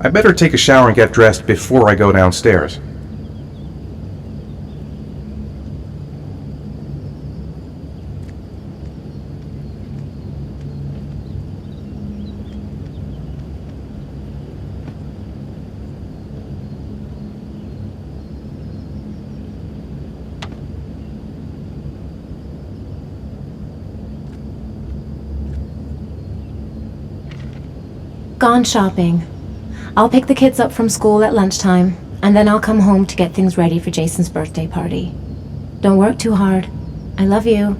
I better take a shower and get dressed before I go downstairs. Gone shopping. I'll pick the kids up from school at lunchtime, and then I'll come home to get things ready for Jason's birthday party. Don't work too hard. I love you.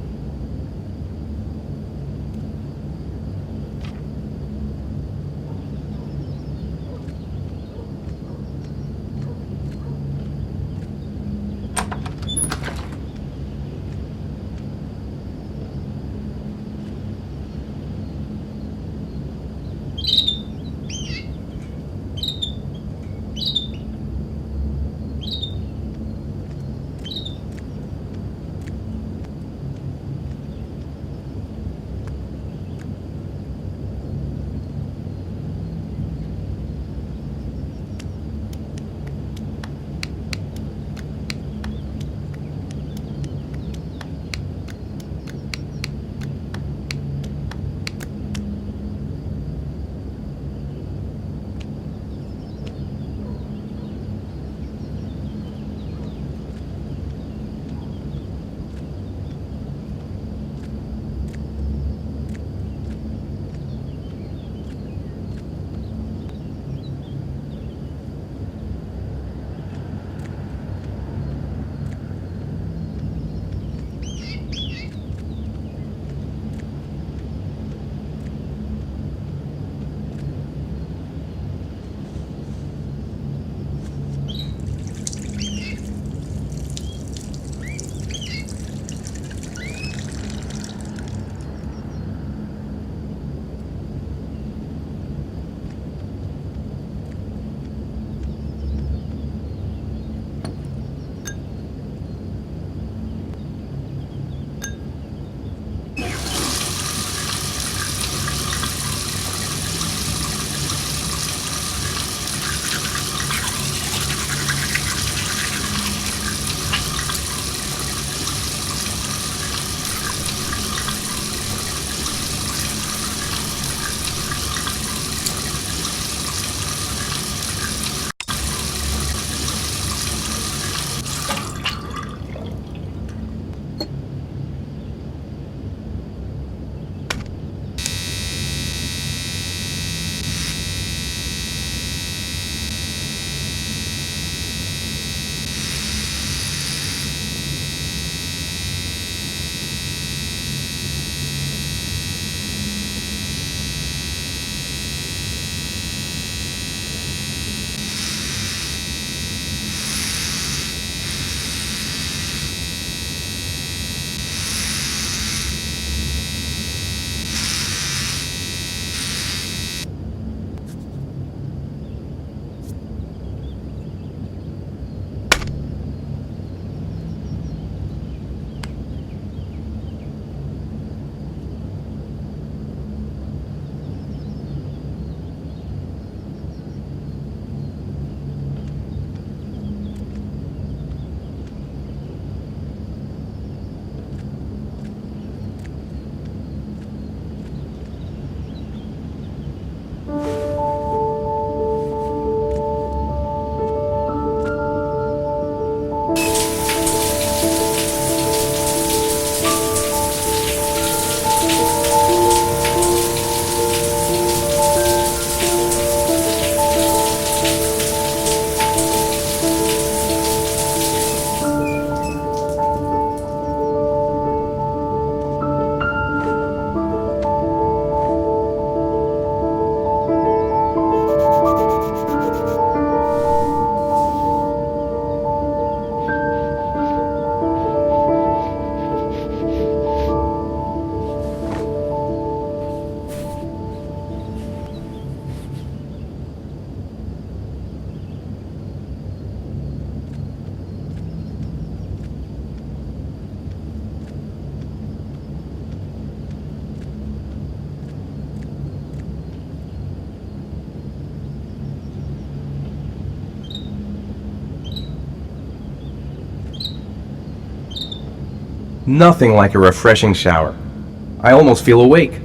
Nothing like a refreshing shower. I almost feel awake.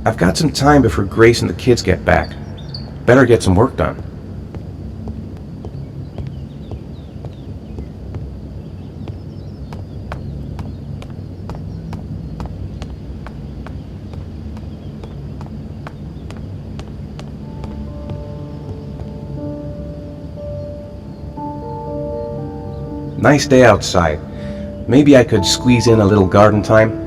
I've got some time before Grace and the kids get back. Better get some work done. Nice day outside. Maybe I could squeeze in a little garden time.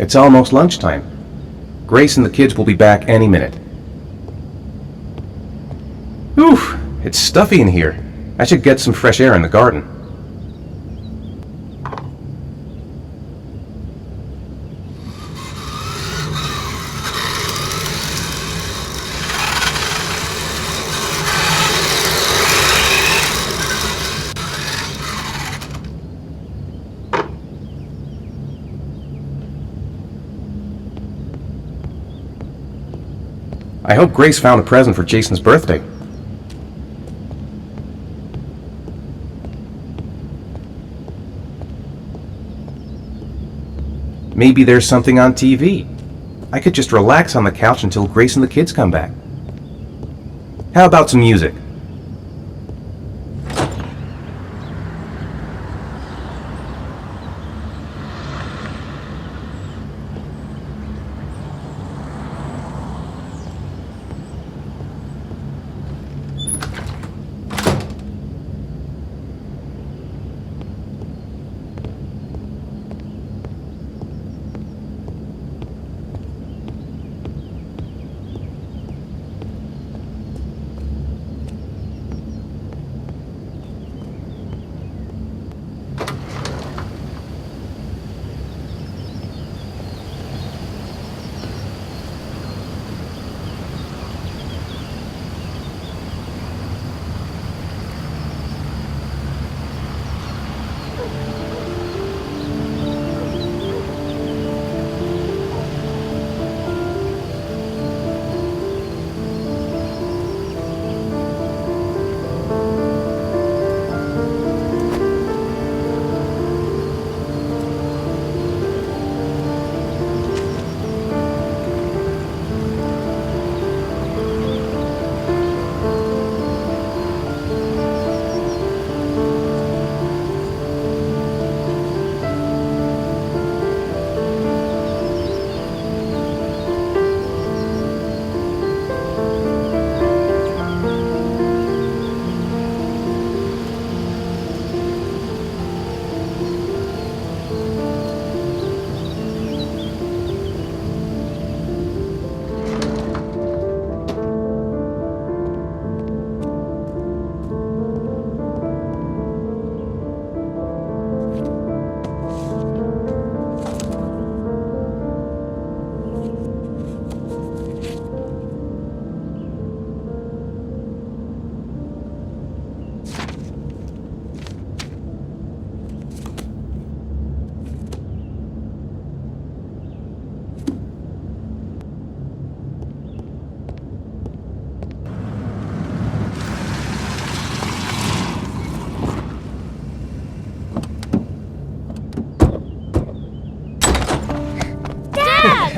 It's almost lunchtime. Grace and the kids will be back any minute. Oof, it's stuffy in here. I should get some fresh air in the garden. I hope Grace found a present for Jason's birthday. Maybe there's something on TV. I could just relax on the couch until Grace and the kids come back. How about some music?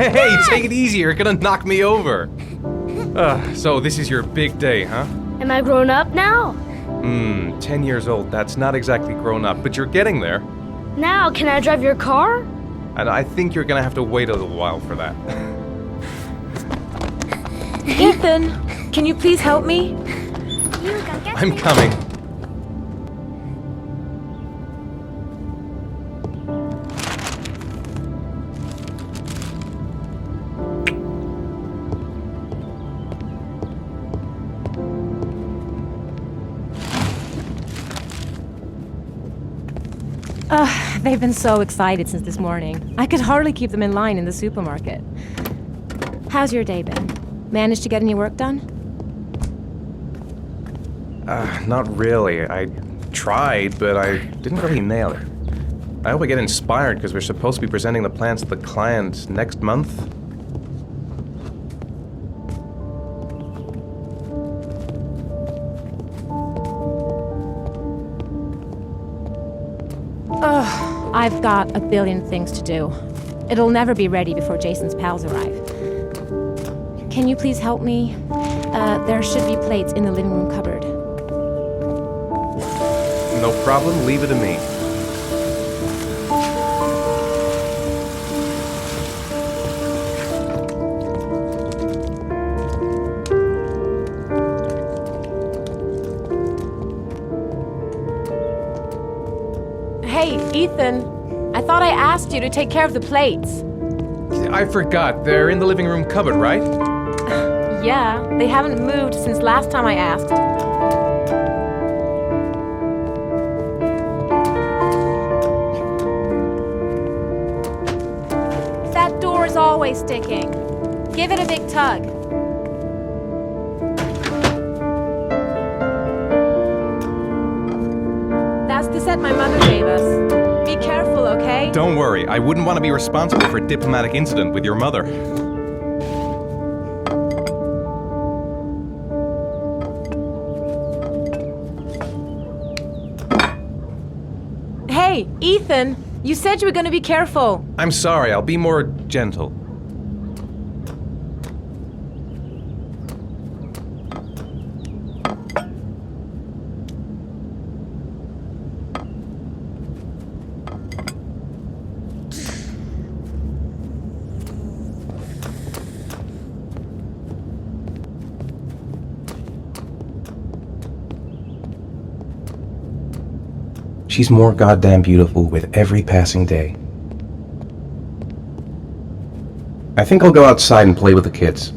Hey, take it easy, you're gonna knock me over. So this is your big day, huh? Am I grown up now? 10 years old, that's not exactly grown up, but you're getting there. Now, can I drive your car? And I think you're gonna have to wait a little while for that. Ethan, can you please help me? I'm coming. They've been so excited since this morning. I could hardly keep them in line in the supermarket. How's your day been? Managed to get any work done? Not really. I tried, but I didn't really nail it. I hope I get inspired because we're supposed to be presenting the plans to the client next month. I've got a billion things to do. It'll never be ready before Jason's pals arrive. Can you please help me? There should be plates in the living room cupboard. No problem, leave it to me. Hey, Ethan, I thought I asked you to take care of the plates. I forgot, they're in the living room cupboard, right? Yeah, they haven't moved since last time I asked. That door is always sticking. Give it a big tug. That's the set my mother gave us. Be careful, okay? Don't worry, I wouldn't want to be responsible for a diplomatic incident with your mother. Hey, Ethan, you said you were going to be careful. I'm sorry, I'll be more gentle. She's more goddamn beautiful with every passing day. I think I'll go outside and play with the kids.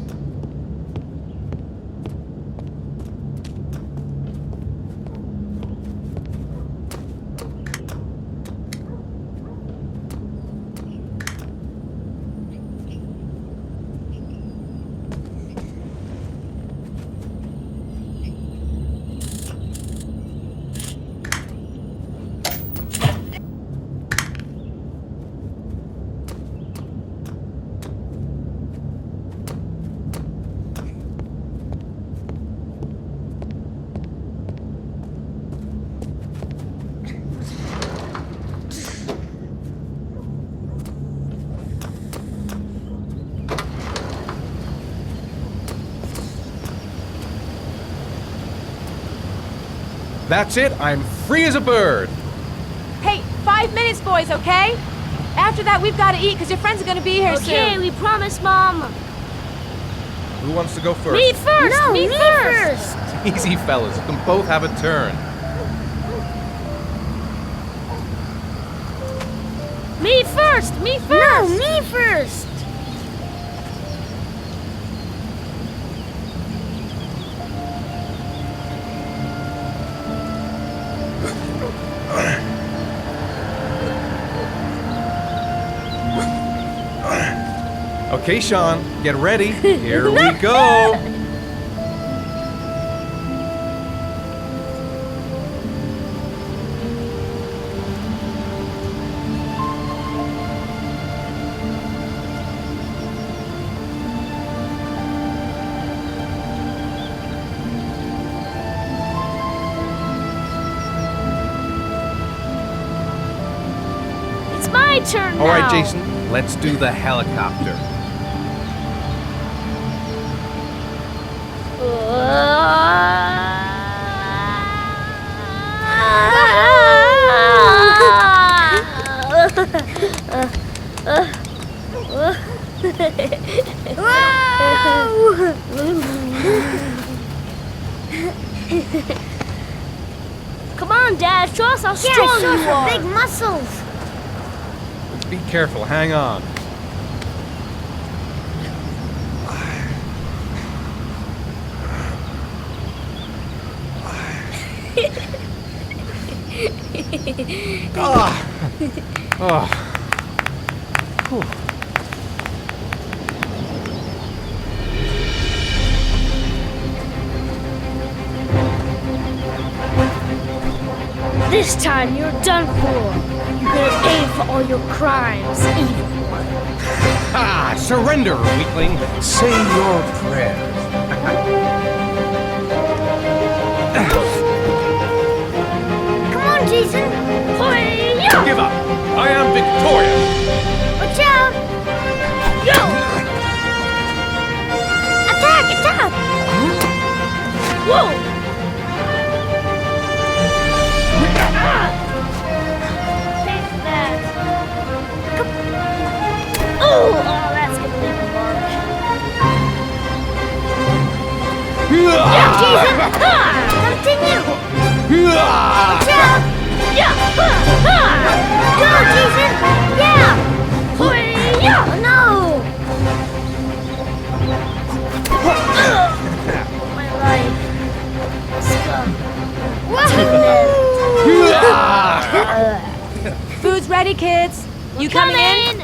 That's it, I'm free as a bird! Hey, 5 minutes, boys, okay? After that, we've got to eat because your friends are going to be here soon. Okay, we promise, Mom. Who wants to go first? Me first! No, me first! Easy, fellas, you can both have a turn. Me first! Me first! No, me first! Okay, Sean, get ready. Here we go. It's my turn now! All right, Jason, let's do the helicopter. Come on, Dad, show us how strong you are. Big muscles. Be careful, hang on. This time you're done for. You're gonna pay for all your crimes, evil one. Ah, surrender, weakling. Say your prayer. Come on, Jason. Hoy-ya! Give up. I am victorious. Watch out. Yo! Attack, attack. Whoa! Take that. Oh, that's gonna leave a mark. Jason. Continue. Watch out. Yeah! Go, Jason. Yeah. Hoy-ya! Oh, no. My life. Scum. Food's ready, kids. You coming in?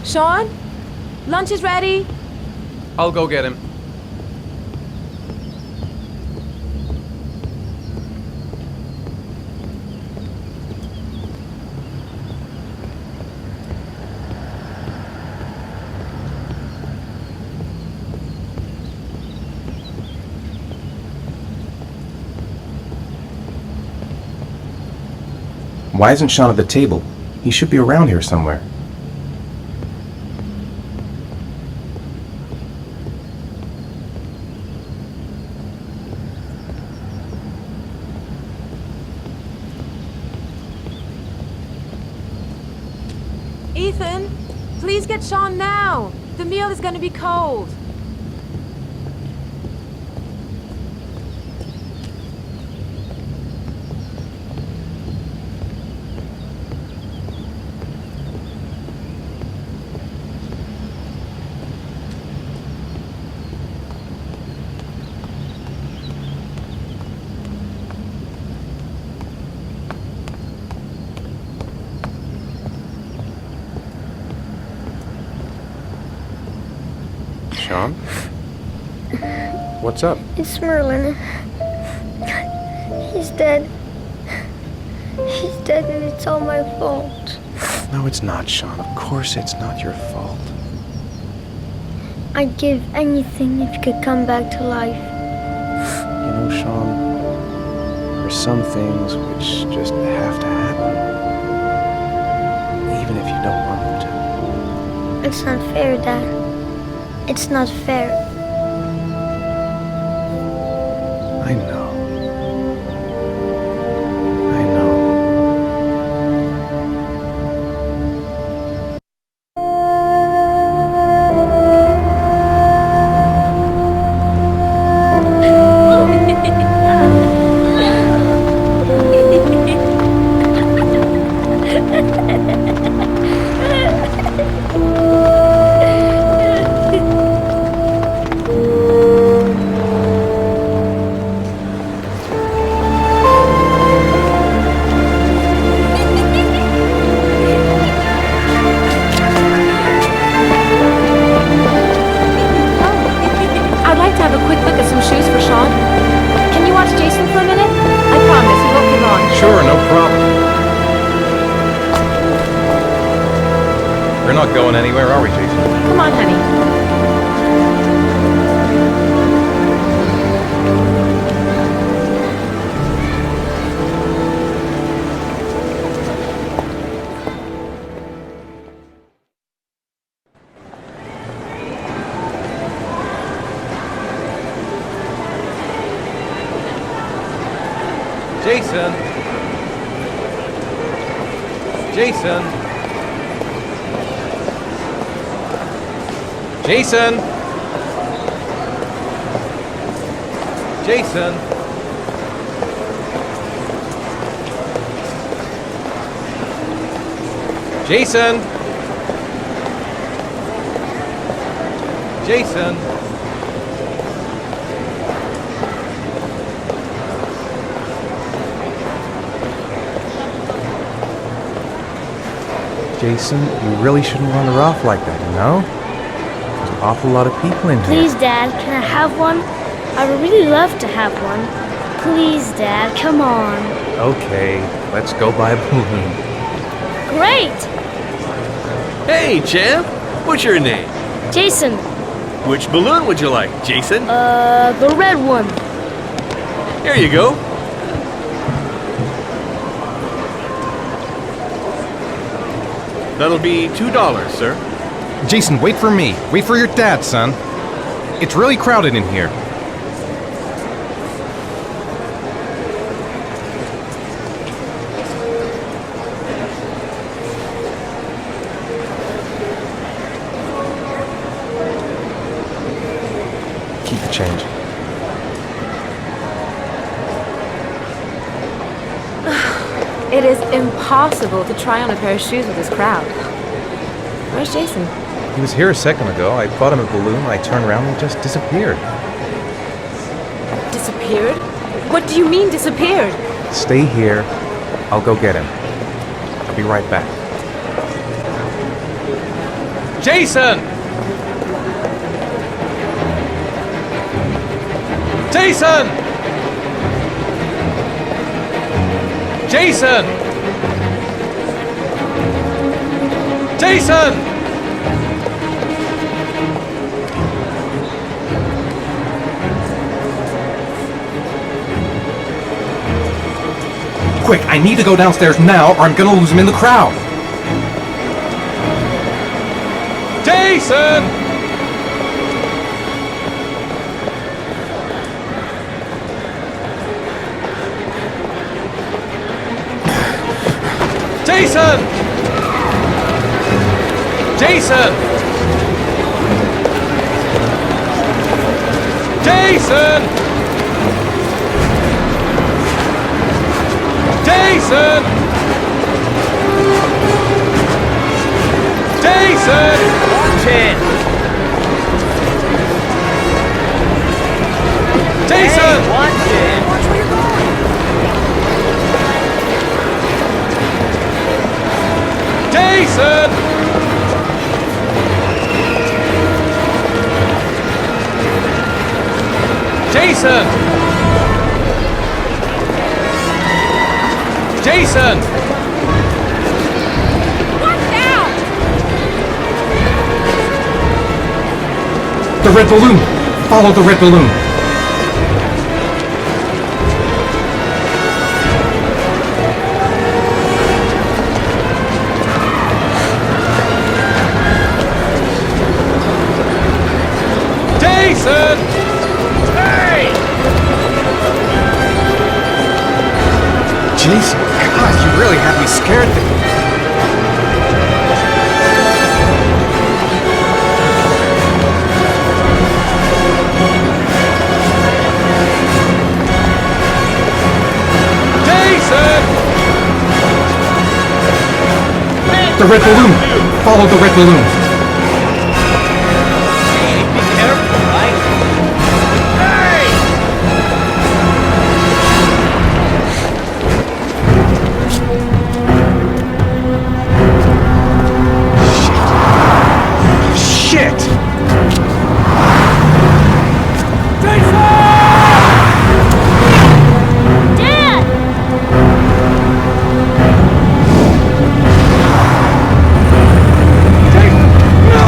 Sean? Lunch is ready. I'll go get him. Why isn't Sean at the table? He should be around here somewhere. Ethan, please get Sean now. The meal is going to be cold. Sean? What's up? It's Merlin. He's dead. He's dead and it's all my fault. No, it's not, Sean. Of course it's not your fault. I'd give anything if you could come back to life. You know, Sean, there are some things which just have to happen. Even if you don't want them to. It's not fair, Dad. It's not fair. I know. I know. I'd like to have a quick look at some shoes for Sean. Can you watch Jason for a minute? I promise, it won't be long. Sure, no problem. We're not going anywhere, are we, Jason? Come on, honey. Jason! Jason! Jason! Jason! Jason! Jason! Jason, you really shouldn't run her off like that, you know? There's an awful lot of people in here. Please, Dad, can I have one? I would really love to have one. Please, Dad, come on. Okay, let's go buy a balloon. Great! Hey, champ! What's your name? Jason, Which balloon would you like, Jason? the red one. Here you go. That'll be $2, sir. Jason, wait for me. Wait for your dad, son. It's really crowded in here. Keep the change. It is impossible to try on a pair of shoes with this crowd. Where's Jason? He was here a second ago. I bought him a balloon. I turned around and he just disappeared. Disappeared? What do you mean disappeared? Stay here. I'll go get him. I'll be right back. Jason! Jason! Jason! Jason! Quick, I need to go downstairs now or I'm gonna lose him in the crowd. Jason! Jason! Jason! Jason! Jason! Jason! Watch it! Jason! Hey, watch it! Watch where you're going! Jason! Jason! Jason! What now? The red balloon! Follow the red balloon! Jason! Hey! Jason, God, you really had me scared there. Jason! The red balloon! Follow the red balloon! Hey, be careful, right? Hey! Shit! Dad! No,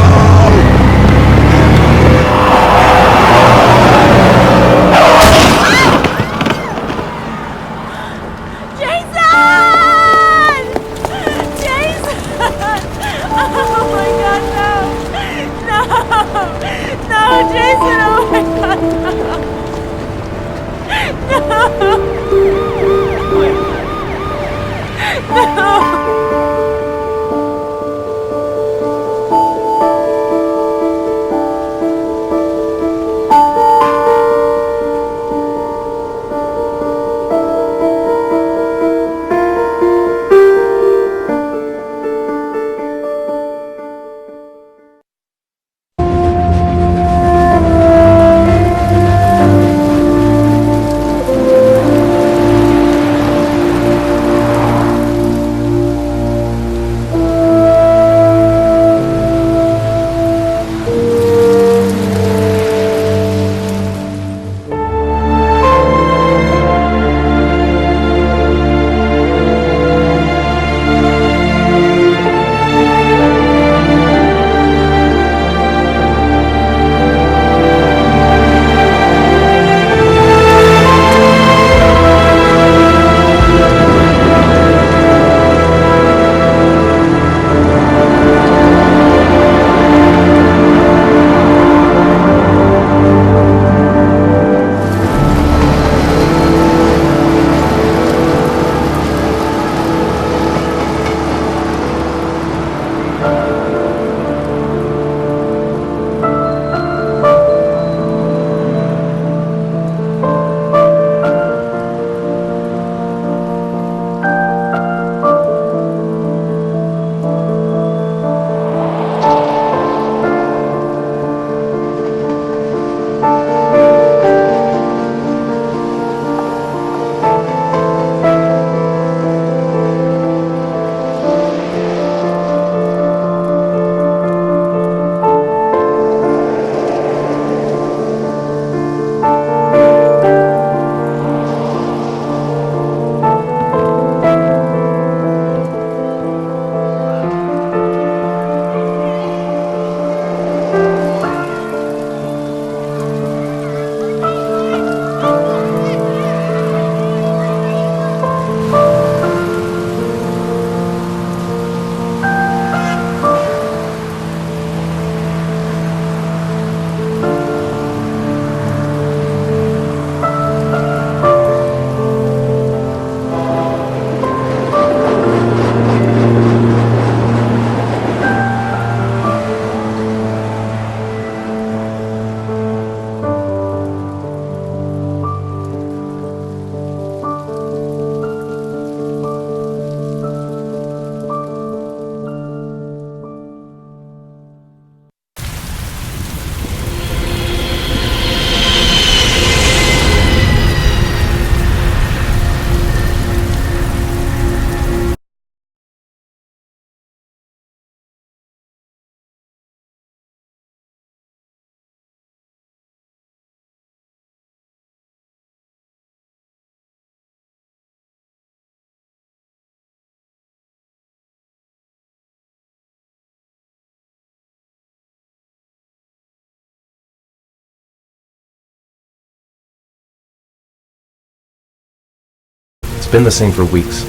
been the same for weeks.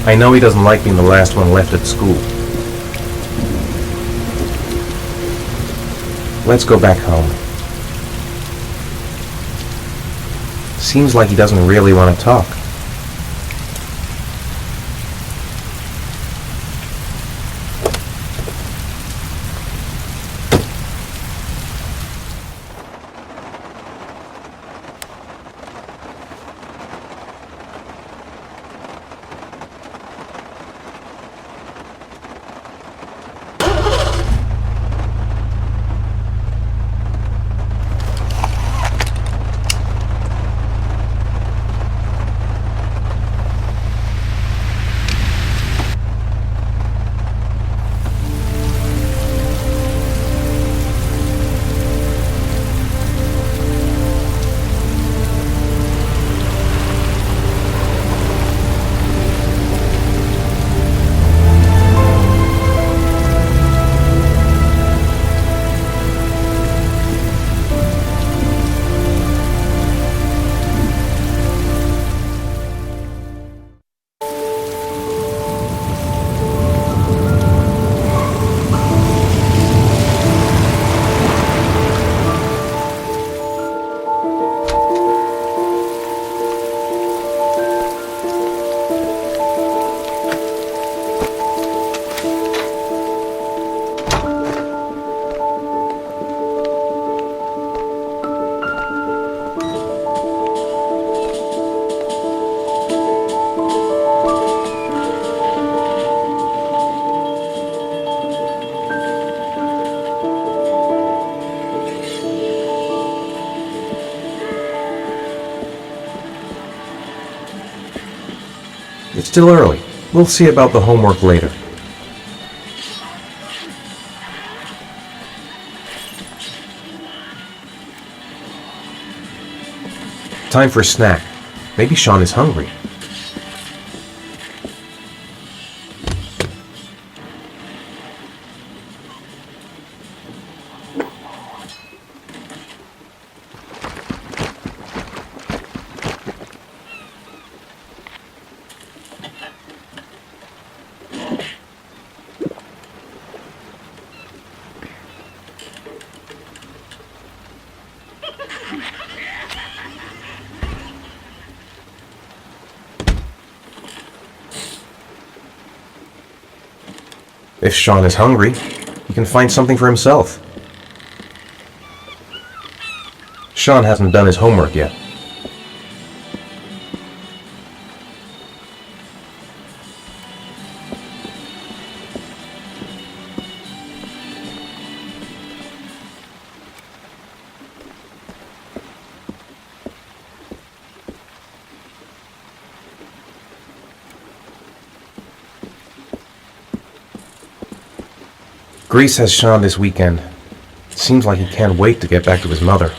I know he doesn't like being the last one left at school. Let's go back home. Seems like he doesn't really want to talk. It's still early. We'll see about the homework later. Time for a snack. Maybe Sean is hungry. If Sean is hungry, he can find something for himself. Sean hasn't done his homework yet. Grease has Sean this weekend. It seems like he can't wait to get back to his mother.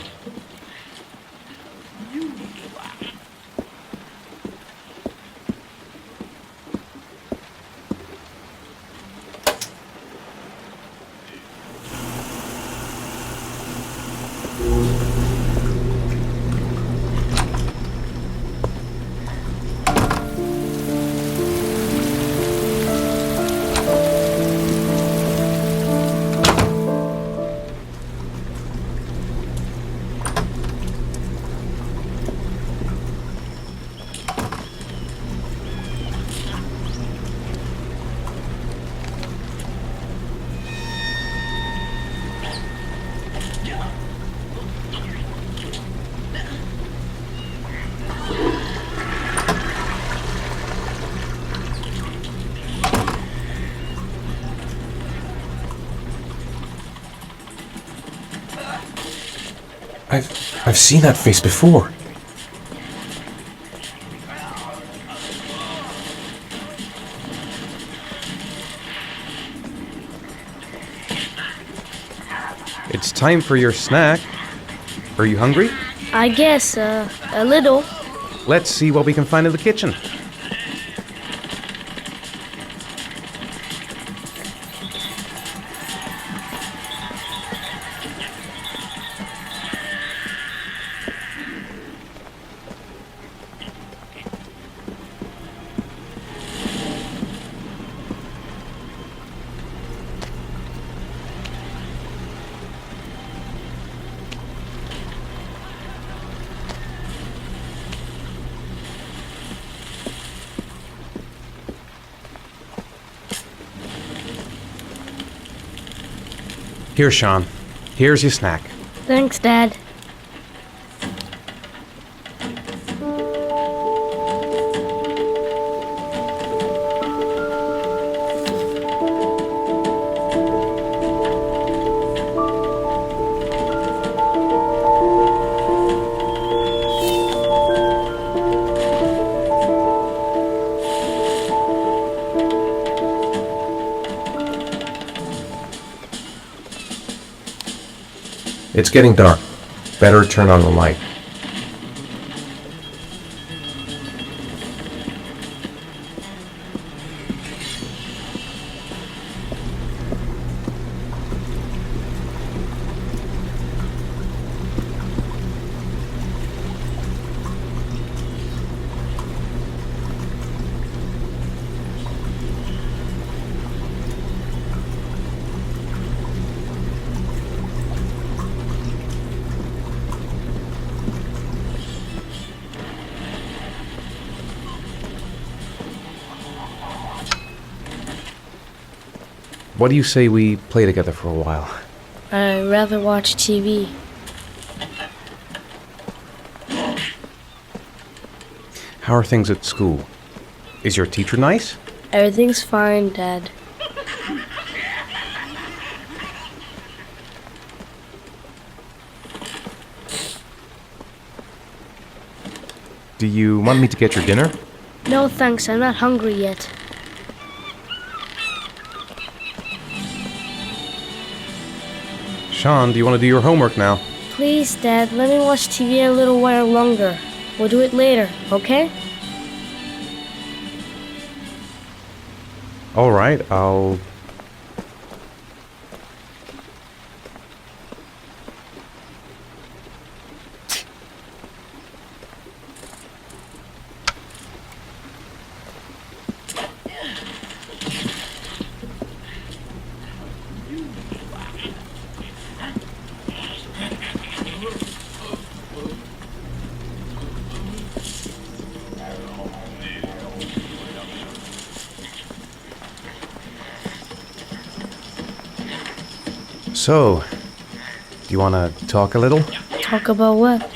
I've seen that face before. It's time for your snack. Are you hungry? I guess, a little. Let's see what we can find in the kitchen. Here, Sean. Here's your snack. Thanks, Dad. It's getting dark. Better turn on the light. What do you say we play together for a while? I'd rather watch TV. How are things at school? Is your teacher nice? Everything's fine, Dad. Do you want me to get your dinner? No thanks, I'm not hungry yet. Sean, do you want to do your homework now? Please, Dad, let me watch TV a little while longer. We'll do it later, okay? All right, I'll... So, do you want to talk a little? Talk about what?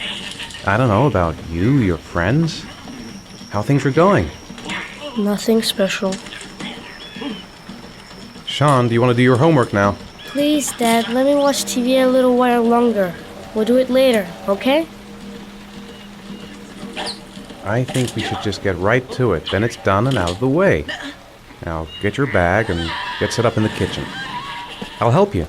I don't know, about you, your friends, how things are going. Nothing special. Sean, do you want to do your homework now? Please, Dad, let me watch TV a little while longer. We'll do it later, okay? I think we should just get right to it. Then it's done and out of the way. Now, get your bag and get set up in the kitchen. I'll help you.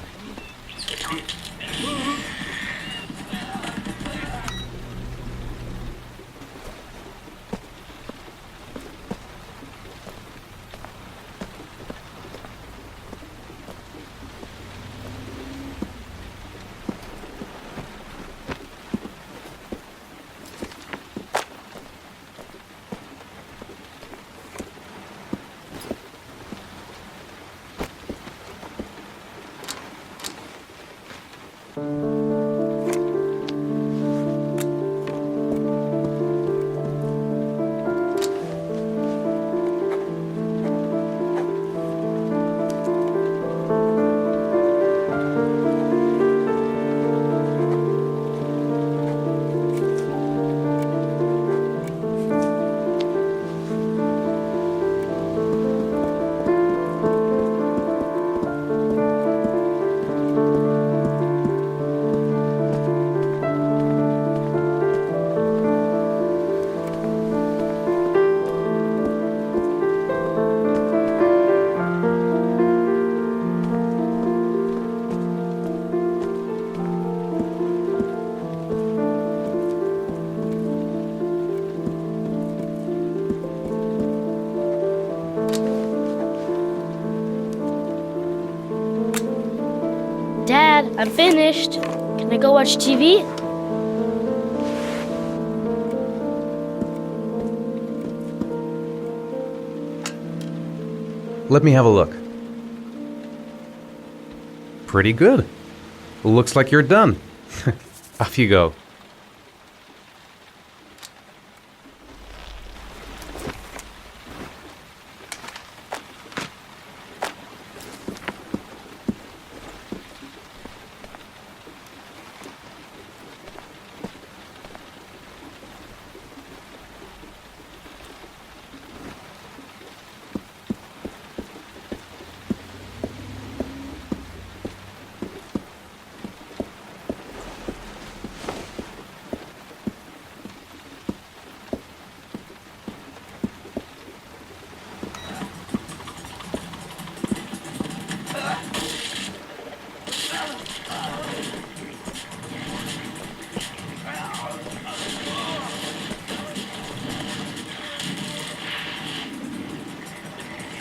Dad, I'm finished. Can I go watch TV? Let me have a look. Pretty good. Looks like you're done. Off you go.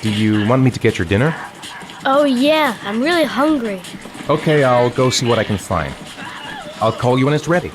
Do you want me to get your dinner? Oh yeah, I'm really hungry. Okay, I'll go see what I can find. I'll call you when it's ready.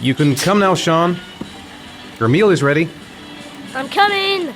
You can come now, Sean. Your meal is ready. I'm coming!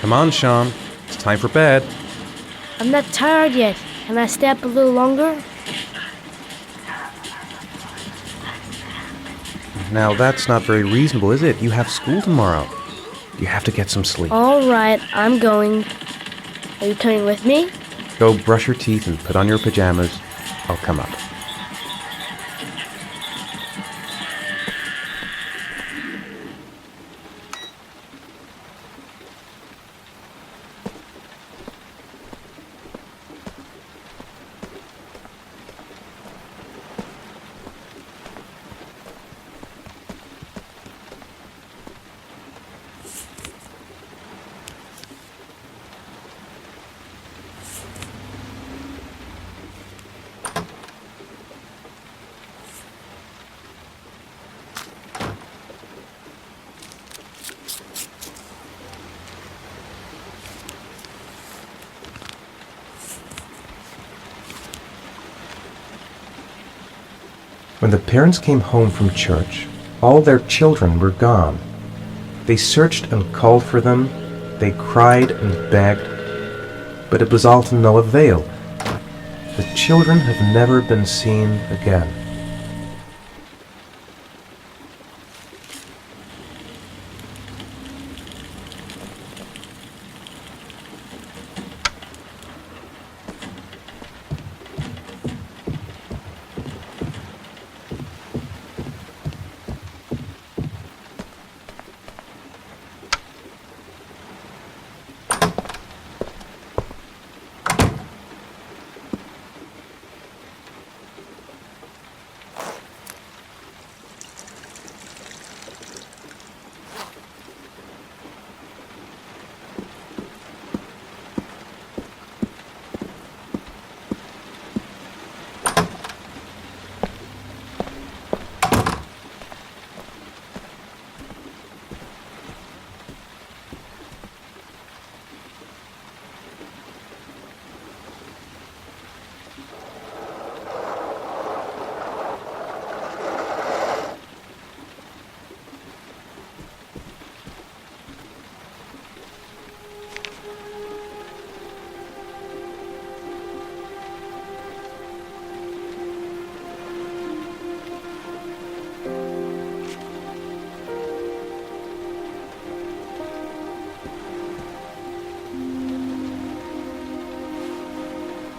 Come on, Sean. It's time for bed. I'm not tired yet. Can I stay up a little longer? Now, that's not very reasonable, is it? You have school tomorrow. You have to get some sleep. Alright, I'm going. Are you coming with me? Go brush your teeth and put on your pajamas. I'll come up. When the parents came home from church, all their children were gone. They searched and called for them, they cried and begged, but it was all to no avail. The children have never been seen again.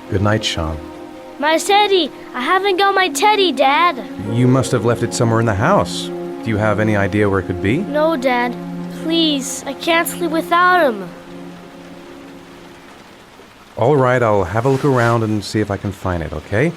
Good night, Sean. My teddy! I haven't got my teddy, Dad! You must have left it somewhere in the house. Do you have any idea where it could be? No, Dad. Please, I can't sleep without him. All right, I'll have a look around and see if I can find it, okay?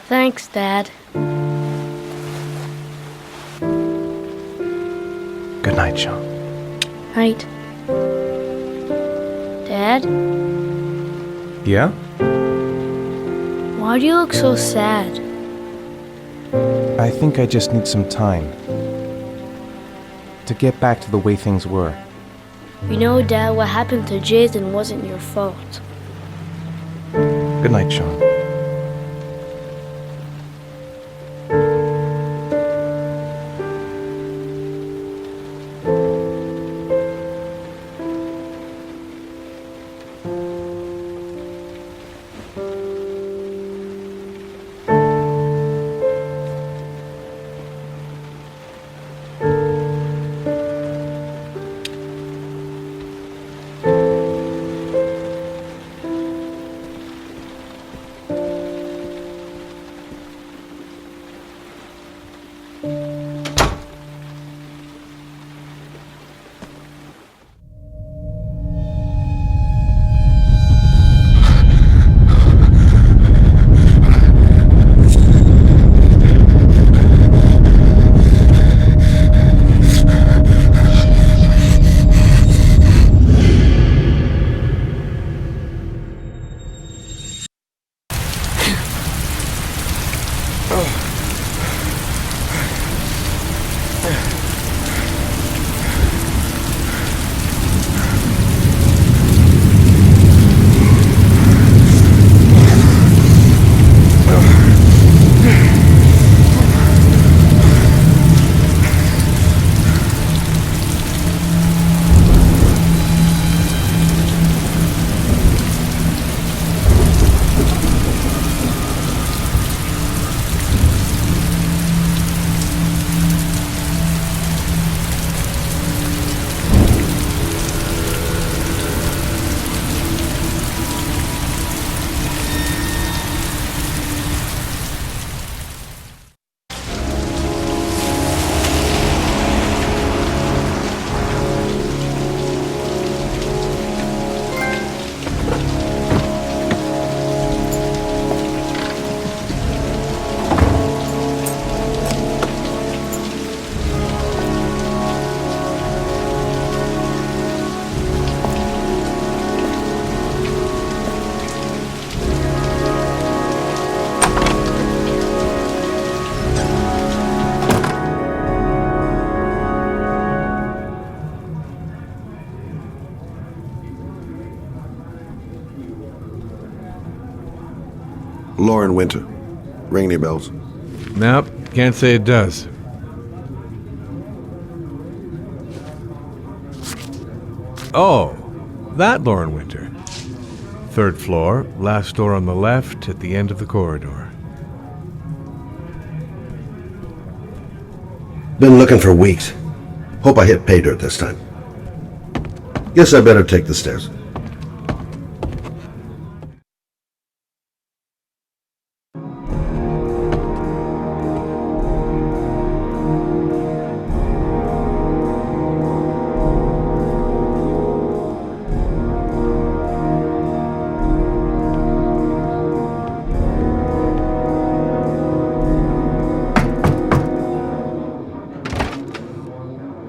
Thanks, Dad. Good night, Sean. Night. Dad? Yeah? Why do you look so sad? I think I just need some time to get back to the way things were. You know, Dad, what happened to Jason wasn't your fault. Good night, Sean. Lauren Winter. Ring any bells? Nope, can't say it does. Oh, that Lauren Winter. 3rd floor, last door on the left at the end of the corridor. Been looking for weeks. Hope I hit pay dirt this time. Guess I better take the stairs.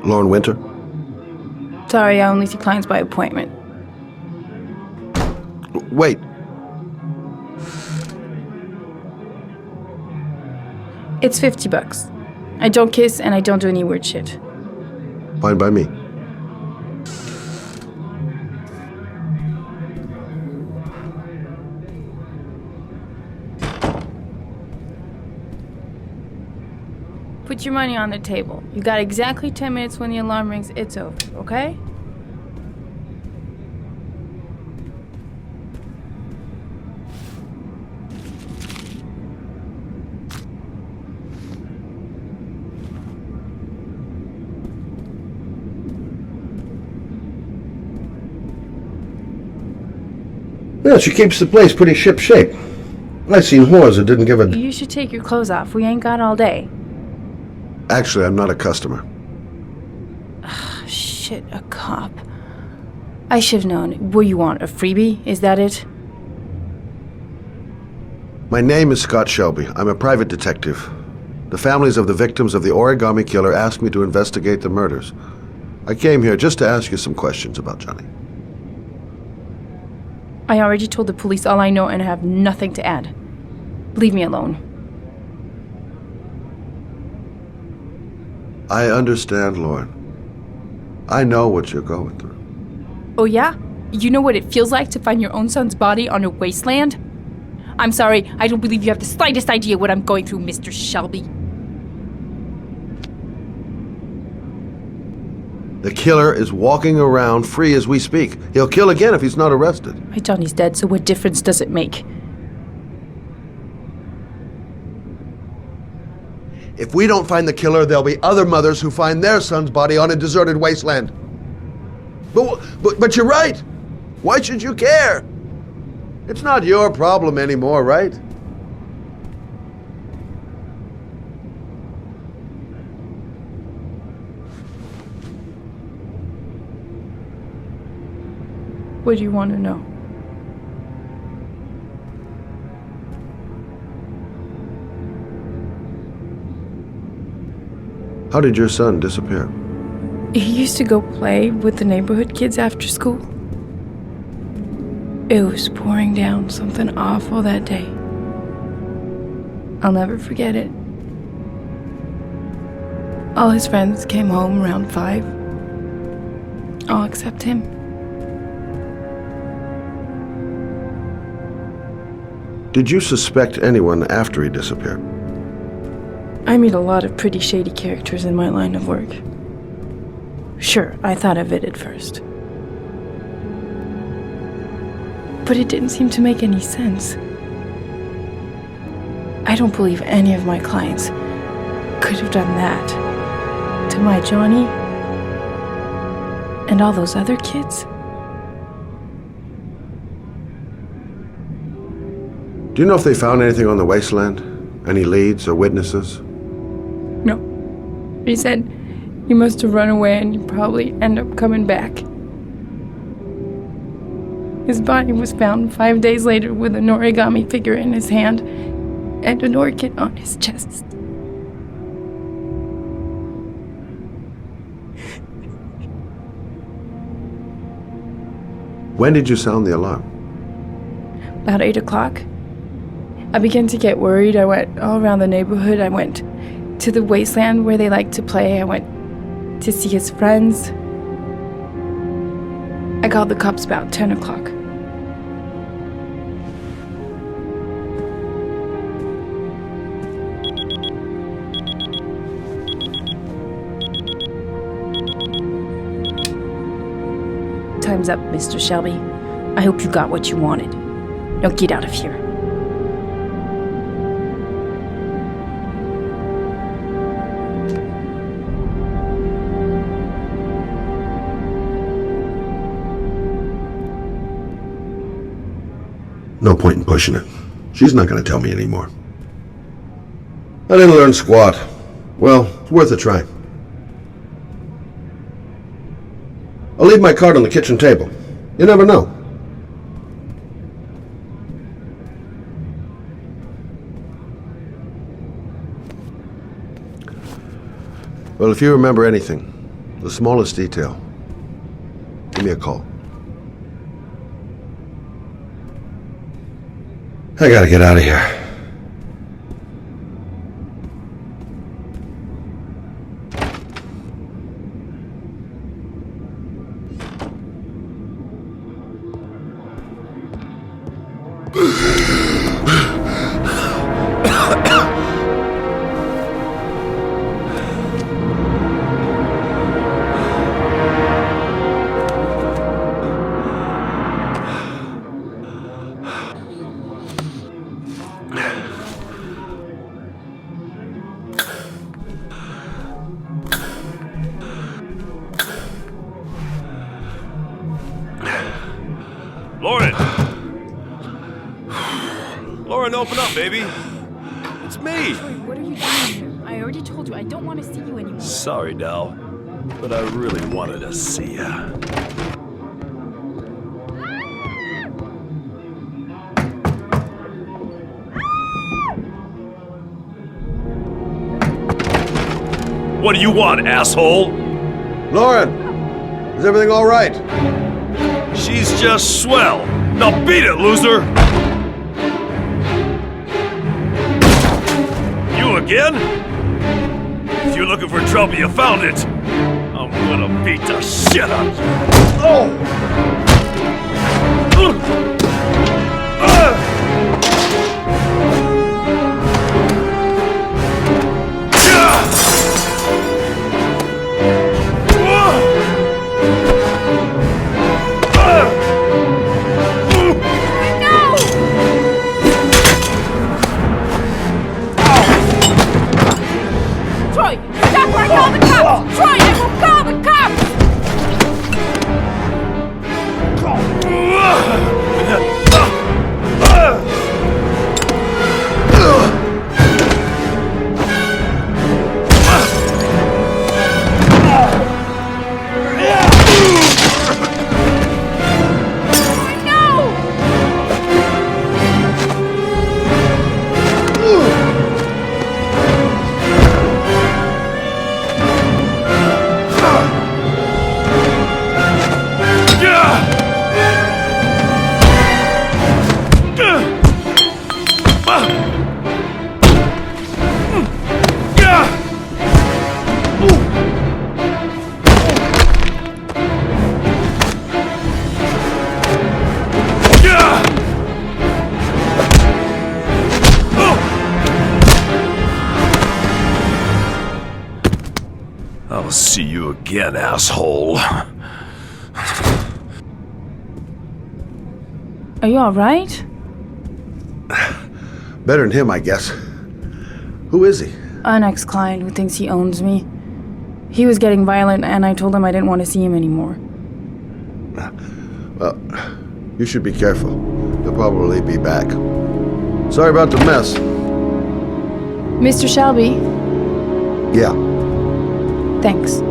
Lauren Winter? Sorry, I only see clients by appointment. Wait. It's $50. I don't kiss and I don't do any weird shit. Fine by me. Put your money on the table. You got exactly 10 minutes when the alarm rings. It's over, okay? Yeah, she keeps the place pretty ship-shape. I've seen whores that didn't give a... You should take your clothes off. We ain't got all day. Actually, I'm not a customer. Shit, a cop. I should've known. What do you want, a freebie? Is that it? My name is Scott Shelby. I'm a private detective. The families of the victims of the origami killer asked me to investigate the murders. I came here just to ask you some questions about Johnny. I already told the police all I know and I have nothing to add. Leave me alone. I understand, Lauren. I know what you're going through. Oh yeah? You know what it feels like to find your own son's body on a wasteland? I'm sorry, I don't believe you have the slightest idea what I'm going through, Mr. Shelby. The killer is walking around free as we speak. He'll kill again if he's not arrested. My Johnny's dead, so what difference does it make? If we don't find the killer, there'll be other mothers who find their son's body on a deserted wasteland. But you're right. Why should you care? It's not your problem anymore, right? What do you want to know? How did your son disappear? He used to go play with the neighborhood kids after school. It was pouring down something awful that day. I'll never forget it. All his friends came home around 5. All except him. Did you suspect anyone after he disappeared? I meet a lot of pretty shady characters in my line of work. Sure, I thought of it at first. But it didn't seem to make any sense. I don't believe any of my clients could have done that to my Johnny and all those other kids. Do you know if they found anything on the wasteland? Any leads or witnesses? No. He said he must have run away and he'd probably end up coming back. His body was found 5 days later with an origami figure in his hand and an orchid on his chest. When did you sound the alarm? About 8 o'clock. I began to get worried. I went all around the neighborhood. I went to the wasteland where they like to play. I went to see his friends. I called the cops about 10 o'clock. time's up, Mr. Shelby. I hope you got what you wanted. Now get out of here. No point in pushing it. She's not going to tell me anymore. I didn't learn squat. Well, it's worth a try. I'll leave my card on the kitchen table. You never know. Well, if you remember anything, the smallest detail, give me a call. I gotta get out of here. Lauren! Lauren, open up, baby! It's me! Troy, what are you doing here? I already told you I don't want to see you anymore. Sorry, Dal, but I really wanted to see ya. What do you want, asshole? Lauren! Is everything all right? She's just swell. Now beat it, loser! You again? If you're looking for trouble, you found it. I'm gonna beat the shit out of you. Oh! I'll see you again, asshole. Are you alright? Better than him, I guess. Who is he? An ex-client who thinks he owns me. He was getting violent, and I told him I didn't want to see him anymore. Well, you should be careful. He'll probably be back. Sorry about the mess. Mr. Shelby, Yeah. thanks.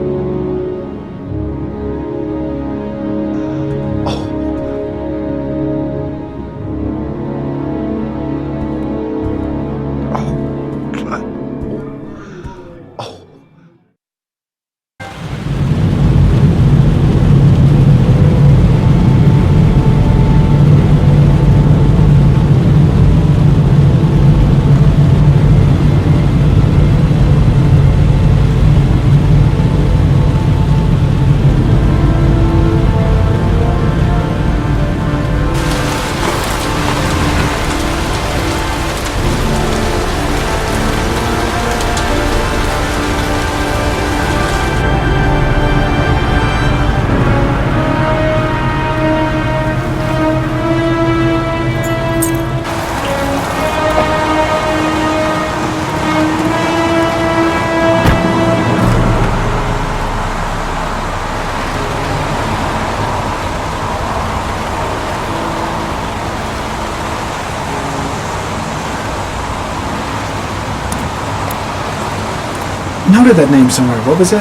heard that name somewhere. What was it?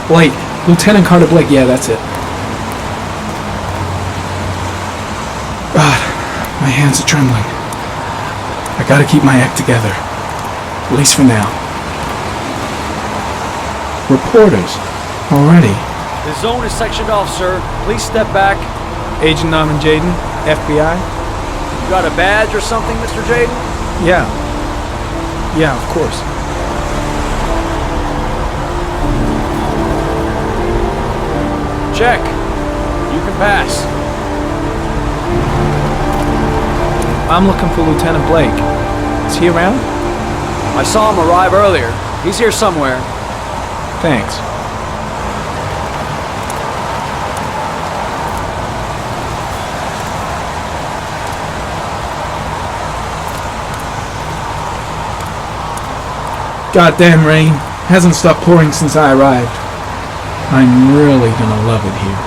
Blake. Lieutenant Carter Blake. Yeah, that's it. God, my hands are trembling. I gotta keep my act together. At least for now. Reporters. Already. The zone is sectioned off, sir. Please step back. Agent Norman Jaden, FBI. You got a badge or something, Mr. Jaden? Yeah. Yeah, of course. Check. You can pass. I'm looking for Lieutenant Blake. Is he around? I saw him arrive earlier. He's here somewhere. Thanks. Goddamn rain. Hasn't stopped pouring since I arrived. I'm really gonna love it here.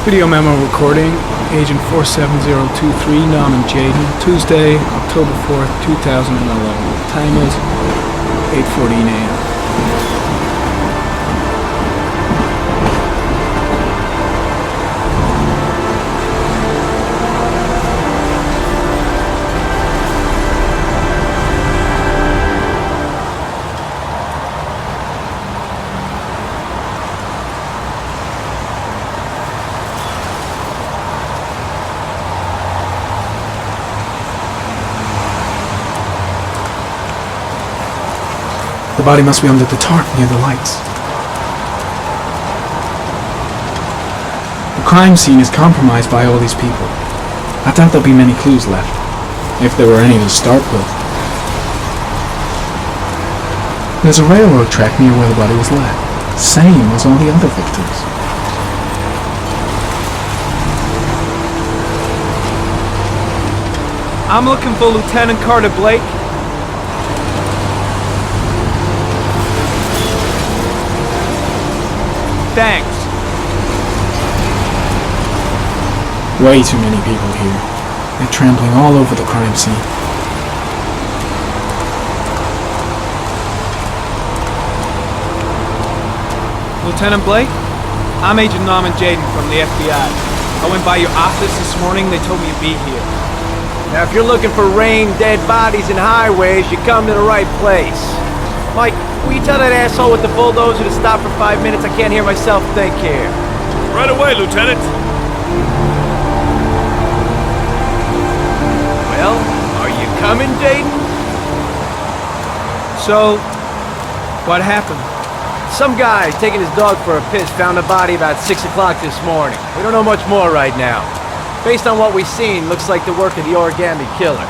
Video memo recording, Agent 47023, Norman Jaden, Tuesday, October 4th, 2011. Time is 8:14 a.m. The body must be under the tarp near the lights. The crime scene is compromised by all these people. I doubt there'll be many clues left, if there were any to start with. There's a railroad track near where the body was left, same as all the other victims. I'm looking for Lieutenant Carter Blake. Thanks. Way too many people here. They're trampling all over the crime scene. Lieutenant Blake? I'm Agent Norman Jaden from the FBI. I went by your office this morning. They told me you'd be here. Now, if you're looking for rain, dead bodies, and highways, you come to the right place. Mike, will you tell that asshole with the bulldozer to stop for 5 minutes? I can't hear myself think here. Right away, Lieutenant. Well, are you coming, Jaden? So, what happened? Some guy taking his dog for a piss found a body about 6 o'clock this morning. We don't know much more right now. Based on what we've seen, looks like the work of the origami killer.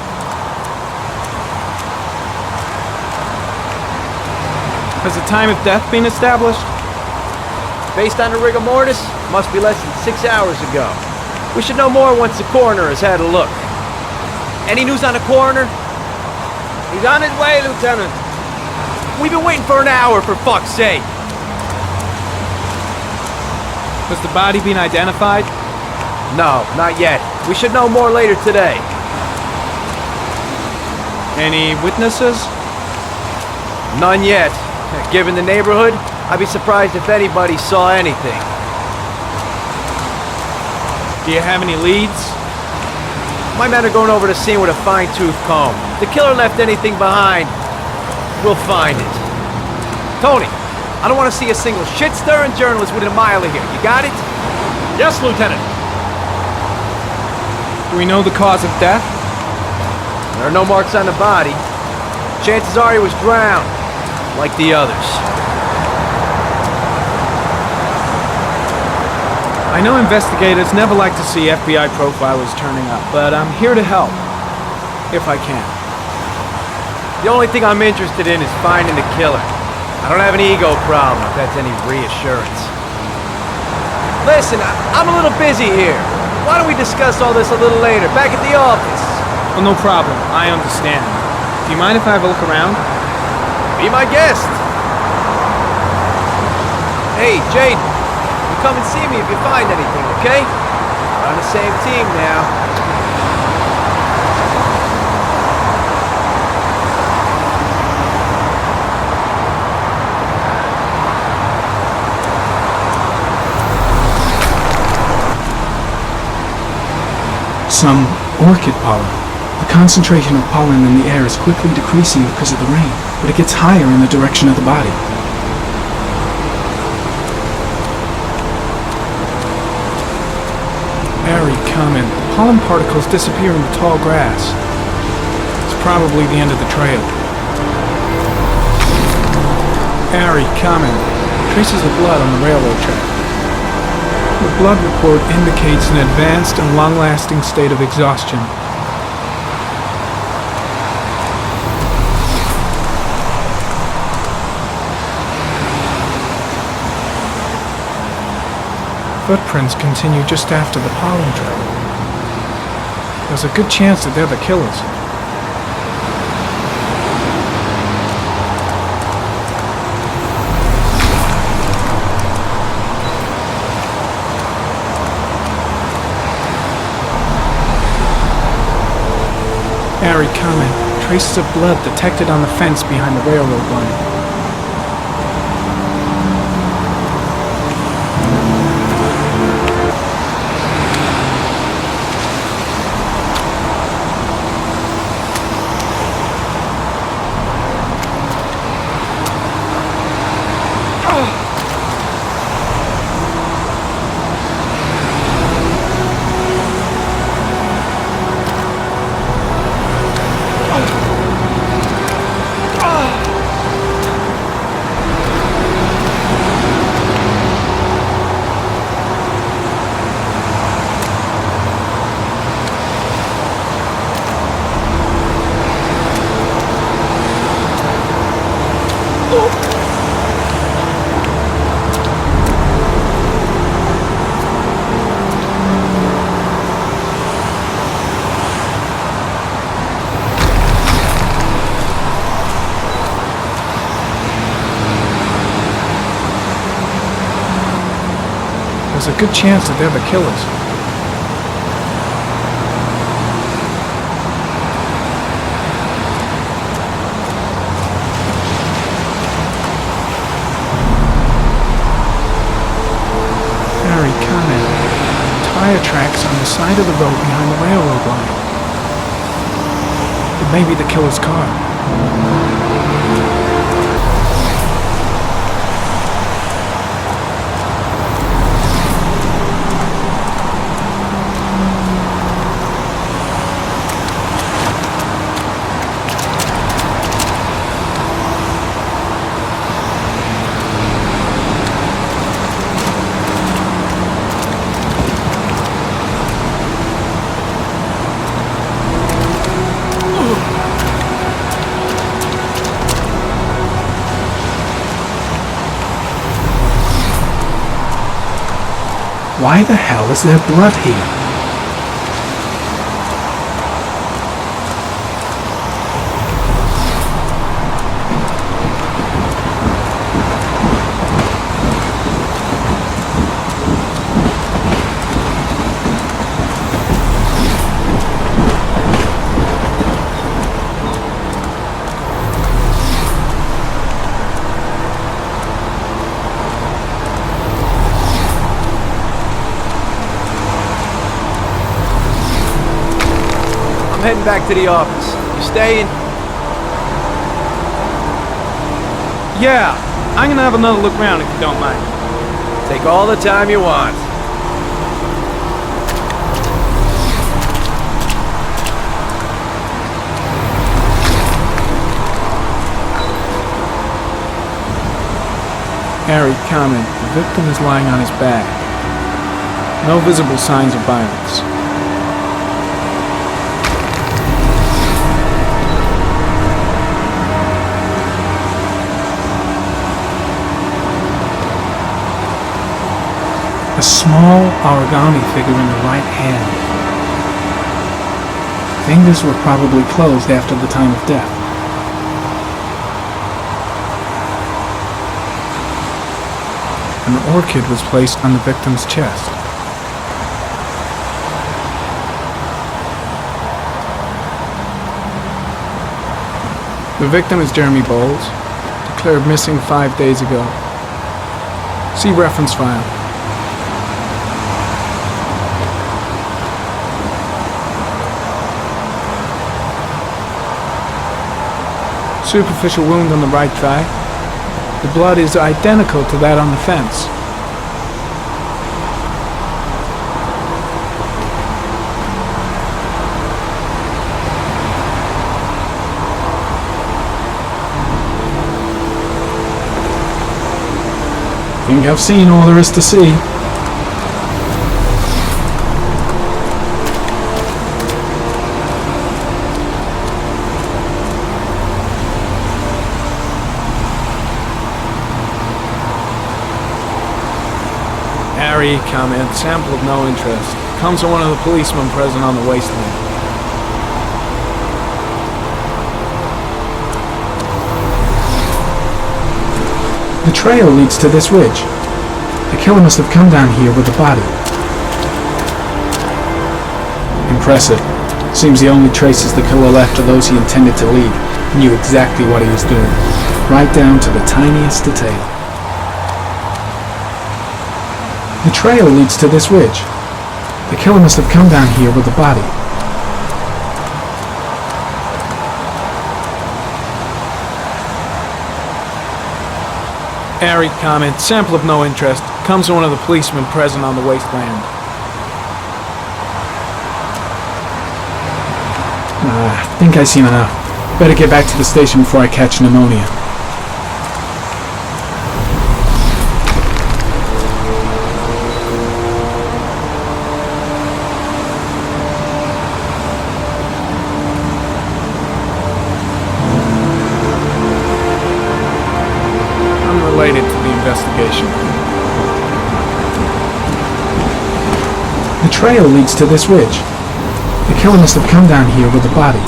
Has the time of death been established? Based on the rigor mortis, must be less than 6 hours ago. We should know more once the coroner has had a look. Any news on the coroner? He's on his way, Lieutenant. We've been waiting for an hour, for fuck's sake. Has the body been identified? No, not yet. We should know more later today. Any witnesses? None yet. Given the neighborhood, I'd be surprised if anybody saw anything. Do you have any leads? My men are going over the scene with a fine-tooth comb. If the killer left anything behind, we'll find it. Tony, I don't want to see a single shit-stirring journalist within a mile of here. You got it? Yes, Lieutenant. Do we know the cause of death? There are no marks on the body. Chances are he was drowned, like the others. I know investigators never like to see FBI profilers turning up, but I'm here to help, if I can. The only thing I'm interested in is finding the killer. I don't have an ego problem, if that's any reassurance. Listen, I'm a little busy here. Why don't we discuss all this a little later, back at the office? Well, no problem. I understand. Do you mind if I have a look around? Be my guest. Hey, Jaden, you come and see me if you find anything, okay? We're on the same team now. Some orchid pollen. The concentration of pollen in the air is quickly decreasing because of the rain, but it gets higher in the direction of the body. Very common. Pollen particles disappear in the tall grass. It's probably the end of the trail. Very common. Traces of blood on the railroad track. The blood report indicates an advanced and long-lasting state of exhaustion. Footprints continue just after the pollen trail. There's a good chance that they're the killers. Very common. Traces of blood detected on the fence behind the railroad line. There's a good chance that they're the killers. Very common. Tire tracks on the side of the road behind the railroad line. It may be the killer's car. Why the hell is there blood here? I'm heading back to the office. You staying? Yeah, I'm gonna have another look around if you don't mind. Take all the time you want. Very common. The victim is lying on his back. No visible signs of violence. A small origami figure in the right hand. Fingers were probably closed after the time of death. An orchid was placed on the victim's chest. The victim is Jeremy Bowles, declared missing 5 days ago. See reference file. Superficial wound on the right thigh. The blood is identical to that on the fence. Think I've seen all there is to see. Harry, comment, sample of no interest. Comes from one of the policemen present on the wasteland. The trail leads to this ridge. The killer must have come down here with the body. Impressive. Seems the only traces the killer left are those he intended to leave. Knew exactly what he was doing, right down to the tiniest detail. The trail leads to this ridge. The killer must have come down here with the body. Airy comment, sample of no interest. Comes from one of the policemen present on the wasteland. Think I've seen enough. Better get back to the station before I catch pneumonia. Related to the investigation. The trail leads to this ridge. The killer must have come down here with the body.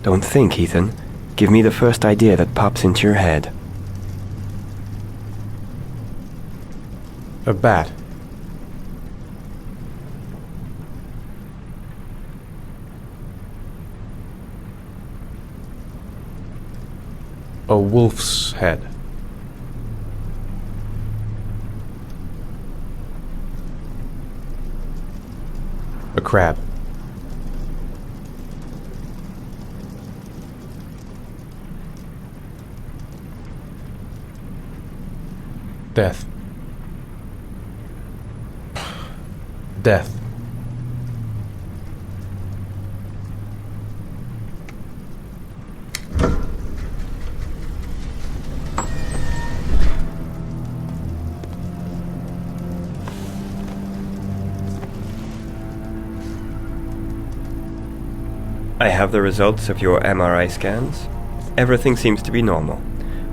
Don't think, Ethan. Give me the first idea that pops into your head. A bat. A wolf's head. A crab. Death. Death. I have the results of your MRI scans. Everything seems to be normal.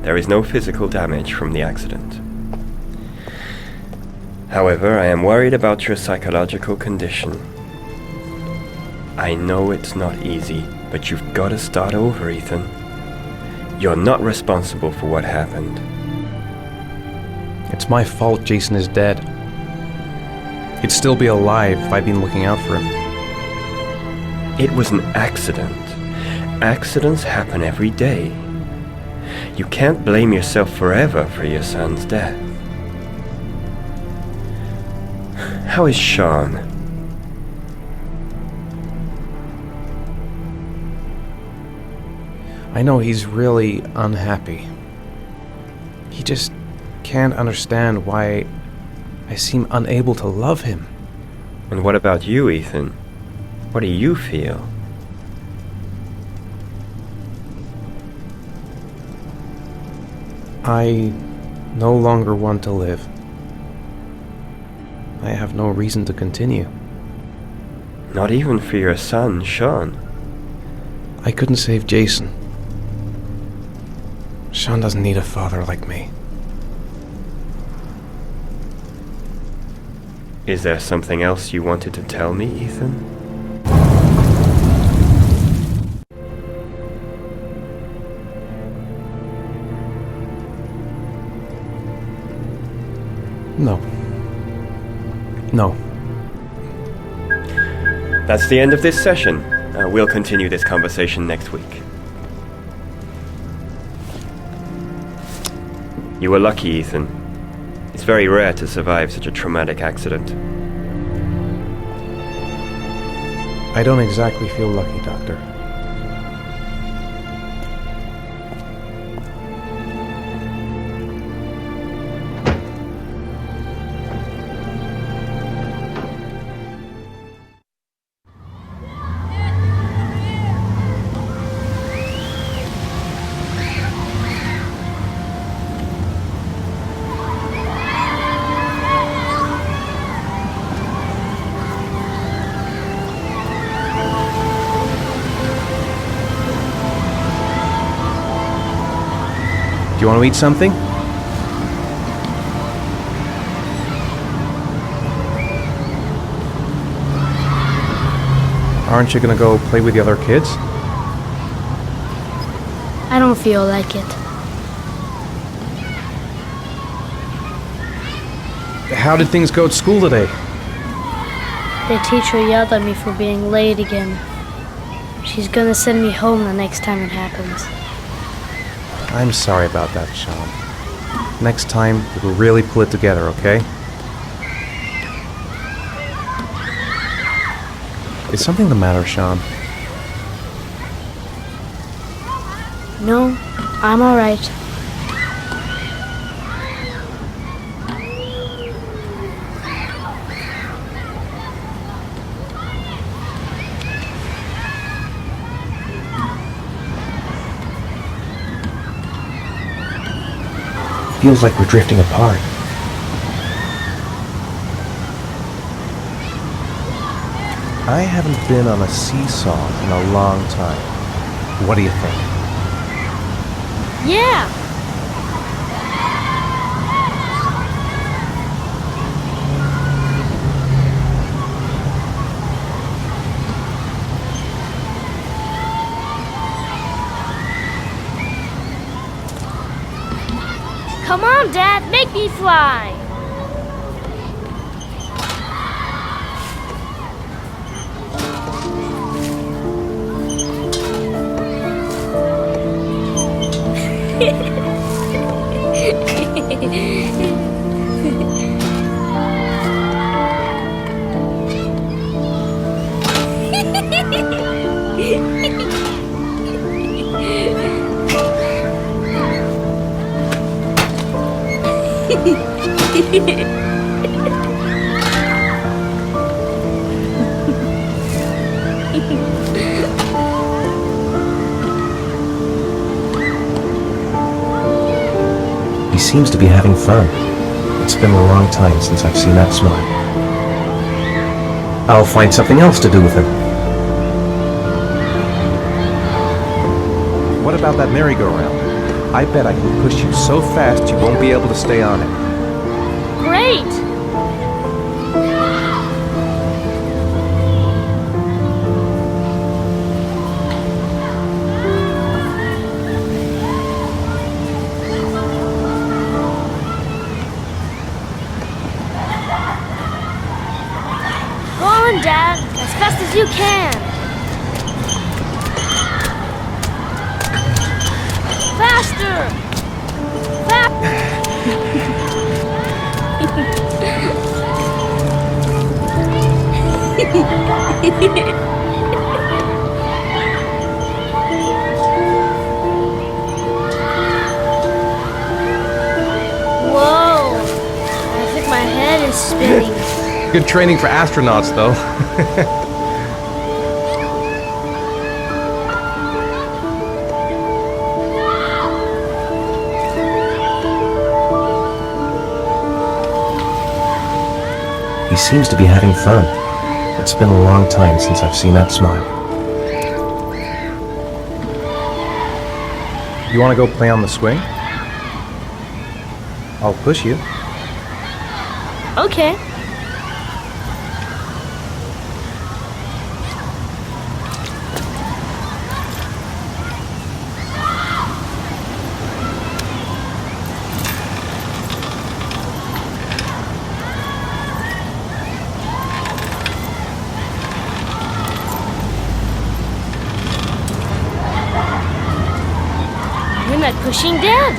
There is no physical damage from the accident. However, I am worried about your psychological condition. I know it's not easy, but you've got to start over, Ethan. You're not responsible for what happened. It's my fault Jason is dead. He'd still be alive if I'd been looking out for him. It was an accident. Accidents happen every day. You can't blame yourself forever for your son's death. How is Sean? I know he's really unhappy. He just can't understand why I seem unable to love him. And what about you, Ethan? What do you feel? I no longer want to live. I have no reason to continue. Not even for your son, Sean. I couldn't save Jason. Sean doesn't need a father like me. Is there something else you wanted to tell me, Ethan? No. No. That's the end of this session. We'll continue this conversation next week. You were lucky, Ethan. It's very rare to survive such a traumatic accident. I don't exactly feel lucky, Doctor. Do you want to eat something? Aren't you gonna go play with the other kids? I don't feel like it. How did things go at school today? The teacher yelled at me for being late again. She's gonna send me home the next time it happens. I'm sorry about that, Sean. Next time, we'll really pull it together, okay? Is something the matter, Sean? No, I'm alright. Feels like we're drifting apart. I haven't been on a seesaw in a long time. What do you think? Yeah! Come on, Dad, make me fly! He seems to be having fun. It's been a long time since I've seen that smile. I'll find something else to do with him. What about that merry-go-round? I bet I can push you so fast you won't be able to stay on it. Great! Dad. As fast as you can. Faster! Whoa! I think my head is spinning. Good training for astronauts, though. He seems to be having fun. It's been a long time since I've seen that smile. You want to go play on the swing? I'll push you. Okay. You're not pushing Dad.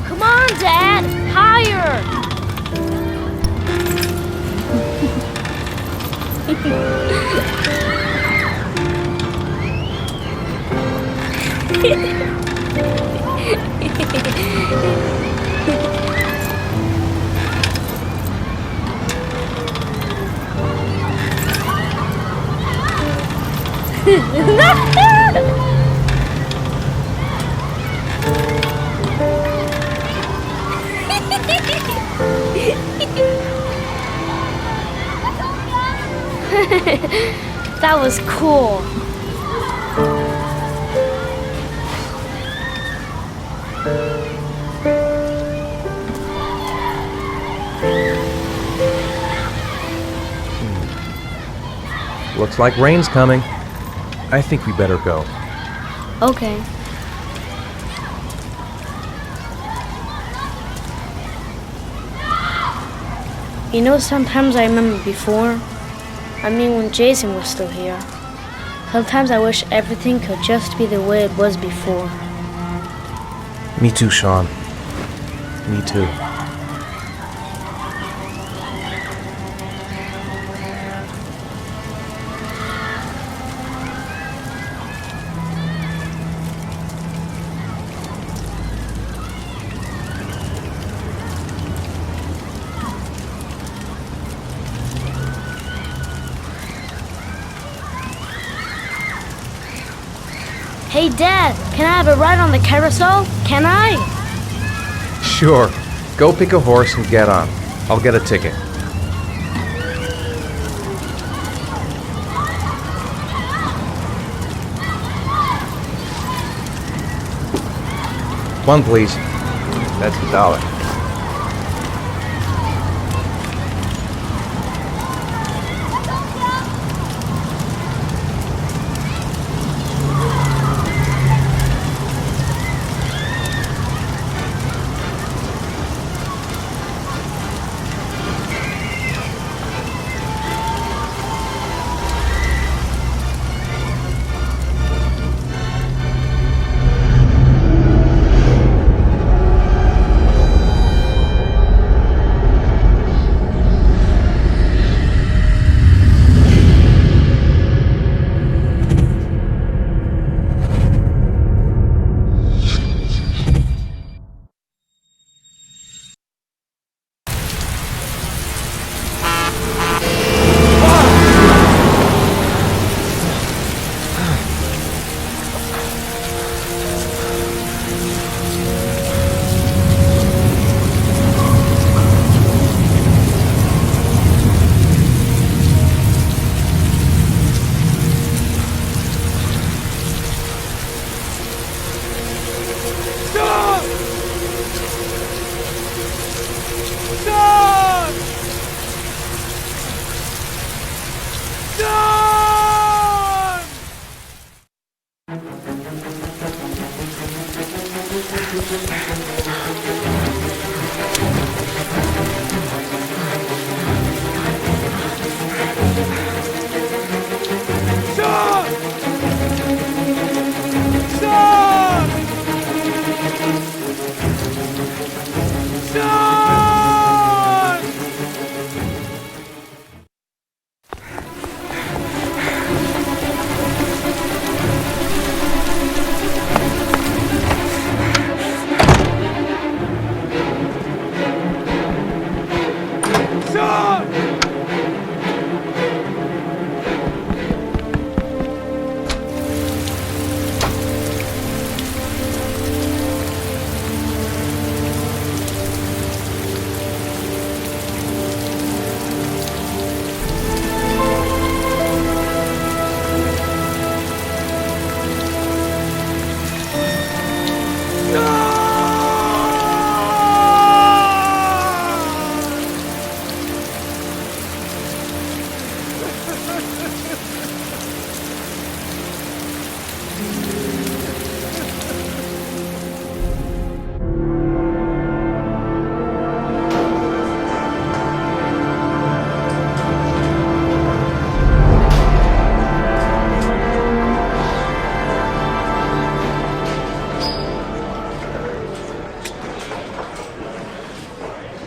Come on, Dad! Higher! That was cool. Looks like rain's coming. I think we better go. Okay. You know, sometimes I remember before. I mean, when Jason was still here. Sometimes I wish everything could just be the way it was before. Me too, Sean. Me too. Hey, Dad, can I have a ride on the carousel? Can I? Sure. Go pick a horse and get on. I'll get a ticket. One, please. That's $1.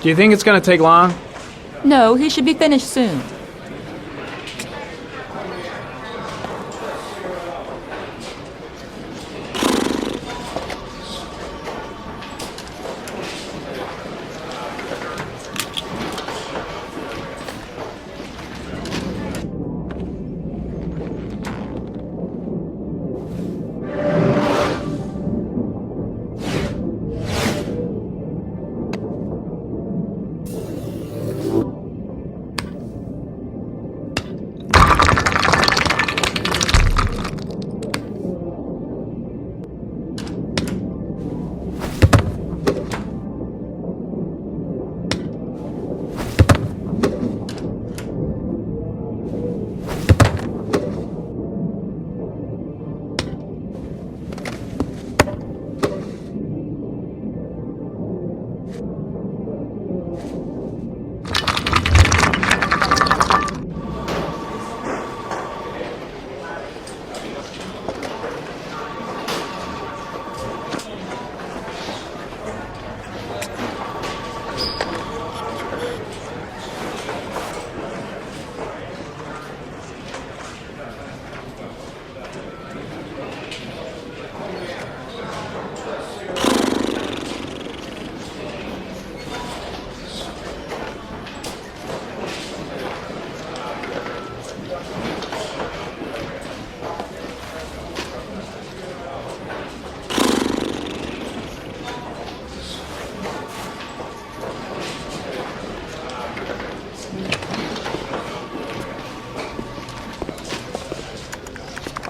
Do you think it's gonna take long? No, he should be finished soon.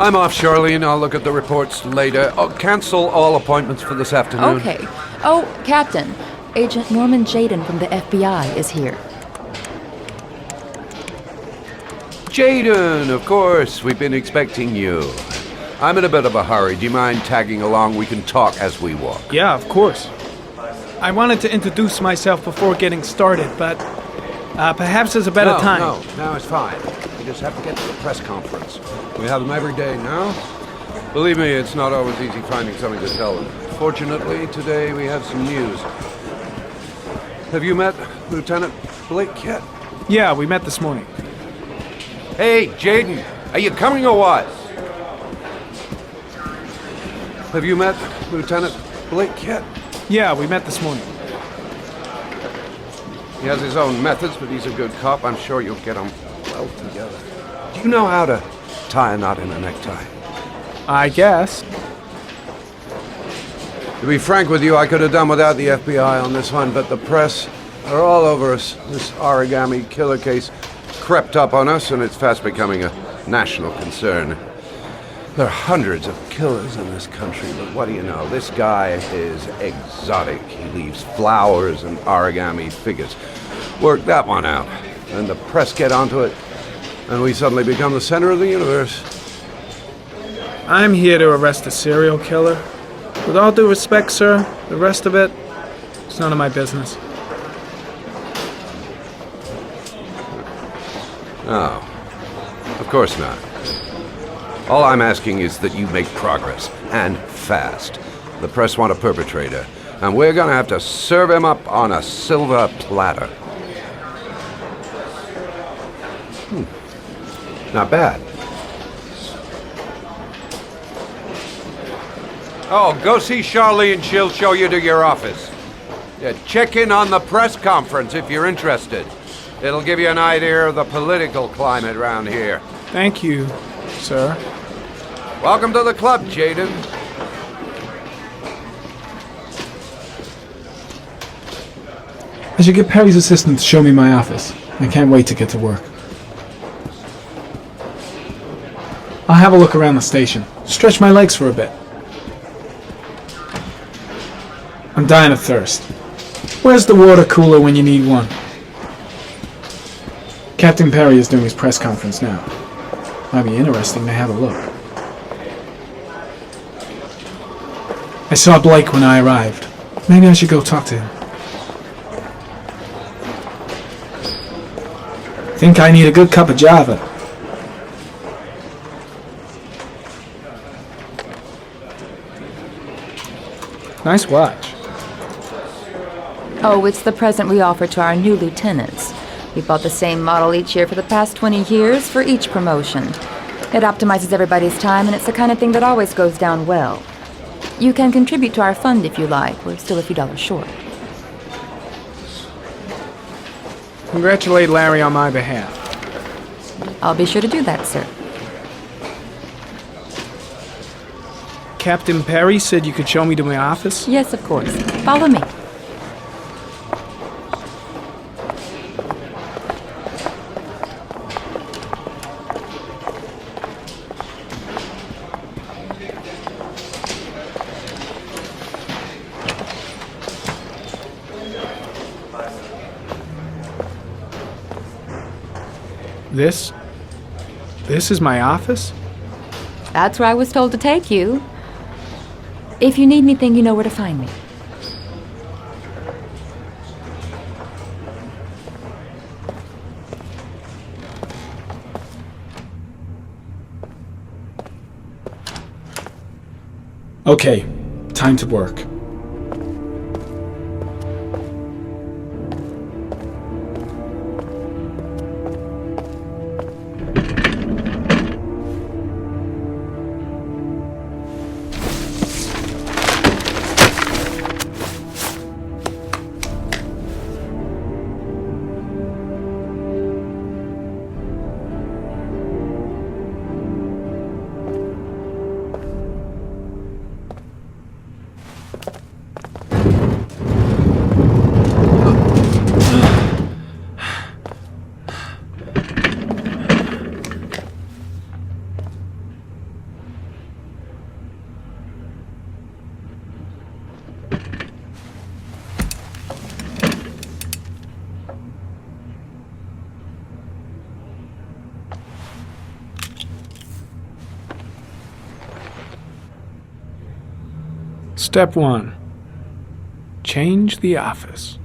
I'm off, Charlene. I'll look at the reports later. Oh, cancel all appointments for this afternoon. Okay. Oh, Captain. Agent Norman Jaden from the FBI is here. Jaden, of course. We've been expecting you. I'm in a bit of a hurry. Do you mind tagging along? We can talk as we walk. Yeah, of course. I wanted to introduce myself before getting started, but perhaps there's a better time. No, it's fine. We just have to get to the press conference. We have them every day now. Believe me, it's not always easy finding something to tell them. Fortunately, today we have some news. Have you met Lieutenant Blake yet? Yeah, we met this morning. Hey, Jaden, are you coming or what? Have you met Lieutenant Blake yet? Yeah, we met this morning. He has his own methods, but he's a good cop. I'm sure you'll get on well together. Do you know how to tie a knot in a necktie? I guess. To be frank with you, I could have done without the FBI on this one, but the press are all over us. This origami killer case crept up on us, and it's fast becoming a national concern. There are hundreds of killers in this country, but what do you know? This guy is exotic. He leaves flowers and origami figures. Work that one out. And the press get onto it, and we suddenly become the center of the universe. I'm here to arrest a serial killer. With all due respect, sir, the rest of it, it's none of my business. Oh, of course not. All I'm asking is that you make progress, and fast. The press want a perpetrator, and we're gonna have to serve him up on a silver platter. Not bad. Oh, go see Charlene. She'll show you to your office. Yeah, check in on the press conference if you're interested. It'll give you an idea of the political climate around here. Thank you, sir. Welcome to the club, Jaden. I should get Perry's assistant to show me my office. I can't wait to get to work. I'll have a look around the station. Stretch my legs for a bit. I'm dying of thirst. Where's the water cooler when you need one? Captain Perry is doing his press conference now. Might be interesting to have a look. I saw Blake when I arrived. Maybe I should go talk to him. Think I need a good cup of Java. Nice watch. Oh, it's the present we offer to our new lieutenants. We bought the same model each year for the past 20 years for each promotion. It optimizes everybody's time, and it's the kind of thing that always goes down well. You can contribute to our fund if you like. We're still a few dollars short. Congratulate Larry on my behalf. I'll be sure to do that, sir. Captain Perry said you could show me to my office? Yes, of course. Follow me. This is my office? That's where I was told to take you. If you need anything, you know where to find me. Okay, time to work. Step 1. Change the office.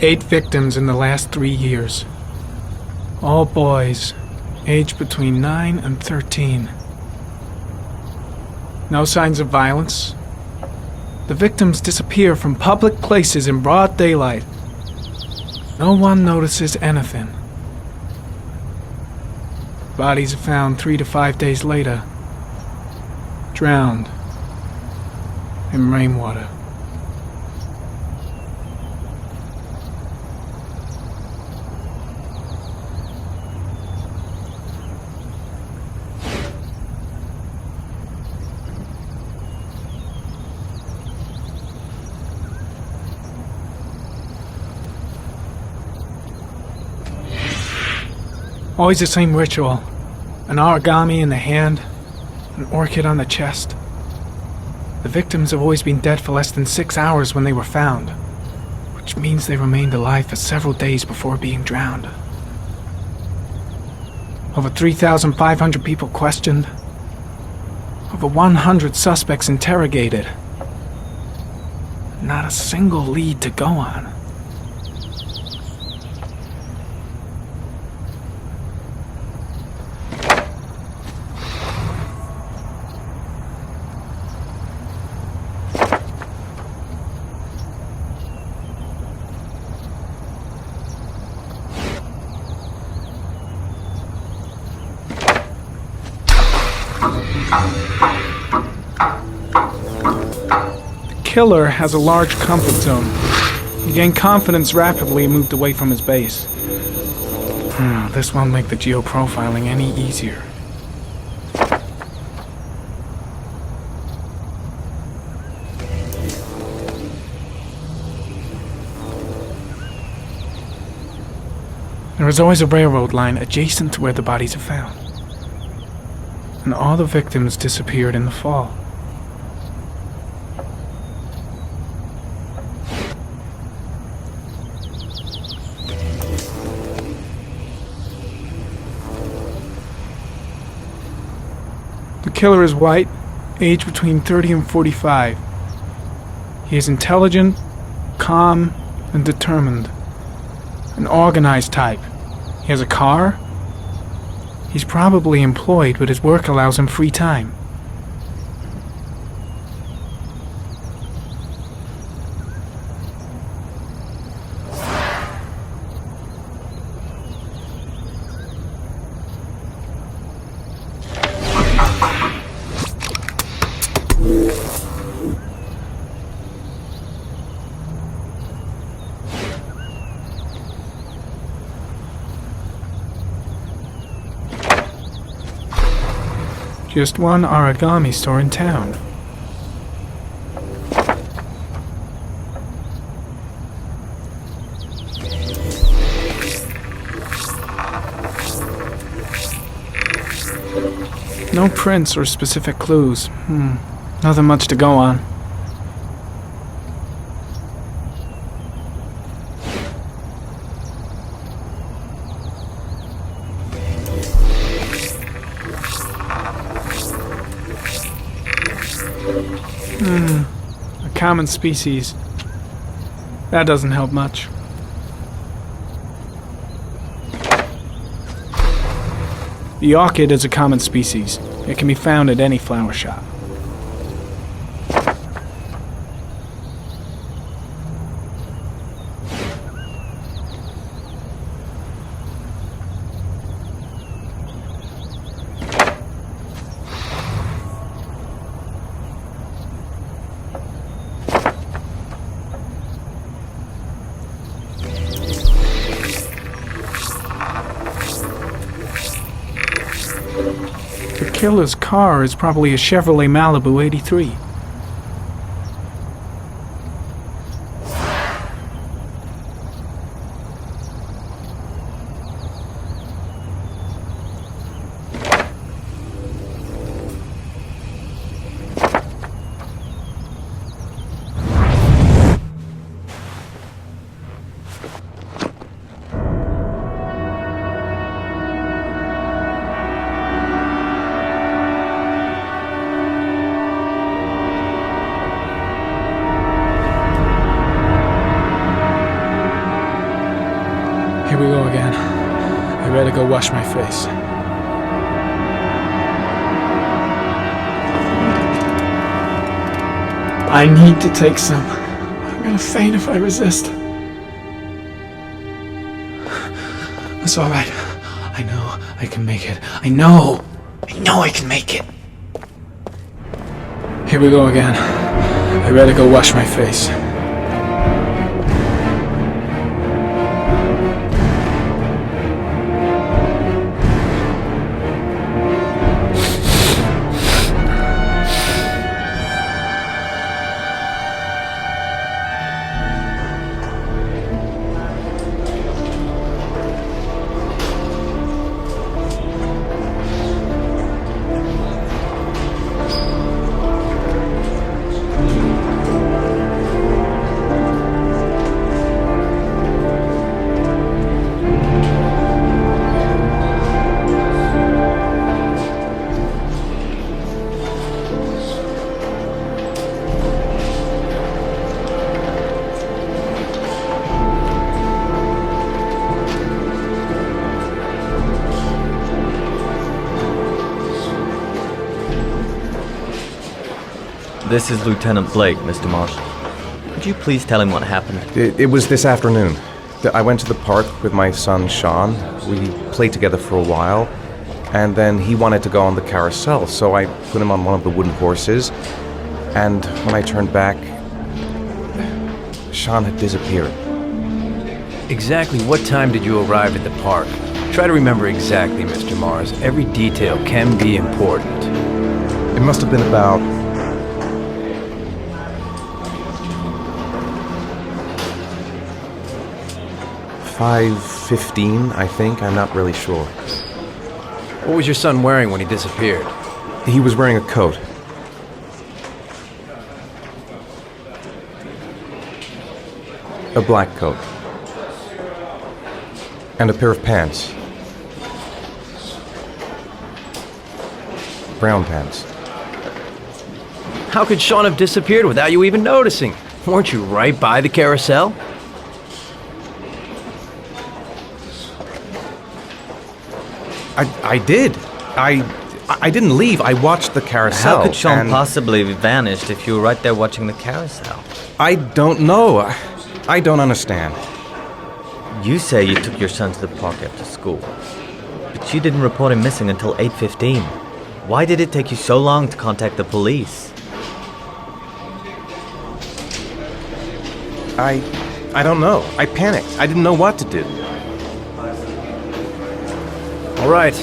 Eight victims in the last 3 years. All boys, aged between 9 and 13. No signs of violence. The victims disappear from public places in broad daylight. No one notices anything. Bodies are found 3 to 5 days later, drowned in rainwater. Always the same ritual. An origami in the hand, an orchid on the chest. The victims have always been dead for less than 6 hours when they were found, which means they remained alive for several days before being drowned. Over 3,500 people questioned. Over 100 suspects interrogated. Not a single lead to go on. The killer has a large comfort zone. He gained confidence rapidly and moved away from his base. This won't make the geoprofiling any easier. There is always a railroad line adjacent to where the bodies are found. And all the victims disappeared in the fall. The killer is white, aged between 30 and 45. He is intelligent, calm, and determined. An organized type. He has a car. He's probably employed, but his work allows him free time. Just one origami store in town. No prints or specific clues. Nothing much to go on. A common species. That doesn't help much. The orchid is a common species. It can be found at any flower shop. The killer's car is probably a Chevrolet Malibu 83. Here we go again. I better go wash my face. I need to take some. I'm gonna faint if I resist. It's alright. I know I can make it. I know I can make it. Here we go again. I better go wash my face. This is Lieutenant Blake, Mr. Marsh. Could you please tell him what happened? It was this afternoon. I went to the park with my son, Sean. We played together for a while, and then he wanted to go on the carousel, so I put him on one of the wooden horses, and when I turned back, Sean had disappeared. Exactly what time did you arrive at the park? Try to remember exactly, Mr. Mars. Every detail can be important. It must have been about 5:15, I think. I'm not really sure. What was your son wearing when he disappeared? He was wearing a coat. A black coat. And a pair of pants. Brown pants. How could Sean have disappeared without you even noticing? Weren't you right by the carousel? I did. I didn't leave. I watched the carousel. How could Sean possibly have vanished if you were right there watching the carousel? I don't know. I don't understand. You say you took your son to the park after school, but you didn't report him missing until 8:15. Why did it take you so long to contact the police? I don't know. I panicked. I didn't know what to do. All right.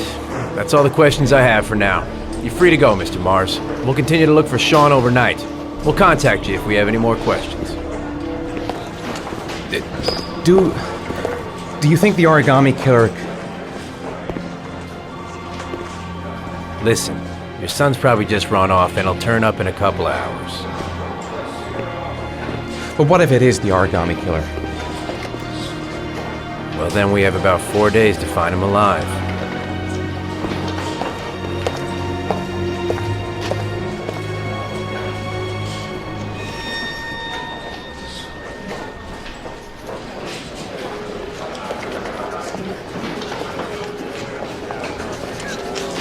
That's all the questions I have for now. You're free to go, Mr. Mars. We'll continue to look for Sean overnight. We'll contact you if we have any more questions. Do you think the origami killer... Listen, your son's probably just run off and he'll turn up in a couple of hours. But what if it is the origami killer? Well, then we have about 4 days to find him alive.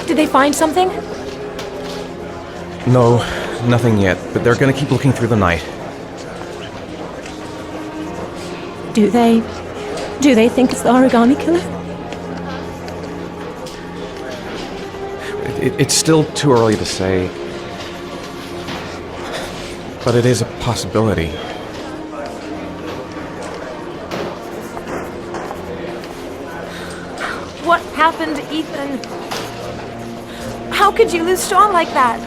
Did they find something? No, nothing yet, but they're gonna keep looking through the night. Do they think it's the origami killer? It's still too early to say, but it is a possibility. What happened, Ethan? How could you lose Sean like that?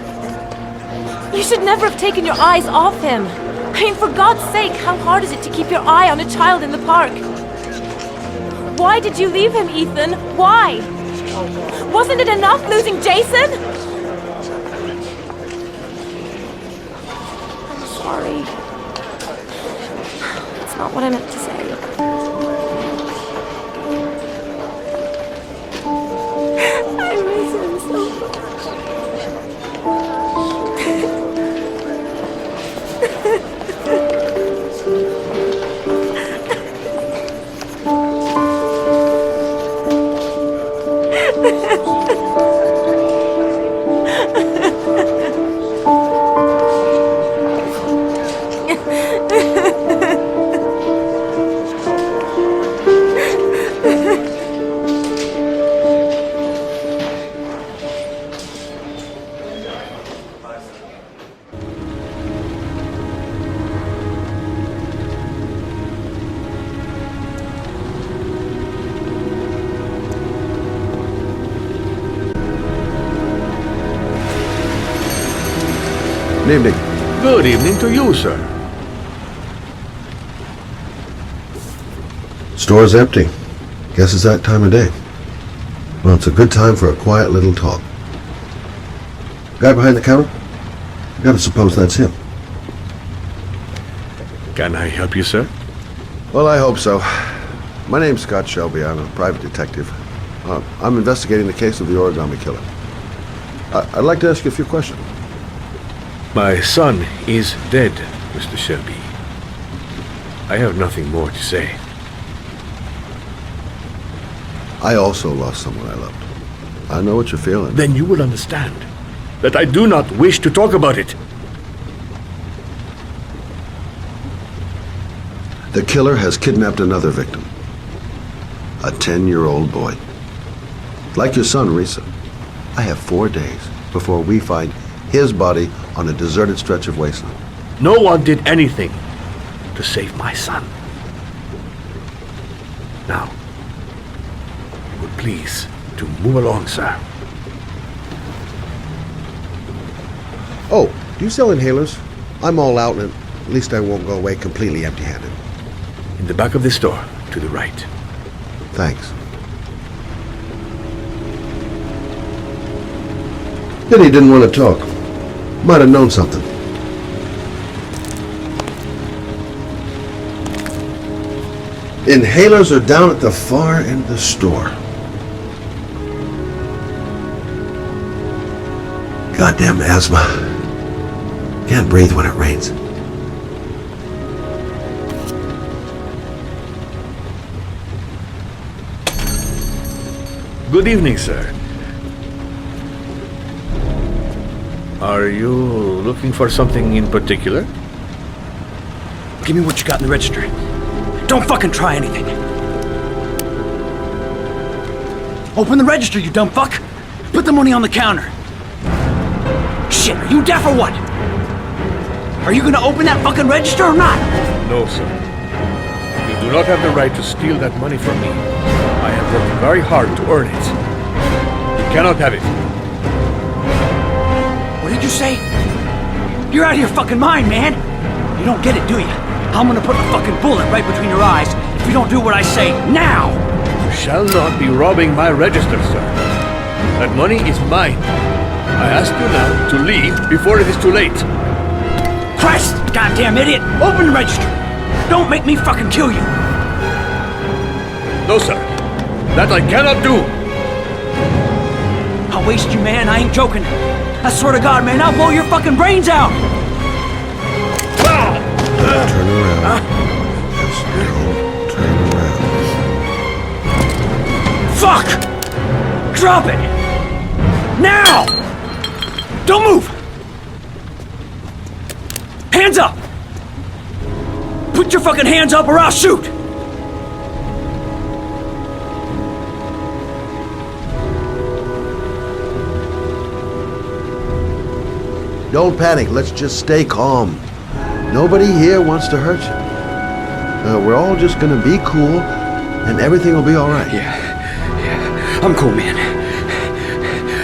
You should never have taken your eyes off him. I mean, for God's sake, how hard is it to keep your eye on a child in the park? Why did you leave him, Ethan? Why? Wasn't it enough losing Jason? I'm sorry. It's not what I meant to say. I miss him so much. Good evening. Good evening to you, sir. Store's empty. Guess it's that time of day. Well, it's a good time for a quiet little talk. Guy behind the counter? Gotta suppose that's him. Can I help you, sir? Well, I hope so. My name's Scott Shelby. I'm a private detective. I'm investigating the case of the origami killer. I'd like to ask you a few questions. My son is dead, Mr. Shelby. I have nothing more to say. I also lost someone I loved. I know what you're feeling. Then you will understand that I do not wish to talk about it. The killer has kidnapped another victim. A 10-year-old boy. Like your son, Risa. I have 4 days before we find his body on a deserted stretch of wasteland. No one did anything to save my son. Now, would please to move along, sir. Oh, do you sell inhalers? I'm all out, and at least I won't go away completely empty-handed. In the back of the store, to the right. Thanks. Then he didn't want to talk. Might have known something. Inhalers are down at the far end of the store. Goddamn asthma. Can't breathe when it rains. Good evening, sir. Are you looking for something in particular? Give me what you got in the register. Don't fucking try anything. Open the register, you dumb fuck. Put the money on the counter. Shit, are you deaf or what? Are you gonna open that fucking register or not? No, sir. You do not have the right to steal that money from me. I have worked very hard to earn it. You cannot have it. What did you say? You're out of your fucking mind, man. You don't get it, do you? I'm gonna put a fucking bullet right between your eyes if you don't do what I say now! You shall not be robbing my register, sir. That money is mine. I ask you now to leave before it is too late. Christ, goddamn idiot! Open the register! Don't make me fucking kill you! No, sir. That I cannot do. I'll waste you, man. I ain't joking. I swear to God, man, I'll blow your fucking brains out! Turn around. Just don't turn around. Fuck! Drop it! Now! Don't move! Hands up! Put your fucking hands up or I'll shoot! Don't panic. Let's just stay calm. Nobody here wants to hurt you. We're all just gonna be cool, and everything will be all right. Yeah. I'm cool, man.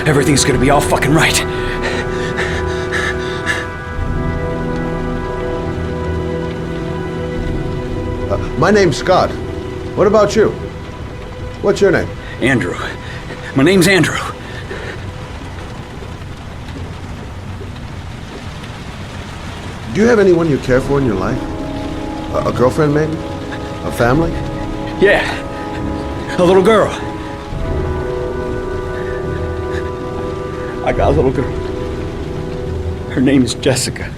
Everything's gonna be all fucking right. My name's Scott. What about you? What's your name? Andrew. My name's Andrew. Do you have anyone you care for in your life? A girlfriend, maybe? A family? Yeah. A little girl. I got a little girl. Her name is Jessica.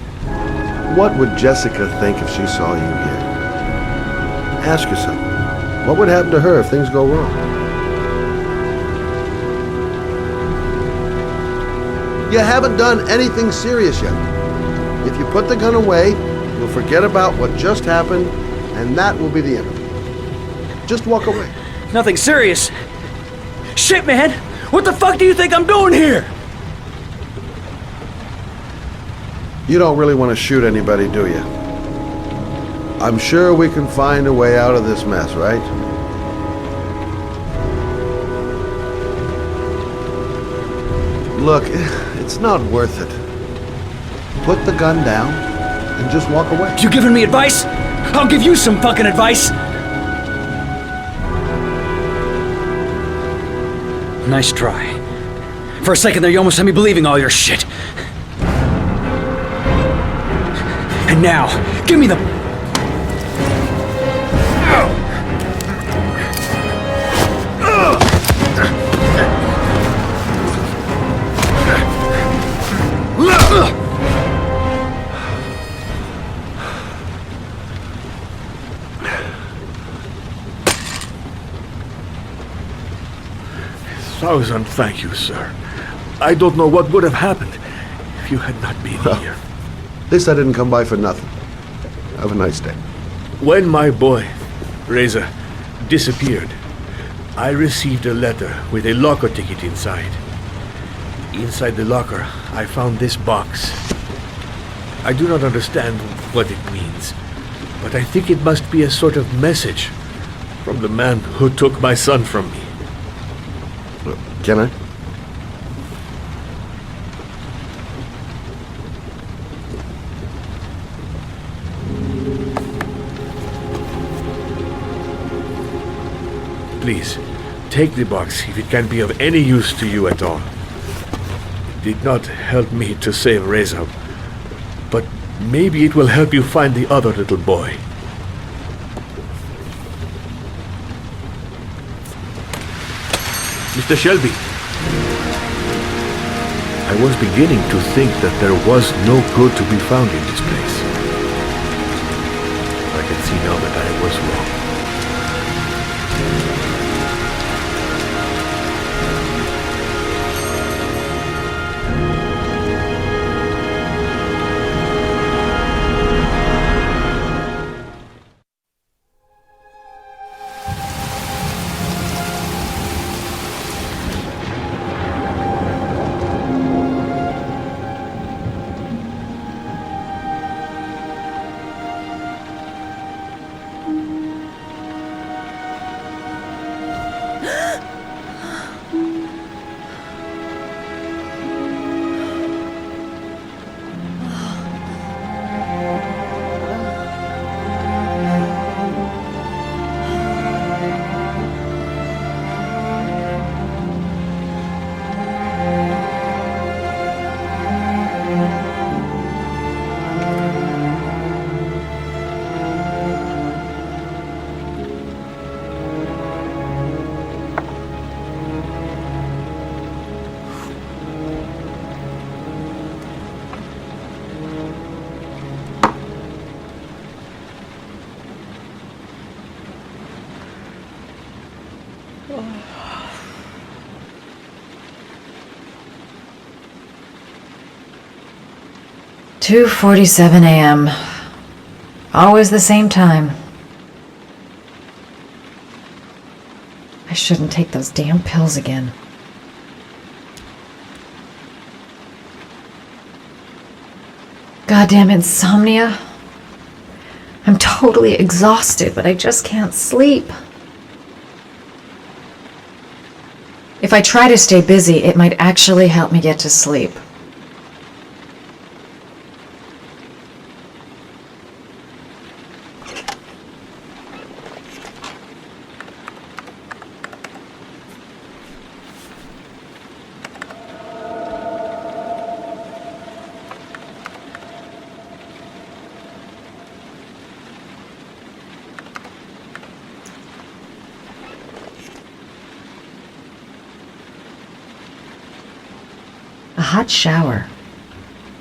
What would Jessica think if she saw you here? Ask yourself, what would happen to her if things go wrong? You haven't done anything serious yet. If you put the gun away, you'll forget about what just happened, and that will be the end of it. Just walk away. Nothing serious. Shit, man! What the fuck do you think I'm doing here? You don't really want to shoot anybody, do you? I'm sure we can find a way out of this mess, right? Look, it's not worth it. Put the gun down and just walk away. You giving me advice? I'll give you some fucking advice. Nice try. For a second there, you almost had me believing all your shit. And now, give me the... Thousand thank you, sir. I don't know what would have happened if you had not been here. At least I didn't come by for nothing. Have a nice day. When my boy, Reza, disappeared, I received a letter with a locker ticket inside. Inside the locker, I found this box. I do not understand what it means, but I think it must be a sort of message from the man who took my son from me. Can I? Please, take the box if it can be of any use to you at all. It did not help me to save Reza, but maybe it will help you find the other little boy. Mr. Shelby, I was beginning to think that there was no good to be found in this place. I can see now that I was wrong. Two 2:47 a.m. Always the same time. I shouldn't take those damn pills again. Goddamn insomnia. I'm totally exhausted, but I just can't sleep. If I try to stay busy, it might actually help me get to sleep. A hot shower.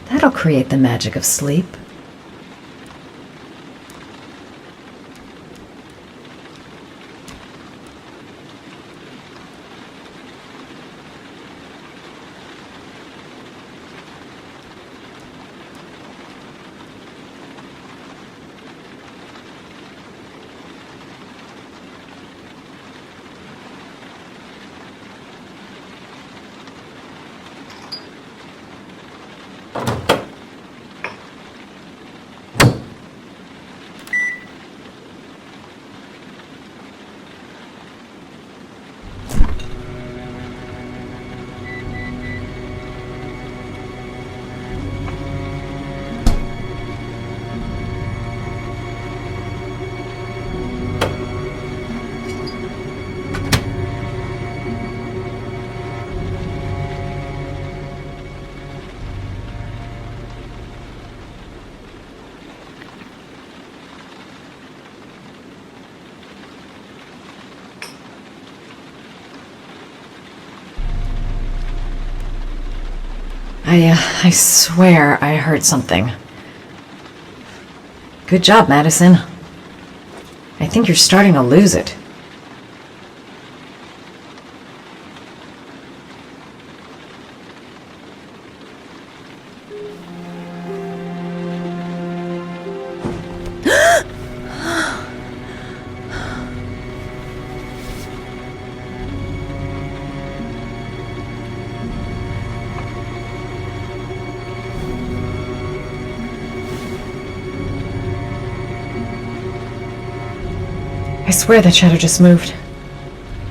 That'll create the magic of sleep. I swear I heard something. Good job, Madison. I think you're starting to lose it. I swear that shadow just moved.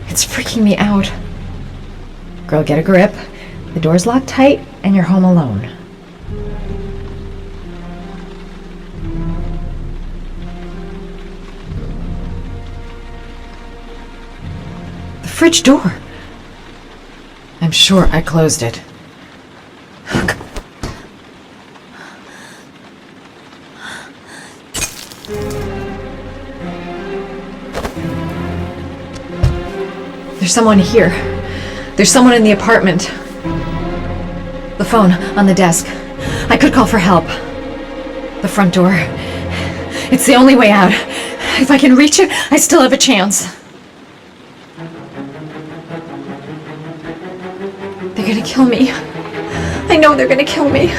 It's freaking me out. Girl, get a grip. The door's locked tight, and you're home alone. The fridge door. I'm sure I closed it. There's someone here. There's someone in the apartment. The phone on the desk. I could call for help. The front door. It's the only way out. If I can reach it, I still have a chance. They're gonna kill me. I know they're gonna kill me.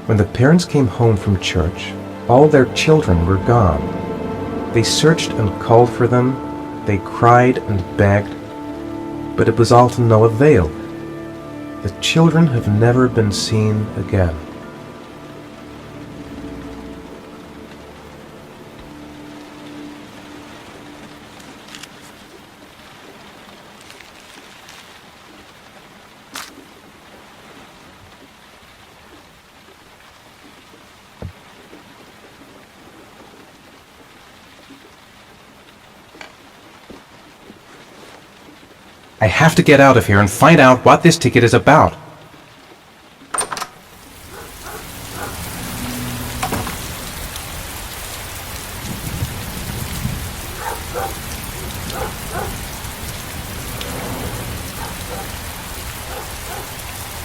When the parents came home from church, all their children were gone. They searched and called for them, they cried and begged, but it was all to no avail. The children have never been seen again. I have to get out of here and find out what this ticket is about.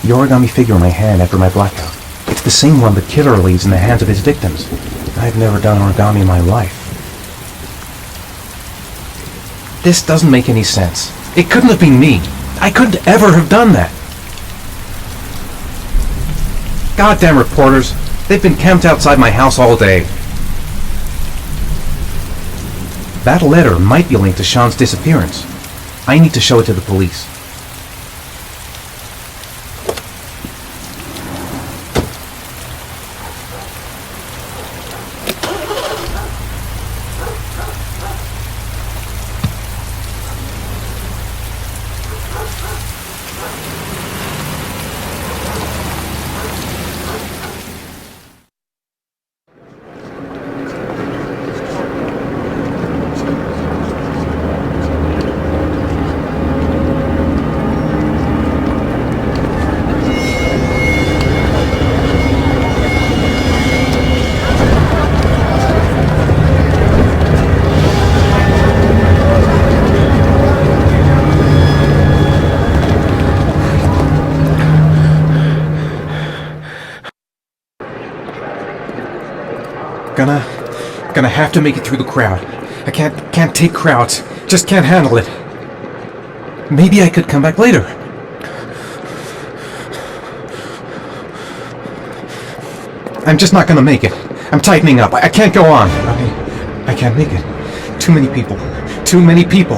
The origami figure in my hand after my blackout. It's the same one the killer leaves in the hands of his victims. I've never done origami in my life. This doesn't make any sense. It couldn't have been me. I couldn't ever have done that. Goddamn reporters. They've been camped outside my house all day. That letter might be linked to Sean's disappearance. I need to show it to the police. Gonna have to make it through the crowd. I can't take crowds. Just can't handle it. Maybe I could come back later. I'm just not gonna make it. I'm tightening up. I can't go on. I can't make it. Too many people. Too many people.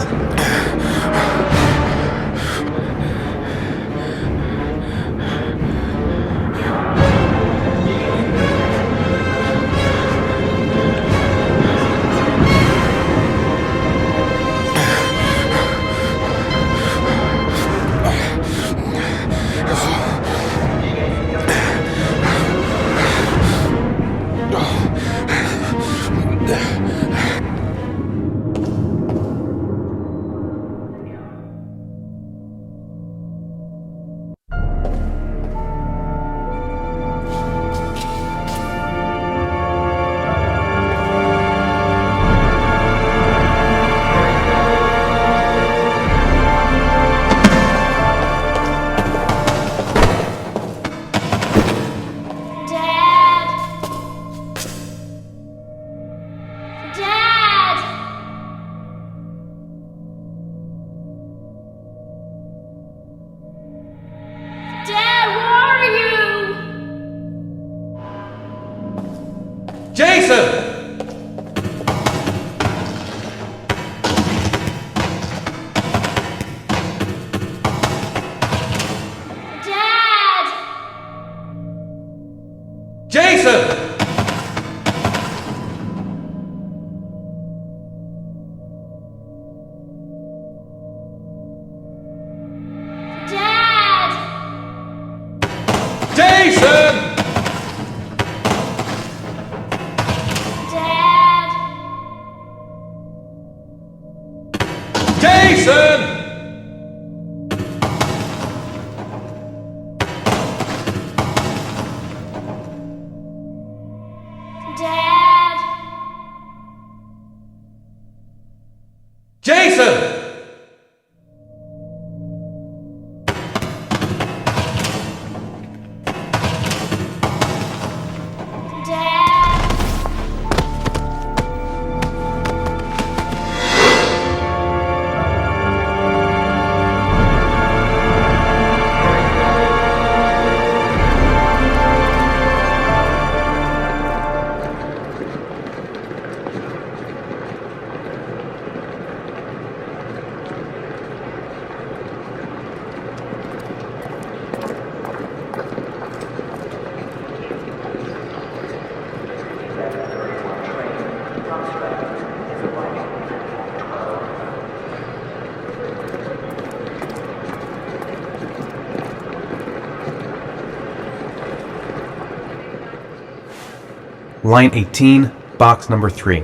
Line 18, box number 3.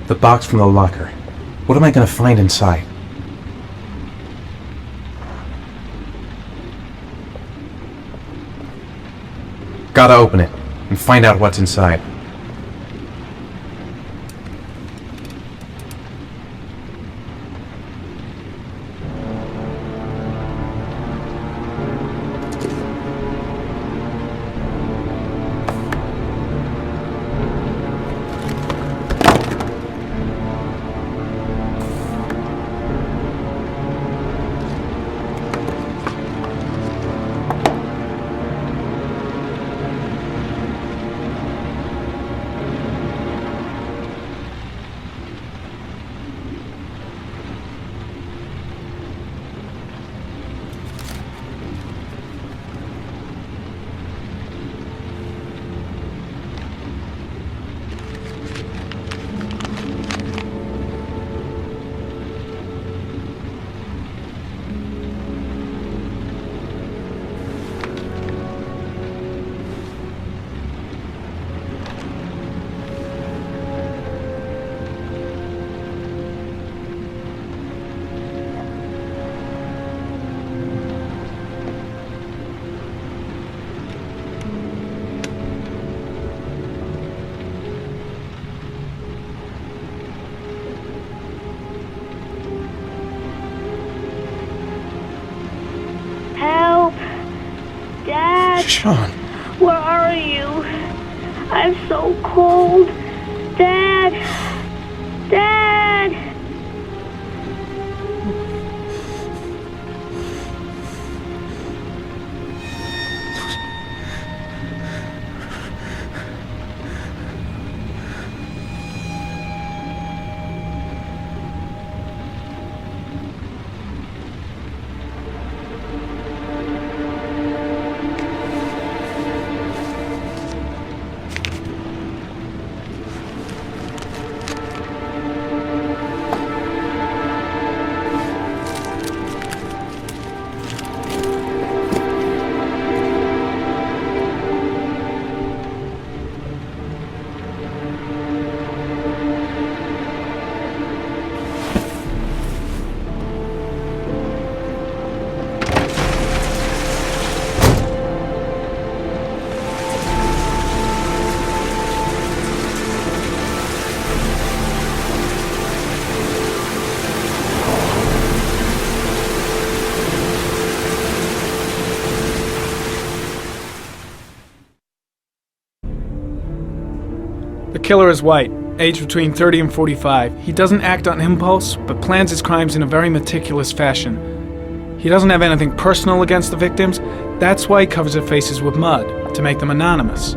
The box from the locker. What am I going to find inside? Gotta open it and find out what's inside. Help! Dad! Sean! Where are you? I'm so cold. Dad! Dad! The killer is white, aged between 30 and 45. He doesn't act on impulse, but plans his crimes in a very meticulous fashion. He doesn't have anything personal against the victims. That's why he covers their faces with mud, to make them anonymous.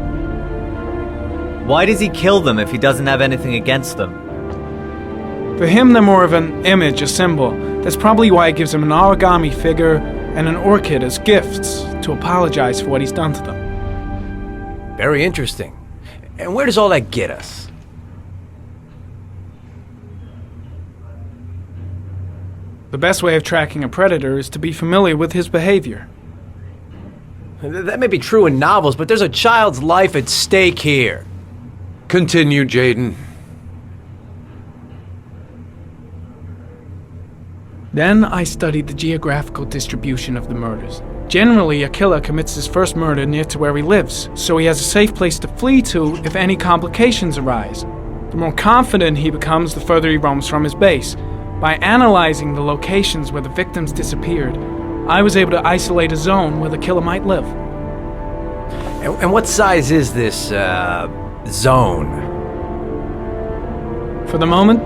Why does he kill them if he doesn't have anything against them? For him, they're more of an image, a symbol. That's probably why he gives them an origami figure and an orchid as gifts to apologize for what he's done to them. Very interesting. And where does all that get us? The best way of tracking a predator is to be familiar with his behavior. That may be true in novels, but there's a child's life at stake here. Continue, Jaden. Then I studied the geographical distribution of the murders. Generally, a killer commits his first murder near to where he lives, so he has a safe place to flee to if any complications arise. The more confident he becomes, the further he roams from his base. By analyzing the locations where the victims disappeared, I was able to isolate a zone where the killer might live. And what size is this, zone? For the moment,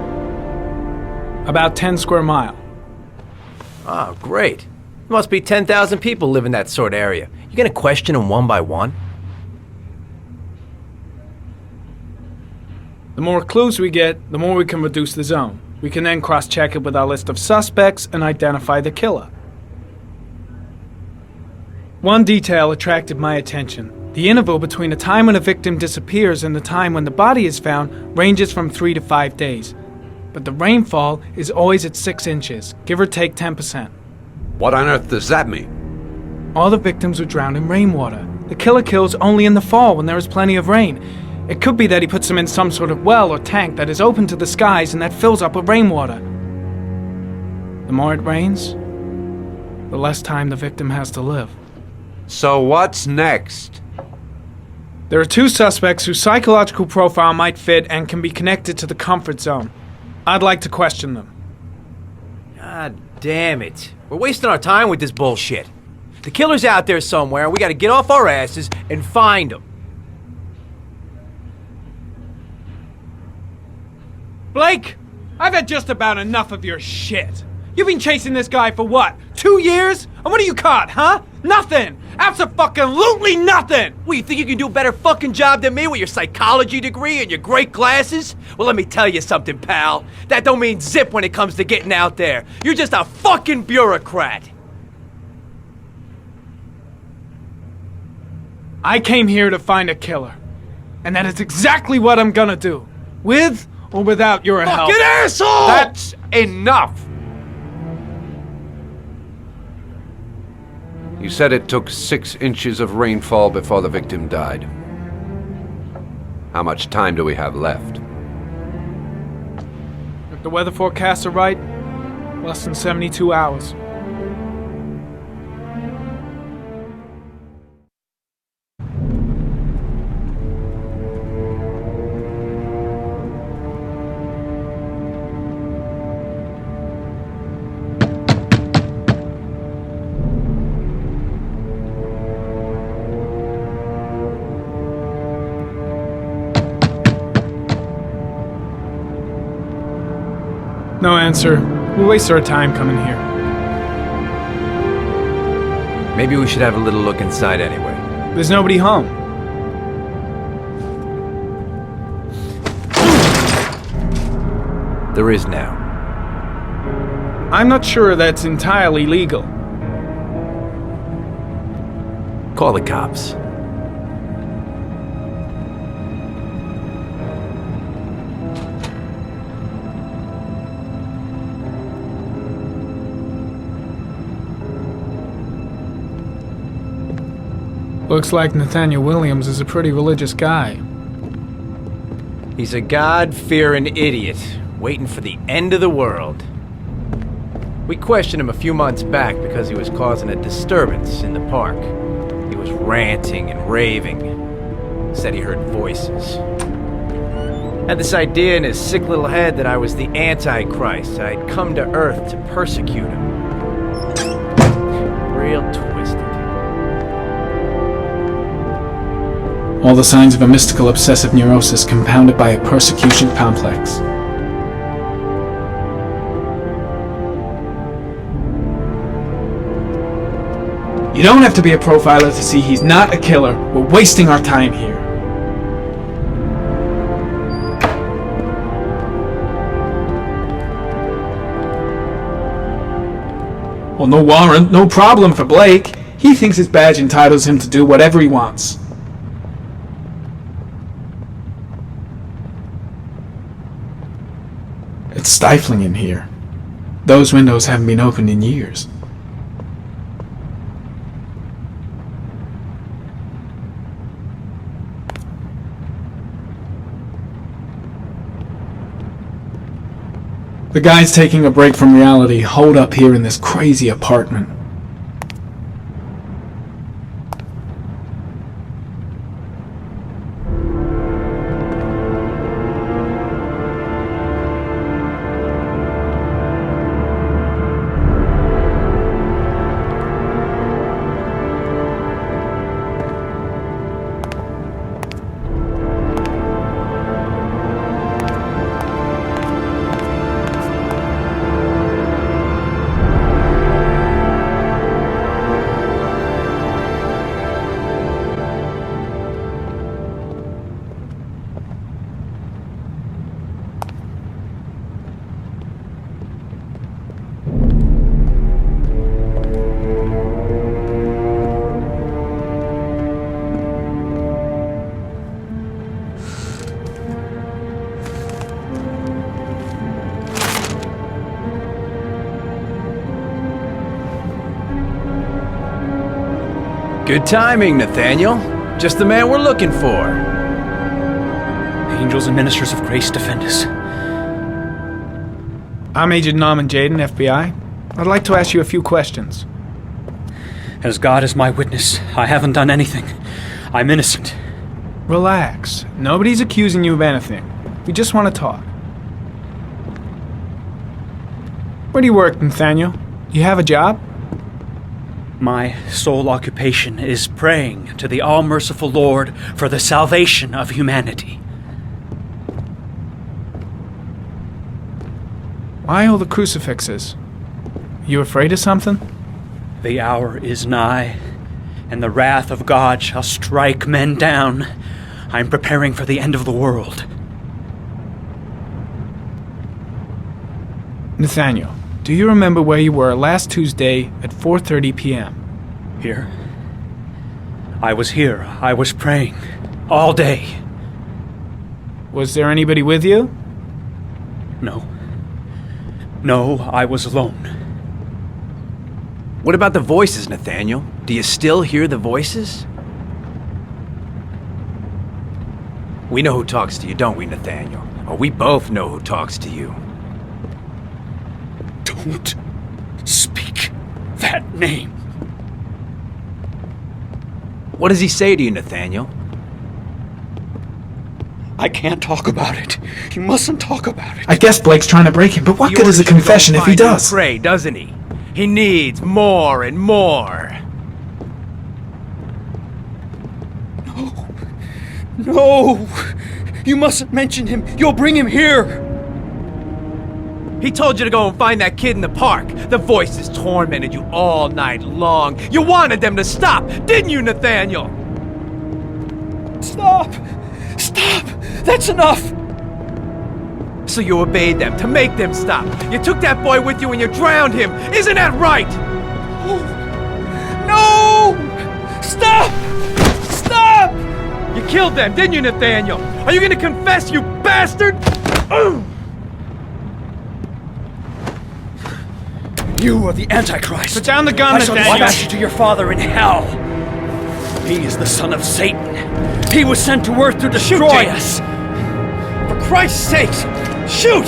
about 10 square miles. Oh, great. There must be 10,000 people live in that sort of area. You gonna question them one by one? The more clues we get, the more we can reduce the zone. We can then cross-check it with our list of suspects and identify the killer. One detail attracted my attention. The interval between the time when a victim disappears and the time when the body is found ranges from 3 to 5 days. But the rainfall is always at 6 inches, give or take 10%. What on earth does that mean? All the victims were drowned in rainwater. The killer kills only in the fall when there is plenty of rain. It could be that he puts them in some sort of well or tank that is open to the skies and that fills up with rainwater. The more it rains, the less time the victim has to live. So what's next? There are 2 suspects whose psychological profile might fit and can be connected to the comfort zone. I'd like to question them. God damn it. We're wasting our time with this bullshit. The killer's out there somewhere, and we gotta get off our asses and find him. Blake, I've had just about enough of your shit. You've been chasing this guy for what, 2 years? And what are you caught, huh? Nothing! Abso-fucking-lutely nothing! What, you think you can do a better fucking job than me with your psychology degree and your great glasses? Well, let me tell you something, pal. That don't mean zip when it comes to getting out there. You're just a fucking bureaucrat. I came here to find a killer. And that is exactly what I'm gonna do. With or without your help. Fucking asshole! That's enough! You said it took 6 inches of rainfall before the victim died. How much time do we have left? If the weather forecasts are right, less than 72 hours. No answer. We'll waste our time coming here. Maybe we should have a little look inside anyway. There's nobody home. There is now. I'm not sure that's entirely legal. Call the cops. Looks like Nathaniel Williams is a pretty religious guy. He's a God-fearing idiot, waiting for the end of the world. We questioned him a few months back because he was causing a disturbance in the park. He was ranting and raving. Said he heard voices. Had this idea in his sick little head that I was the Antichrist. I'd come to Earth to persecute him. Real twisted. All the signs of a mystical obsessive neurosis compounded by a persecution complex. You don't have to be a profiler to see he's not a killer. We're wasting our time here. Well, no warrant, no problem for Blake. He thinks his badge entitles him to do whatever he wants. It's stifling in here. Those windows haven't been opened in years. The guy's taking a break from reality, holed up here in this crazy apartment. Good timing, Nathaniel. Just the man we're looking for. Angels and ministers of grace defend us. I'm Agent Norman Jaden, FBI. I'd like to ask you a few questions. As God is my witness, I haven't done anything. I'm innocent. Relax. Nobody's accusing you of anything. We just want to talk. Where do you work, Nathaniel? You have a job? My sole occupation is praying to the all-merciful Lord for the salvation of humanity. Why all the crucifixes? You afraid of something? The hour is nigh, and the wrath of God shall strike men down. I'm preparing for the end of the world. Nathaniel, do you remember where you were last Tuesday at 4:30 p.m.? Here? I was here. I was praying. All day. Was there anybody with you? No. No, I was alone. What about the voices, Nathaniel? Do you still hear the voices? We know who talks to you, don't we, Nathaniel? Or we both know who talks to you. Don't speak that name. What does he say to you, Nathaniel? I can't talk about it. You mustn't talk about it. I guess Blake's trying to break him, but what good is a confession if he does? Pray, doesn't he? He needs more and more. No! You mustn't mention him. You'll bring him here. He told you to go and find that kid in the park. The voices tormented you all night long. You wanted them to stop, didn't you, Nathaniel? Stop! Stop! That's enough! So you obeyed them to make them stop. You took that boy with you and you drowned him. Isn't that right? No! Stop! Stop! You killed them, didn't you, Nathaniel? Are you gonna confess, you bastard? You are the Antichrist. Put down the gun, I shall Nathaniel. dispatch you to your father in hell. He is the son of Satan. He was sent to earth to destroy us. For Christ's sake, shoot!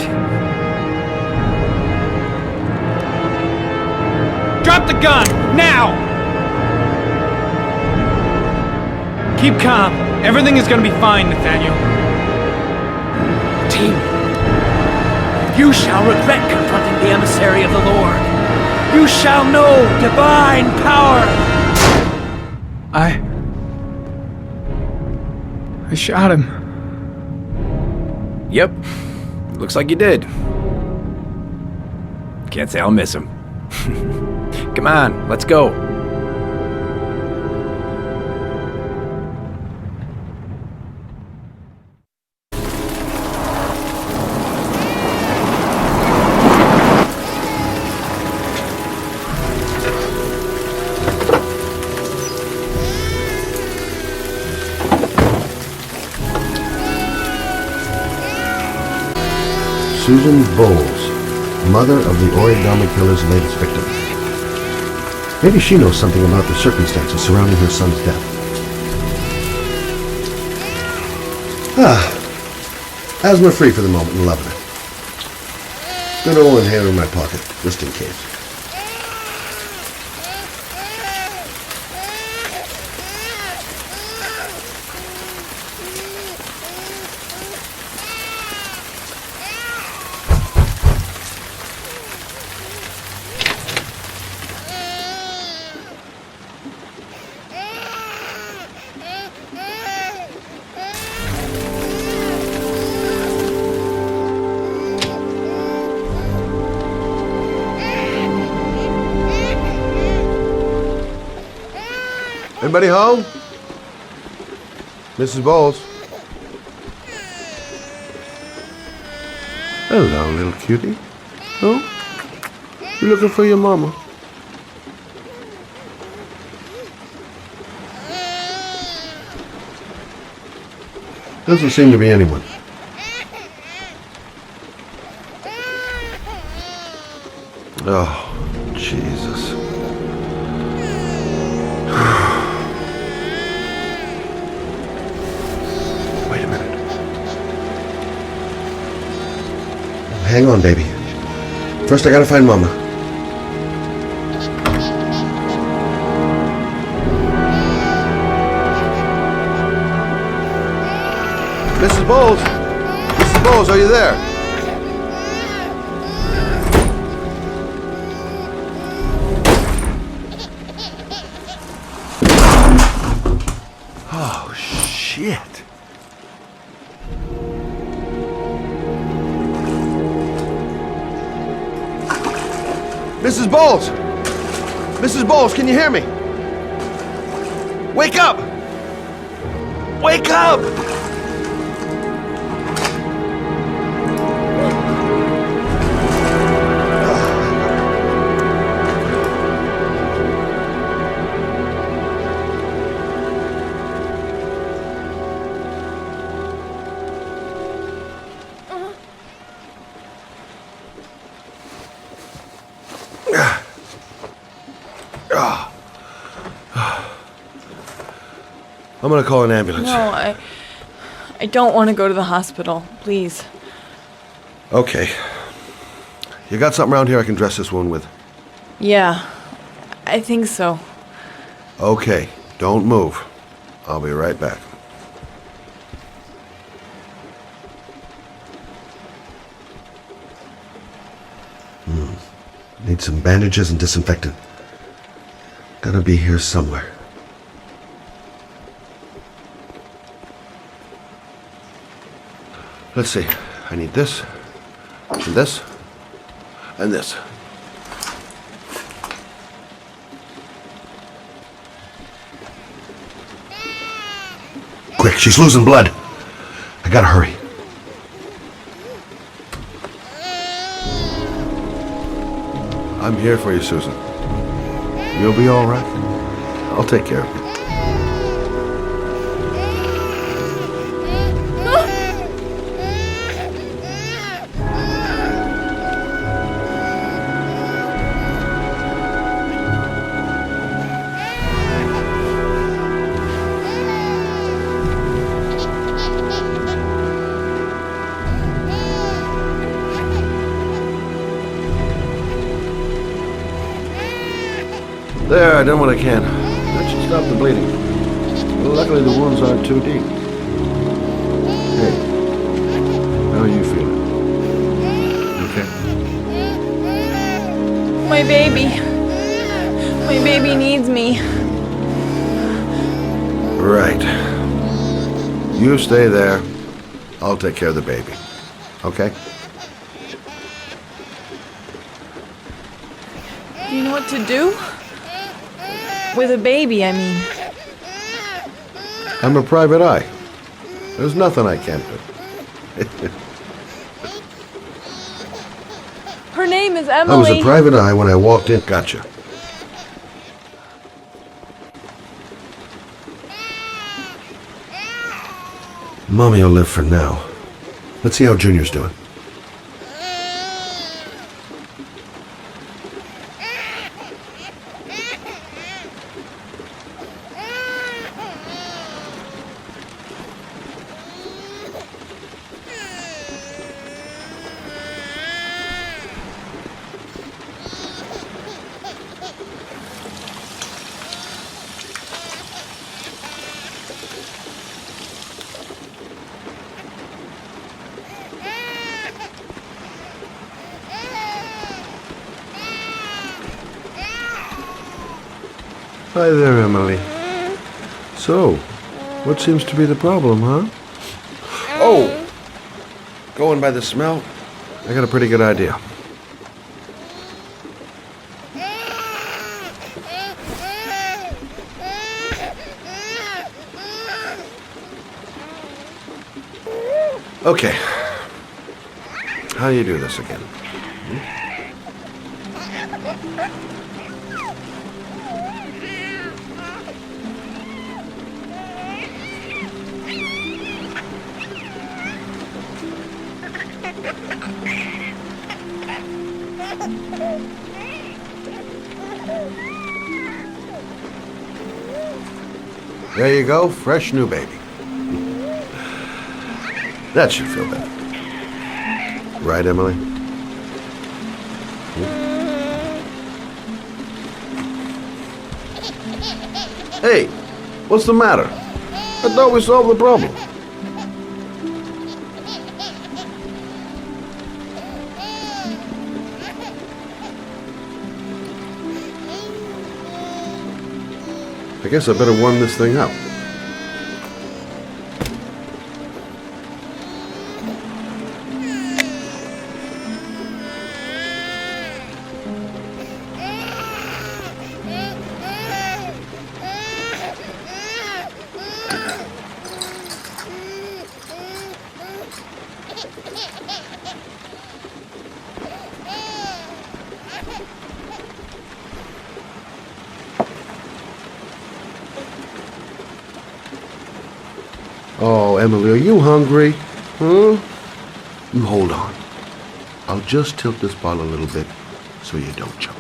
Drop the gun, now! Keep calm. Everything is gonna be fine, Nathaniel. Team, you shall regret confronting the emissary of the Lord. You shall know divine power. I shot him. Yep. Looks like you did. Can't say I'll miss him. Come on, let's go. Susan Bowles, mother of the origami killer's latest victim. Maybe she knows something about the circumstances surrounding her son's death. Asthma-free for the moment and loving it. Good old inhaler in my pocket, just in case. Anybody home? Mrs. Bowles. Hello, little cutie. Oh? You looking for your mama? Doesn't seem to be anyone. Oh, Jesus. Wait a minute. hang on, baby. First, I gotta find Mama. Mrs. Bowles! Mrs. Bowles, are you there? Oh, shit. Mrs. Bowles! Mrs. Bowles, can you hear me? Wake up! Wake up! I'm gonna call an ambulance. No, I don't want to go to the hospital. Please. Okay. You got something around here I can dress this wound with? Yeah, I think so. Okay, don't move. I'll be right back. Need some bandages and disinfectant. Gotta be here somewhere. Let's see. I need this, and this, and this. Quick, she's losing blood. I gotta hurry. I'm here for you, Susan. You'll be all right. I'll take care of you. There, I done what I can. That should stop the bleeding. Well, luckily the wounds aren't too deep. Hey, how are you feeling? Okay? My baby. My baby needs me. Right. You stay there. I'll take care of the baby. Okay? Do you know what to do? With a baby, I mean. I'm a private eye. There's nothing I can't do. Her name is Emily. I was a private eye when I walked in. Gotcha. Mommy will live for now. Let's see how Junior's doing. Hi there, Emily. So, what seems to be the problem, huh? Oh! Going by the smell, I got a pretty good idea. Okay. How do you do this again? There you go, fresh new baby. That should feel better. Right, Emily? Hey, what's the matter? I thought we solved the problem. I guess I better warm this thing up. Oh, Emily, are you hungry? Huh? You hold on. I'll just tilt this bottle a little bit so you don't choke.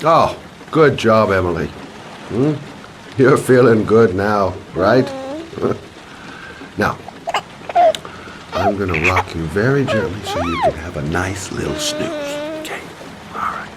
Oh, good job, Emily. You're feeling good now, right? Now, I'm gonna rock you very gently so you can have a nice little snooze. Okay? All right.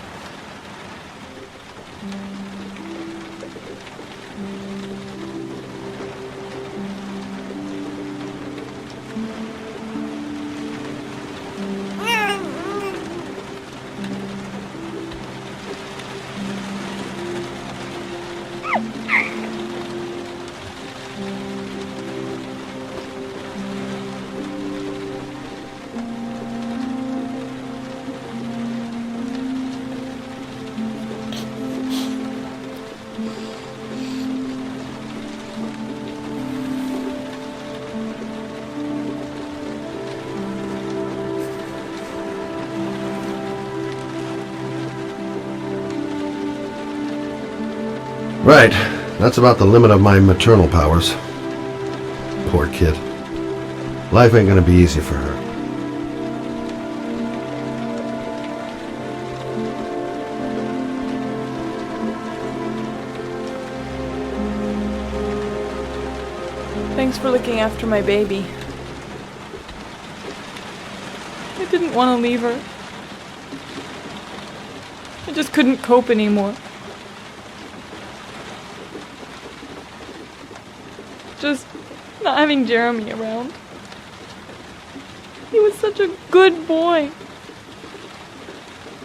Right. That's about the limit of my maternal powers. Poor kid. Life ain't gonna be easy for her. Thanks for looking after my baby. I didn't want to leave her. I just couldn't cope anymore. Just not having Jeremy around. He was such a good boy.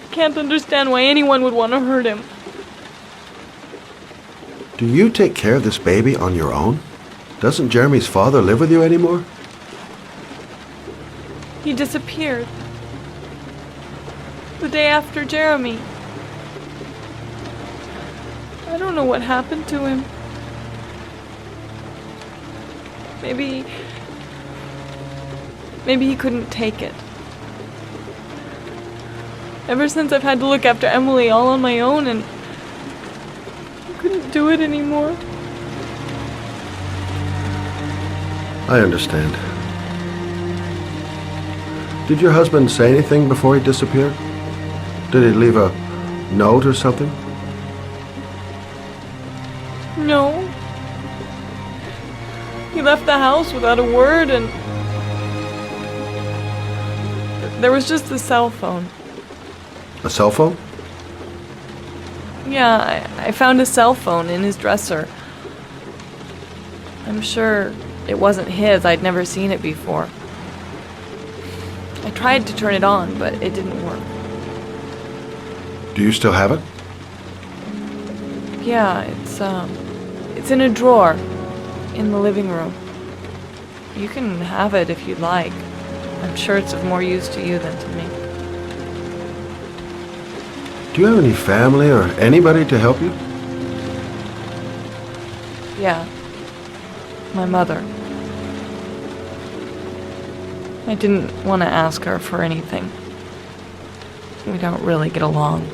I can't understand why anyone would want to hurt him. Do you take care of this baby on your own? Doesn't Jeremy's father live with you anymore? He disappeared. The day after Jeremy. I don't know what happened to him. Maybe he couldn't take it. Ever since I've had to look after Emily all on my own and I couldn't do it anymore. I understand. Did your husband say anything before he disappeared? Did he leave a note or something? No. He left the house without a word, and there was just the cell phone. A cell phone? Yeah, I found a cell phone in his dresser. I'm sure it wasn't his. I'd never seen it before. I tried to turn it on, but it didn't work. Do you still have it? Yeah, it's in a drawer in the living room. You can have it if you'd like. I'm sure it's of more use to you than to me. Do you have any family or anybody to help you? Yeah. My mother. I didn't want to ask her for anything. We don't really get along.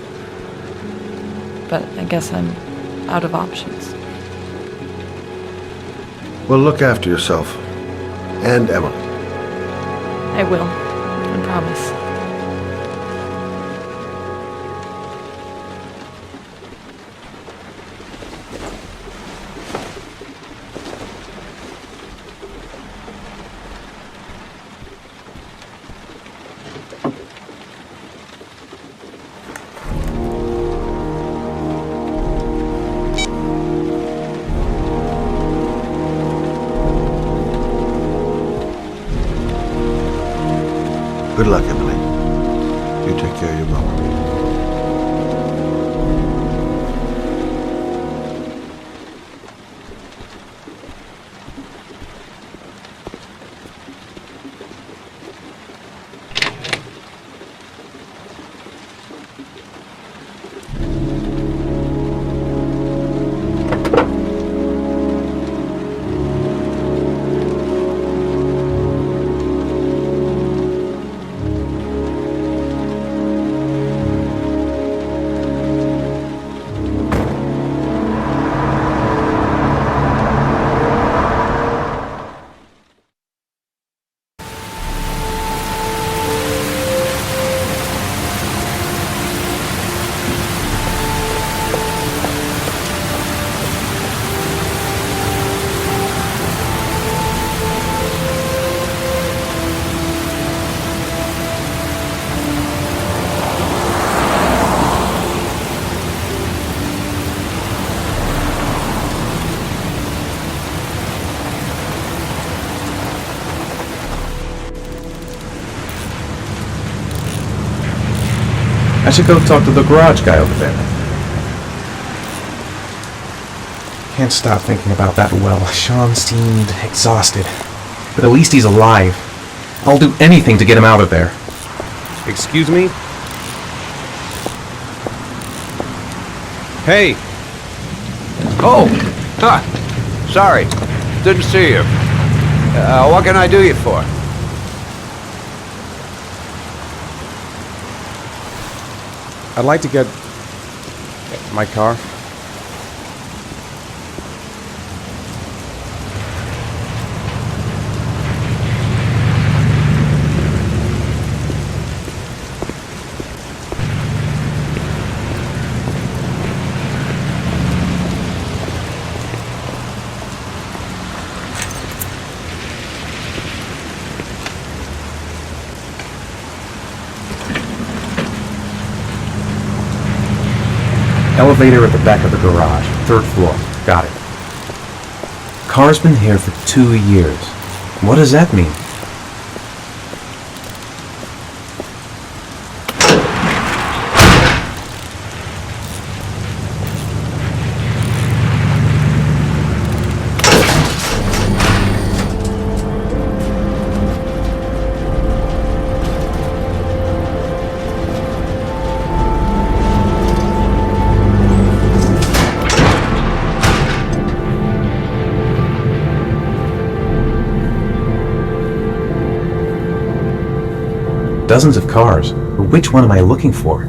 but I guess I'm out of options. Well, look after yourself. And Emily. I will. I promise. Good luck, Emily. You take care of your mama. I should go talk to the garage guy over there. Can't stop thinking about that well. Sean seemed exhausted. But at least he's alive. I'll do anything to get him out of there. Excuse me? Hey! Oh! Huh. Sorry. Didn't see you. What can I do you for? I'd like to get my car. Elevator at the back of the garage, 3rd floor. Got it. Car's been here for 2 years. What does that mean? Dozens of cars. But which one am I looking for?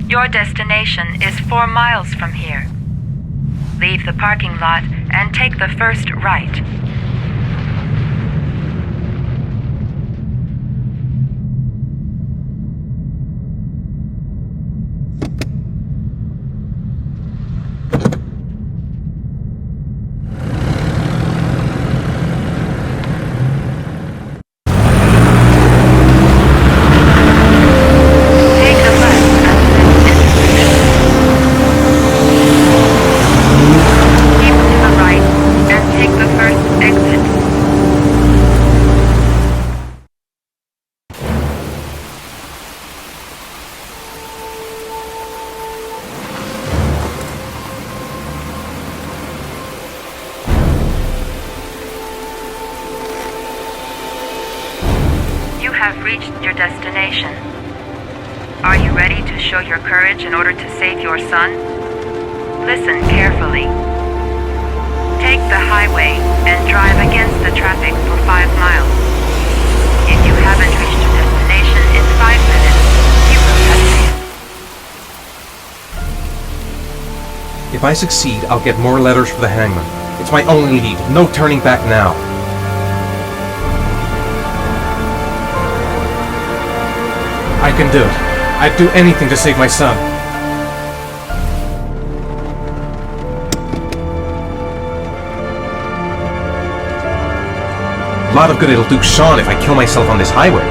Your destination is 4 miles from here. Leave the parking lot and take the first right. have reached your destination. Are you ready to show your courage in order to save your son? Listen carefully. Take the highway and drive against the traffic for 5 miles. If you haven't reached your destination in 5 minutes, you will have failed. If I succeed, I'll get more letters for the hangman. It's my only lead. No turning back now. I can do it. I'd do anything to save my son. A lot of good it'll do Sean if I kill myself on this highway.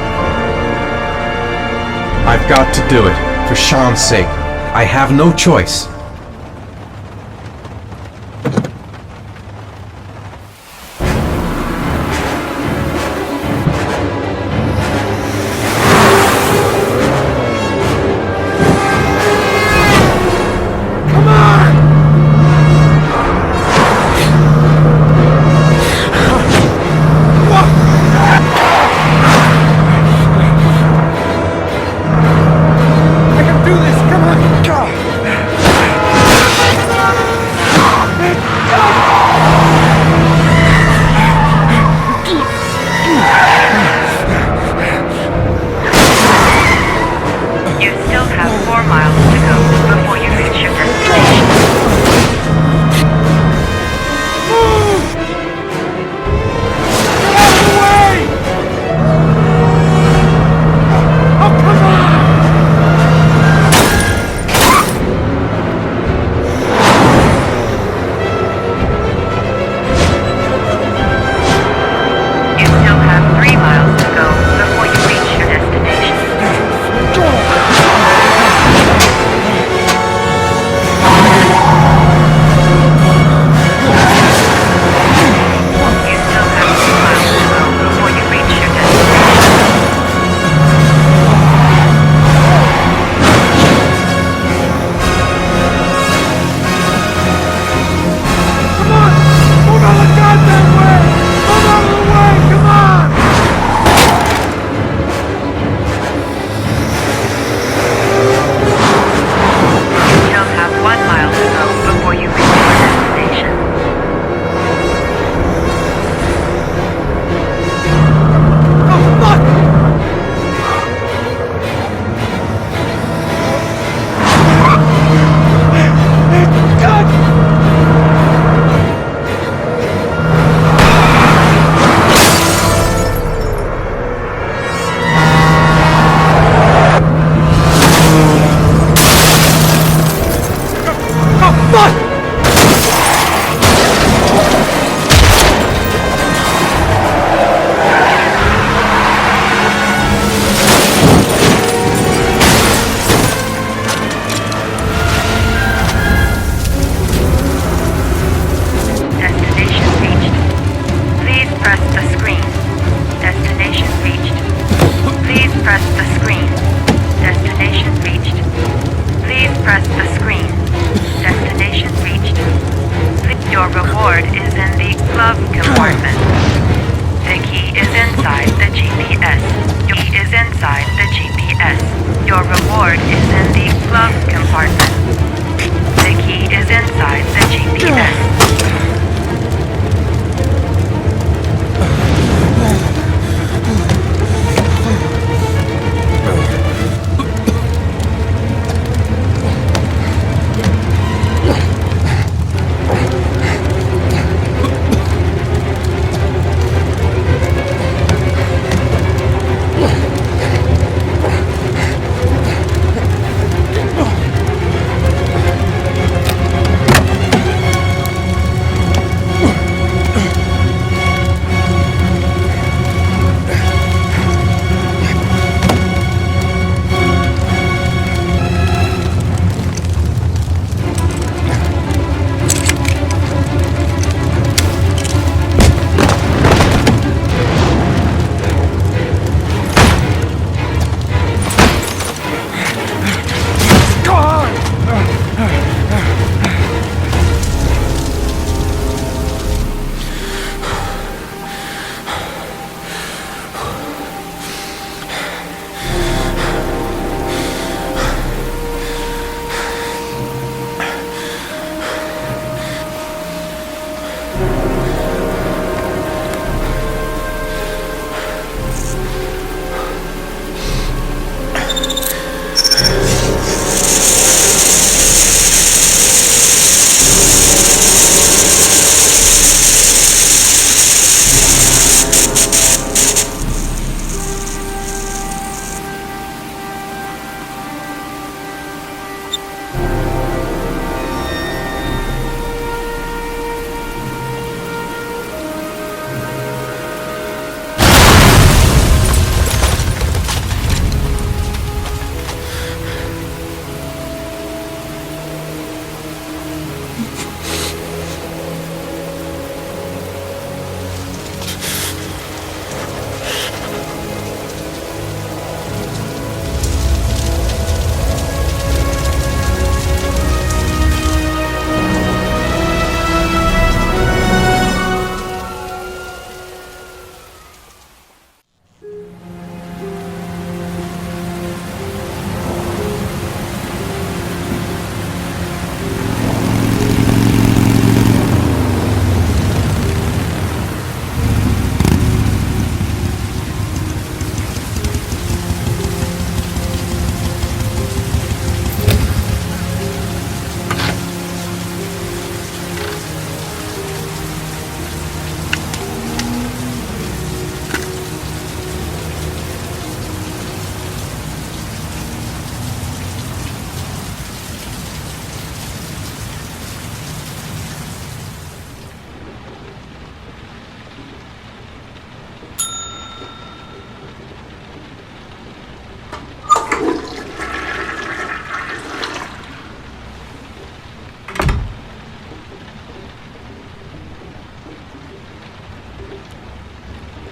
I've got to do it, for Sean's sake. I have no choice.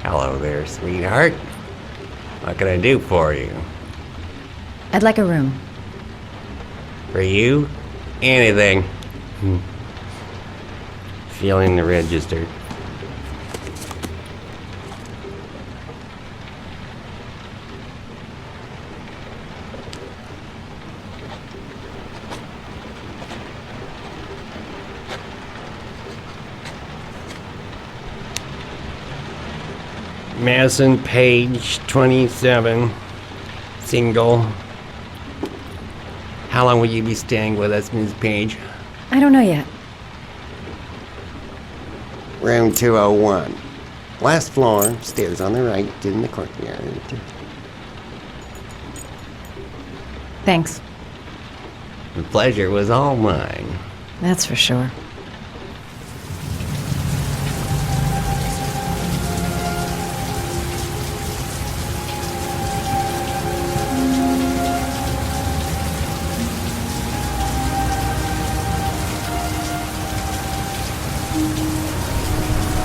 Hello there, sweetheart. What can I do for you? I'd like a room. For you? Anything. Feeling the register. Madison, page 27, single. How long will you be staying with us, Ms. Page? I don't know yet. Room 201. Last floor, stairs on the right, in the courtyard. Thanks. The pleasure was all mine. That's for sure.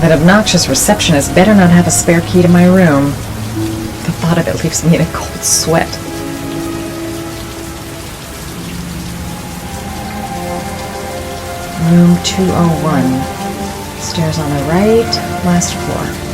That obnoxious receptionist better not have a spare key to my room. The thought of it leaves me in a cold sweat. Room 201. Stairs on the right, last floor.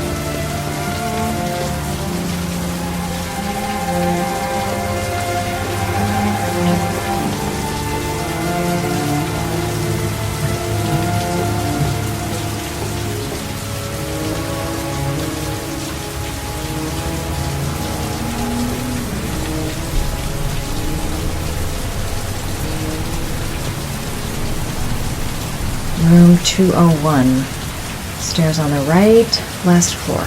Room 201. Stairs on the right, last floor.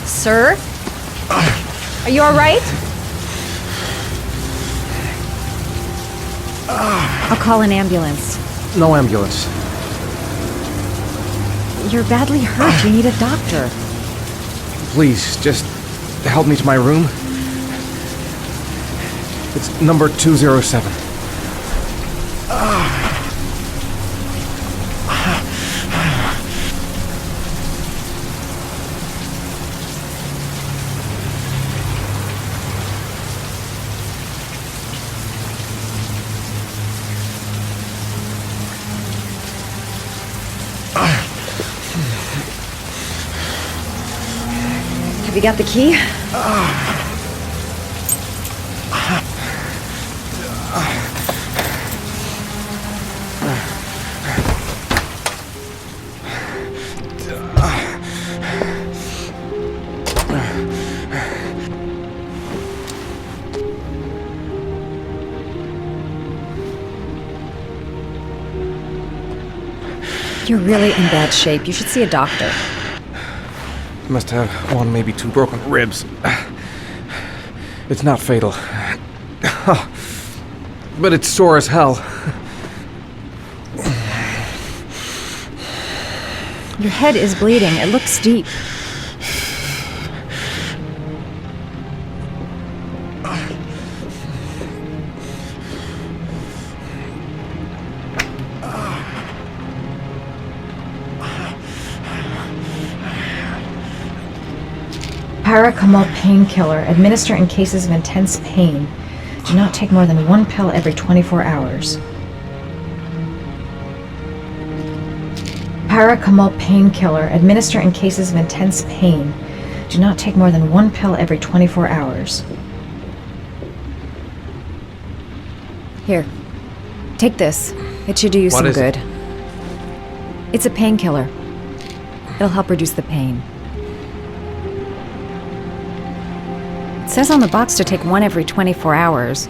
Sir? Are you all right? I'll call an ambulance. No ambulance. You're badly hurt. You need a doctor. Please, just help me to my room. It's number 207. Have you got the key? You're really in bad shape. You should see a doctor. Must have one, maybe two broken ribs. It's not fatal. But it's sore as hell. Your head is bleeding. It looks deep. Paracetamol painkiller. Administer in cases of intense pain. Do not take more than one pill every 24 hours. Paracetamol painkiller. Administer in cases of intense pain. Do not take more than one pill every 24 hours. Here. Take this. It should do you some good. It's a painkiller. It'll help reduce the pain. It says on the box to take one every 24 hours.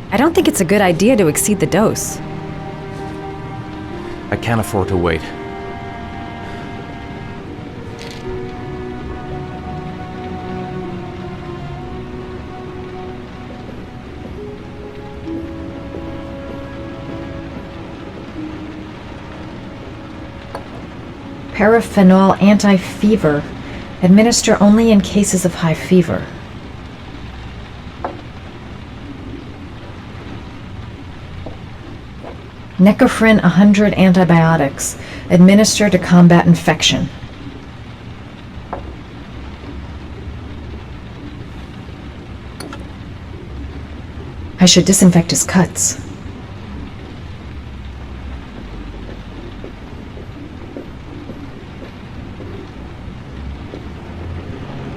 I don't think it's a good idea to exceed the dose. I can't afford to wait. Paraphenol anti-fever. Administer only in cases of high fever. Necophren 100 antibiotics. Administer to combat infection. I should disinfect his cuts.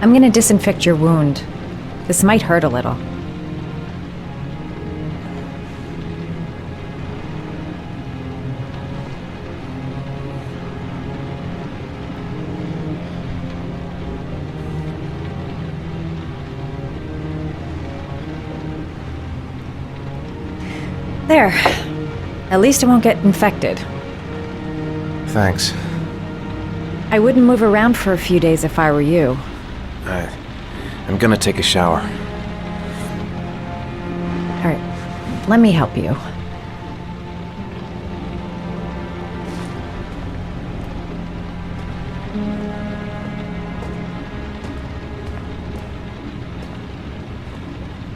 I'm gonna disinfect your wound. This might hurt a little. There. At least it won't get infected. Thanks. I wouldn't move around for a few days if I were you. I'm gonna take a shower. All right, let me help you.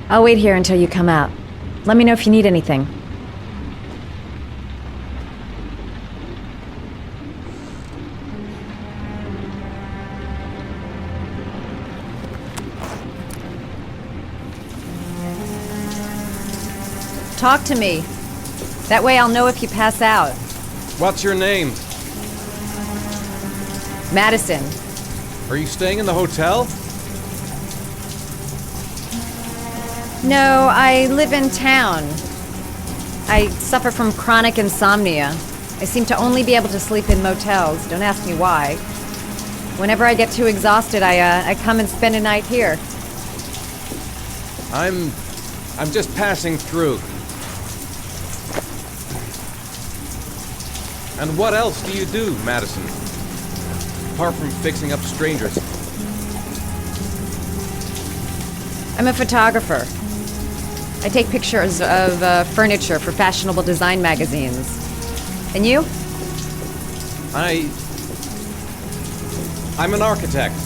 I'll wait here until you come out. Let me know if you need anything. Talk to me. That way I'll know if you pass out. What's your name? Madison. Are you staying in the hotel? No, I live in town. I suffer from chronic insomnia. I seem to only be able to sleep in motels. Don't ask me why. Whenever I get too exhausted, I come and spend a night here. I'm just passing through. And what else do you do, Madison? Apart from fixing up strangers. I'm a photographer. I take pictures of furniture for fashionable design magazines. And you? I'm an architect.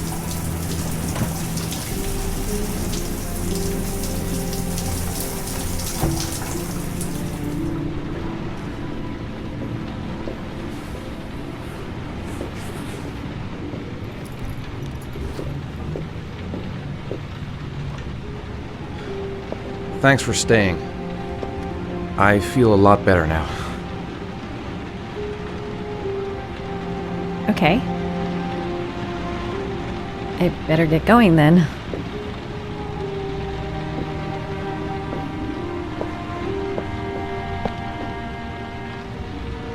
Thanks for staying. I feel a lot better now. Okay. I better get going then.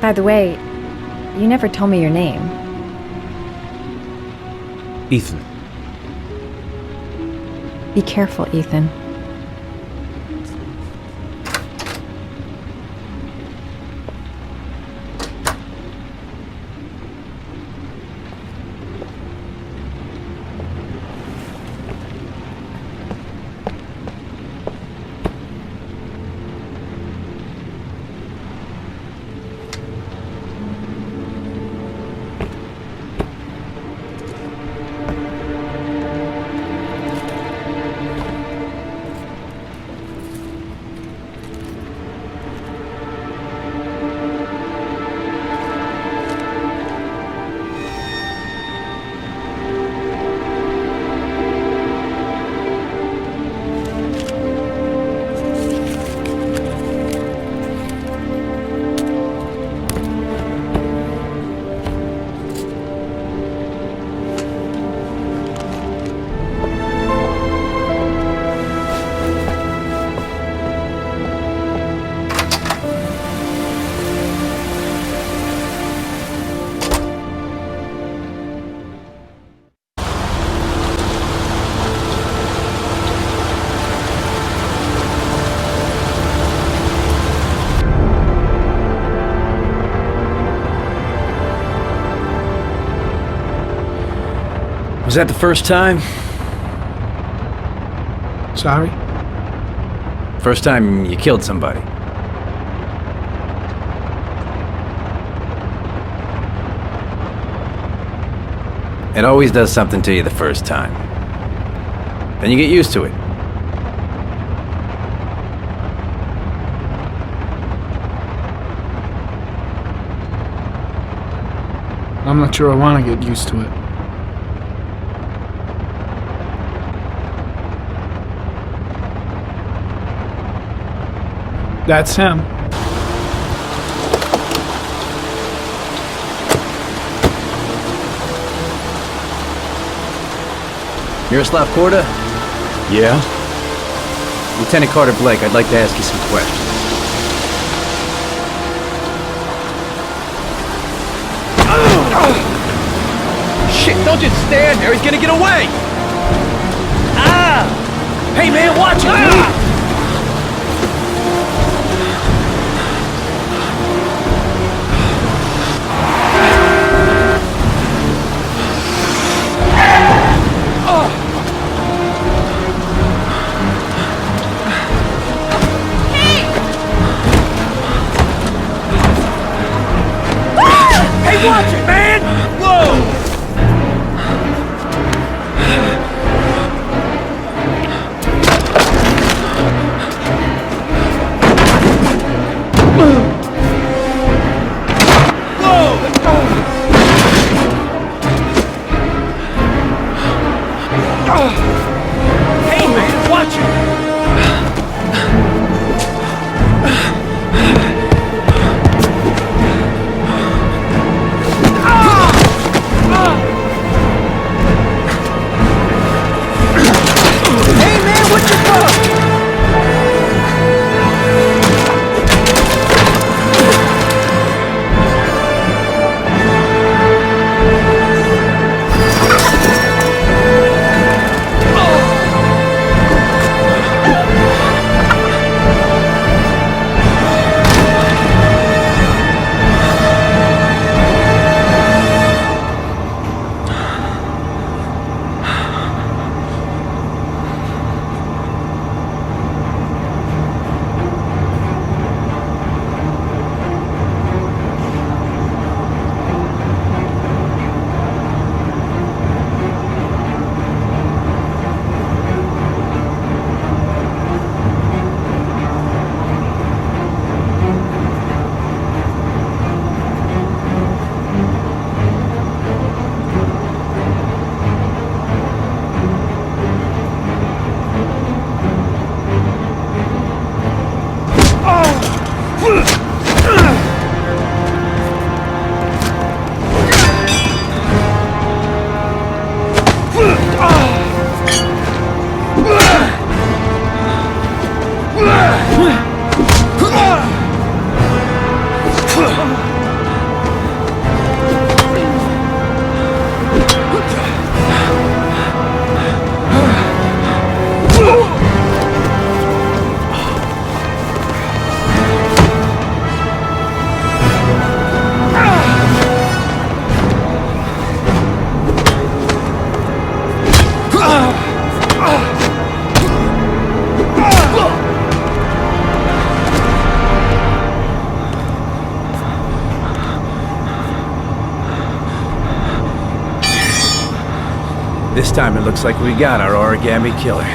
By the way, you never told me your name. Ethan. Be careful, Ethan. Was that the first time? Sorry? First time you killed somebody. It always does something to you the first time. Then you get used to it. I'm not sure I want to get used to it. That's him. Miroslav Korda? Yeah? Lieutenant Carter Blake, I'd like to ask you some questions. Shit, don't just stand there. He's gonna get away. Ah! Hey, man, watch it, dude! Hey, watch it, man! Whoa! Hey, man, watch it! Hey, man, what you got? This time it looks like we got our origami killer.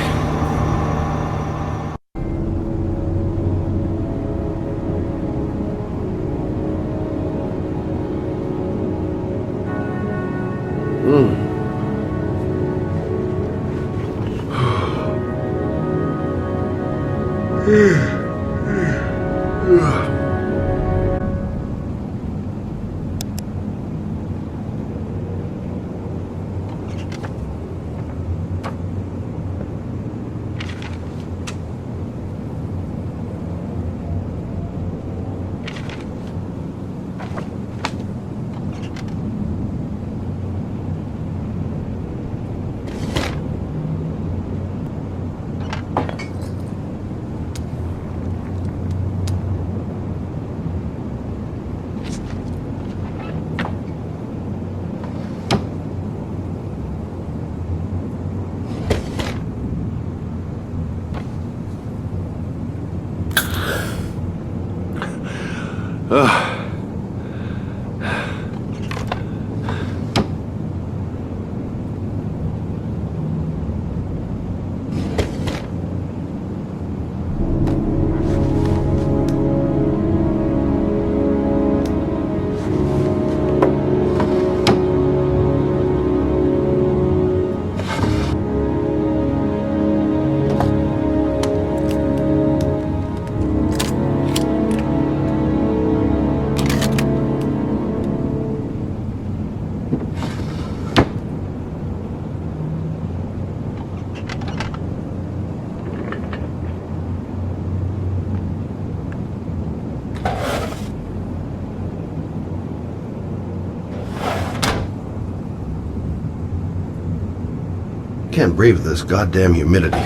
can't breathe with this goddamn humidity.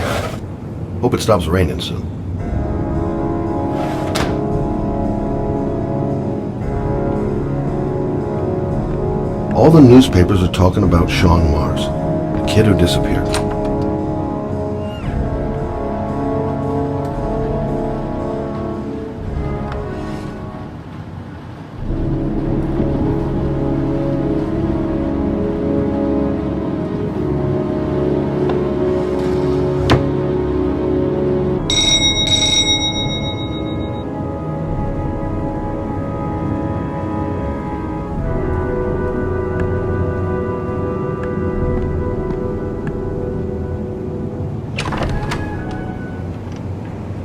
Hope it stops raining soon. All the newspapers are talking about Sean Mars, the kid who disappeared.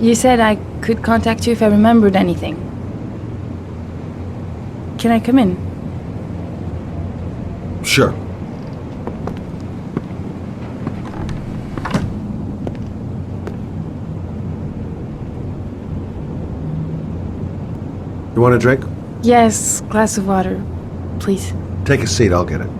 You said I could contact you if I remembered anything. Can I come in? Sure. You want a drink? Yes, glass of water, please. Take a seat, I'll get it.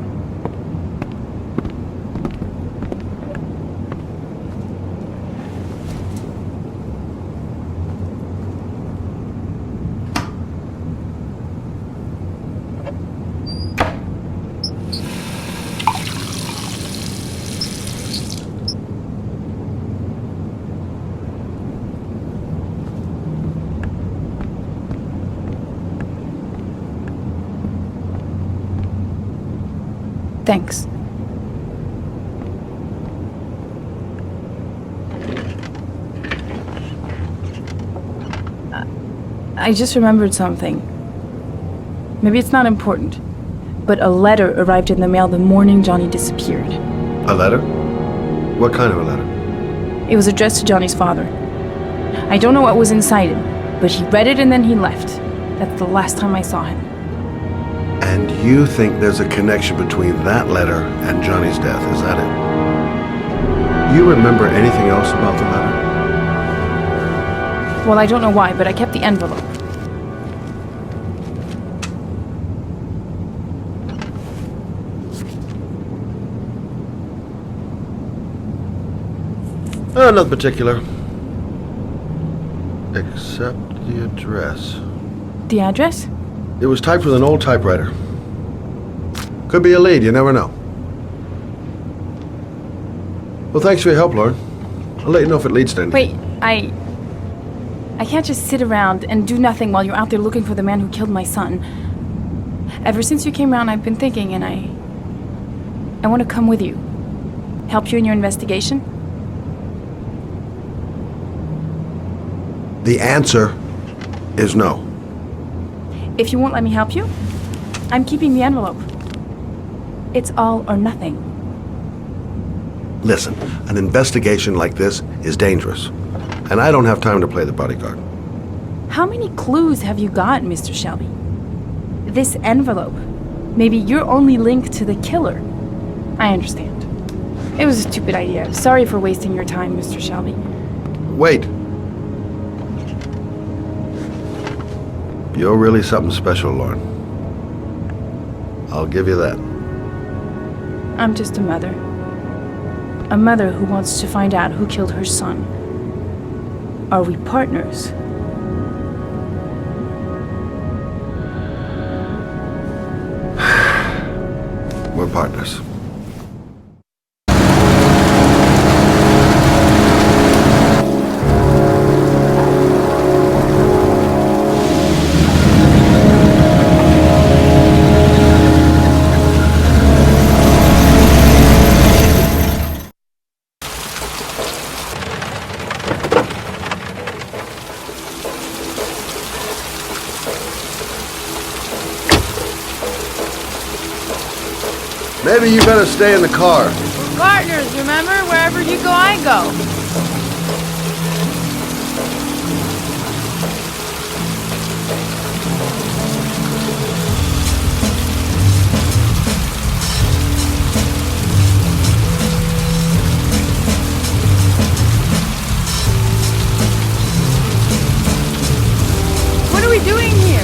Thanks. I just remembered something. Maybe it's not important, but a letter arrived in the mail the morning Johnny disappeared. A letter? What kind of a letter? It was addressed to Johnny's father. I don't know what was inside it, but he read it and then he left. That's the last time I saw him. And you think there's a connection between that letter and Johnny's death, is that it? You remember anything else about the letter? Well, I don't know why, but I kept the envelope. Nothing particular. Except the address. The address? It was typed with an old typewriter. Could be a lead, you never know. Well, thanks for your help, Lauren. I'll let you know if it leads to anything. Wait, I can't just sit around and do nothing while you're out there looking for the man who killed my son. Ever since you came around, I've been thinking, and I want to come with you. Help you in your investigation? The answer is no. If you won't let me help you, I'm keeping the envelope. It's all or nothing. Listen, an investigation like this is dangerous, and I don't have time to play the bodyguard. How many clues have you got, Mr. Shelby? This envelope. Maybe your only link to the killer. I understand. It was a stupid idea. Sorry for wasting your time, Mr. Shelby. Wait. You're really something special, Lauren. I'll give you that. I'm just a mother. A mother who wants to find out who killed her son. Are we partners? We're partners. Maybe you better stay in the car. We're partners, remember? Wherever you go, I go. What are we doing here?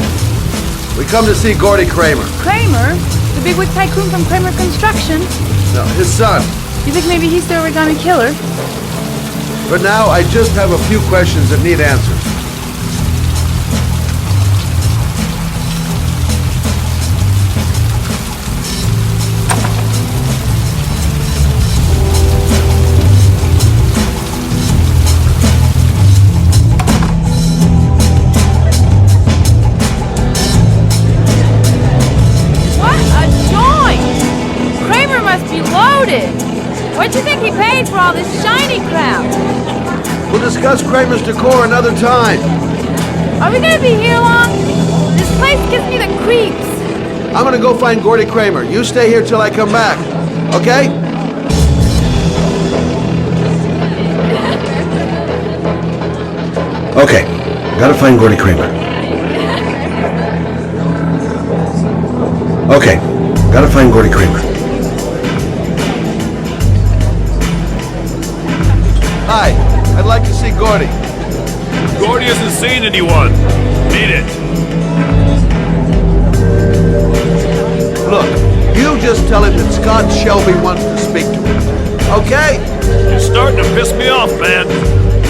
We come to see Gordy Kramer. Kramer? The bigwig tycoon from Kramer Construction? No, his son. You think maybe he's the origami killer? For now, I just have a few questions that need answers. What a joint! Kramer must be loaded! What do you think he paid for all this shiny crap? We'll discuss Kramer's decor another time. Are we gonna be here long? This place gives me the creeps. I'm gonna go find Gordy Kramer. You stay here till I come back, okay? Okay, gotta find Gordy Kramer. Okay, gotta find Gordy Kramer. Hi, I'd like to see Gordy. Gordy hasn't seen anyone. Beat it. Look, you just tell him that Scott Shelby wants to speak to him, okay? You're starting to piss me off, man.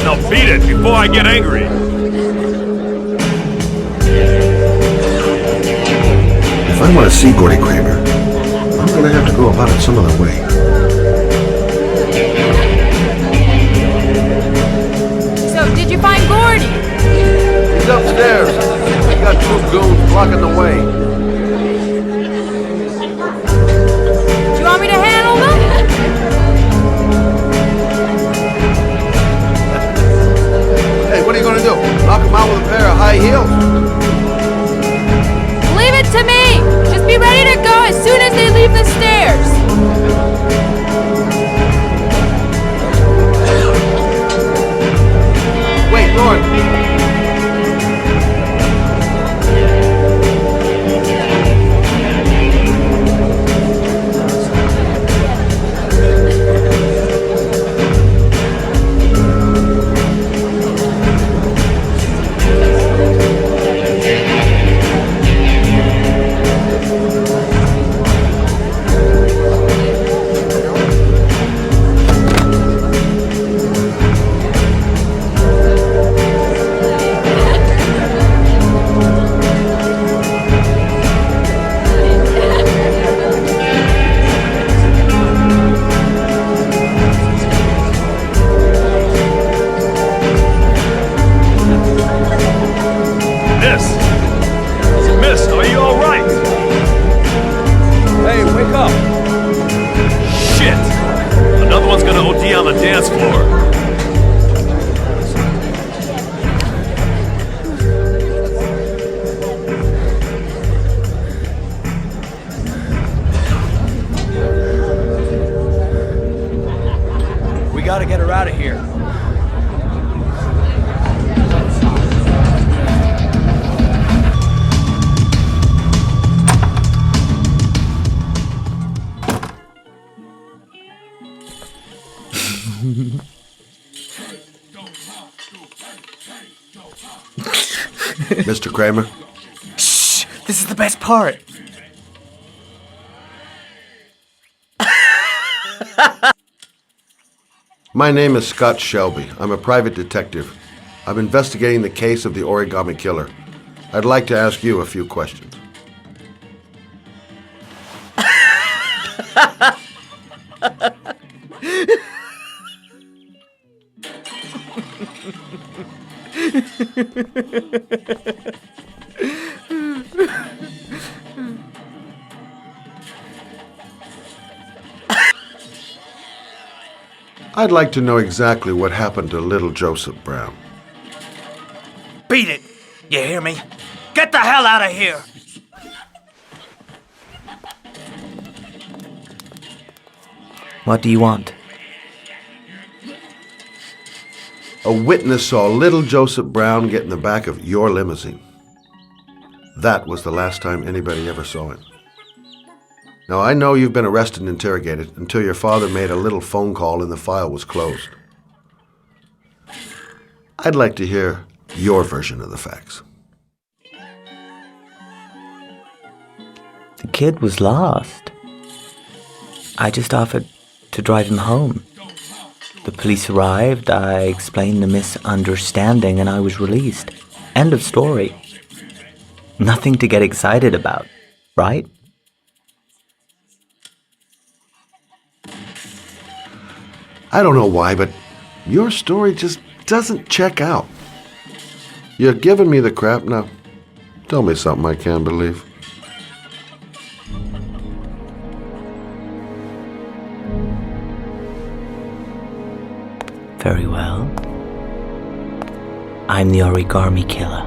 Now beat it before I get angry. If I want to see Gordy Kramer, I'm gonna have to go about it some other way. So, did you find Gordy? He's upstairs. He's got two goons blocking the way. Do you want me to handle them? Hey, what are you gonna do? Knock him out with a pair of high heels? Leave it to me! Just be ready to go as soon as they leave the stairs! Wait, Lord. Miss, are you alright? Hey, wake up! Shit! Another one's gonna OD on the dance floor. We gotta get her out of here. Mr. Kramer? Shh! This is the best part. My name is Scott Shelby. I'm a private detective. I'm investigating the case of the origami killer. I'd like to ask you a few questions. I'd like to know exactly what happened to little Joseph Brown. Beat it! You hear me? Get the hell out of here! What do you want? A witness saw little Joseph Brown get in the back of your limousine. That was the last time anybody ever saw him. Now, I know you've been arrested and interrogated until your father made a little phone call and the file was closed. I'd like to hear your version of the facts. The kid was lost. I just offered to drive him home. The police arrived, I explained the misunderstanding, and I was released. End of story. Nothing to get excited about, right? I don't know why, but your story just doesn't check out. You're giving me the crap now. Tell me something I can't believe. Very well. I'm the origami killer.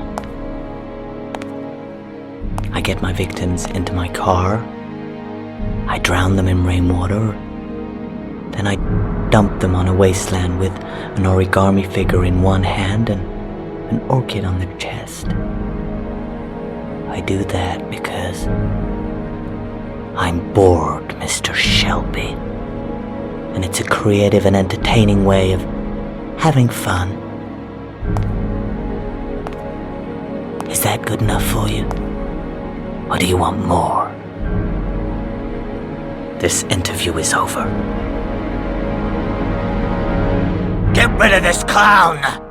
I get my victims into my car. I drown them in rainwater. Then I dump them on a wasteland with an origami figure in one hand and an orchid on their chest. I do that because I'm bored, Mr. Shelby. And it's a creative and entertaining way of having fun. Is that good enough for you? Or do you want more? This interview is over. Get rid of this clown!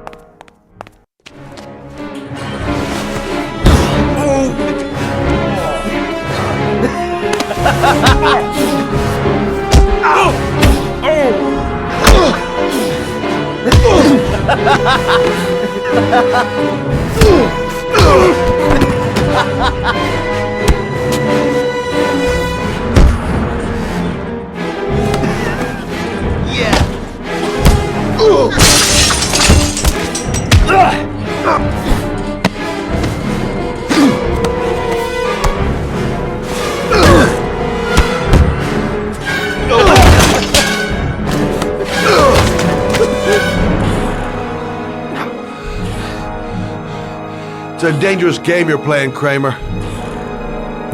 It's a dangerous game you're playing, Kramer.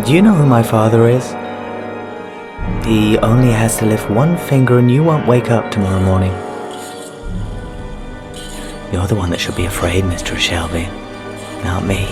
Do you know who my father is? He only has to lift one finger and you won't wake up tomorrow morning. You're the one that should be afraid, Mr. Shelby, not me.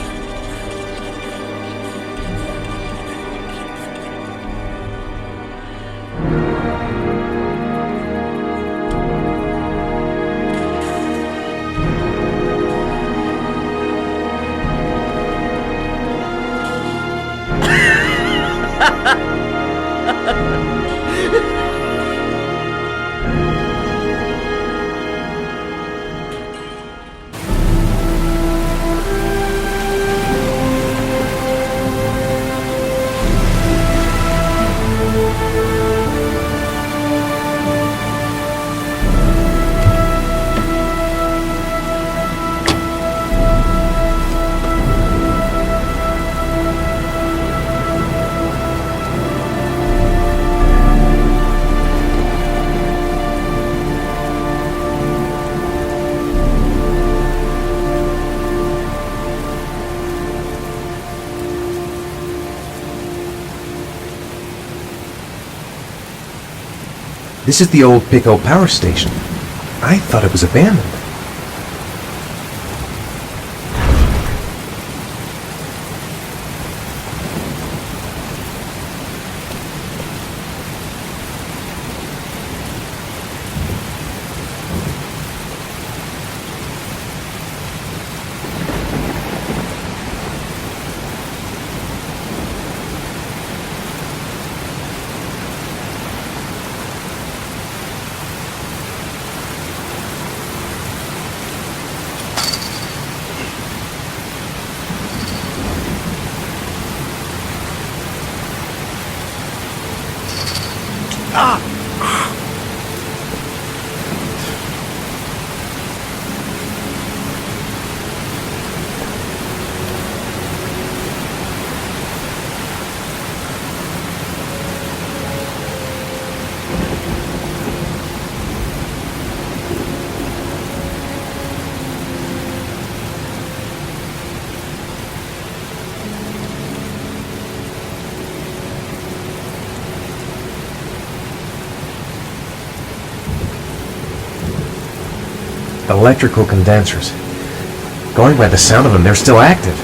This is the old Pico power station. I thought it was abandoned. Electrical condensers. Going by the sound of them, they're still active.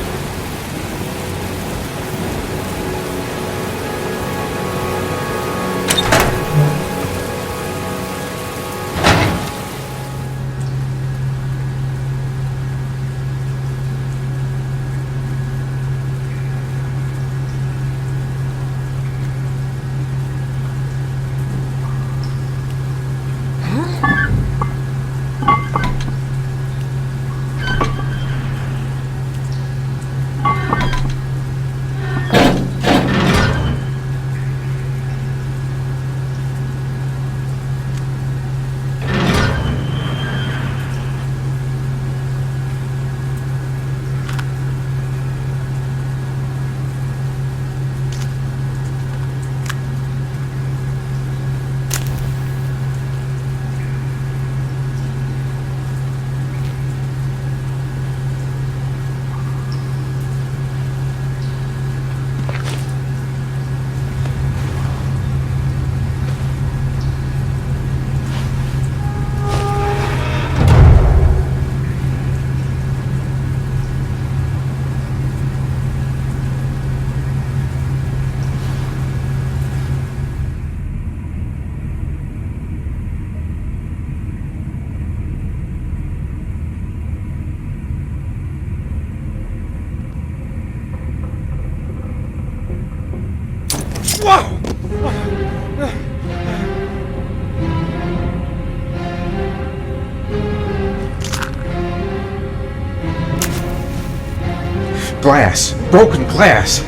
Glass. Broken glass.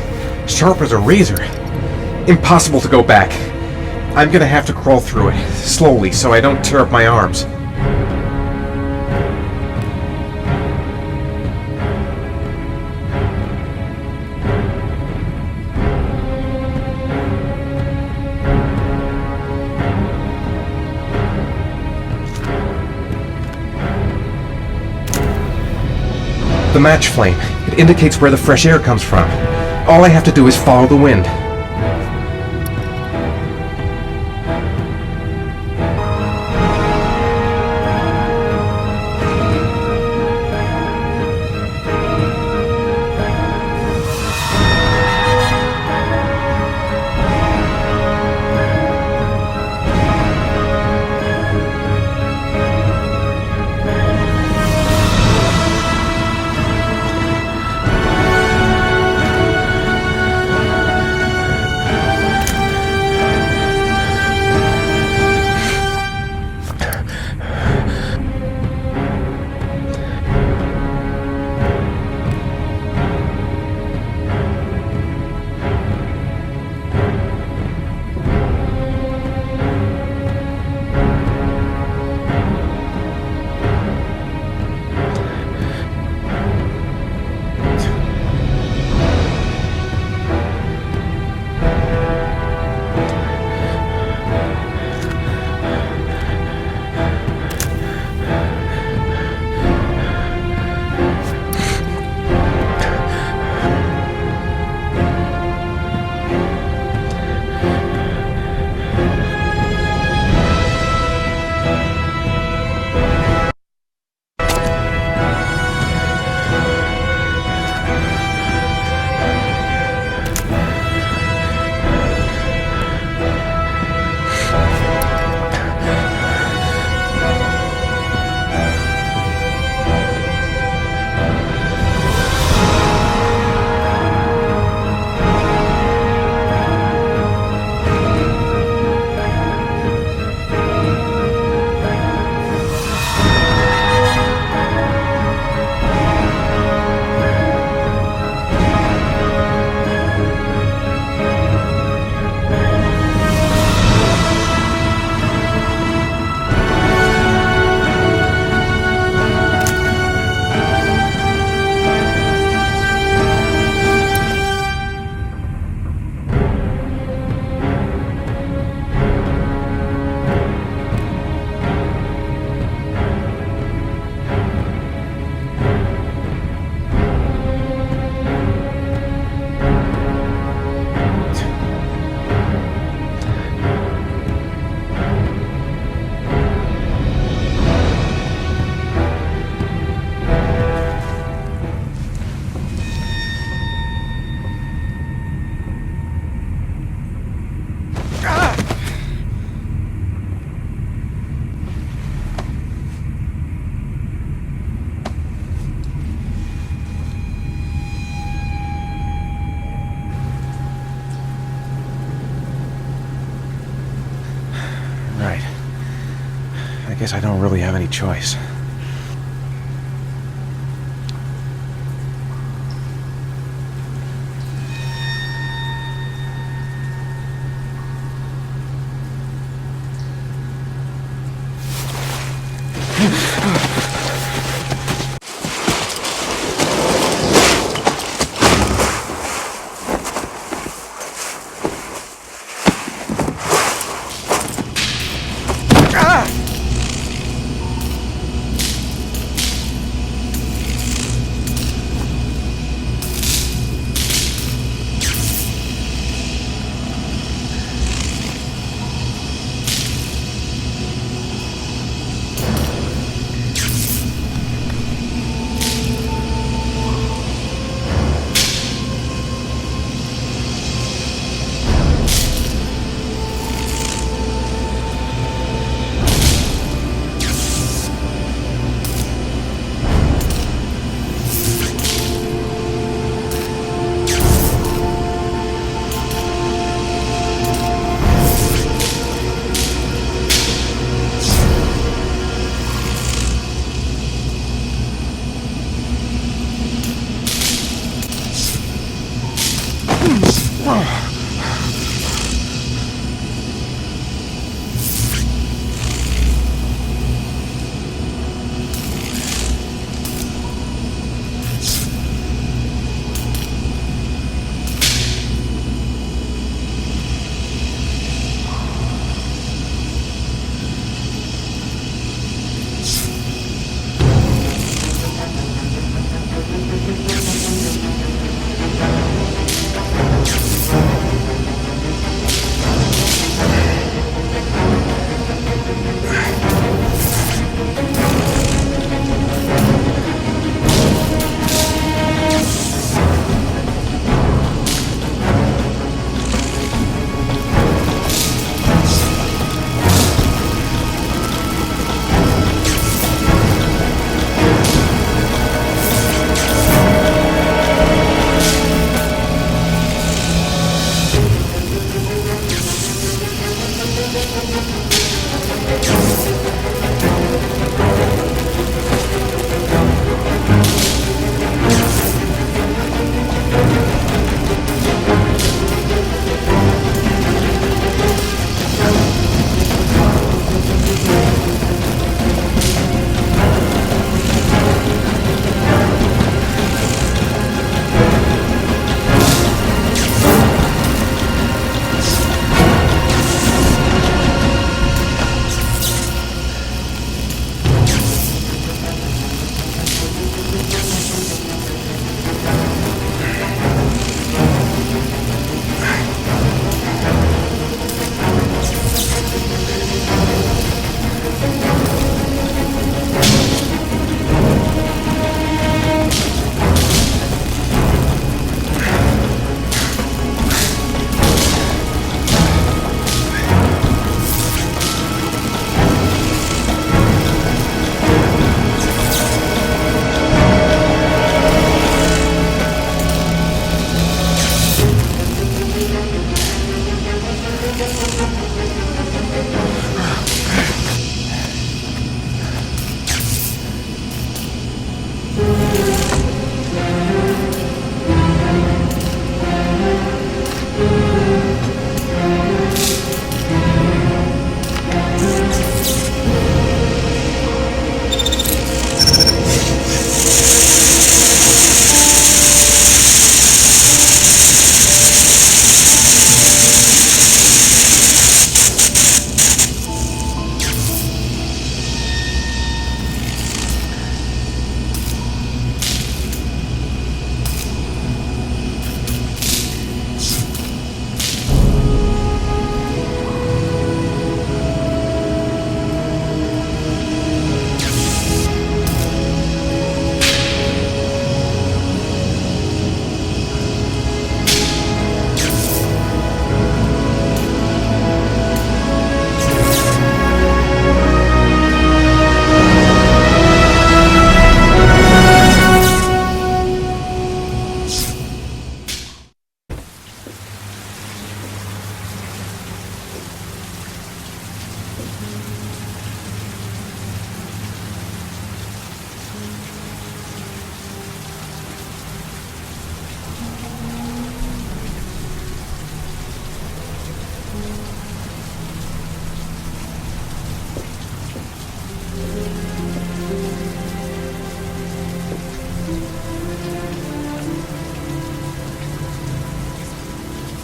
Sharp as a razor. Impossible to go back. I'm gonna have to crawl through it, slowly, so I don't tear up my arms. The match flame. It indicates where the fresh air comes from. All I have to do is follow the wind. I guess I don't really have any choice.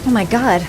Oh my god.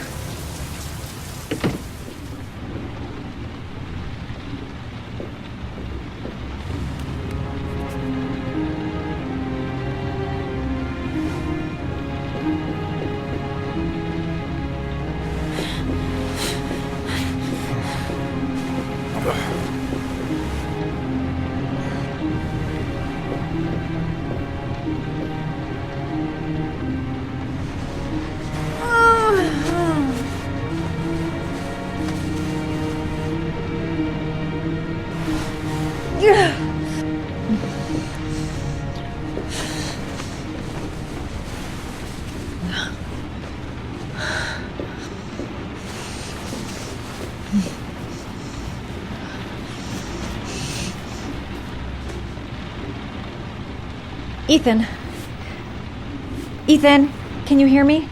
Ethan. Ethan, can you hear me?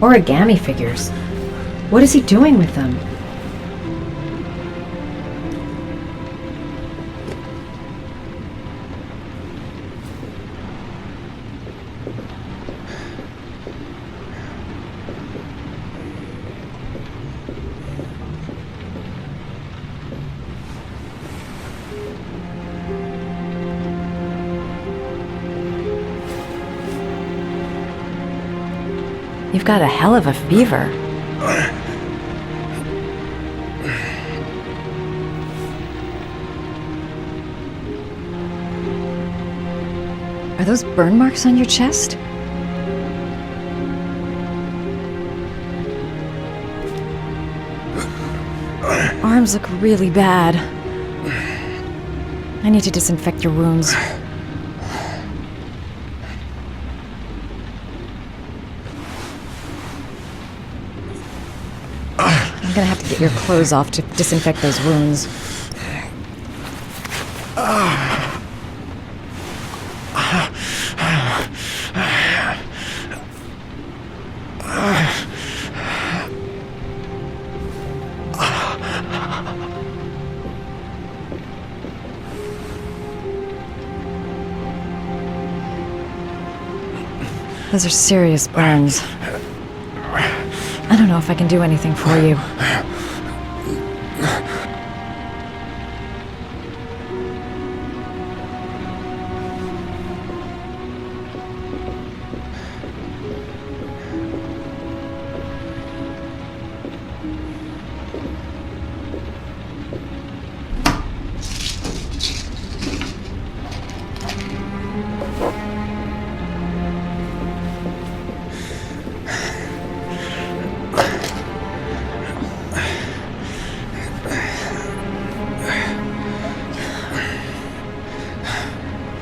Origami figures. What is he doing with them? You've got a hell of a fever. Are those burn marks on your chest? Arms look really bad. I need to disinfect your wounds. I'm gonna have to get your clothes off to disinfect those wounds. Those are serious burns. I don't know if I can do anything for you.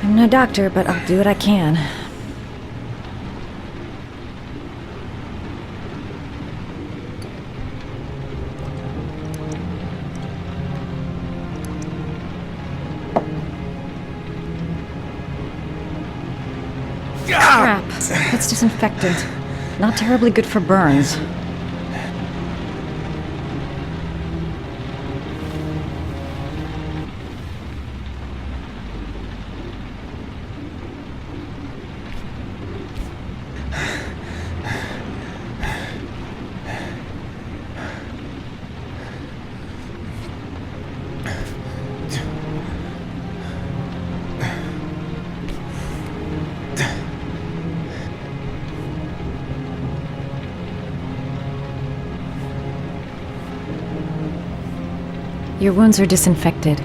I'm no doctor, but I'll do what I can. Crap. That's disinfectant. Not terribly good for burns. Your wounds are disinfected.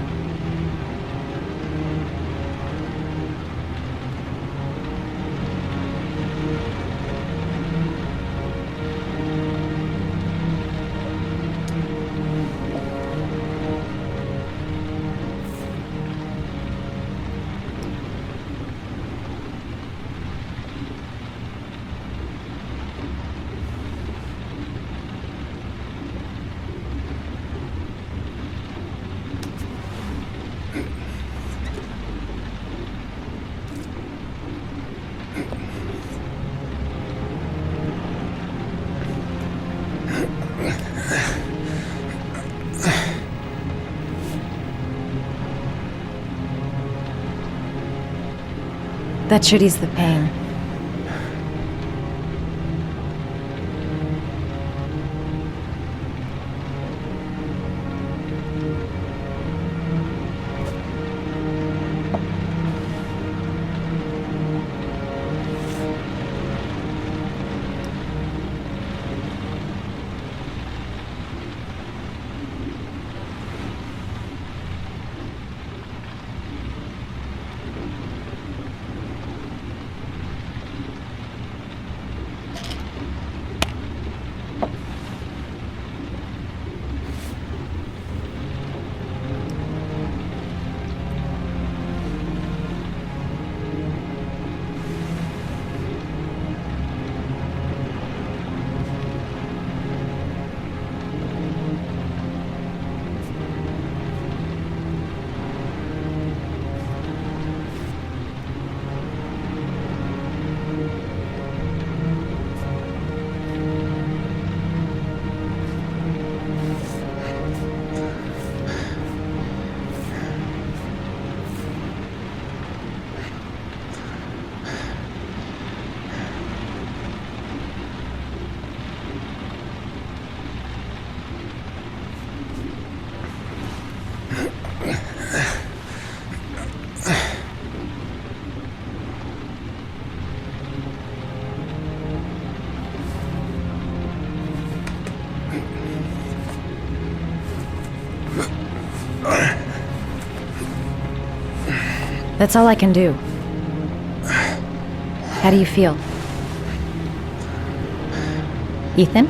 That should ease the pain. That's all I can do. How do you feel? Ethan?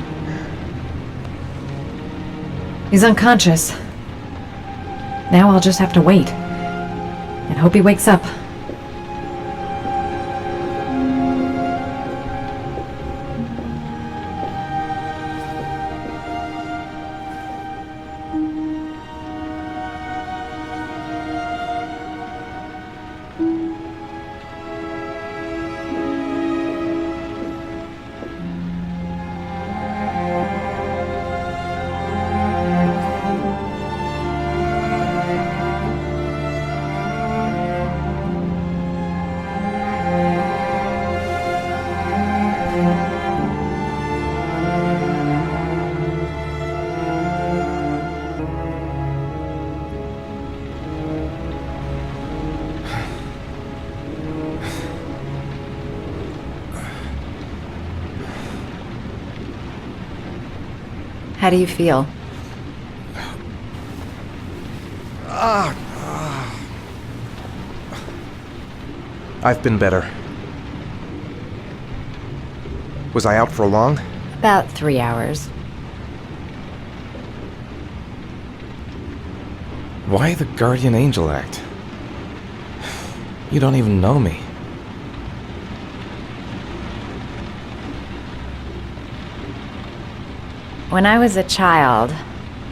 He's unconscious. Now I'll just have to wait. And hope he wakes up. How do you feel? I've been better. Was I out for long? About 3 hours. Why the guardian angel act? You don't even know me. When I was a child,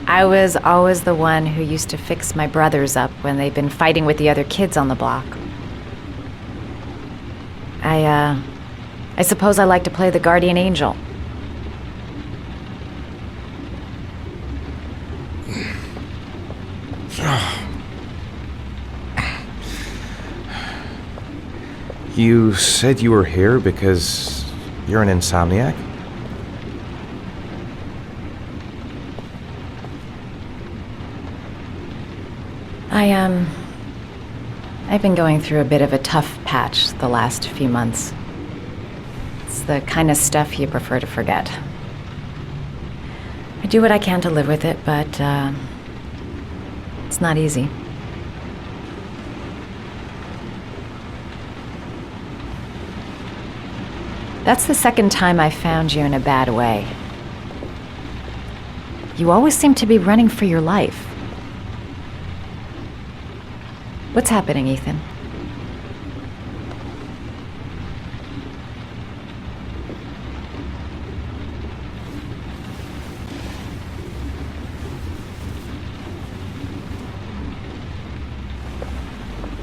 I was always the one who used to fix my brothers up when they'd been fighting with the other kids on the block. I suppose I like to play the guardian angel. You said you were here because you're an insomniac? I've been going through a bit of a tough patch the last few months. It's the kind of stuff you prefer to forget. I do what I can to live with it, but it's not easy. That's the second time I found you in a bad way. You always seem to be running for your life. What's happening, Ethan?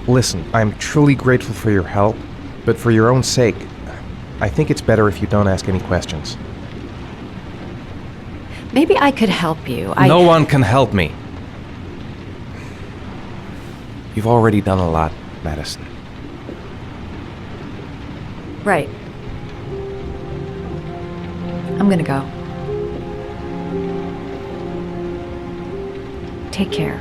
Listen, I'm truly grateful for your help, but for your own sake, I think it's better if you don't ask any questions. Maybe I could help you. No one can help me. You've already done a lot, Madison. Right. I'm gonna go. Take care.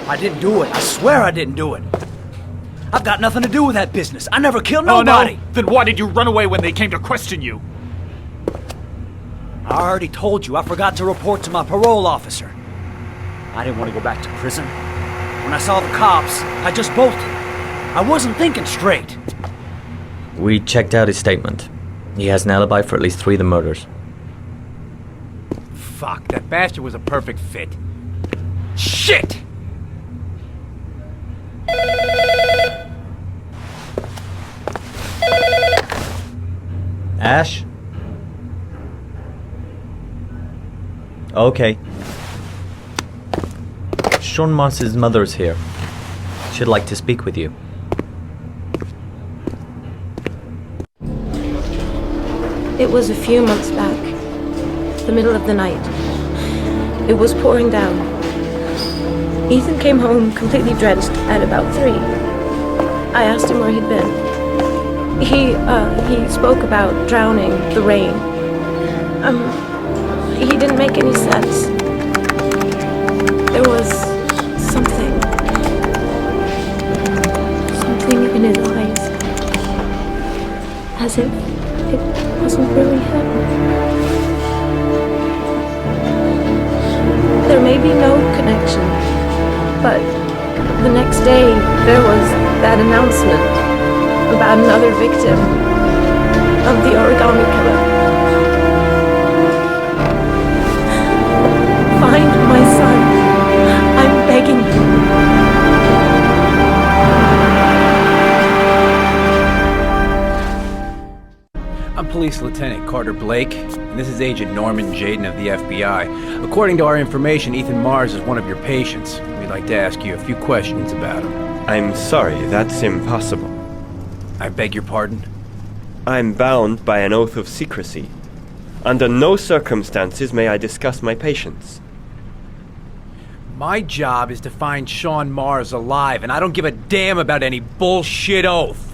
I didn't do it. I swear I didn't do it. I've got nothing to do with that business. I never killed nobody. Oh, no? Then why did you run away when they came to question you? I already told you I forgot to report to my parole officer. I didn't want to go back to prison. When I saw the cops, I just bolted. I wasn't thinking straight. We checked out his statement. He has an alibi for at least 3 of the murders. Fuck, that bastard was a perfect fit. Shit! Ash? Okay. Sean Moss's mother's here. She'd like to speak with you. It was a few months back. The middle of the night. It was pouring down. Ethan came home completely drenched at about 3. I asked him where he'd been. He spoke about drowning, the rain. He didn't make any sense. There was something in his eyes. As if it wasn't really him. There may be no connection, but the next day there was that announcement about another victim of the origami killer. Find my son. I'm begging you. I'm Police Lieutenant Carter Blake, and this is Agent Norman Jaden of the FBI. According to our information, Ethan Mars is one of your patients. We'd like to ask you a few questions about him. I'm sorry, that's impossible. I beg your pardon? I'm bound by an oath of secrecy. Under no circumstances may I discuss my patients. My job is to find Sean Mars alive, and I don't give a damn about any bullshit oath.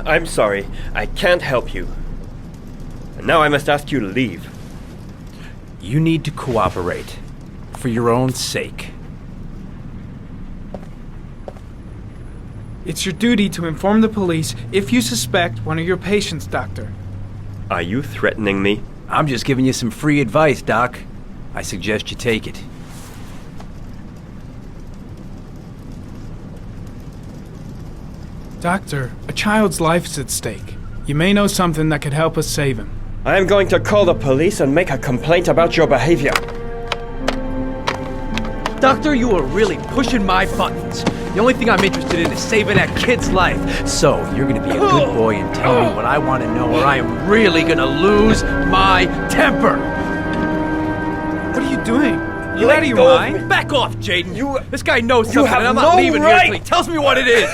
I'm sorry, I can't help you. And now I must ask you to leave. You need to cooperate. For your own sake. It's your duty to inform the police if you suspect one of your patients, Doctor. Are you threatening me? I'm just giving you some free advice, Doc. I suggest you take it. Doctor, a child's life's at stake. You may know something that could help us save him. I am going to call the police and make a complaint about your behavior. Doctor, you are really pushing my buttons. The only thing I'm interested in is saving that kid's life. So, you're gonna be a good boy and tell me what I want to know, or I am really gonna lose my temper. What are you doing? You out of your mind? Back off, Jaden. This guy knows something, and I'm not leaving here until he tells me what it is.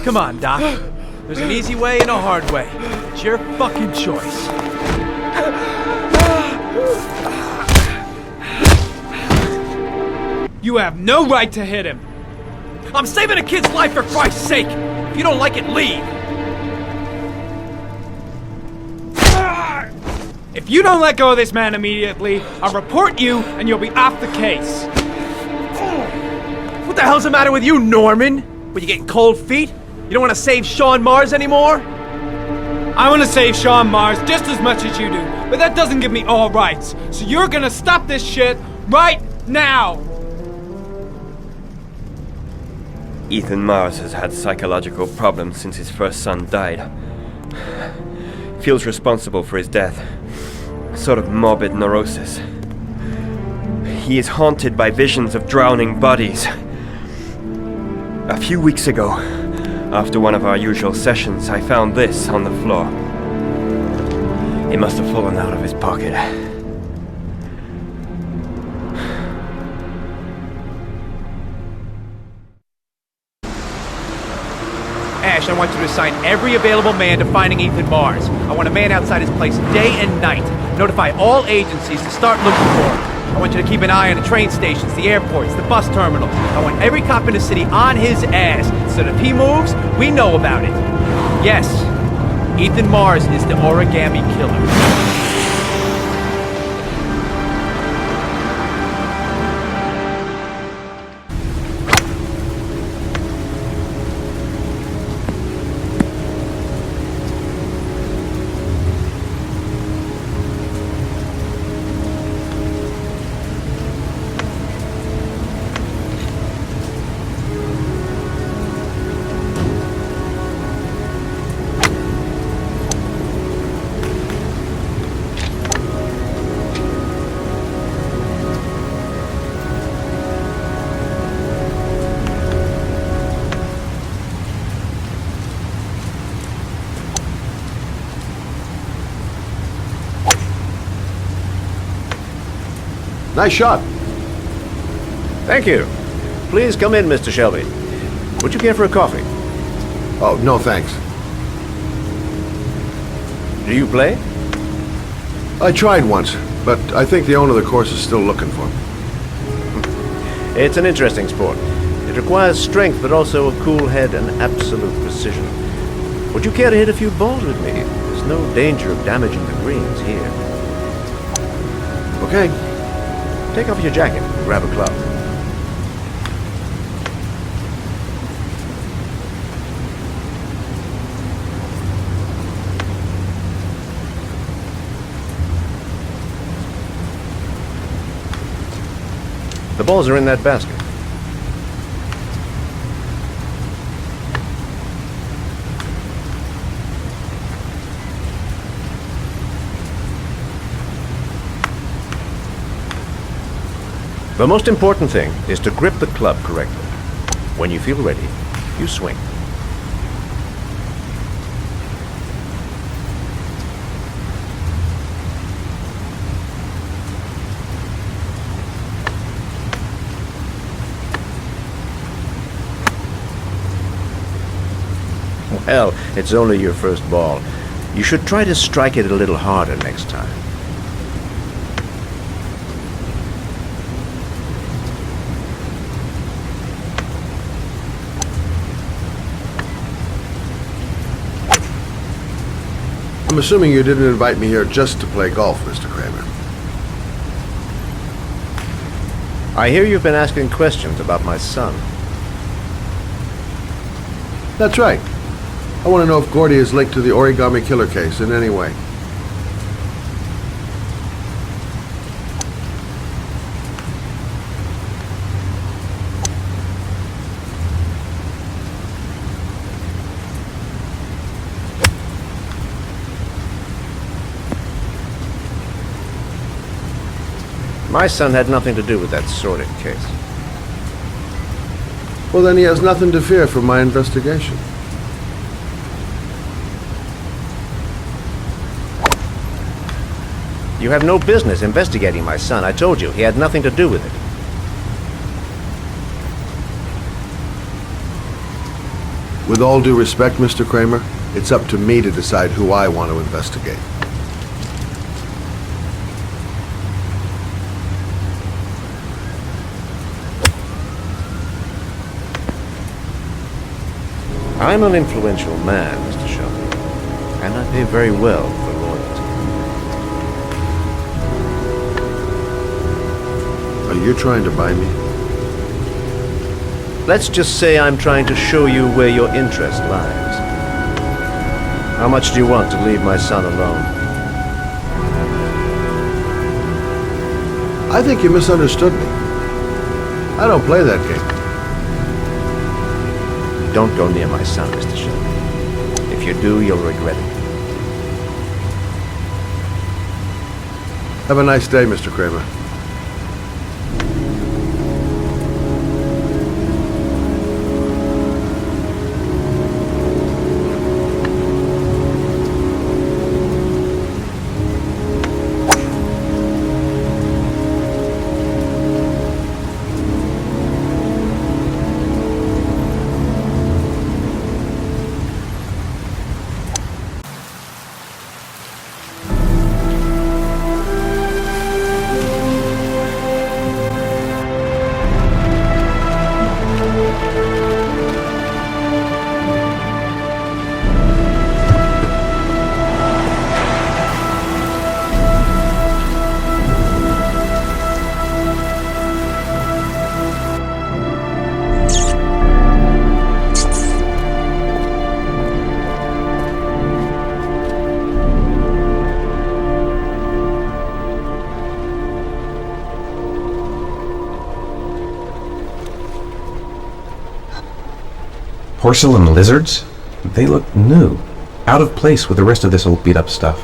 Come on, Doc. There's an easy way and a hard way. It's your fucking choice. You have no right to hit him. I'm saving a kid's life for Christ's sake. If you don't like it, leave. If you don't let go of this man immediately, I'll report you and you'll be off the case. What the hell's the matter with you, Norman? Were you getting cold feet? You don't want to save Sean Mars anymore? I want to save Sean Mars just as much as you do, but that doesn't give me all rights. So you're gonna stop this shit right now! Ethan Mars has had psychological problems since his first son died. Feels responsible for his death. A sort of morbid neurosis. He is haunted by visions of drowning bodies. A few weeks ago, after one of our usual sessions, I found this on the floor. It must have fallen out of his pocket. Ash, I want you to assign every available man to finding Ethan Mars. I want a man outside his place day and night. Notify all agencies to start looking for him. I want you to keep an eye on the train stations, the airports, the bus terminals. I want every cop in the city on his ass, so that if he moves, we know about it. Yes, Ethan Mars is the origami killer. Nice shot. Thank you. Please come in, Mr. Shelby. Would you care for a coffee? Oh, no thanks. Do you play? I tried once, but I think the owner of the course is still looking for me. It's an interesting sport. It requires strength, but also a cool head and absolute precision. Would you care to hit a few balls with me? There's no danger of damaging the greens here. Okay. Take off your jacket and grab a club. The balls are in that basket. The most important thing is to grip the club correctly. When you feel ready, you swing. Well, it's only your first ball. You should try to strike it a little harder next time. I'm assuming you didn't invite me here just to play golf, Mr. Kramer. I hear you've been asking questions about my son. That's right. I want to know if Gordy is linked to the origami killer case in any way. My son had nothing to do with that sordid case. Well, then he has nothing to fear from my investigation. You have no business investigating my son. I told you, he had nothing to do with it. With all due respect, Mr. Kramer, it's up to me to decide who I want to investigate. I'm an influential man, Mr. Shelby, and I pay very well for loyalty. Are you trying to buy me? Let's just say I'm trying to show you where your interest lies. How much do you want to leave my son alone? I think you misunderstood me. I don't play that game. Don't go near my son, Mr. Shelby. If you do, you'll regret it. Have a nice day, Mr. Kramer. Porcelain lizards? They look new, out of place with the rest of this old beat-up stuff.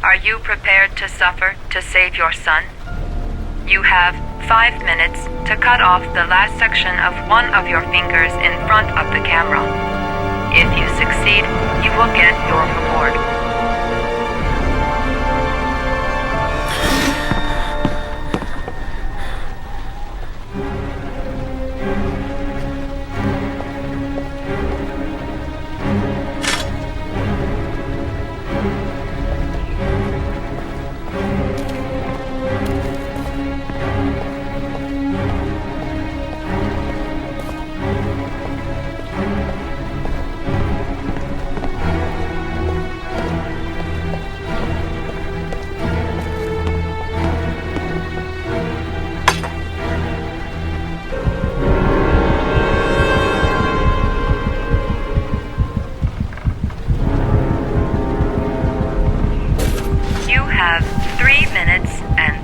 Are you prepared to suffer to save your son? You have 5 minutes to cut off the last section of one of your fingers in front of the camera. If you succeed, you will get your reward. You have 3 minutes and...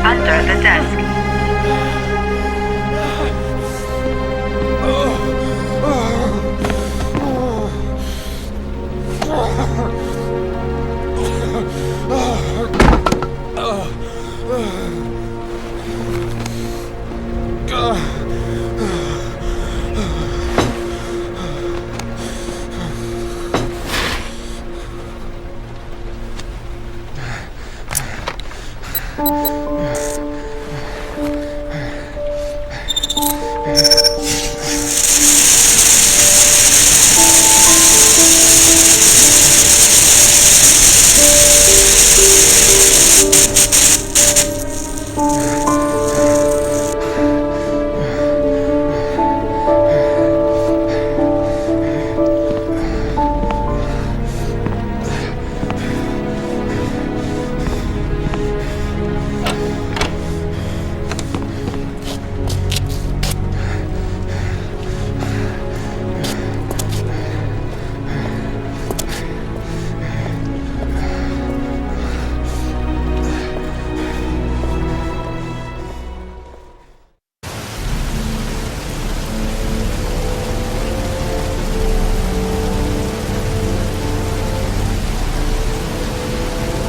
under the desk.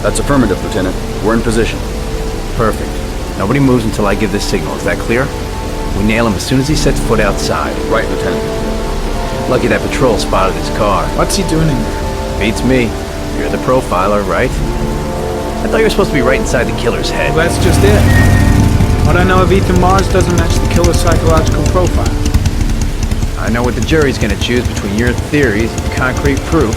That's affirmative, Lieutenant. We're in position. Perfect. Nobody moves until I give the signal. Is that clear? We nail him as soon as he sets foot outside. Right, Lieutenant. Lucky that patrol spotted his car. What's he doing in there? Beats me. You're the profiler, right? I thought you were supposed to be right inside the killer's head. Well, that's just it. What I know of Ethan Mars doesn't match the killer's psychological profile. I know what the jury's gonna choose between your theories and concrete proof.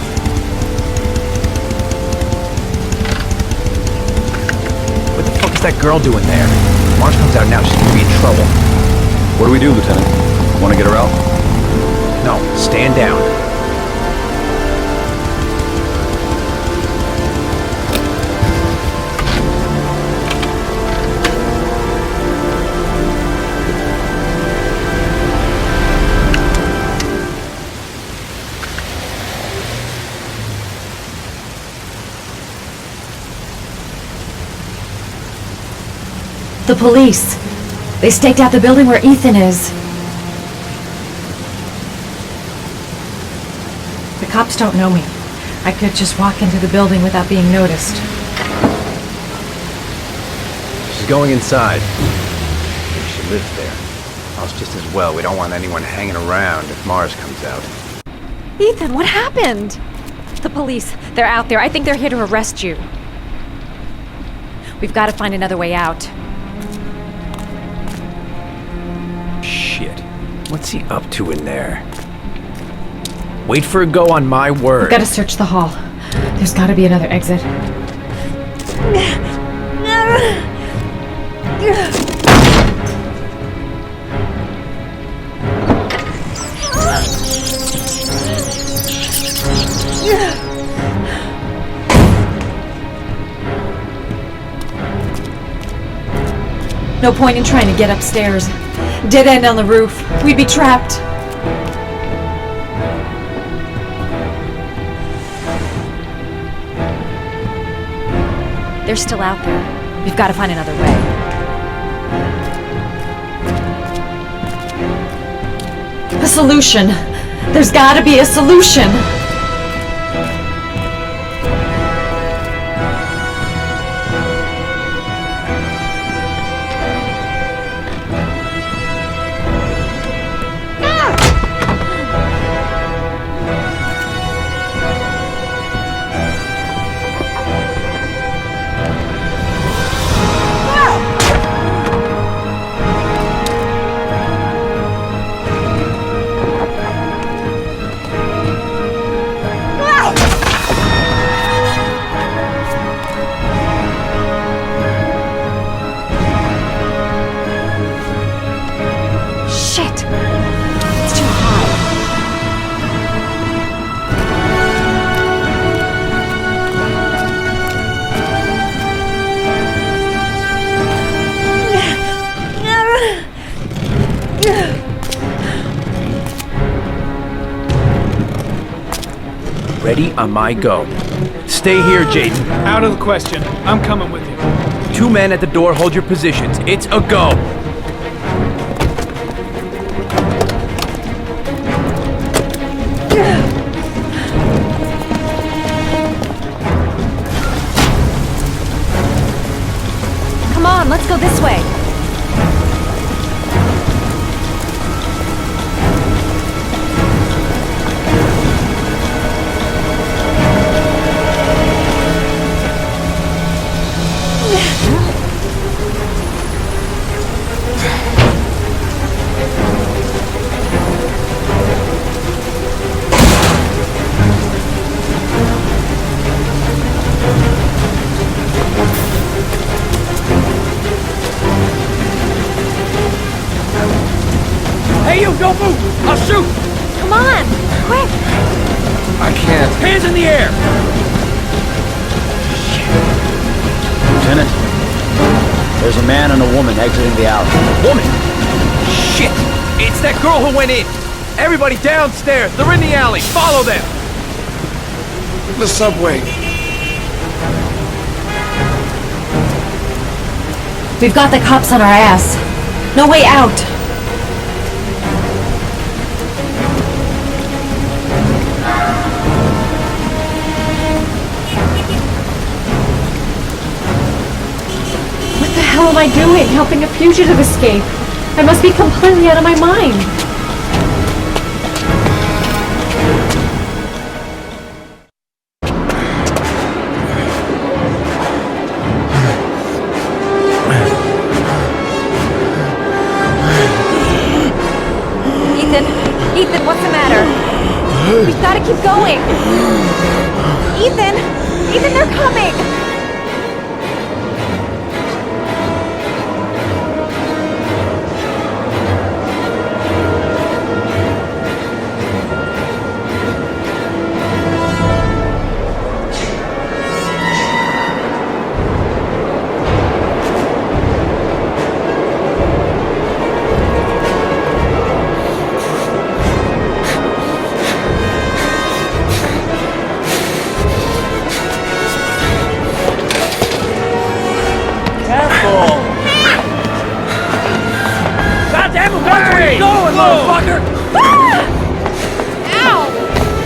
What the fuck is that girl doing there? If Mars comes out now, she's gonna be in trouble. What do we do, Lieutenant? Want to get her out? No, stand down. The police. They staked out the building where Ethan is. The cops don't know me. I could just walk into the building without being noticed. She's going inside. Maybe she lives there. Else just as well, we don't want anyone hanging around if Mars comes out. Ethan, what happened? The police. They're out there. I think they're here to arrest you. We've got to find another way out. Shit. What's he up to in there? Wait for a go on my word. We've got to search the hall. There's got to be another exit. No point in trying to get upstairs. Dead end on the roof. We'd be trapped. They're still out there. We've got to find another way. A solution. There's got to be a solution. Ready on my go. Stay here, Jaden. Out of the question. I'm coming with you. 2 men at the door, hold your positions. It's a go. Come on, let's go this way. Hey, you, don't move! I'll shoot! Come on, quick! I can't. Hands in the air! Lieutenant, there's a man and a woman exiting the alley. Woman! Shit! It's that girl who went in! Everybody downstairs! They're in the alley! Follow them! The subway. We've got the cops on our ass. No way out. hell am I doing, helping a fugitive escape? I must be completely out of my mind. Ethan, what's the matter? We've got to keep going. Ethan, they're coming. Motherfucker! Ow!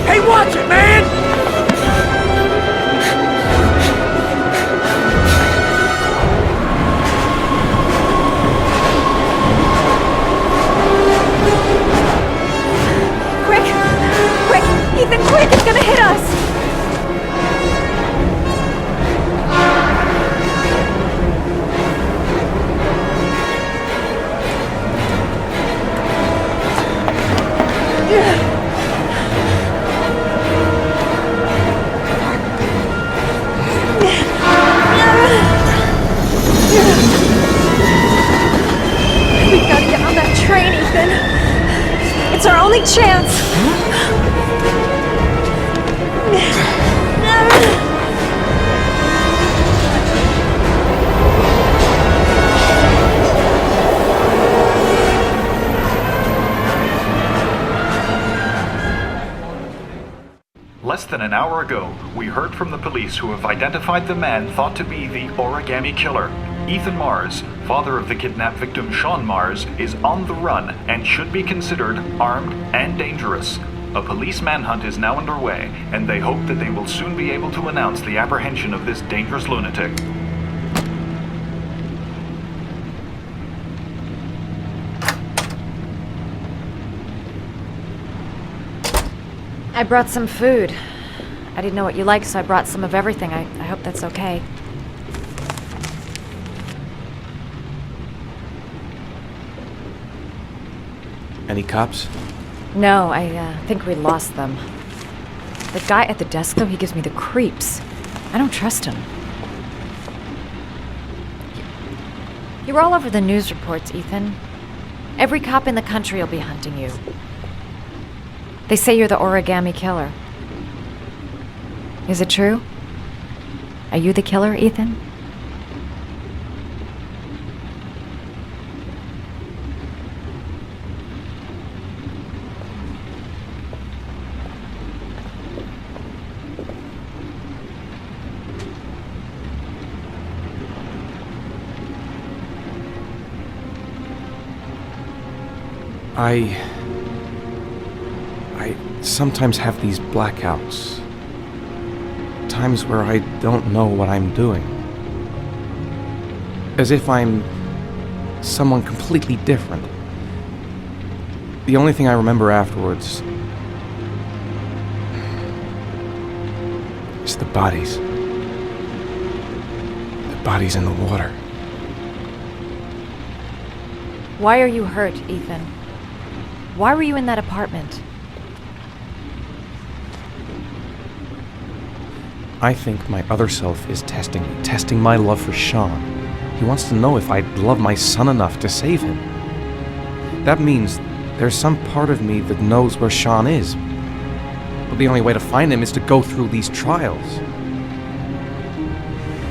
Hey, watch it, man! Quick! Ethan, quick! It's gonna hit us! We've got to get on that train, Ethan. It's our only chance. Less than an hour ago, we heard from the police who have identified the man thought to be the origami killer. Ethan Mars, father of the kidnapped victim Sean Mars, is on the run and should be considered armed and dangerous. A police manhunt is now underway, and they hope that they will soon be able to announce the apprehension of this dangerous lunatic. I brought some food. I didn't know what you liked, so I brought some of everything. I hope that's okay. Any cops? No, I think we lost them. The guy at the desk, though, he gives me the creeps. I don't trust him. You're all over the news reports, Ethan. Every cop in the country will be hunting you. They say you're the origami killer. Is it true? Are you the killer, Ethan? I sometimes have these blackouts. Times where I don't know what I'm doing. As if I'm someone completely different. The only thing I remember afterwards is the bodies. The bodies in the water. Why are you hurt, Ethan? Why were you in that apartment? I think my other self is testing my love for Sean. He wants to know if I'd love my son enough to save him. That means there's some part of me that knows where Sean is. But the only way to find him is to go through these trials.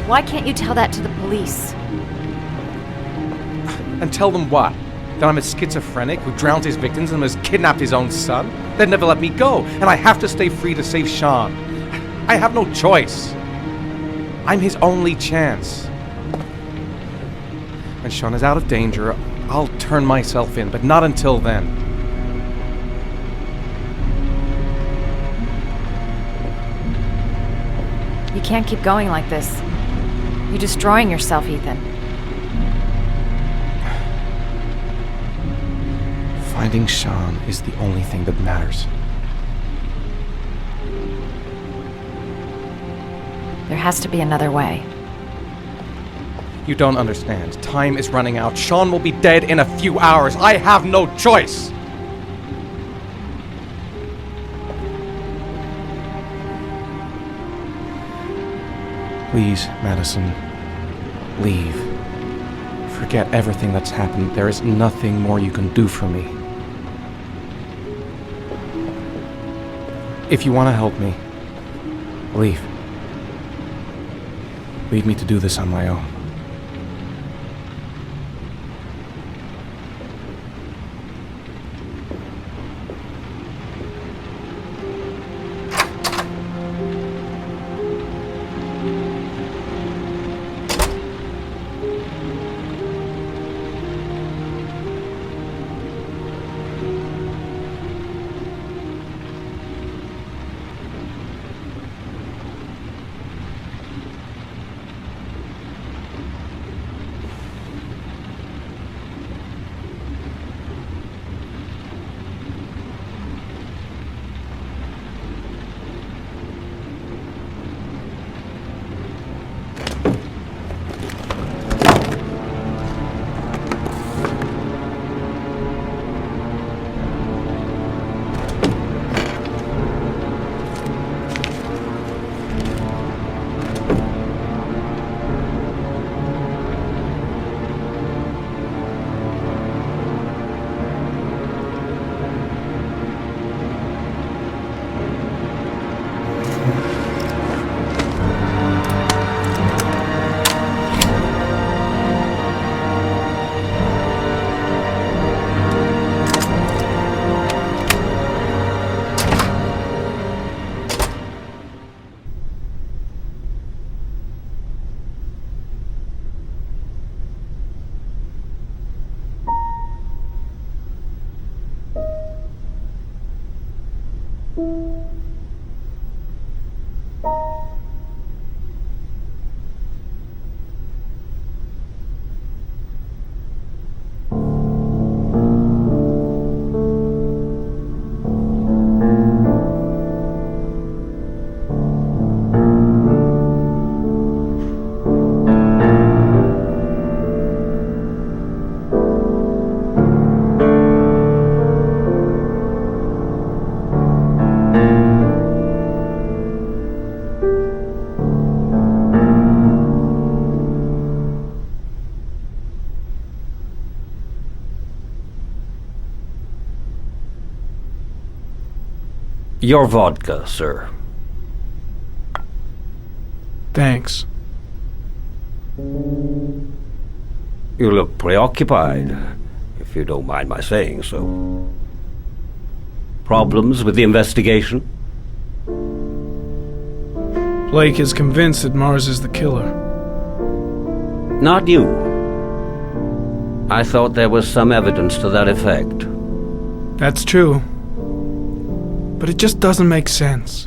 Why can't you tell that to the police? And tell them what? That I'm a schizophrenic who drowned his victims and has kidnapped his own son? They'd never let me go, and I have to stay free to save Sean. I have no choice. I'm his only chance. When Sean is out of danger, I'll turn myself in, but not until then. You can't keep going like this. You're destroying yourself, Ethan. Finding Sean is the only thing that matters. There has to be another way. You don't understand. Time is running out. Sean will be dead in a few hours. I have no choice! Please, Madison, leave. Forget everything that's happened. There is nothing more you can do for me. If you want to help me, leave. Leave me to do this on my own. Your vodka, sir. Thanks. You look preoccupied, if you don't mind my saying so. Problems with the investigation? Blake is convinced that Mars is the killer. Not you. I thought there was some evidence to that effect. That's true. But it just doesn't make sense.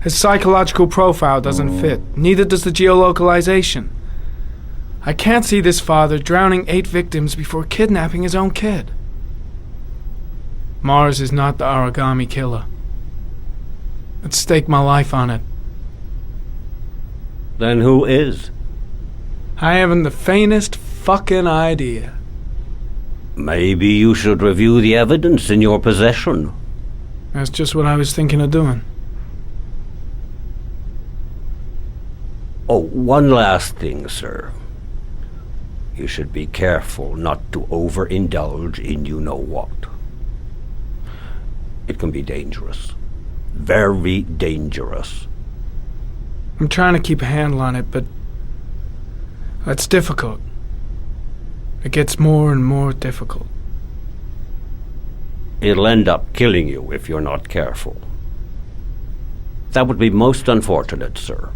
His psychological profile doesn't fit. Neither does the geolocalization. I can't see this father drowning 8 victims before kidnapping his own kid. Mars is not the origami killer. I'd stake my life on it. Then who is? I haven't the faintest fucking idea. Maybe you should review the evidence in your possession. That's just what I was thinking of doing. Oh, one last thing, sir. You should be careful not to overindulge in you-know-what. It can be dangerous. Very dangerous. I'm trying to keep a handle on it, but that's difficult. It gets more and more difficult. It'll end up killing you if you're not careful. That would be most unfortunate, sir.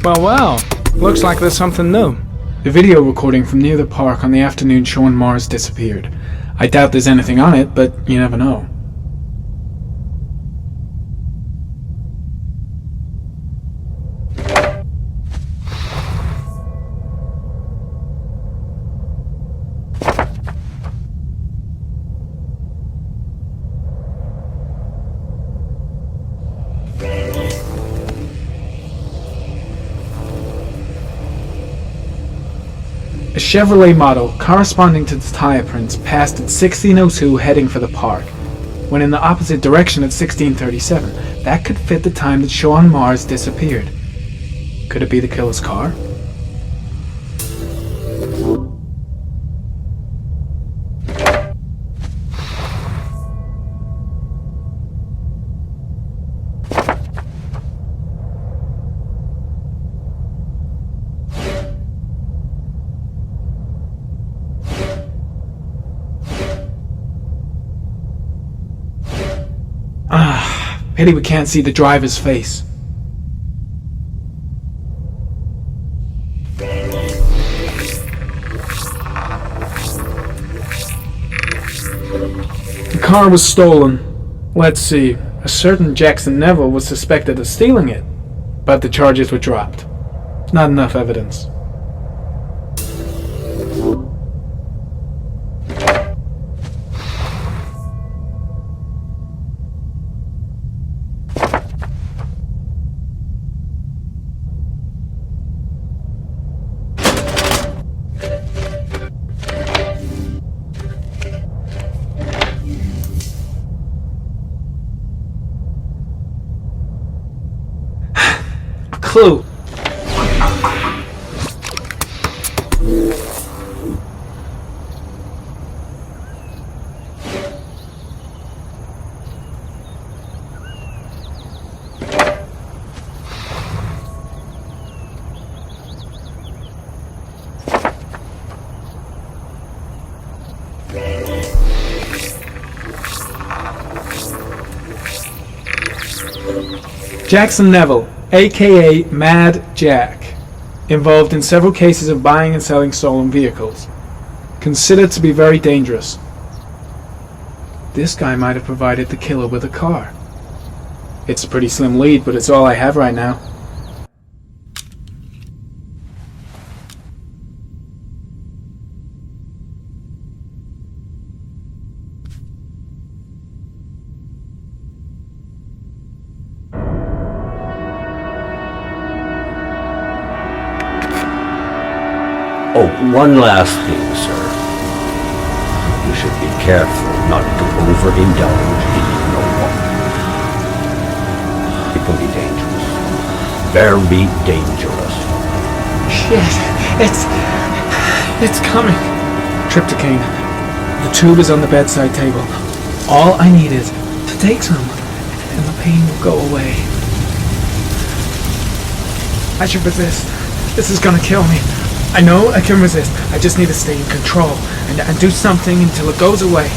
Well. Looks like there's something new. A video recording from near the park on the afternoon Sean Mars disappeared. I doubt there's anything on it, but you never know. A Chevrolet model corresponding to the tire prints passed at 16:02 heading for the park, when in the opposite direction at 16:37. That could fit the time that Sean Mars disappeared. Could it be the killer's car? Pity we can't see the driver's face. The car was stolen. Let's see. A certain Jackson Neville was suspected of stealing it, but the charges were dropped. Not enough evidence. Clue. Jackson Neville, aka Mad Jack, involved in several cases of buying and selling stolen vehicles. Considered to be very dangerous. This guy might have provided the killer with a car. It's a pretty slim lead, but it's all I have right now. Oh, one last thing, sir. You should be careful not to overindulge in no one. It can be dangerous. Very dangerous. Shit, it's coming. Tryptocane. The tube is on the bedside table. All I need is to take some, and the pain will go away. I should resist. This is gonna kill me. I know I can resist. I just need to stay in control and do something until it goes away.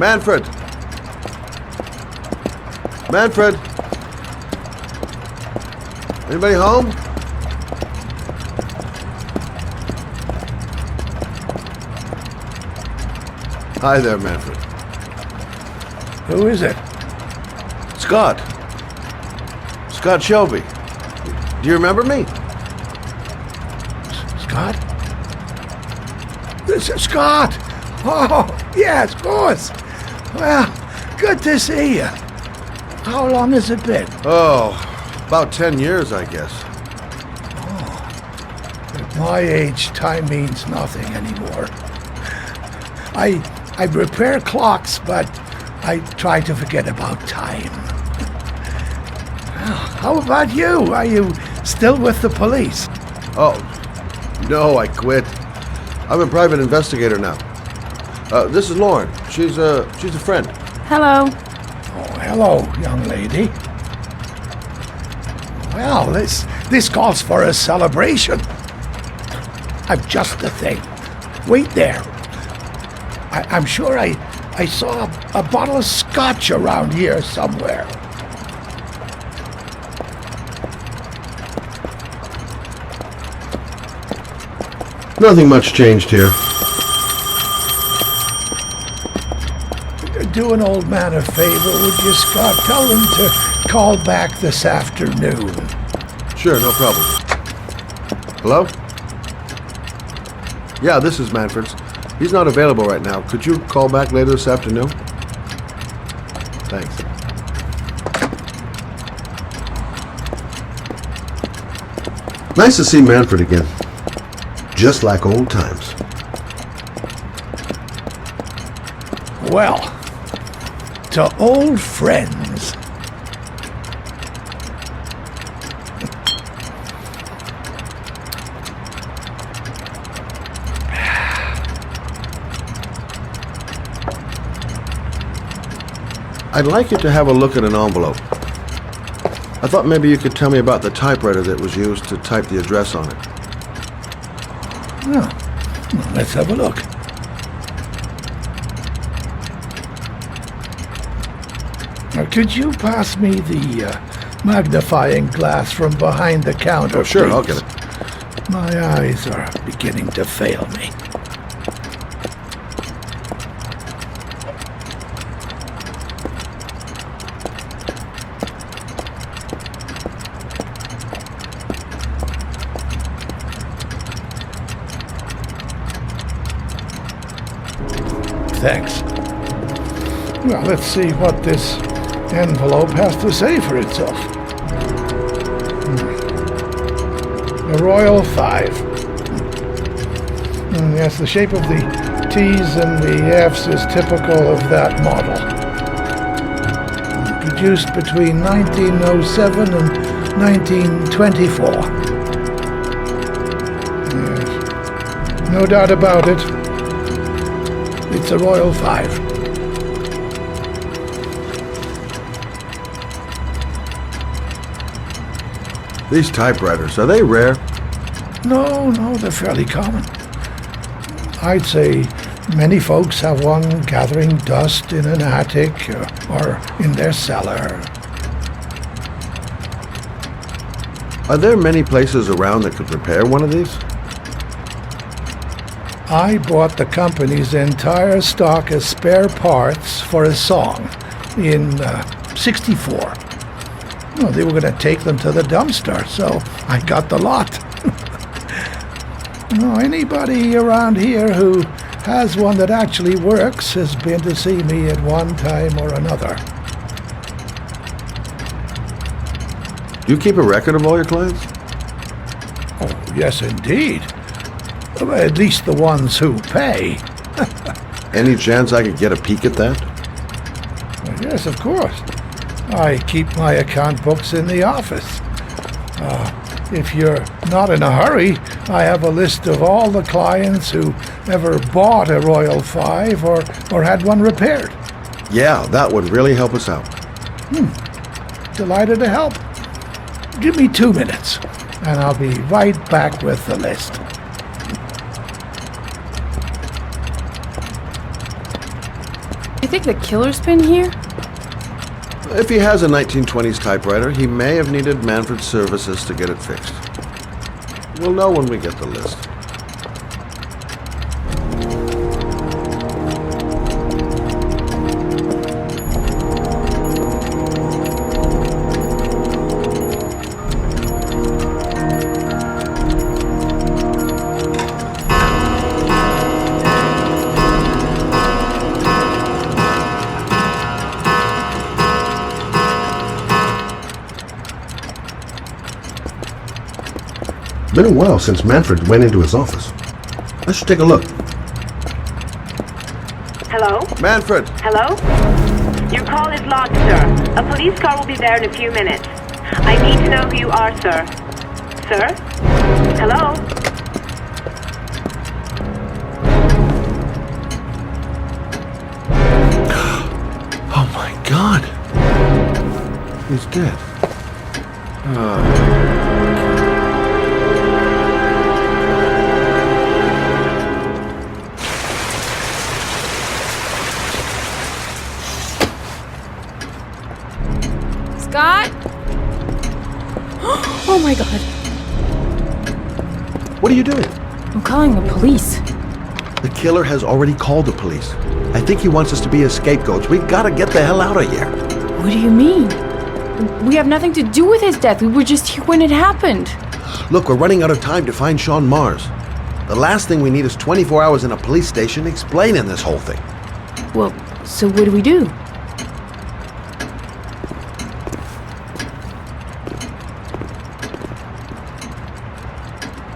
Manfred! Manfred! Anybody home? Hi there, Manfred. Who is it? Scott. Scott Shelby. Do you remember me? Scott? This is Scott! Oh, yes, of course. Well, good to see you. How long has it been? Oh, about 10 years, I guess. At my age, time means nothing anymore. I repair clocks, but I try to forget about time. How about you? Are you still with the police? Oh, no, I quit. I'm a private investigator now. This is Lauren. She's a friend. Hello. Oh, hello, young lady. Well, this calls for a celebration. I'm just the thing. Wait there. I'm sure I saw a bottle of scotch around here somewhere. Nothing much changed here. Do an old man a favor, would you, Scott? Tell him to call back this afternoon. Sure, no problem. Hello? Yeah, this is Manfred's. He's not available right now. Could you call back later this afternoon? Thanks. Nice to see Manfred again. Just like old times. Well, to old friends. I'd like you to have a look at an envelope. I thought maybe you could tell me about the typewriter that was used to type the address on it. Oh, well, let's have a look. Now, could you pass me the magnifying glass from behind the counter, Oh, sure, please? I'll get it. My eyes are beginning to fail me. Thanks. Well, let's see what this envelope has to say for itself. The Royal 5. Yes, the shape of the T's and the F's is typical of that model. Produced between 1907 and 1924. Yes. No doubt about it. It's a Royal 5. These typewriters, are they rare? No, they're fairly common. I'd say many folks have one gathering dust in an attic or in their cellar. Are there many places around that could repair one of these? I bought the company's entire stock of spare parts for a song in '64. Well, they were going to take them to the dumpster, so I got the lot. Anybody around here who has one that actually works has been to see me at one time or another. Do you keep a record of all your clients? Oh, yes, indeed. At least the ones who pay. Any chance I could get a peek at that? Well, yes, of course. I keep my account books in the office. If you're not in a hurry, I have a list of all the clients who ever bought a Royal 5 or had one repaired. Yeah, that would really help us out. Delighted to help. Give me 2 minutes, and I'll be right back with the list. You think the killer's been here? If he has a 1920s typewriter, he may have needed Manfred's services to get it fixed. We'll know when we get the list. Been a while since Manfred went into his office. I should take a look. Hello? Manfred! Hello? Your call is logged, sir. A police car will be there in a few minutes. I need to know who you are, sir. Sir? Hello? Oh my God! He's dead. Scott? Oh my God. What are you doing? I'm calling the police. The killer has already called the police. I think he wants us to be his scapegoats. We gotta get the hell out of here. What do you mean? We have nothing to do with his death. We were just here when it happened. Look, we're running out of time to find Sean Mars. The last thing we need is 24 hours in a police station explaining this whole thing. Well, so what do we do?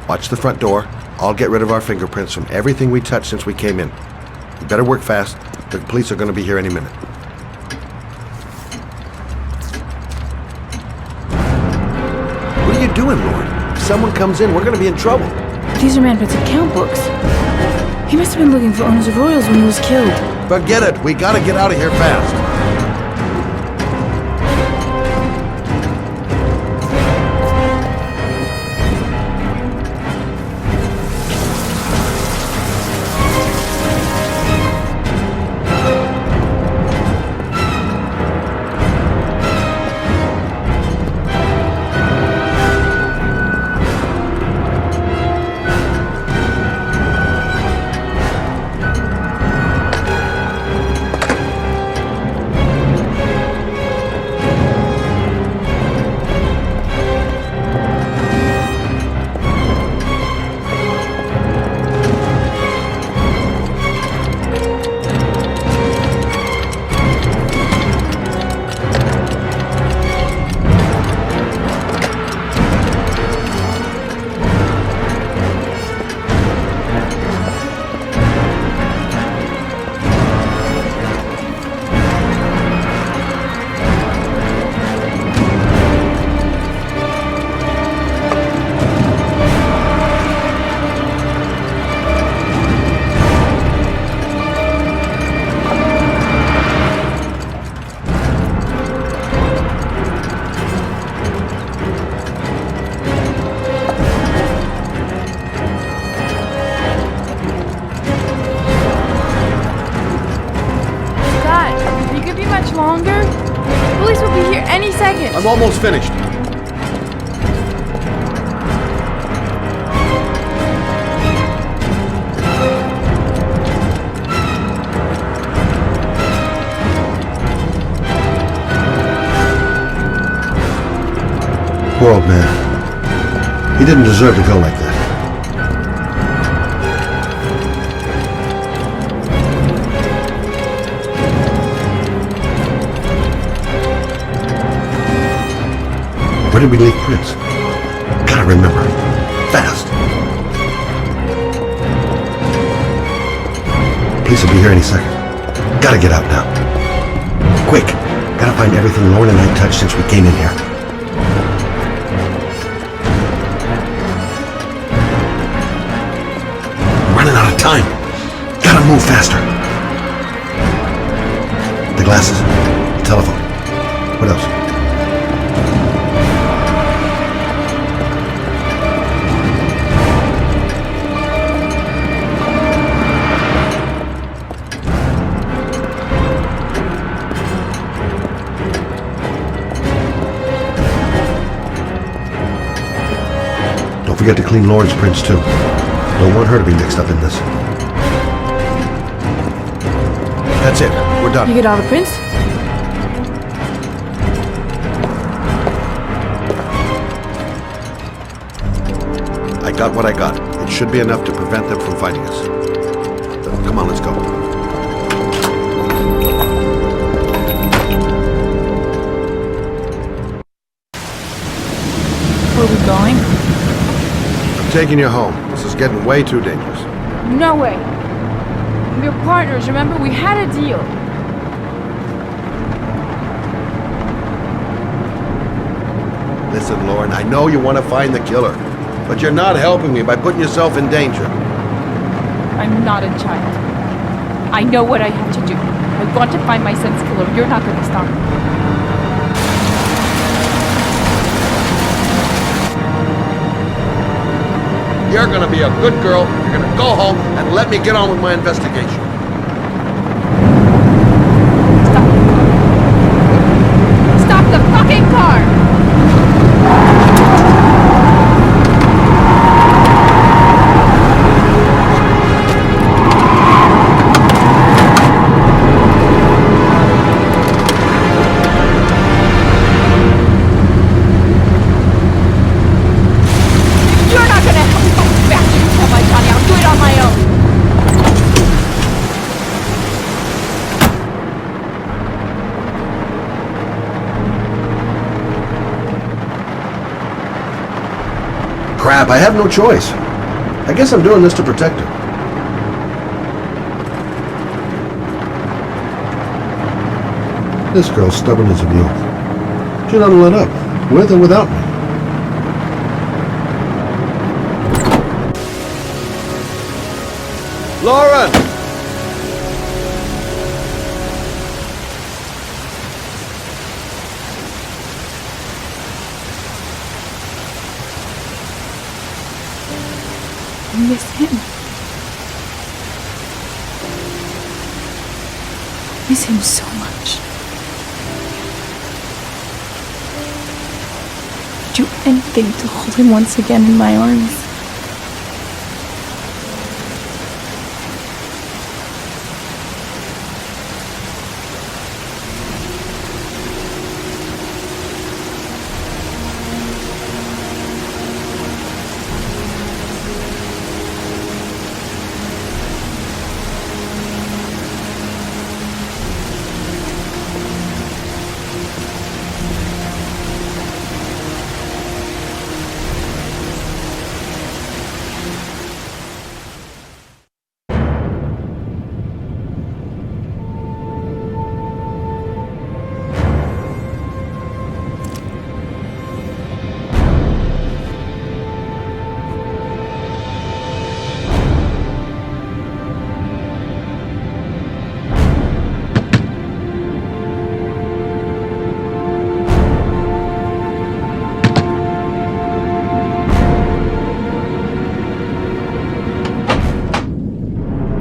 Watch the front door. I'll get rid of our fingerprints from everything we touched since we came in. You better work fast. The police are going to be here any minute. What are you doing, Lord? If someone comes in, we're going to be in trouble. These are Manfred's account books. He must have been looking for owners of royals when he was killed. Forget it. We got to get out of here fast. Longer? Police will be here any second. I'm almost finished. Poor old man. He didn't deserve to go like that. Where did we leave Prince? Gotta remember. Fast. Police will be here any second. Gotta get out now. Quick. Gotta find everything Lauren and I touched since we came in here. I'm running out of time. Gotta move faster. The glasses. The telephone. What else? Don't forget to clean Lauren's prints, too. Don't want her to be mixed up in this. That's it. We're done. You get all the prints? I got what I got. It should be enough to prevent them from fighting us. Come on, let's go. Where are we going? I'm taking you home. This is getting way too dangerous. No way. We're partners, remember? We had a deal. Listen, Lauren, I know you want to find the killer, but you're not helping me by putting yourself in danger. I'm not a child. I know what I have to do. I want to find my son's killer. You're not going to stop me. You're gonna be a good girl. You're gonna go home and let me get on with my investigation. Stop the fucking car! Crap, I have no choice. I guess I'm doing this to protect her. This girl's stubborn as a mule. She doesn't let up, with or without me. Lauren! I miss him. I miss him so much. I'd do anything to hold him once again in my arms.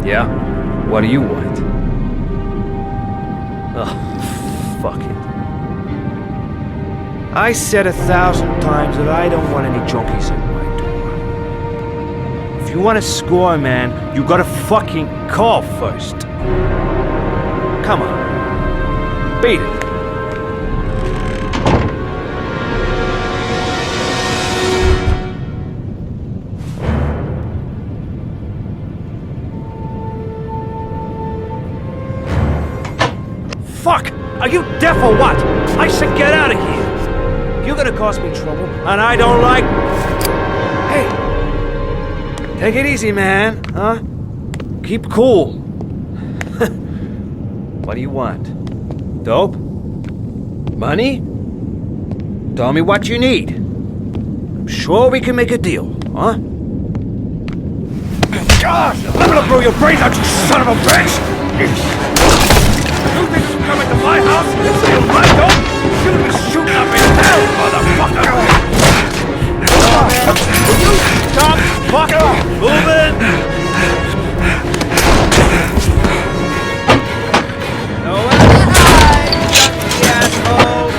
Yeah? What do you want? Oh, fuck it. I said 1,000 times that I don't want any junkies at my door. If you want to score, man, you gotta fucking call first. Come on. Beat it. Fuck! Are you deaf or what? I said get out of here! You're gonna cause me trouble, and I don't like... Hey! Take it easy, man, huh? Keep cool. What do you want? Dope? Money? Tell me what you need. I'm sure we can make a deal, huh? Gosh! I'm gonna blow your brains out, you son of a bitch! You think you come into my house and steal my dope? You'll be shooting up in hell, motherfucker! Will you stop fucking moving? Nowhere to hide, you asshole!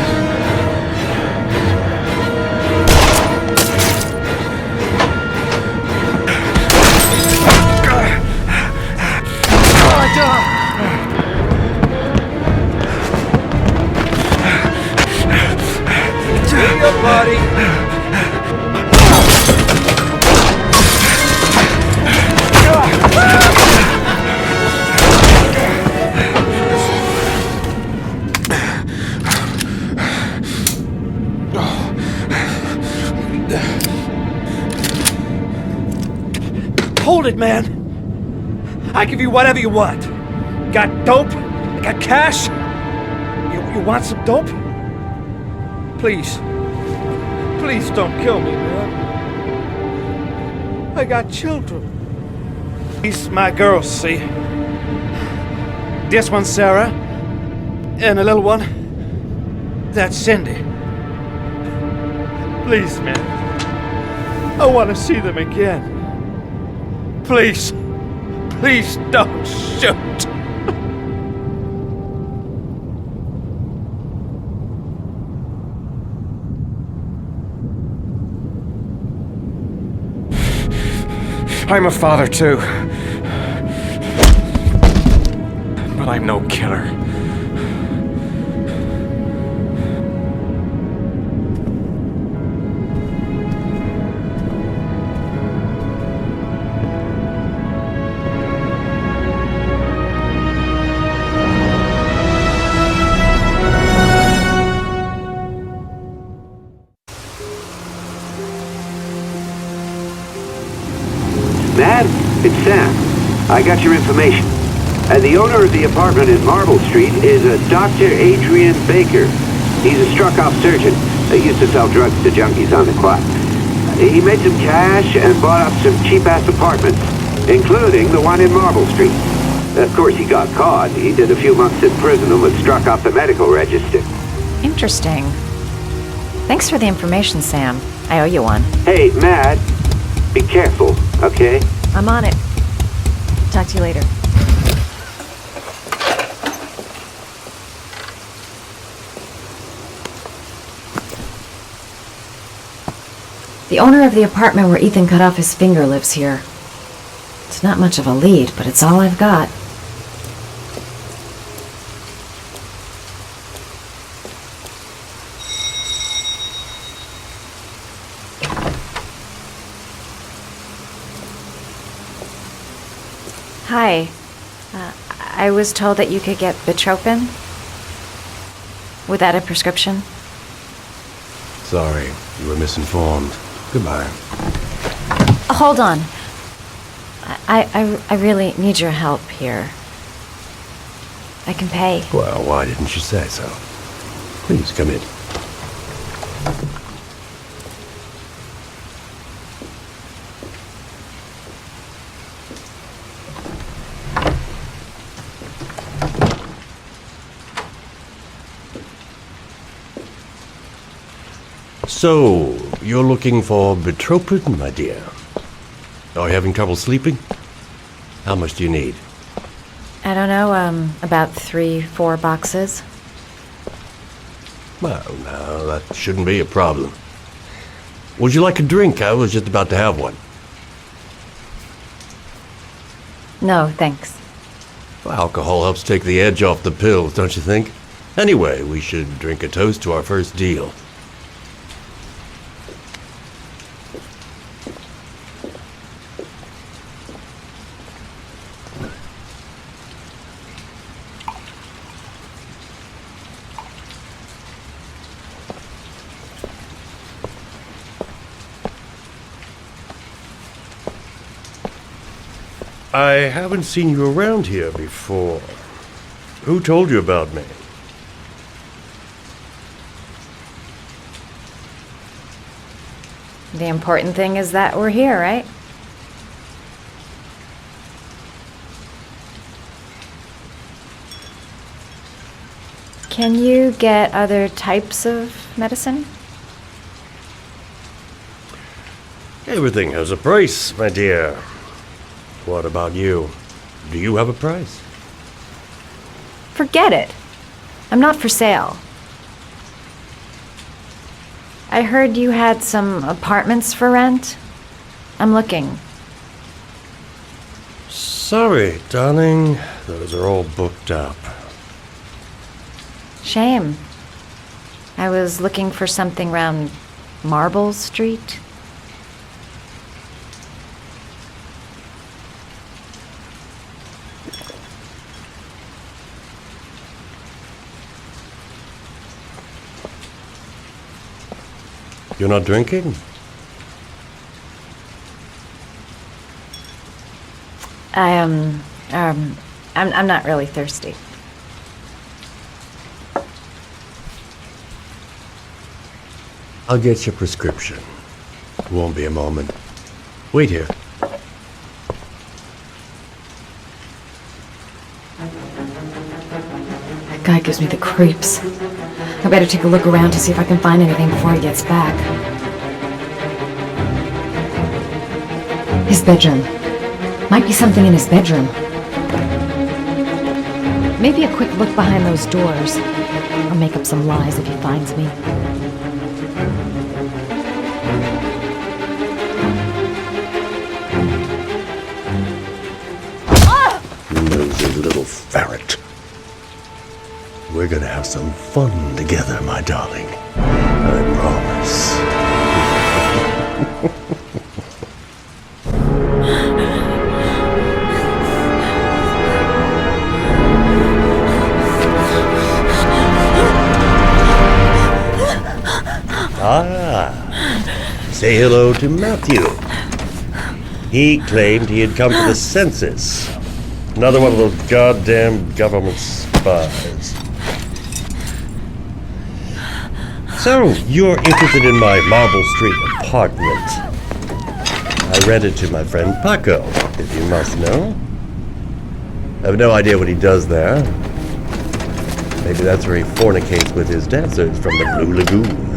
Hold it, man. I give you whatever you want. Got dope? Got cash? You want some dope? Please. Please don't kill me, man. I got children. These my girls, see? This one's Sarah. And the little one, that's Cindy. Please, man. I want to see them again. Please. Please don't shoot. I'm a father too. But I'm no killer. Matt, it's Sam. I got your information. The owner of the apartment in Marble Street is a Dr. Adrian Baker. He's a struck-off surgeon. He used to sell drugs to junkies on the quad. He made some cash and bought up some cheap-ass apartments, including the one in Marble Street. Of course, he got caught. He did a few months in prison and was struck off the medical register. Interesting. Thanks for the information, Sam. I owe you one. Hey, Matt, be careful, okay? I'm on it. Talk to you later. The owner of the apartment where Ethan cut off his finger lives here. It's not much of a lead, but it's all I've got. Hi. I was told that you could get Bitropin without a prescription. Sorry, you were misinformed. Goodbye. Hold on. I really need your help here. I can pay. Well, why didn't you say so? Please, come in. So, you're looking for Bitropin, my dear? Are you having trouble sleeping? How much do you need? I don't know, about 3-4 boxes. Well, no, that shouldn't be a problem. Would you like a drink? I was just about to have one. No, thanks. Well, alcohol helps take the edge off the pills, don't you think? Anyway, we should drink a toast to our first deal. I haven't seen you around here before. Who told you about me? The important thing is that we're here, right? Can you get other types of medicine? Everything has a price, my dear. What about you? Do you have a price? Forget it. I'm not for sale. I heard you had some apartments for rent. I'm looking. Sorry, darling. Those are all booked up. Shame. I was looking for something around Marble Street. You're not drinking? I'm not really thirsty. I'll get your prescription. Won't be a moment. Wait here. That guy gives me the creeps. I better take a look around to see if I can find anything before he gets back. His bedroom. Might be something in his bedroom. Maybe a quick look behind those doors. I'll make up some lies if he finds me. Nosy little ferret. We're gonna have some fun together, my darling. I promise. Say hello to Matthew. He claimed he had come to the census. Another one of those goddamn government spies. So, you're interested in my Marble Street apartment. I rented to my friend Paco, if you must know. I have no idea what he does there. Maybe that's where he fornicates with his dancers from the Blue Lagoon.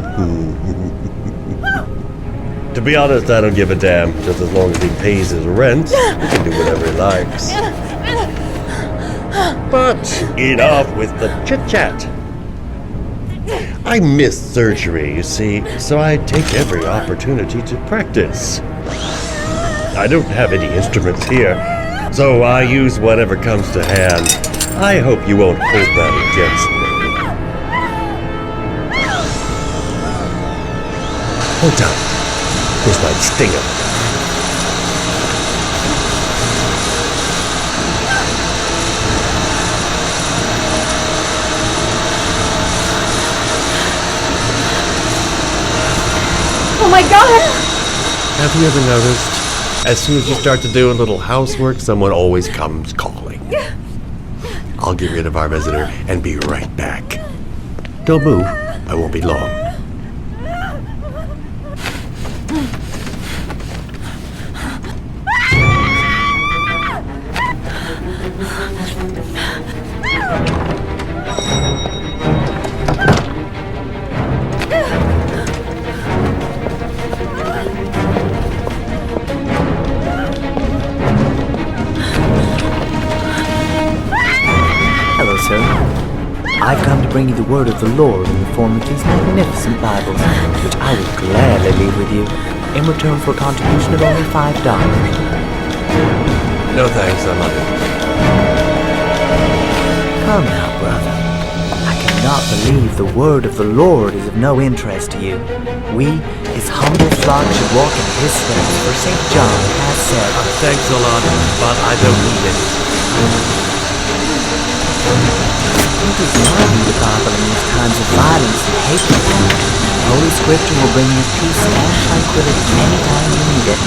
To be honest, I don't give a damn. Just as long as he pays his rent, he can do whatever he likes. But enough with the chit-chat. I missed surgery, you see, so I take every opportunity to practice. I don't have any instruments here, so I use whatever comes to hand. I hope you won't hold that against me. Hold on. This might sting him. Oh my god! Have you ever noticed? As soon as you start to do a little housework, someone always comes calling. I'll get rid of our visitor and be right back. Don't move. I won't be long. I've come to bring you the word of the Lord in the form of these magnificent Bibles, which I will gladly leave with you, in return for a contribution of only $5. No thanks, I love it. Come now, brother. I cannot believe the word of the Lord is of no interest to you. We, his humble flock, should walk in his steps, for St. John has said, Thanks a lot, but I don't need it. It is not in the Bible in these times of violence and hatred. Holy Scripture will bring you peace and tranquility anytime you need it.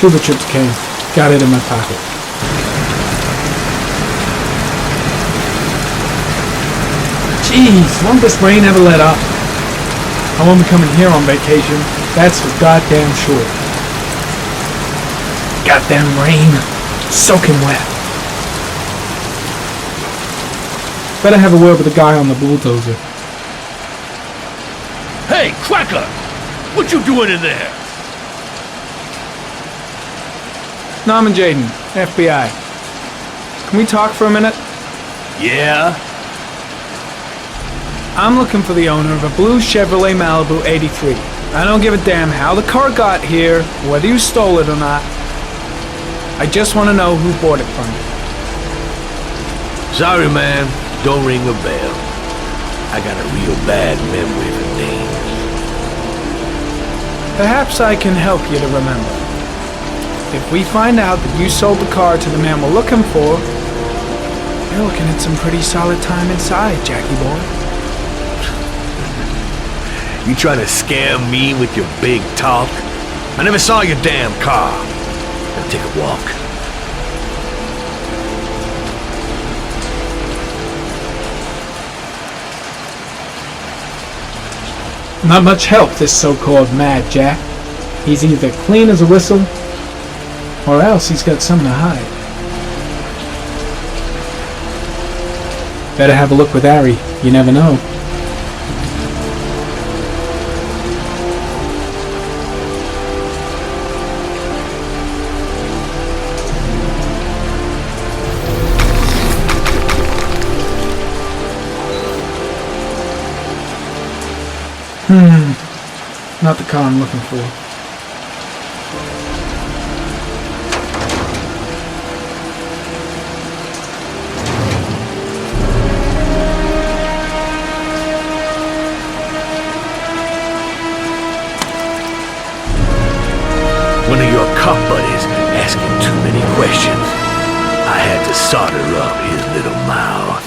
Tuba chips came. Got it in my pocket. Jeez, won't this rain ever let up? I won't be coming here on vacation. That's for goddamn sure. Goddamn rain. Soaking wet. Better have a word with the guy on the bulldozer. Hey, Cracker! What you doing in there? Norman Jaden, FBI. Can we talk for a minute? Yeah? I'm looking for the owner of a blue Chevrolet Malibu 83. I don't give a damn how the car got here, whether you stole it or not. I just want to know who bought it from you. Sorry, man. Don't ring a bell. I got a real bad memory for names. Perhaps I can help you to remember. If we find out that you sold the car to the man we're looking for, you're looking at some pretty solid time inside, Jackie boy. You trying to scam me with your big talk? I never saw your damn car. Now take a walk. Not much help, this so-called Mad Jack. He's either clean as a whistle, or else he's got something to hide. Better have a look with Harry. You never know. Not the car I'm looking for. One of your cop buddies asking too many questions. I had to solder up his little mouth.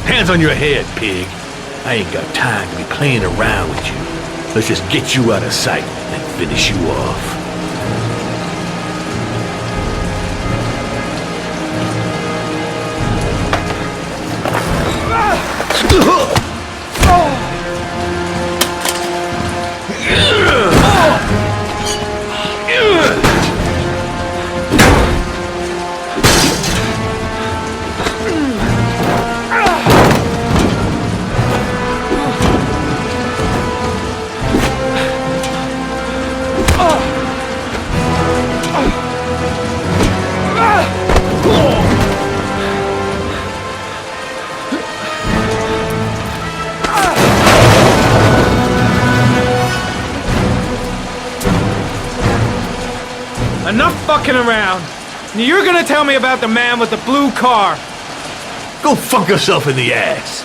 Hands on your head, pig. I ain't got time to be playing around with you. Let's just get you out of sight and finish you off. Enough fucking around. You're gonna tell me about the man with the blue car. Go fuck yourself in the ass.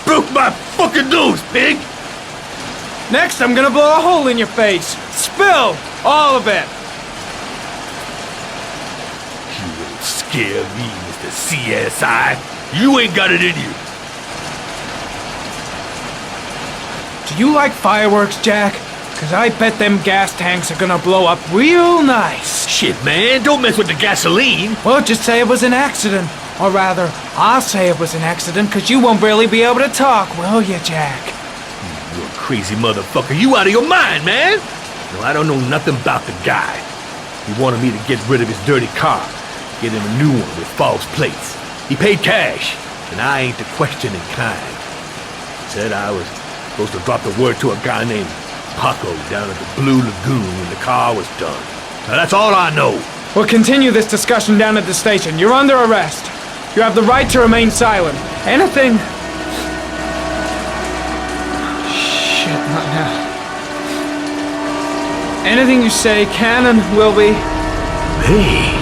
Broke my fucking nose, pig! Next, I'm gonna blow a hole in your face. Spill! All of it! You won't scare me, Mr. CSI. You ain't got it in you. Do you like fireworks, Jack? Cause I bet them gas tanks are gonna blow up real nice. Shit, man, don't mess with the gasoline. Well, just say it was an accident. Or rather, I'll say it was an accident, cause you won't barely be able to talk, will you, Jack? You crazy motherfucker. You out of your mind, man. No, I don't know nothing about the guy. He wanted me to get rid of his dirty car, get him a new one with false plates. He paid cash, and I ain't the questioning kind. Said I was supposed to drop the word to a guy named Paco down at the Blue Lagoon when the car was done. Now that's all I know. We'll continue this discussion down at the station. You're under arrest. You have the right to remain silent. Anything... Shit, not now. Anything you say can and will be... Hey,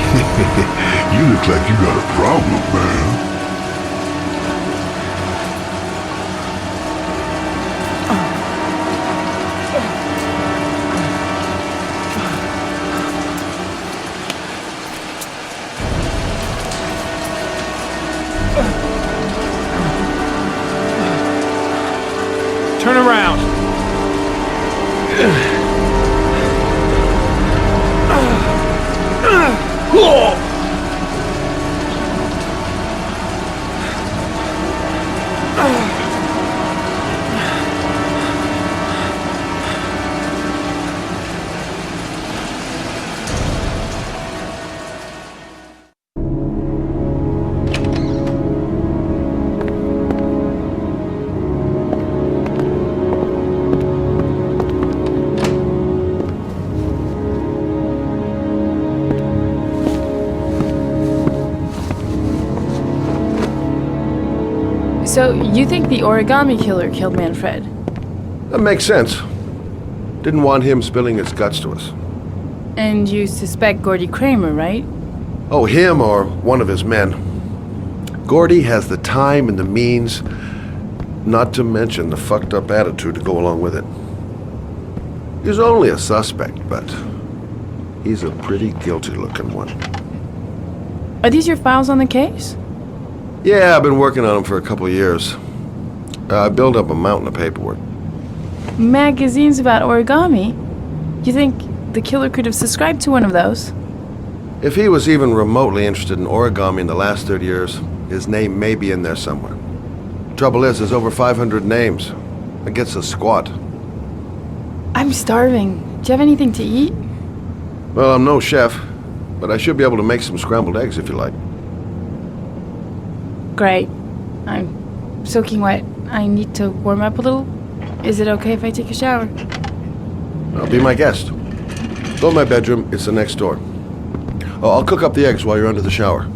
you look like you got a problem, man. Turn around. So, you think the origami killer killed Manfred? That makes sense. Didn't want him spilling his guts to us. And you suspect Gordy Kramer, right? Oh, him or one of his men. Gordy has the time and the means, not to mention the fucked up attitude to go along with it. He's only a suspect, but he's a pretty guilty looking one. Are these your files on the case? Yeah, I've been working on him for a couple of years. I built up a mountain of paperwork. Magazines about origami? You think the killer could have subscribed to one of those? If he was even remotely interested in origami in the last 30 years, his name may be in there somewhere. Trouble is, there's over 500 names. That gets us squat. I'm starving. Do you have anything to eat? Well, I'm no chef, but I should be able to make some scrambled eggs if you like. Great. I'm soaking wet. I need to warm up a little. Is it okay if I take a shower? I'll be my guest. Go to my bedroom. It's the next door. Oh, I'll cook up the eggs while you're under the shower.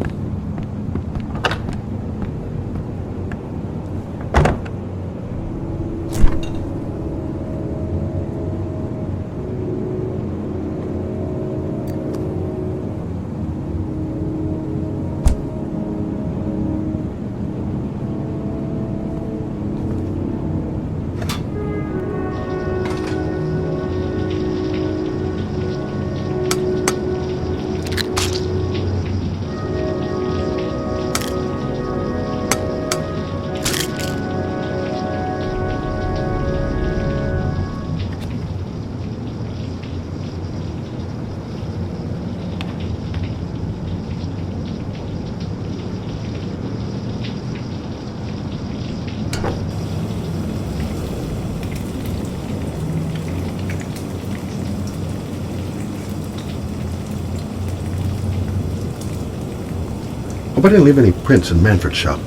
Hope I didn't leave any prints in Manfred's shop.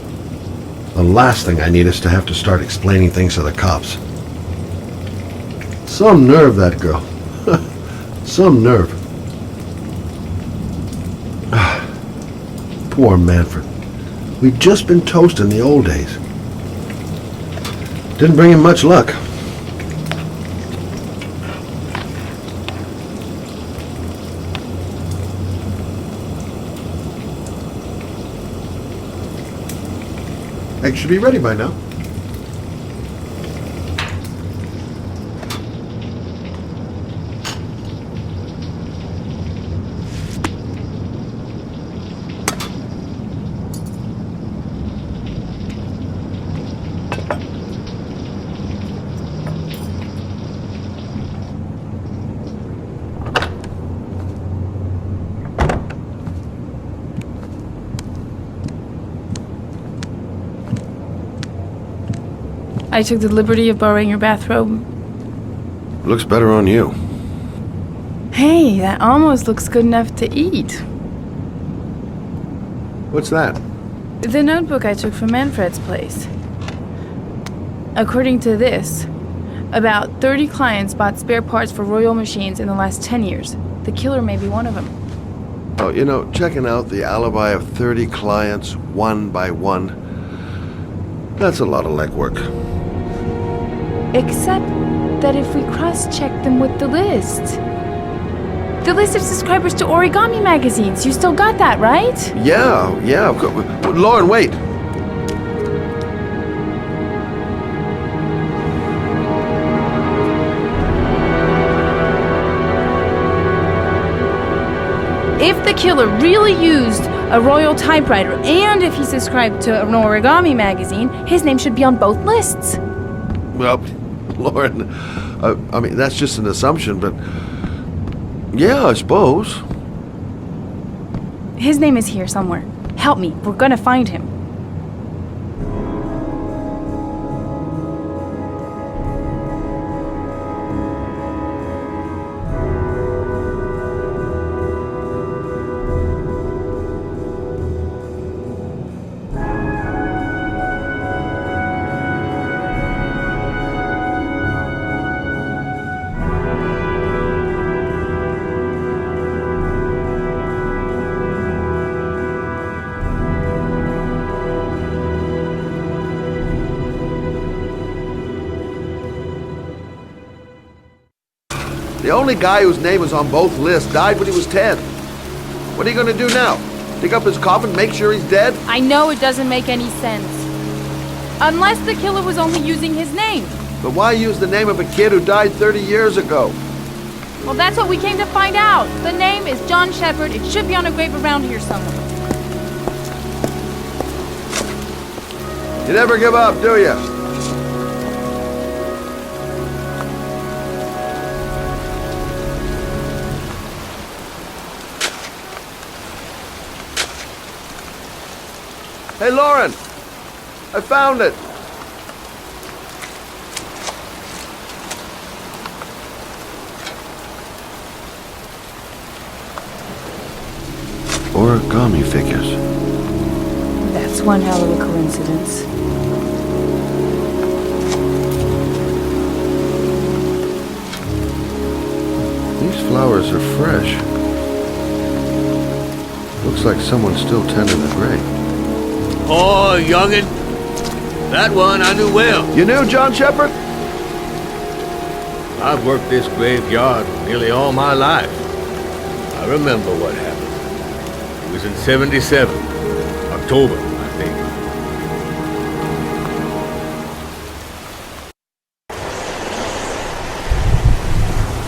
The last thing I need is to have to start explaining things to the cops. Some nerve, that girl. Some nerve. Poor Manfred. We'd just been toast in the old days. Didn't bring him much luck. Eggs should be ready by now. I took the liberty of borrowing your bathrobe. Looks better on you. Hey, that almost looks good enough to eat. What's that? The notebook I took from Manfred's place. According to this, about 30 clients bought spare parts for Royal machines in the last 10 years. The killer may be one of them. Oh, you know, checking out the alibi of 30 clients, one by one, that's a lot of legwork. Except that if we cross-check them with the list of subscribers to origami magazines, you still got that, right? Yeah, of course. Lauren, wait. If the killer really used a Royal typewriter and if he subscribed to an origami magazine, his name should be on both lists. Well, Lauren, I mean, that's just an assumption, but yeah, I suppose. His name is here somewhere. Help me, we're gonna find him. The only guy whose name was on both lists died when he was 10. What are you gonna do now? Dig up his coffin, make sure he's dead? I know it doesn't make any sense. Unless the killer was only using his name. But why use the name of a kid who died 30 years ago? Well, that's what we came to find out. The name is John Shepard. It should be on a grave around here somewhere. You never give up, do you? Hey, Lauren! I found it! Origami figures. That's one hell of a coincidence. These flowers are fresh. Looks like someone's still tending the grave. Oh, youngin'. That one I knew well. You knew John Shepard? I've worked this graveyard nearly all my life. I remember what happened. It was in 77. October, I think.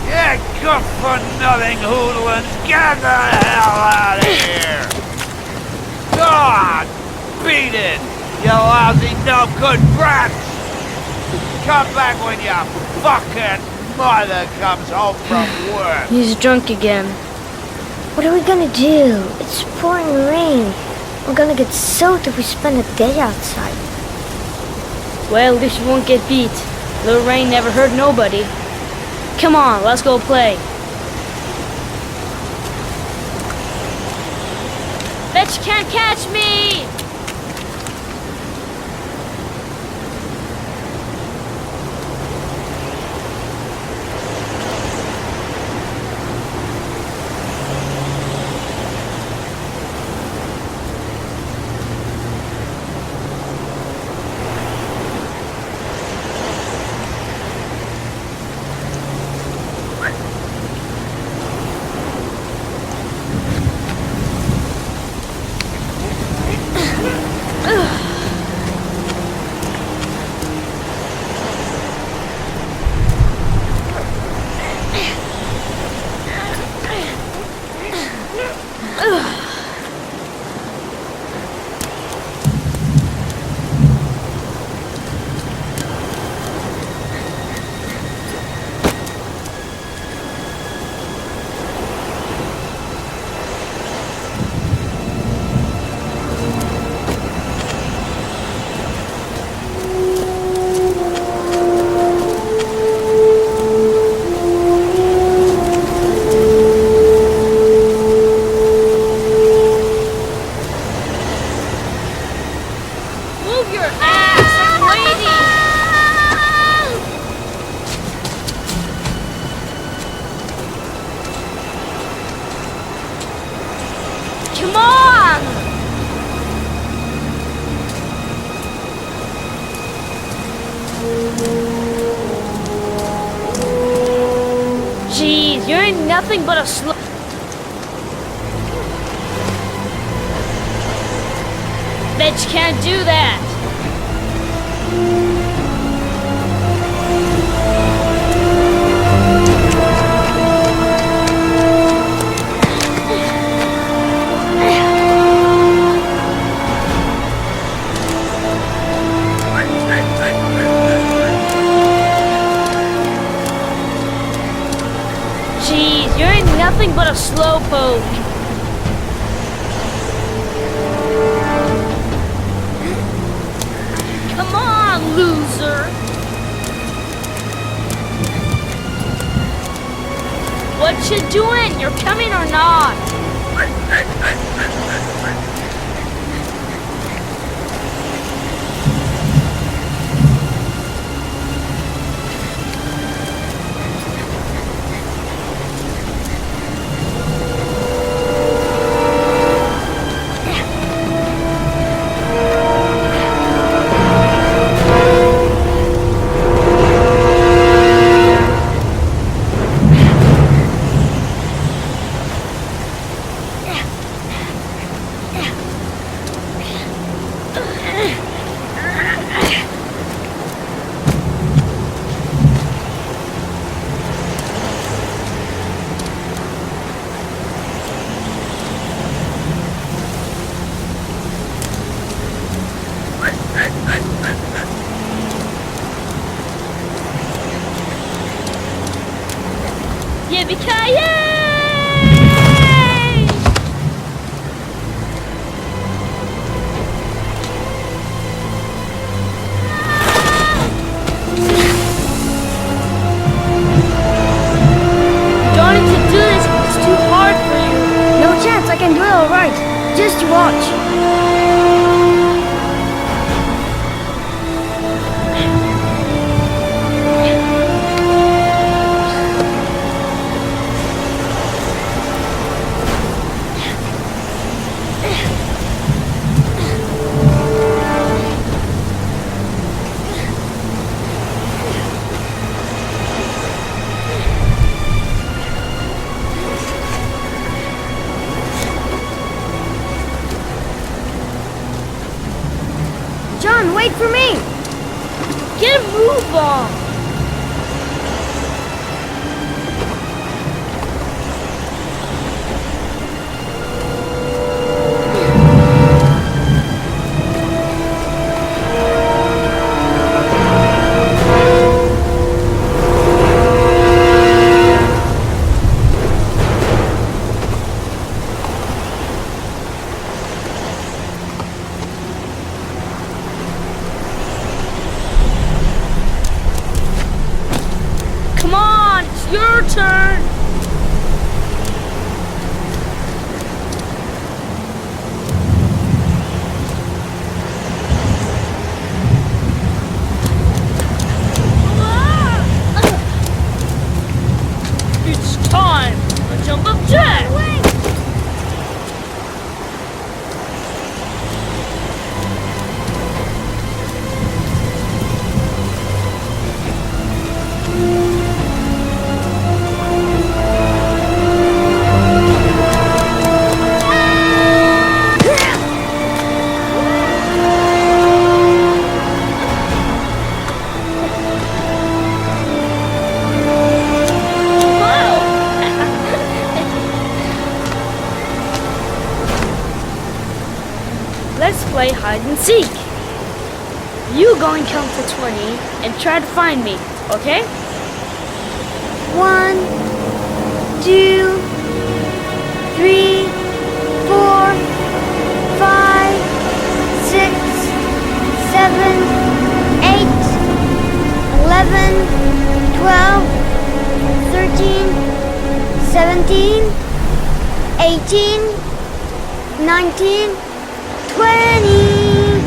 Yeah, good for nothing hoodlums. Get the hell out of here! God! Beat it! You lousy, no good brats! Come back when your fucking mother comes home from work! He's drunk again. What are we gonna do? It's pouring rain. We're gonna get soaked if we spend a day outside. Well, at least we won't get beat. Little rain never hurt nobody. Come on, let's go play. Bet you can't catch me! Move your ass! I'm waiting! Come on! Jeez, you ain't nothing but a slow... Bet you can't do that! Jeez, you ain't nothing but a slowpoke. Come on, loser! What you doing? You're coming or not? Yippee-ki-yay! Don't need to do this, it's too hard for you. No chance, I can do it alright. Just watch. John, wait for me! Get a move on! Come on, it's your turn! It's time! A jump up jack! play hide and seek. You go and count to 20 and try to find me, okay? 1, 2, 3, 4, 5, 6, 7, 8, 11, 12, 13, 17, 18, 19, 20.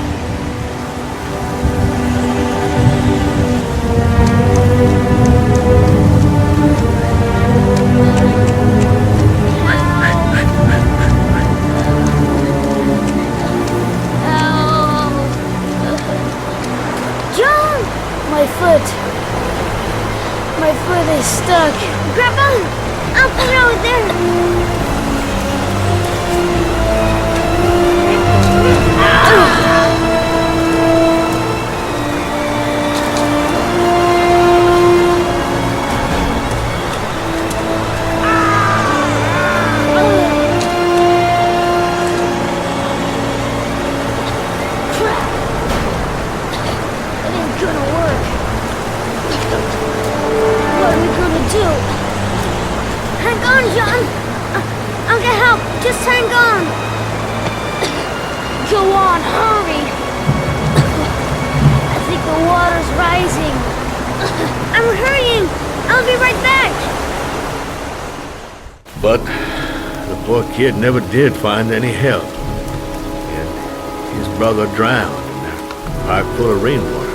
John! My foot is stuck. Grandpa, I'll put it over there. Hang on, John! I'll get help! Just hang on! Go on, hurry! I think the water's rising. I'm hurrying! I'll be right back! But the poor kid never did find any help. And his brother drowned in that pipe full of rainwater.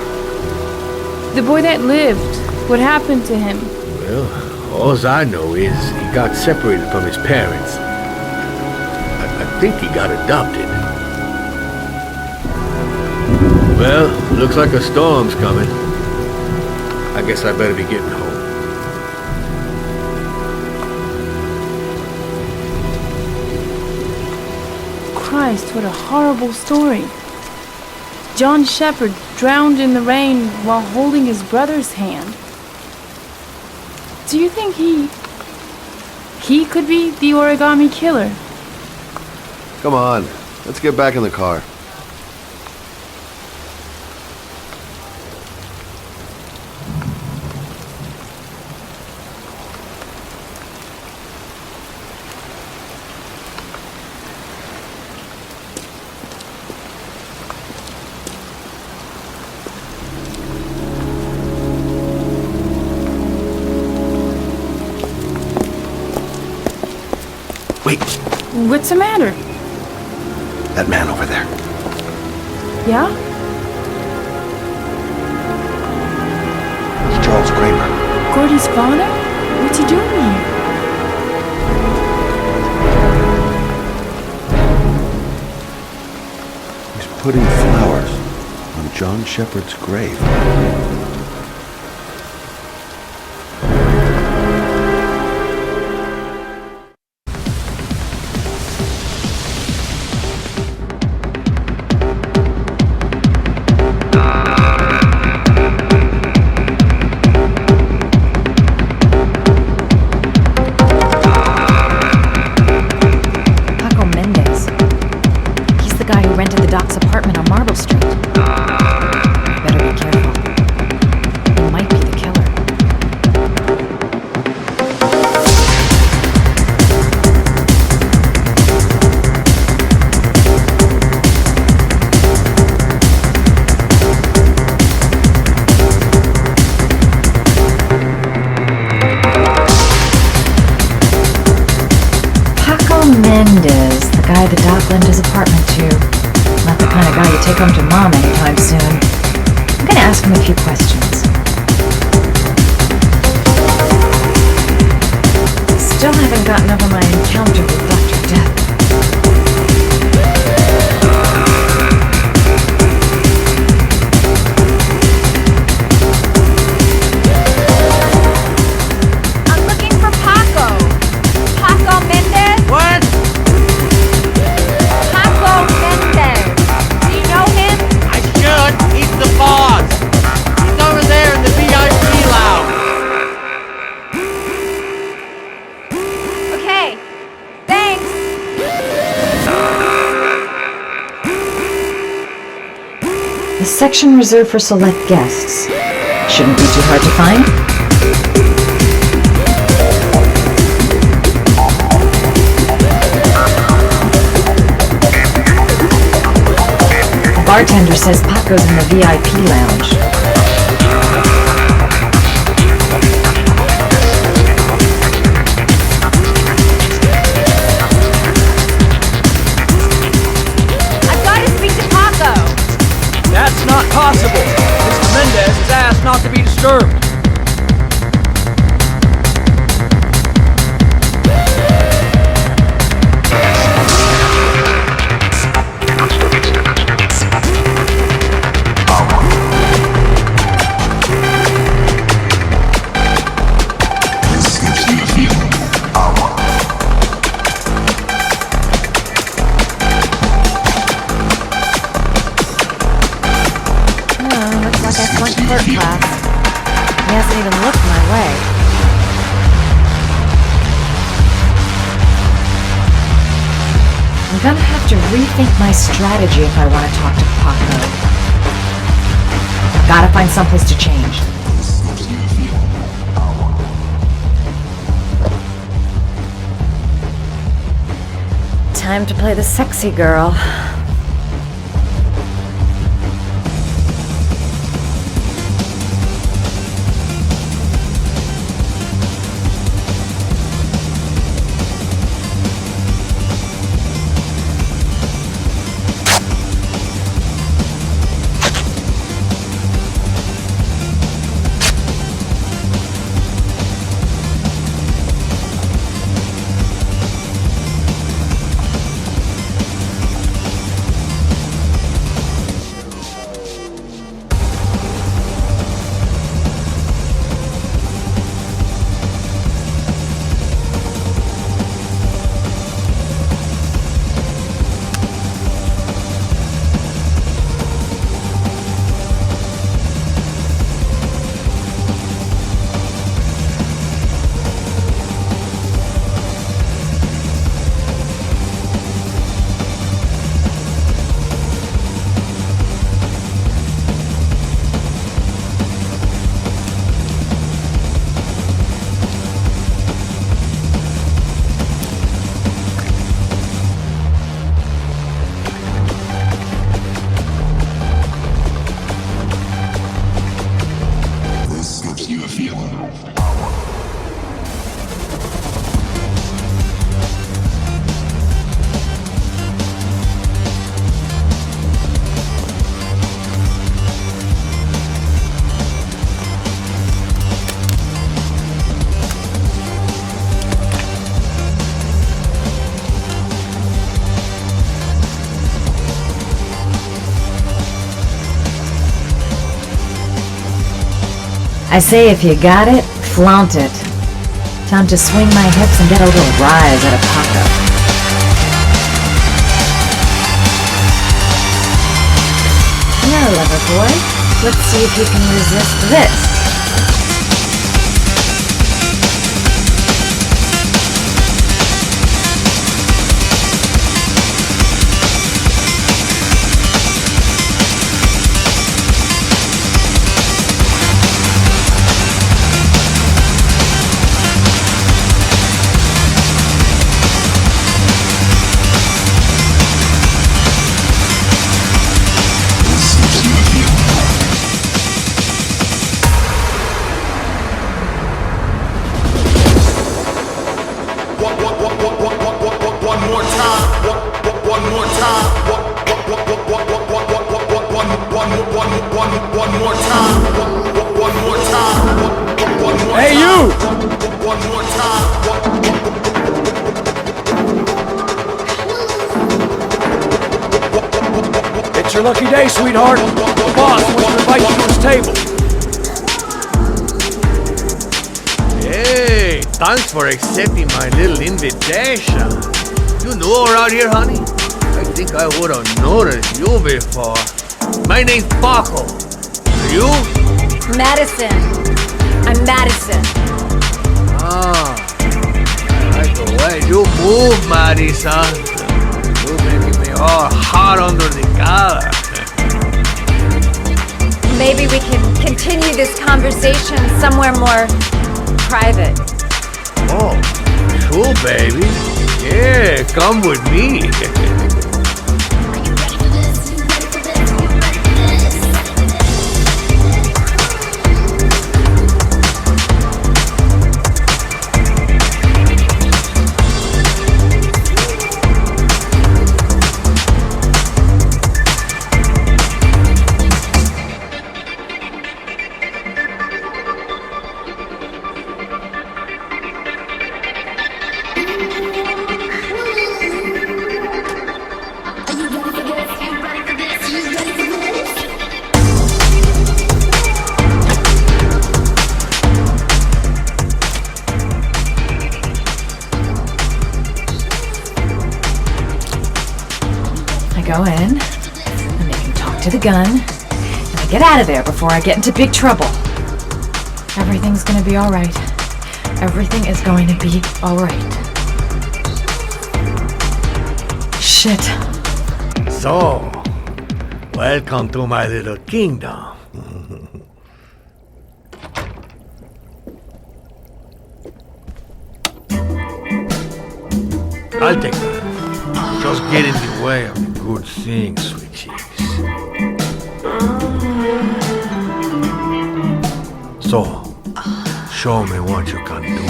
The boy that lived, what happened to him? Well, all I know is he got separated from his parents. I think he got adopted. Well, looks like a storm's coming. I guess I better be getting home. Christ, what a horrible story. John Shepherd drowned in the rain while holding his brother's hand. Do you think he could be the origami killer? Come on, let's get back in the car. Wait, What's the matter? that man over there. Yeah? It's Charles Kramer. Gordy's father? What's he doing here? He's putting flowers on John Shepherd's grave. The guy the doc lent his apartment to. Not the kind of guy you take home to Mom anytime soon. I'm gonna ask him a few questions. Still haven't gotten over my encounter with Dr. Death. I'm looking for Paco. Paco Mendez? What? Paco Mendez. Do you know him? I should. He's the boss. He's over there in the VIP lounge. Okay. Thanks. A section reserved for select guests. Shouldn't be too hard to find. The bartender says Paco's in the VIP lounge. That's not possible. Mr. Mendez has asked not to be disturbed. Clerk class. He hasn't even looked my way. I'm gonna have to rethink my strategy if I want to talk to Paco. I've gotta find someplace to change. Time to play the sexy girl. I say if you got it, flaunt it. Time to swing my hips and get a little rise out of Paco. Now, lover boy, let's see if you can resist this. Hey, you! It's your lucky day, sweetheart. The boss wants to invite you to his table. Hey, thanks for accepting my little invitation. You know around here, honey? I think I would have noticed you before. My name's Paco. You? Madison. I'm Madison. Ah, I like the way you move, Madison. You're making me all hot under the collar. maybe we can continue this conversation somewhere more private. Oh, sure, baby. Yeah, come with me. Go in, and they can talk to the gun, and I get out of there before I get into big trouble. Everything's gonna be alright. Everything is going to be alright. Shit. So, welcome to my little kingdom. I'll take that. Just get in the way of the good things, sweet cheeks. So, show me what you can do.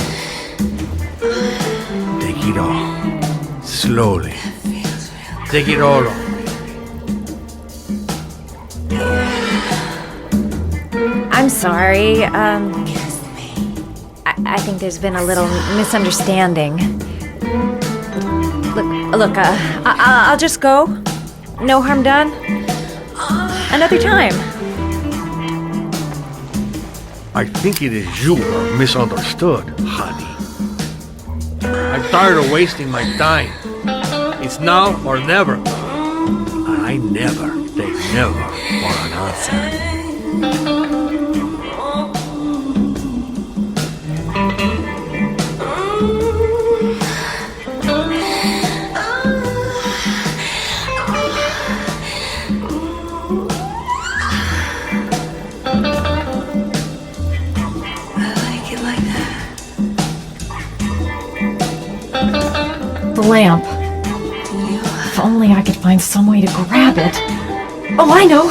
Take it all. Slowly. Take it all on. I'm sorry, I think there's been a little misunderstanding. Look, I'll just go. No harm done. Another time. I think it is you who are misunderstood, honey. I'm tired of wasting my time. It's now or never. I never take never for an answer. The lamp. If only I could find some way to grab it. Oh, I know!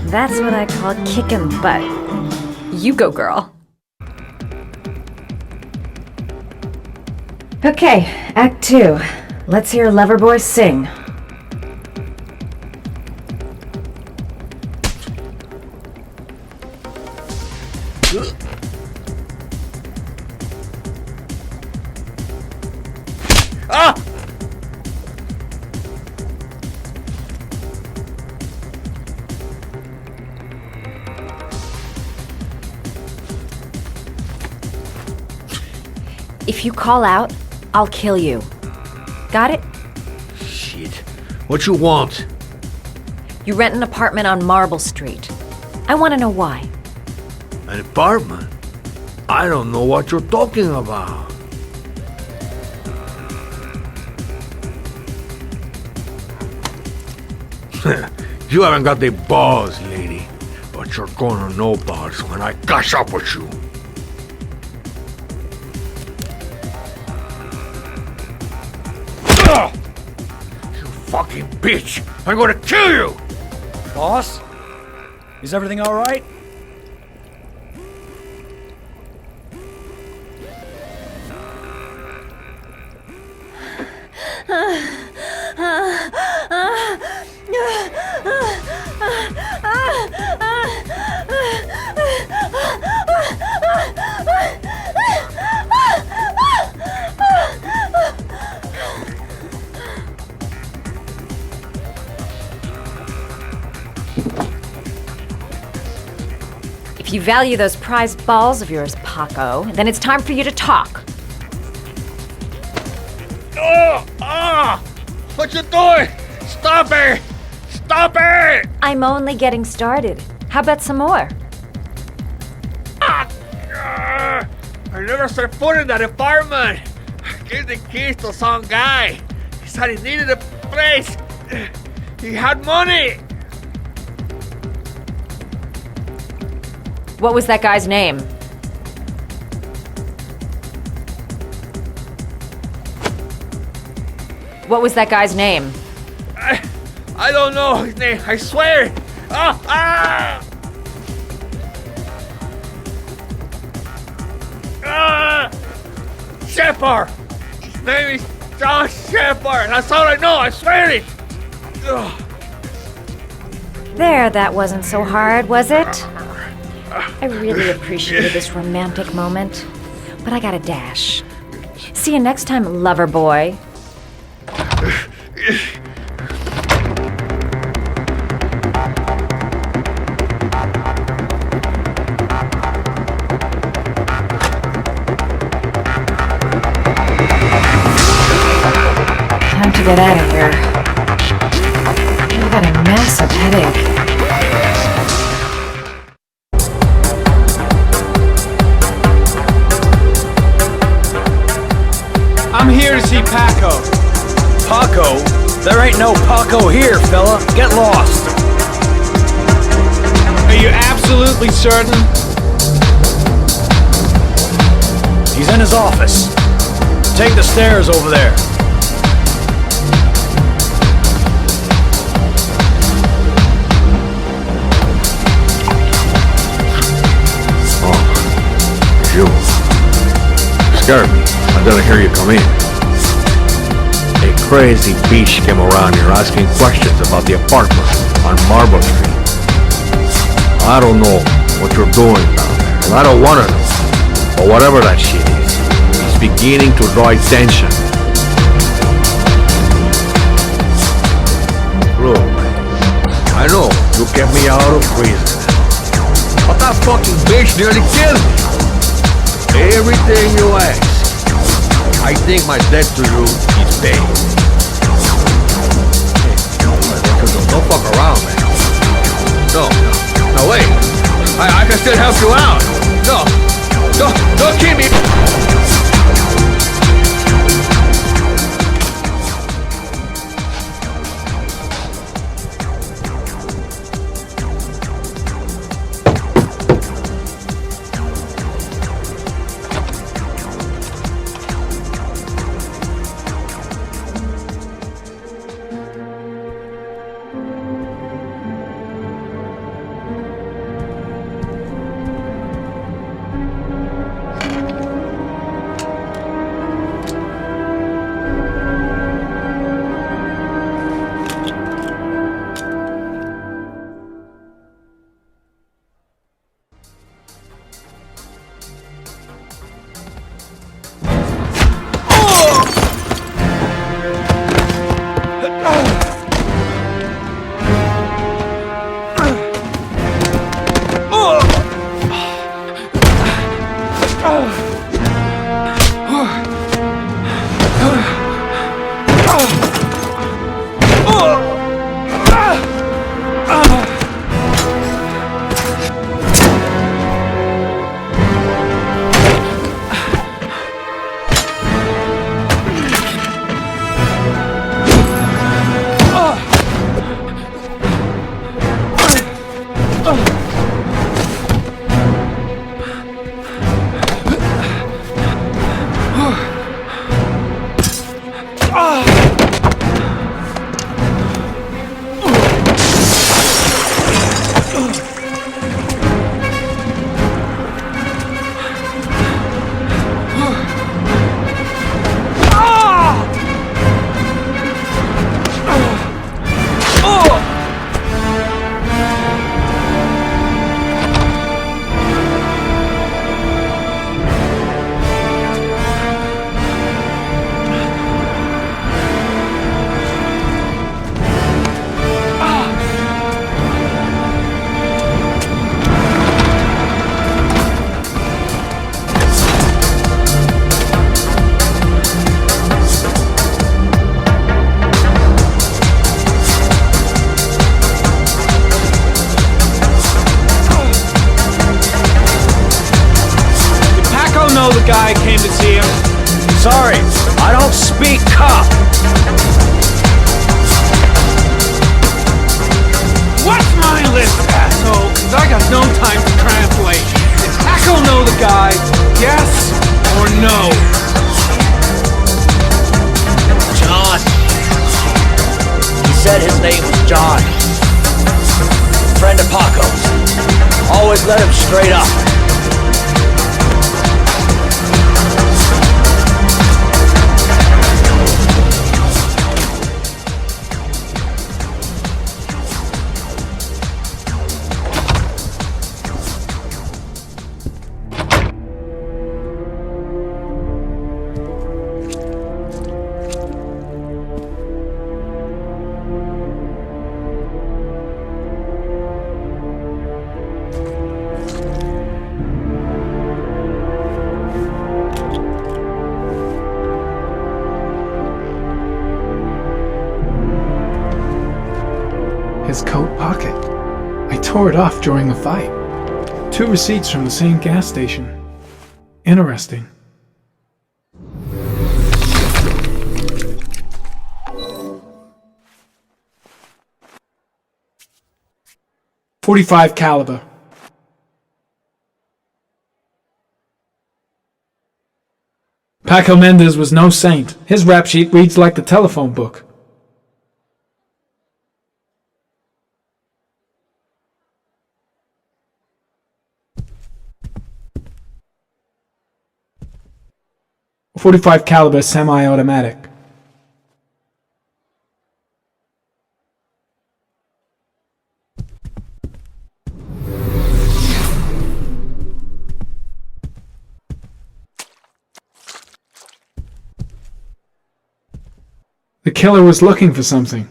That's what I call kicking butt. You go, girl. Okay, Act 2. Let's hear Loverboy sing. Ah! If you call out, I'll kill you. Got it? Shit. What you want? You rent an apartment on Marble Street. I want to know why. An apartment? I don't know what you're talking about. You haven't got the balls, lady. But you're gonna know balls when I catch up with you. You fucking bitch! I'm gonna kill you! Boss? Is everything all right? you value those prized balls of yours, Paco, then it's time for you to talk. What you doing? Stop it! Stop it! I'm only getting started. How about some more? I never set foot in that apartment. I gave the keys to some guy. He said he needed a place. He had money. What was that guy's name? What was that guy's name? I don't know his name. I swear. Shepard. His name is John Shepard. That's all I know. I swear it. There, that wasn't so hard, was it? I really appreciated this romantic moment, but I gotta dash. See you next time, lover boy. Time to get out of here. I've got a massive headache. I'm here to see Paco. Paco? There ain't no Paco here, fella. Get lost. Are you absolutely certain? He's in his office. Take the stairs over there. You scared me. I didn't hear you come in. A crazy bitch came around here asking questions about the apartment on Marble Street. I don't know what you're doing down there, and I don't want to know. But whatever that shit is, it's beginning to draw attention. Look, I know you kept me out of prison, but that fucking bitch nearly killed me. Everything you ask, I think my debt to you is paid. Hey, don't fuck around, man. No, wait. I can still help you out. No, don't keep me. sorry. I don't speak cop. What's my list, asshole? 'Cause I got no time to translate. Does Paco know the guy? Yes or no? John. He said his name was John. Friend of Paco's. Always let him straight up. His coat pocket. I tore it off during the fight. 2 receipts from the same gas station. Interesting. .45 caliber. Paco Mendez was no saint. His rap sheet reads like the telephone book. .45 caliber semi-automatic. The killer was looking for something.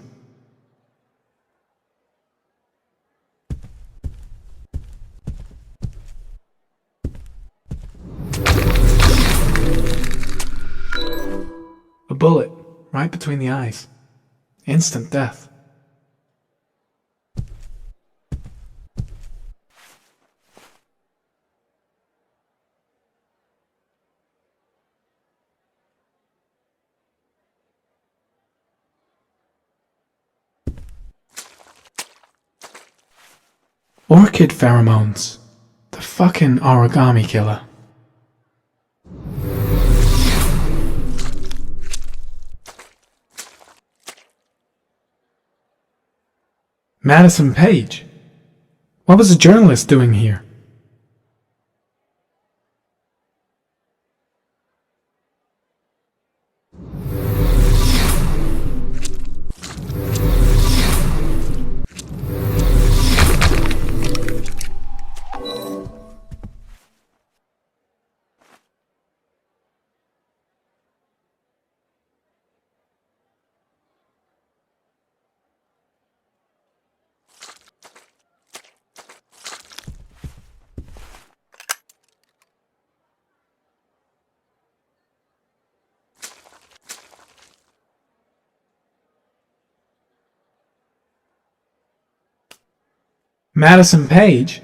A bullet, right between the eyes. Instant death. Orchid pheromones. The fucking origami killer. Madison Page. What was a journalist doing here? Madison Page?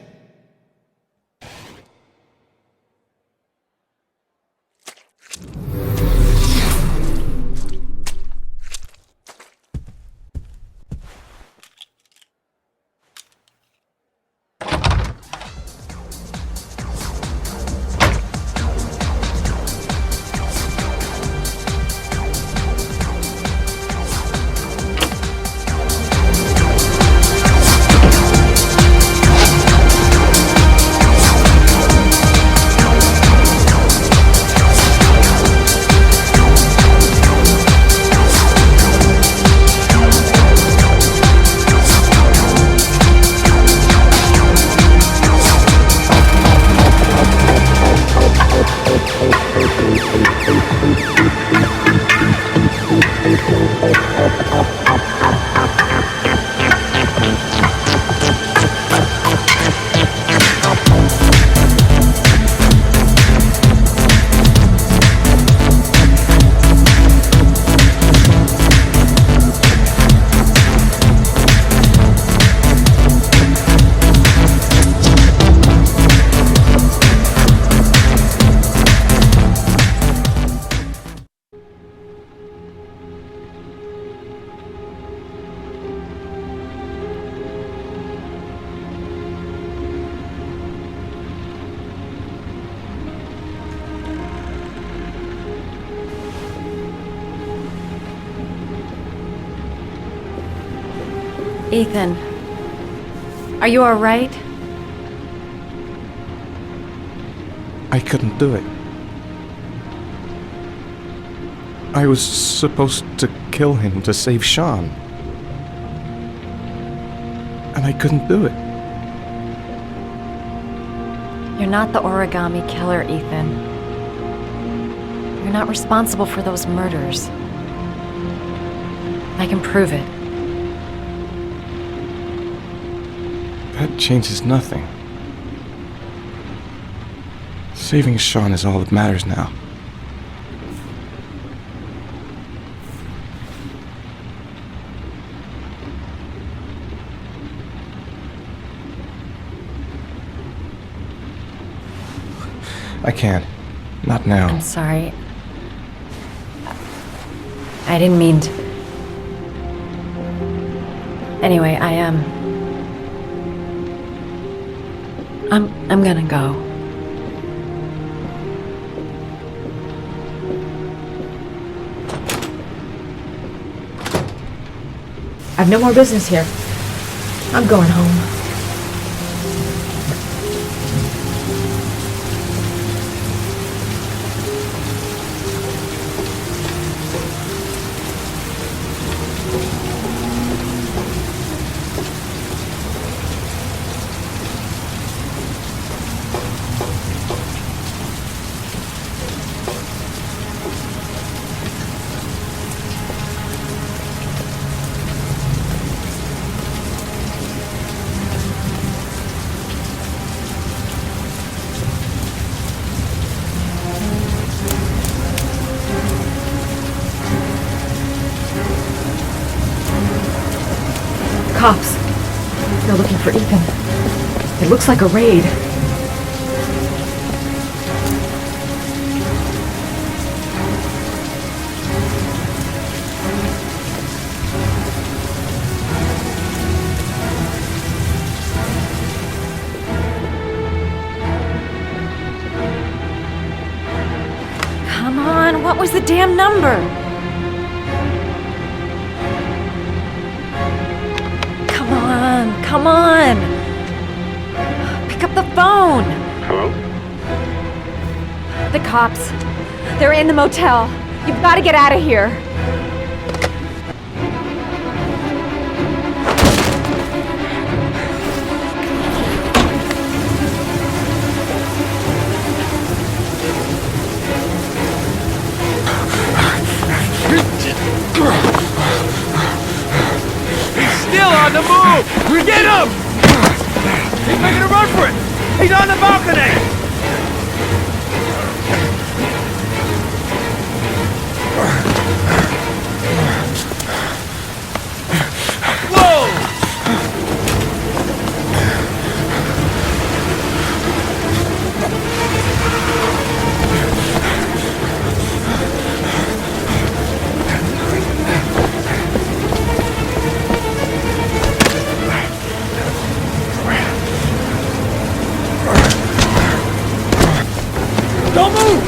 Ethan, are you alright? I couldn't do it. I was supposed to kill him to save Sean. And I couldn't do it. You're not the origami killer, Ethan. You're not responsible for those murders. I can prove it. That changes nothing. Saving Sean is all that matters now. I can't. Not now. I'm sorry. I didn't mean to. Anyway, I'm gonna go. I've no more business here. I'm going home. Cops. They're looking for Ethan. It looks like a raid. Come on, what was the damn number? Come on! Pick up the phone! Hello? The cops. They're in the motel. You've got to get out of here. Still on the move! Get him! He's making a run for it! He's on the balcony! Whoa! Don't move!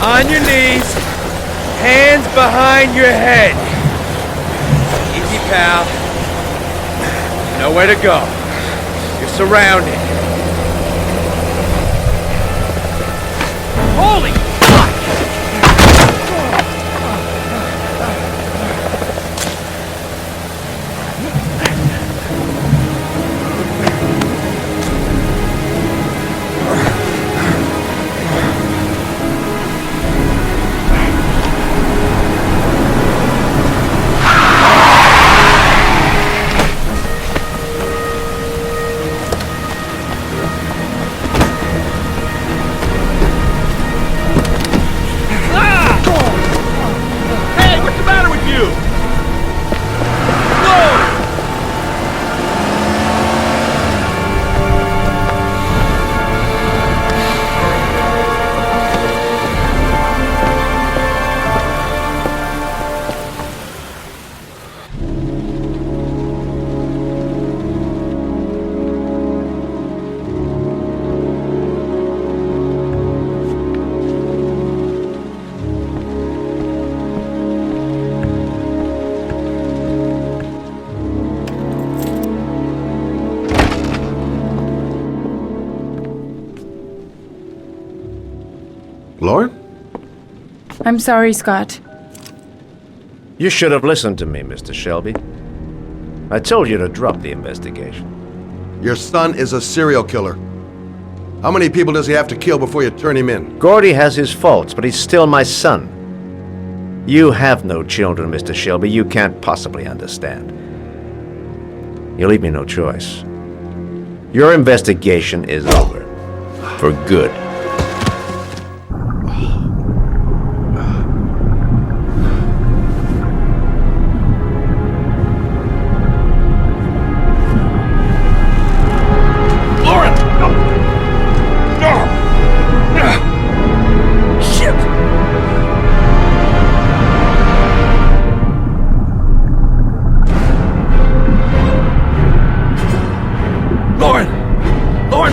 On your knees, hands behind your head. Easy, pal. Nowhere to go. You're surrounded. Holy fuck! I'm sorry, Scott. You should have listened to me, Mr. Shelby. I told you to drop the investigation. Your son is a serial killer. How many people does he have to kill before you turn him in? Gordy has his faults, but he's still my son. You have no children, Mr. Shelby. You can't possibly understand. You leave me no choice. Your investigation is over. For good.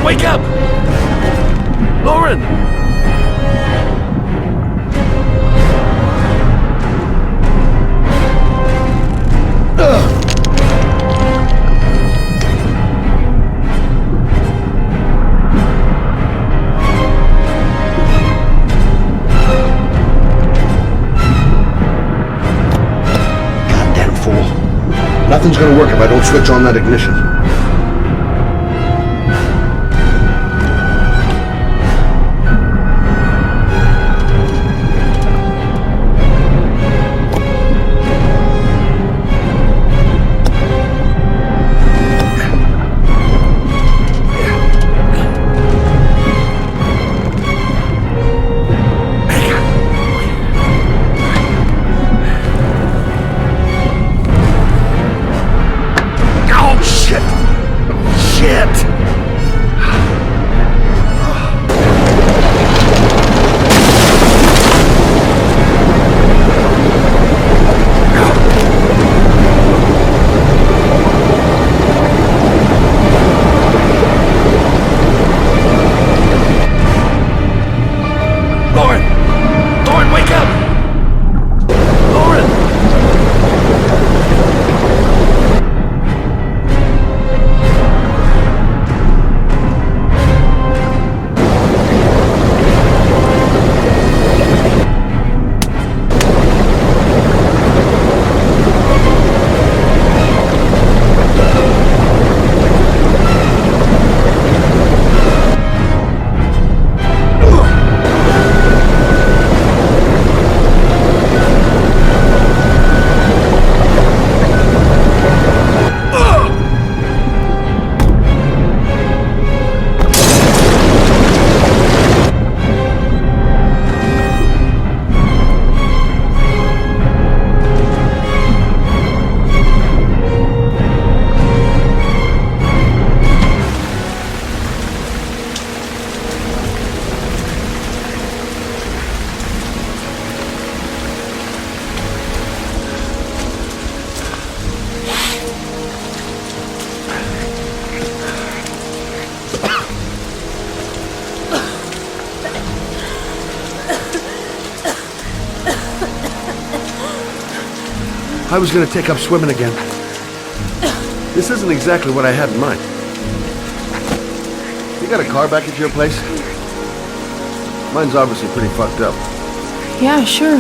Wake up! Lauren! Goddamn fool. Nothing's gonna work if I don't switch on that ignition. I was gonna take up swimming again. This isn't exactly what I had in mind. You got a car back at your place? Mine's obviously pretty fucked up. Yeah, sure.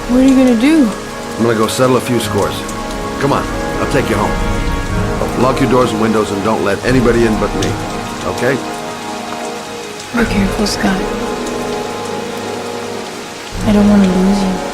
What are you gonna do? I'm gonna go settle a few scores. Come on, I'll take you home. Lock your doors and windows and don't let anybody in but me. Okay? Be careful, Scott. I don't want to lose you.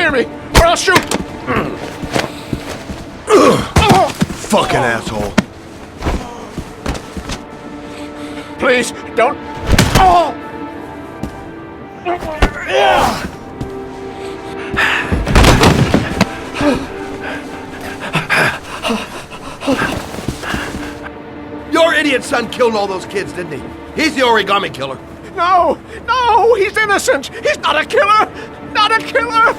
near me, or I'll shoot! Fucking asshole. Please, don't... Oh! Your idiot son killed all those kids, didn't he? He's the origami killer. No! No! He's innocent! He's not a killer! Not a killer!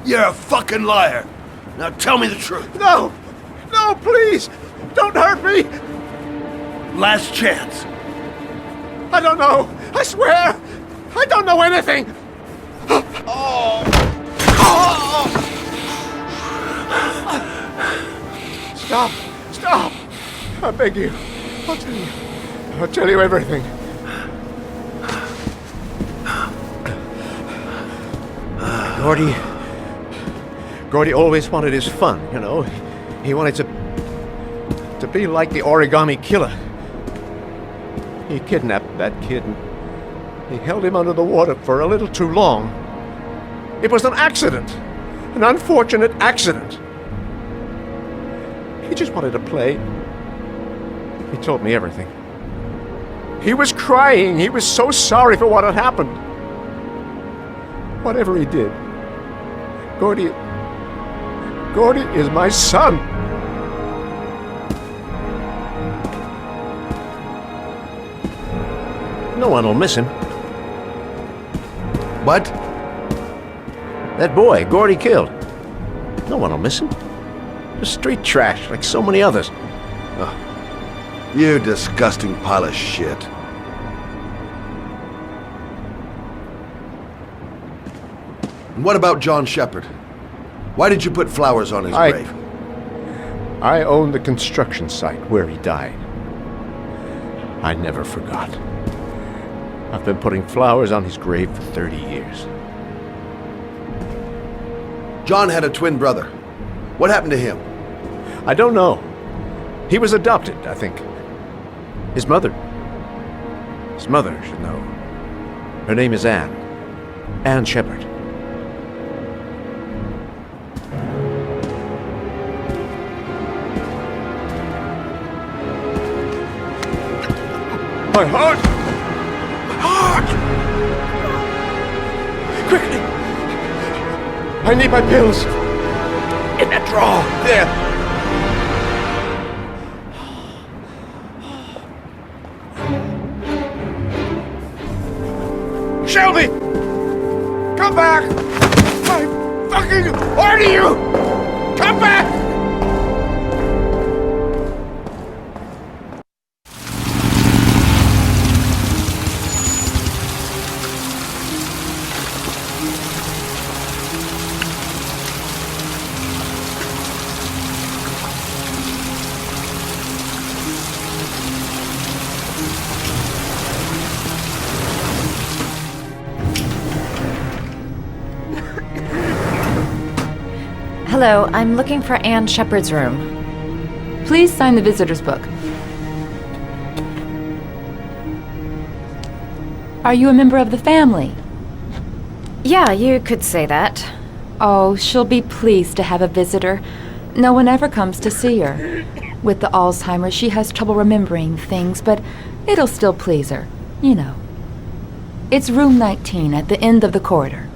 You're a fucking liar. Now tell me the truth. No! No, please! Don't hurt me! Last chance. I don't know! I swear! I don't know anything! Oh! Stop! Stop! I beg you. I'll tell you. I'll tell you everything. Gordy always wanted his fun, you know. He wanted to be like the origami killer. He kidnapped that kid and he held him under the water for a little too long. It was an accident. An unfortunate accident. He just wanted to play. He told me everything. He was crying. He was so sorry for what had happened. Whatever he did, Gordy is my son. No one will miss him. What? That boy, Gordy killed. No one will miss him. Just street trash, like so many others. Oh, you disgusting pile of shit. And what about John Shepard? Why did you put flowers on his grave? I own the construction site where he died. I never forgot. I've been putting flowers on his grave for 30 years. John had a twin brother. What happened to him? I don't know. He was adopted, I think. His mother should know. Her name is Anne. Anne Shepard. My heart! My heart! Quickly! I need my pills! In that drawer! There! Shelby! Come back! I fucking order you! Come back! Hello, I'm looking for Anne Shepard's room. Please sign the visitor's book. Are you a member of the family? Yeah, you could say that. Oh, she'll be pleased to have a visitor. No one ever comes to see her. With the Alzheimer's, she has trouble remembering things, but it'll still please her, you know. It's room 19 at the end of the corridor.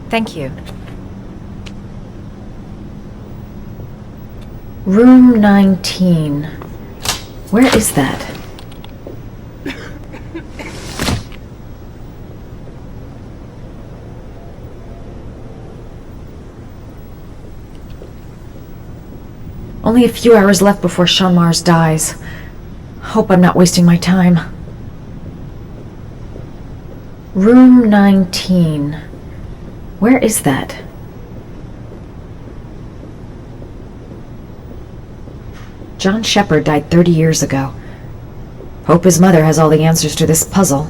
Thank you. Room 19. Where is that? Only a few hours left before Sean Mars dies. Hope I'm not wasting my time. Room 19. Where is that? John Shepard died 30 years ago. Hope his mother has all the answers to this puzzle.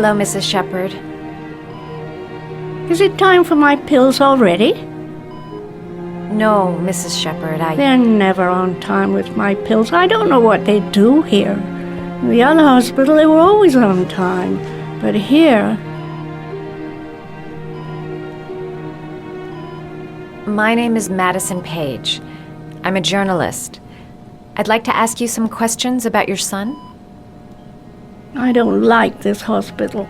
Hello, Mrs. Shepherd. Is it time for my pills already? No, Mrs. Shepherd, They're never on time with my pills. I don't know what they do here. In the other hospital, they were always on time. But here... My name is Madison Page. I'm a journalist. I'd like to ask you some questions about your son. I don't like this hospital.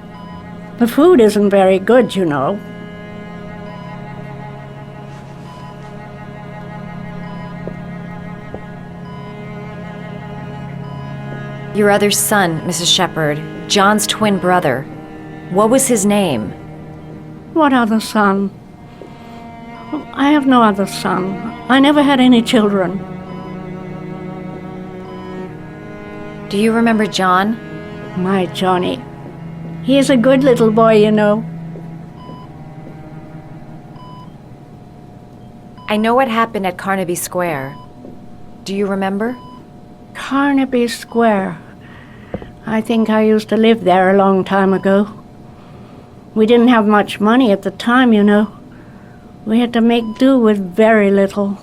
The food isn't very good, you know. Your other son, Mrs. Shepherd, John's twin brother. What was his name? What other son? I have no other son. I never had any children. Do you remember John? My Johnny. He is a good little boy, you know. I know what happened at Carnaby Square. Do you remember? Carnaby Square. I think I used to live there a long time ago. We didn't have much money at the time, you know. We had to make do with very little.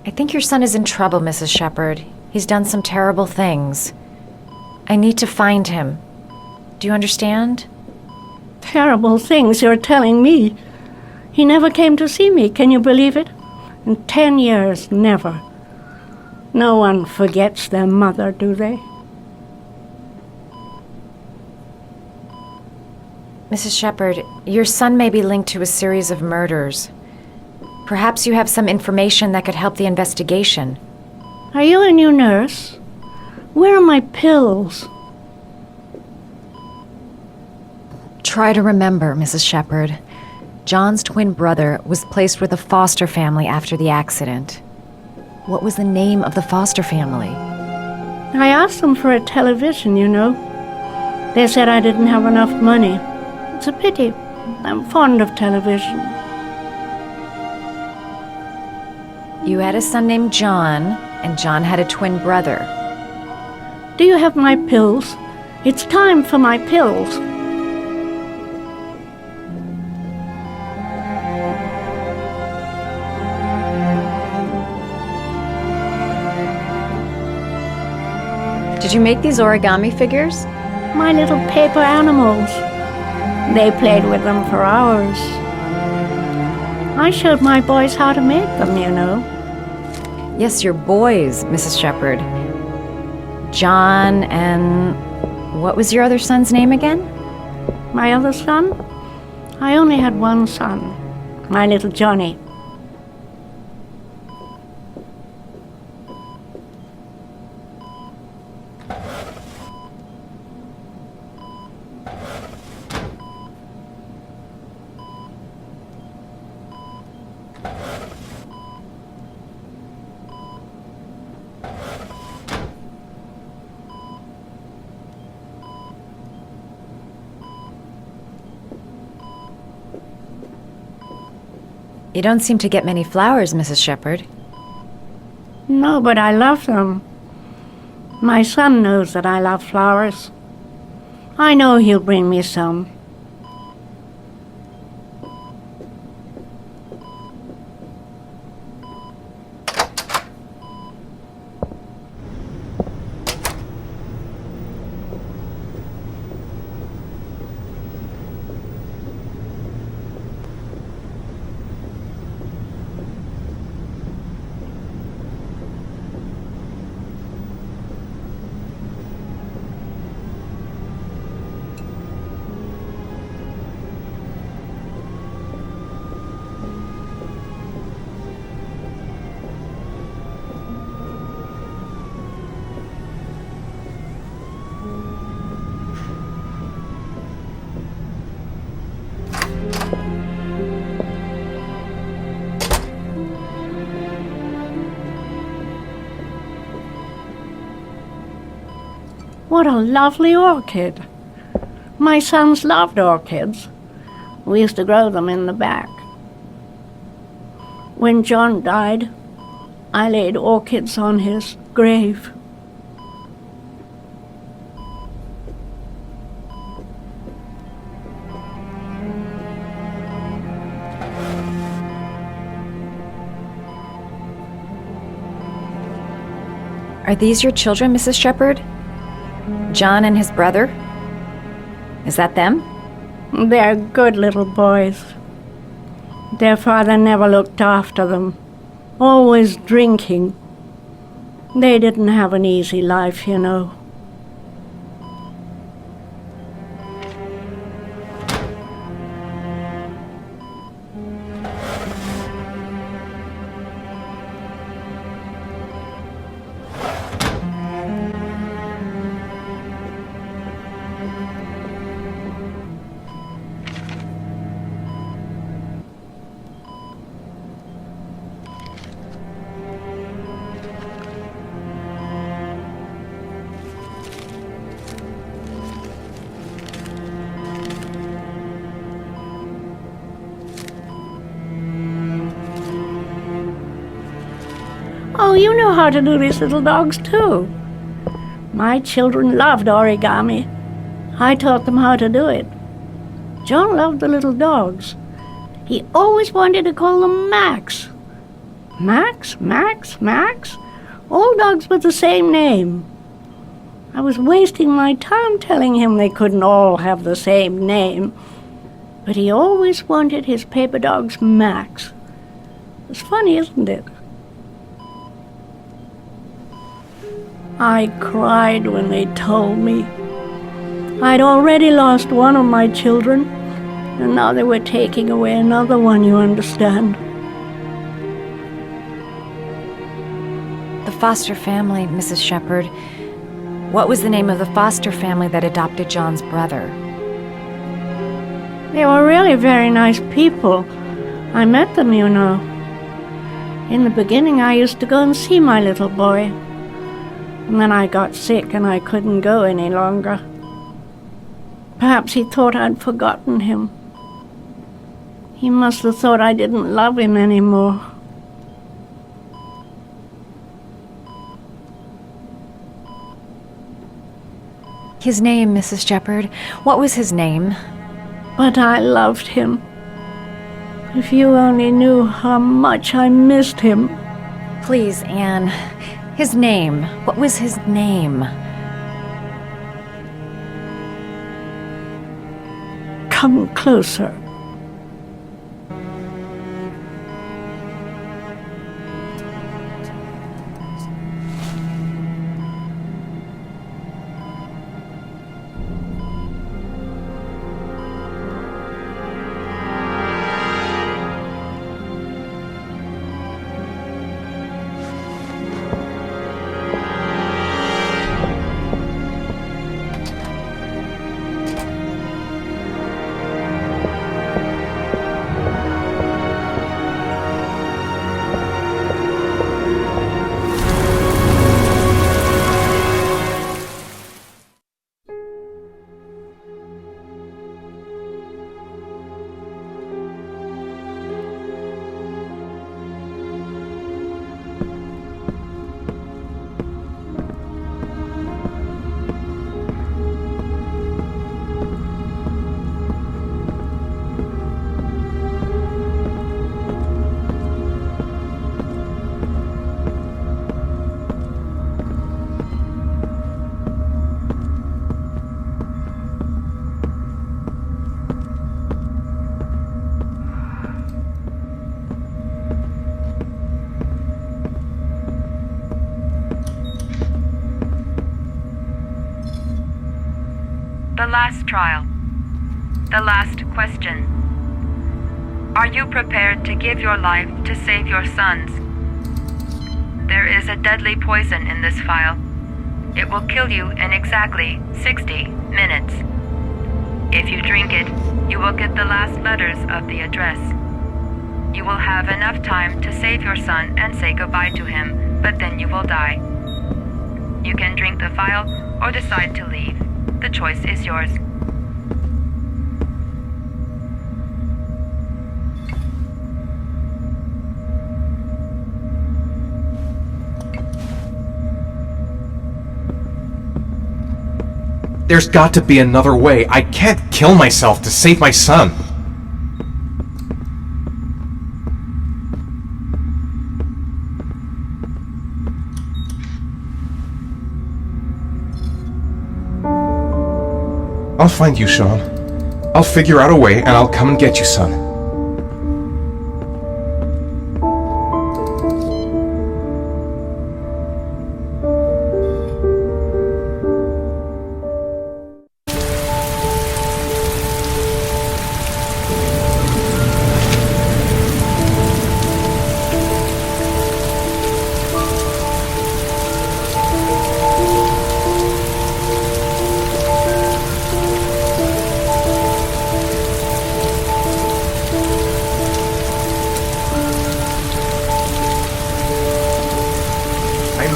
I think your son is in trouble, Mrs. Shepherd. He's done some terrible things. I need to find him. Do you understand? Terrible things you're telling me. He never came to see me, can you believe it? In 10 years, never. No one forgets their mother, do they? Mrs. Shepherd, your son may be linked to a series of murders. Perhaps you have some information that could help the investigation. Are you a new nurse? Where are my pills? Try to remember, Mrs. Shepherd. John's twin brother was placed with a foster family after the accident. What was the name of the foster family? I asked them for a television, you know. They said I didn't have enough money. It's a pity. I'm fond of television. You had a son named John, and John had a twin brother. Do you have my pills? It's time for my pills. Did you make these origami figures? My little paper animals. They played with them for hours. I showed my boys how to make them, you know. Yes, your boys, Mrs. Shepherd. John and... what was your other son's name again? My other son? I only had one son. My little Johnny. You don't seem to get many flowers, Mrs. Shepherd. No, but I love them. My son knows that I love flowers. I know he'll bring me some. What a lovely orchid. My sons loved orchids. We used to grow them in the back. When John died, I laid orchids on his grave. Are these your children, Mrs. Shepherd? John and his brother? Is that them? They're good little boys. Their father never looked after them, always drinking. They didn't have an easy life, you know. Oh, you know how to do these little dogs, too. My children loved origami. I taught them how to do it. John loved the little dogs. He always wanted to call them Max. Max, Max, Max. All dogs with the same name. I was wasting my time telling him they couldn't all have the same name. But he always wanted his paper dogs Max. It's funny, isn't it? I cried when they told me. I'd already lost one of my children, and now they were taking away another one, you understand. The foster family, Mrs. Shepherd. What was the name of the foster family that adopted John's brother? They were really very nice people. I met them, you know. In the beginning, I used to go and see my little boy. And then I got sick and I couldn't go any longer. Perhaps he thought I'd forgotten him. He must have thought I didn't love him anymore. His name, Mrs. Shepherd. What was his name? But I loved him. If you only knew how much I missed him. Please, Anne. His name. What was his name? Come closer. The last trial. The last question. Are you prepared to give your life to save your sons? There is a deadly poison in this vial. It will kill you in exactly 60 minutes. If you drink it, you will get the last letters of the address. You will have enough time to save your son and say goodbye to him, but then you will die. You can drink the vial or decide to leave. The choice is yours. There's got to be another way. I can't kill myself to save my son. I'll find you, Sean. I'll figure out a way, and I'll come and get you, son.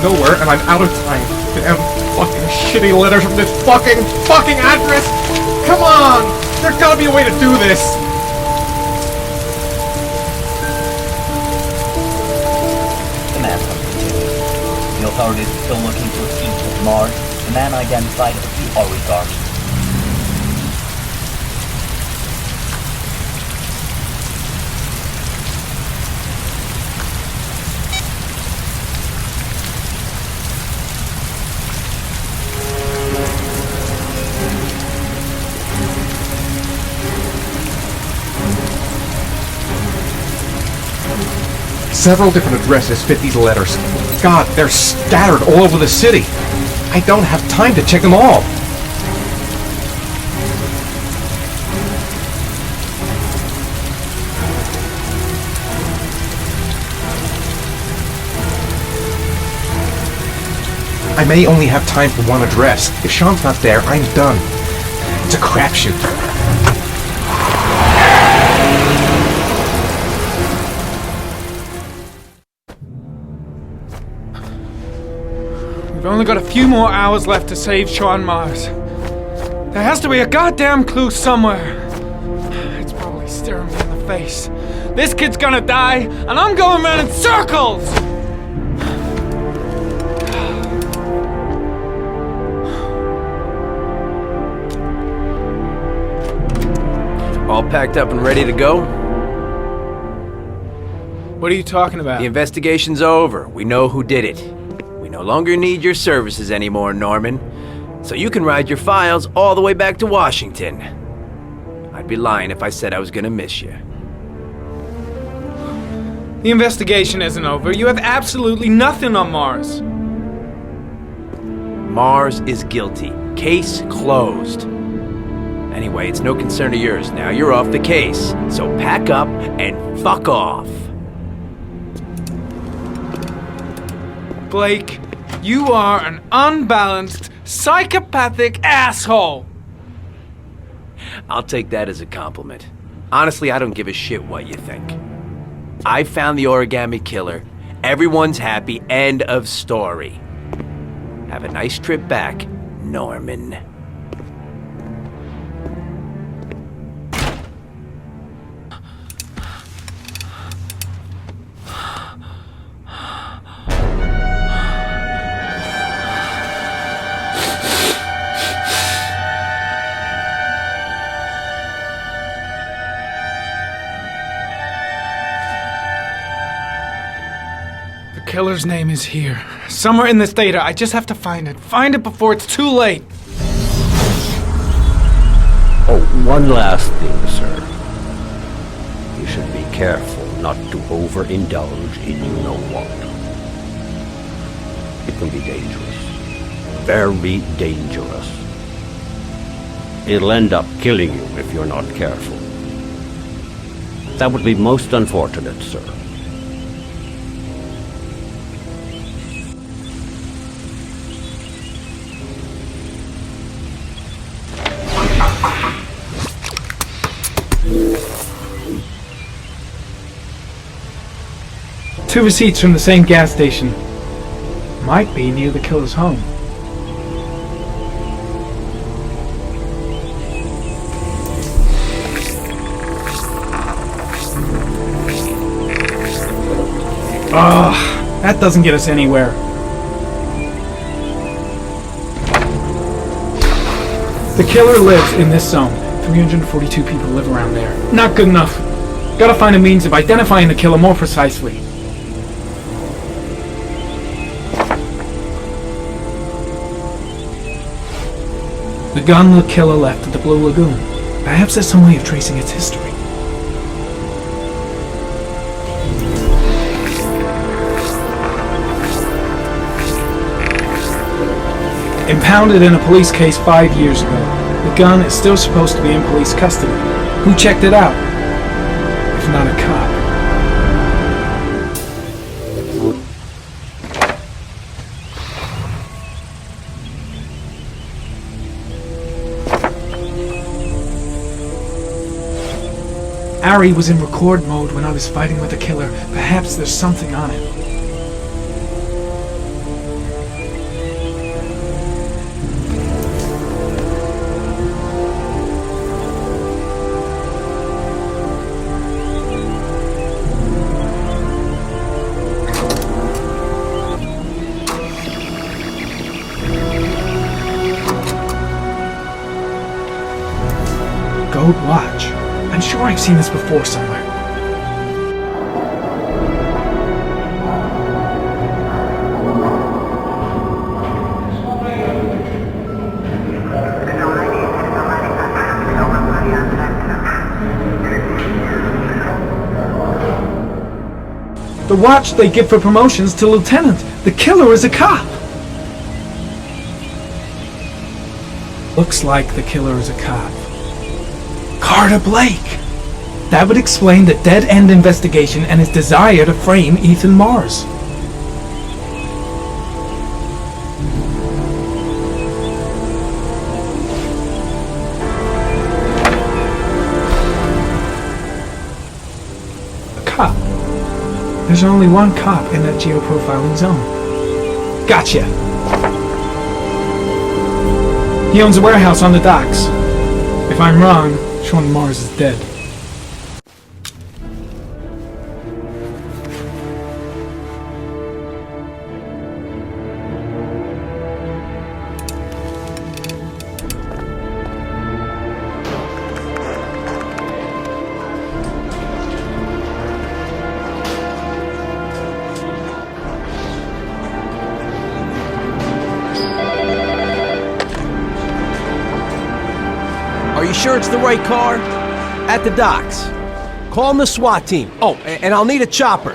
Nowhere, and I'm out of time. Damn fucking shitty letters from this fucking address! Come on! There's gotta be a way to do this! The manhunt continues. The authorities are still looking for each of Mars, the man identified as the origami. Several different addresses fit these letters. God, they're scattered all over the city. I don't have time to check them all. I may only have time for one address. If Sean's not there, I'm done. It's a crapshoot. We've only got a few more hours left to save Sean Mars. There has to be a goddamn clue somewhere. It's probably staring me in the face. This kid's gonna die, and I'm going around in circles! All packed up and ready to go? What are you talking about? The investigation's over. We know who did it. We no longer need your services anymore, Norman. So you can ride your files all the way back to Washington. I'd be lying if I said I was gonna miss you. The investigation isn't over. You have absolutely nothing on Mars. Mars is guilty. Case closed. Anyway, it's no concern of yours now. You're off the case. So pack up and fuck off. Blake, you are an unbalanced, psychopathic asshole! I'll take that as a compliment. Honestly, I don't give a shit what you think. I found the origami killer. Everyone's happy. End of story. Have a nice trip back, Norman. The killer's name is here. Somewhere in this data. I just have to find it. Find it before it's too late. Oh, one last thing, sir. You should be careful not to overindulge in you-know-what. It can be dangerous. Very dangerous. It'll end up killing you if you're not careful. That would be most unfortunate, sir. Two receipts from the same gas station. Might be near the killer's home. Ugh, that doesn't get us anywhere. The killer lives in this zone. 342 people live around there. Not good enough. Gotta find a means of identifying the killer more precisely. The gun the killer left at the Blue Lagoon. Perhaps there's some way of tracing its history. Impounded in a police case 5 years ago, the gun is still supposed to be in police custody. Who checked it out? If not a cop. Ari was in record mode when I was fighting with the killer. Perhaps there's something on it. Gold watch. I'm sure I've seen this before somewhere. The watch they give for promotions to lieutenant. The killer is a cop. Looks like the killer is a cop. Carter Blake! That would explain the dead-end investigation and his desire to frame Ethan Mars. A cop. There's only one cop in that geoprofiling zone. Gotcha! He owns a warehouse on the docks. If I'm wrong, Sean Mars is dead. Are you sure it's the right car? At the docks. Call the SWAT team. Oh, and I'll need a chopper.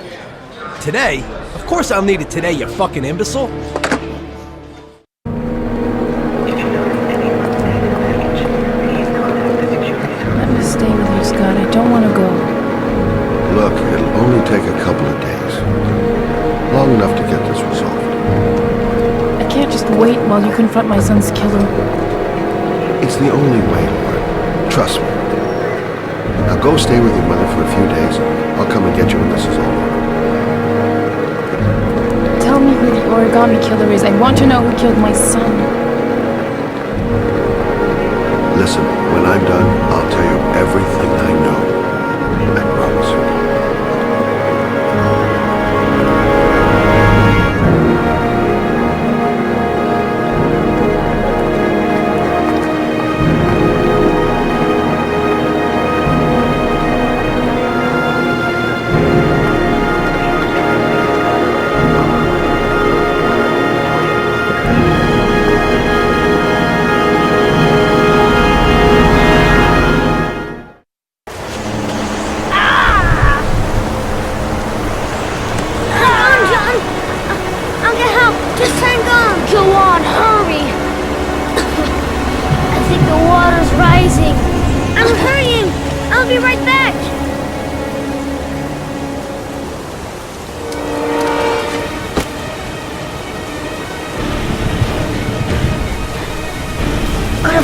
Today? Of course I'll need it today, you fucking imbecile. Let me stay with you, Scott. I don't want to go. Look, it'll only take a couple of days. Long enough to get this resolved. I can't just wait while you confront my son's killer. It's the only way, Lauren. Trust me. Now go stay with your mother for a few days. I'll come and get you when this is all over. Tell me who the origami killer is. I want to know who killed my son. Listen, when I'm done, I'll tell you everything I know. I promise you.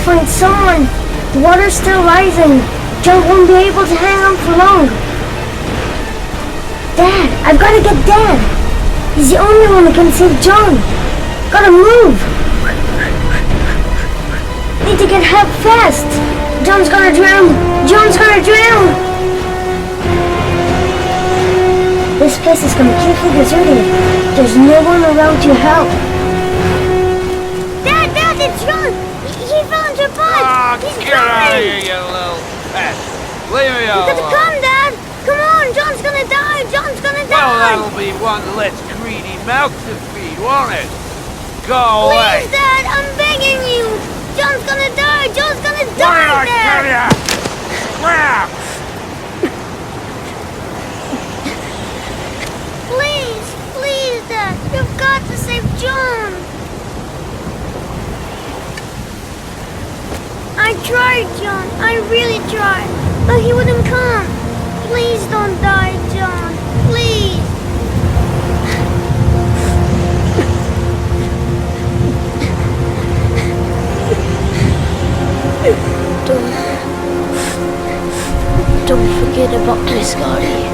Find someone. The water's still rising. John won't be able to hang on for long. Dad, I've got to get Dad. He's the only one who can save John. Gotta move. Need to get help fast. John's gonna drown. John's gonna drown. This place is completely deserted. There's no one around to help. Dad, it's John. He fell into a pond! He's get out of here, you little pest! Leave me alone! You gotta come, Dad! Come on! John's gonna die! John's gonna die! Well, that'll be one less greedy mouth to feed, won't it? Go away! Please, Dad! I'm begging you! John's gonna die! I tried, John. I really tried. But he wouldn't come. Please don't die, John. Please. Don't forget about me, Scotty.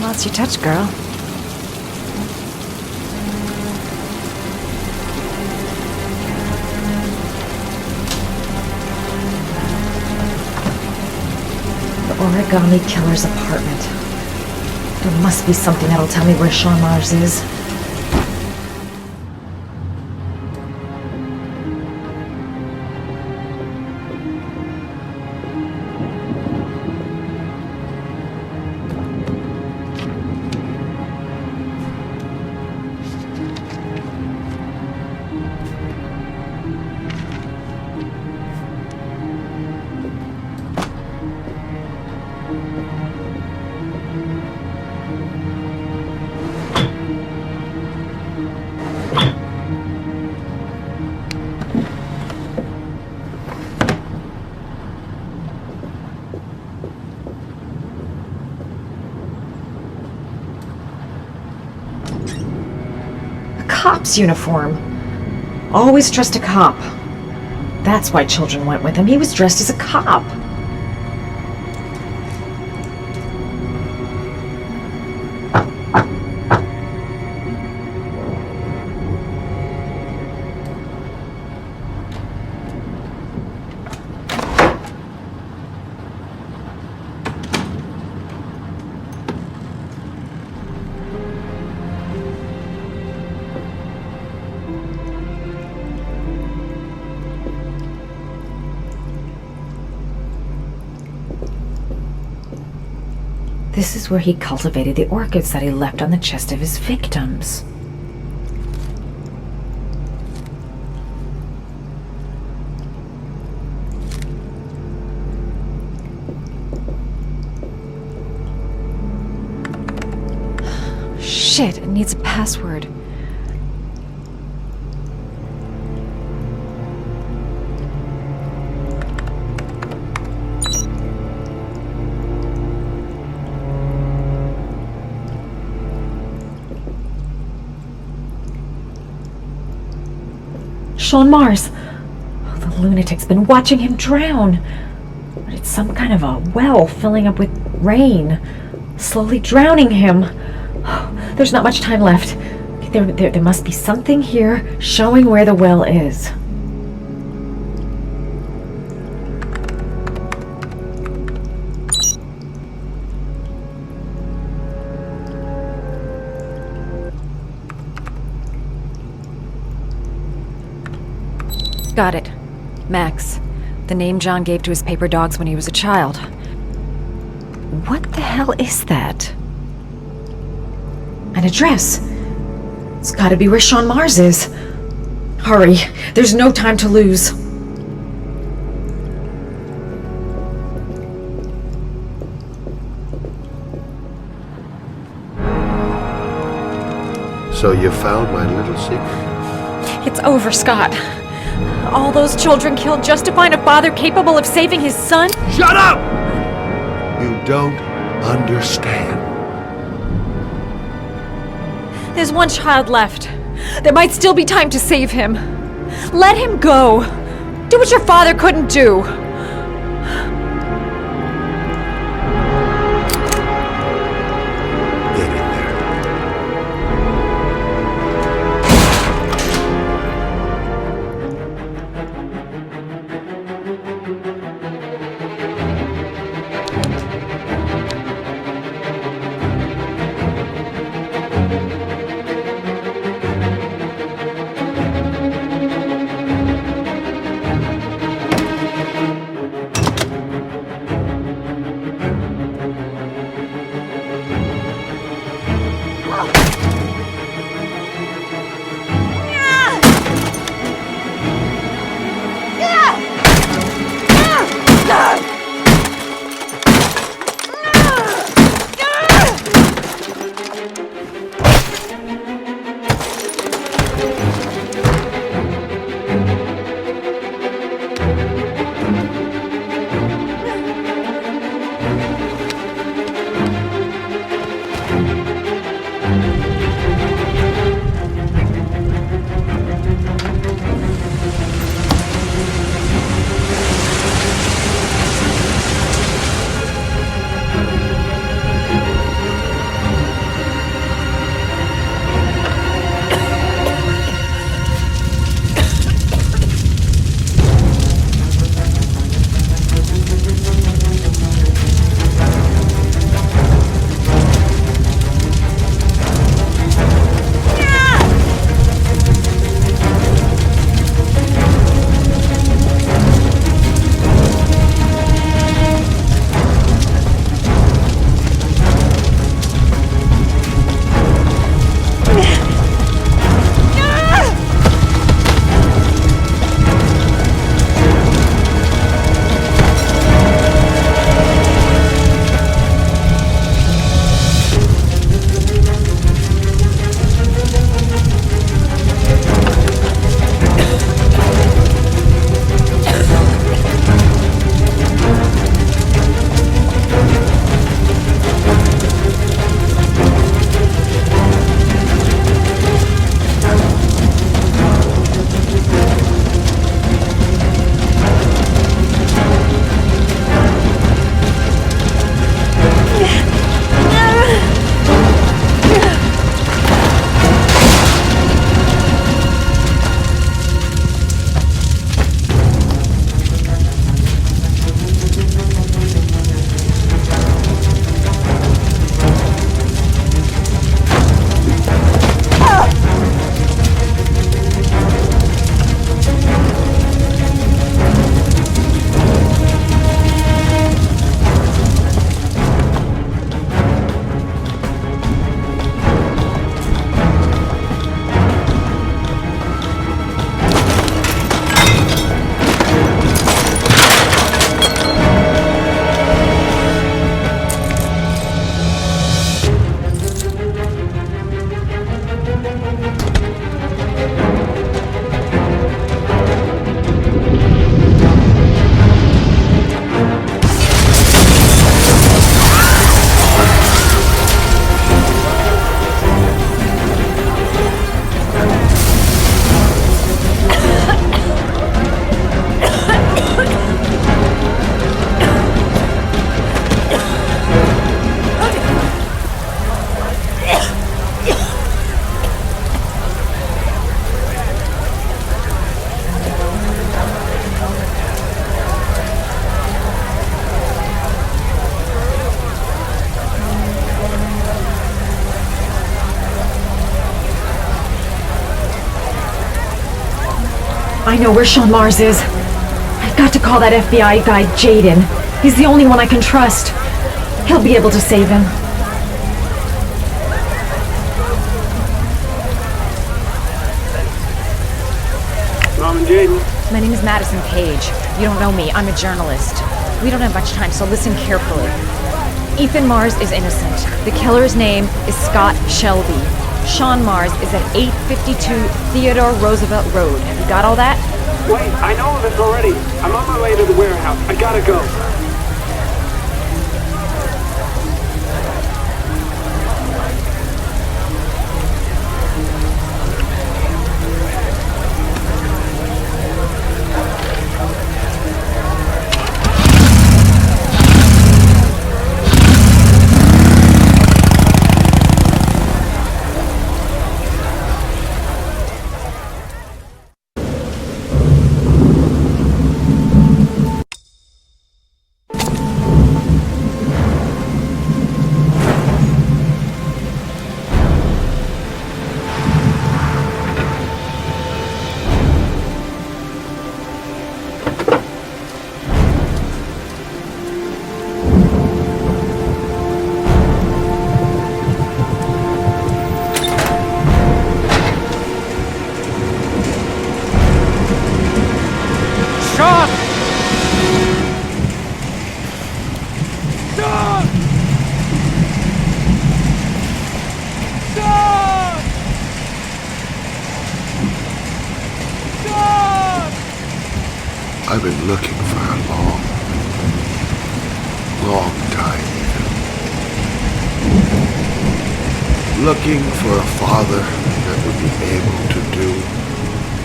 Lost your touch, girl. origami killer's apartment. There must be something that'll tell me where Sean Mars is. Cop's uniform. Always trust a cop. That's why children went with him. He was dressed as a cop. This is where he cultivated the orchids that he left on the chest of his victims. Shit, it needs a password. Sean Mars. Oh, the lunatic's been watching him drown. But it's some kind of a well filling up with rain, slowly drowning him. Oh, there's not much time left. There must be something here showing where the well is. Got it. Max. The name John gave to his paper dogs when he was a child. What the hell is that? An address. It's gotta be where Sean Mars is. Hurry. There's no time to lose. So you found my little secret? It's over, Scott. All those children killed just to find a father capable of saving his son? Shut up! You don't understand. There's one child left. There might still be time to save him. Let him go. Do what your father couldn't do. I know where Sean Mars is. I've got to call that FBI guy, Jaden. He's the only one I can trust. He'll be able to save him. Mom and Jaden. My name is Madison Page. You don't know me. I'm a journalist. We don't have much time, so listen carefully. Ethan Mars is innocent. The killer's name is Scott Shelby. Sean Mars is at 852 Theodore Roosevelt Road. Have you got all that? Wait, I know this already. I'm on my way to the warehouse. I gotta go. I've been looking for a long time even. Looking for a father that would be able to do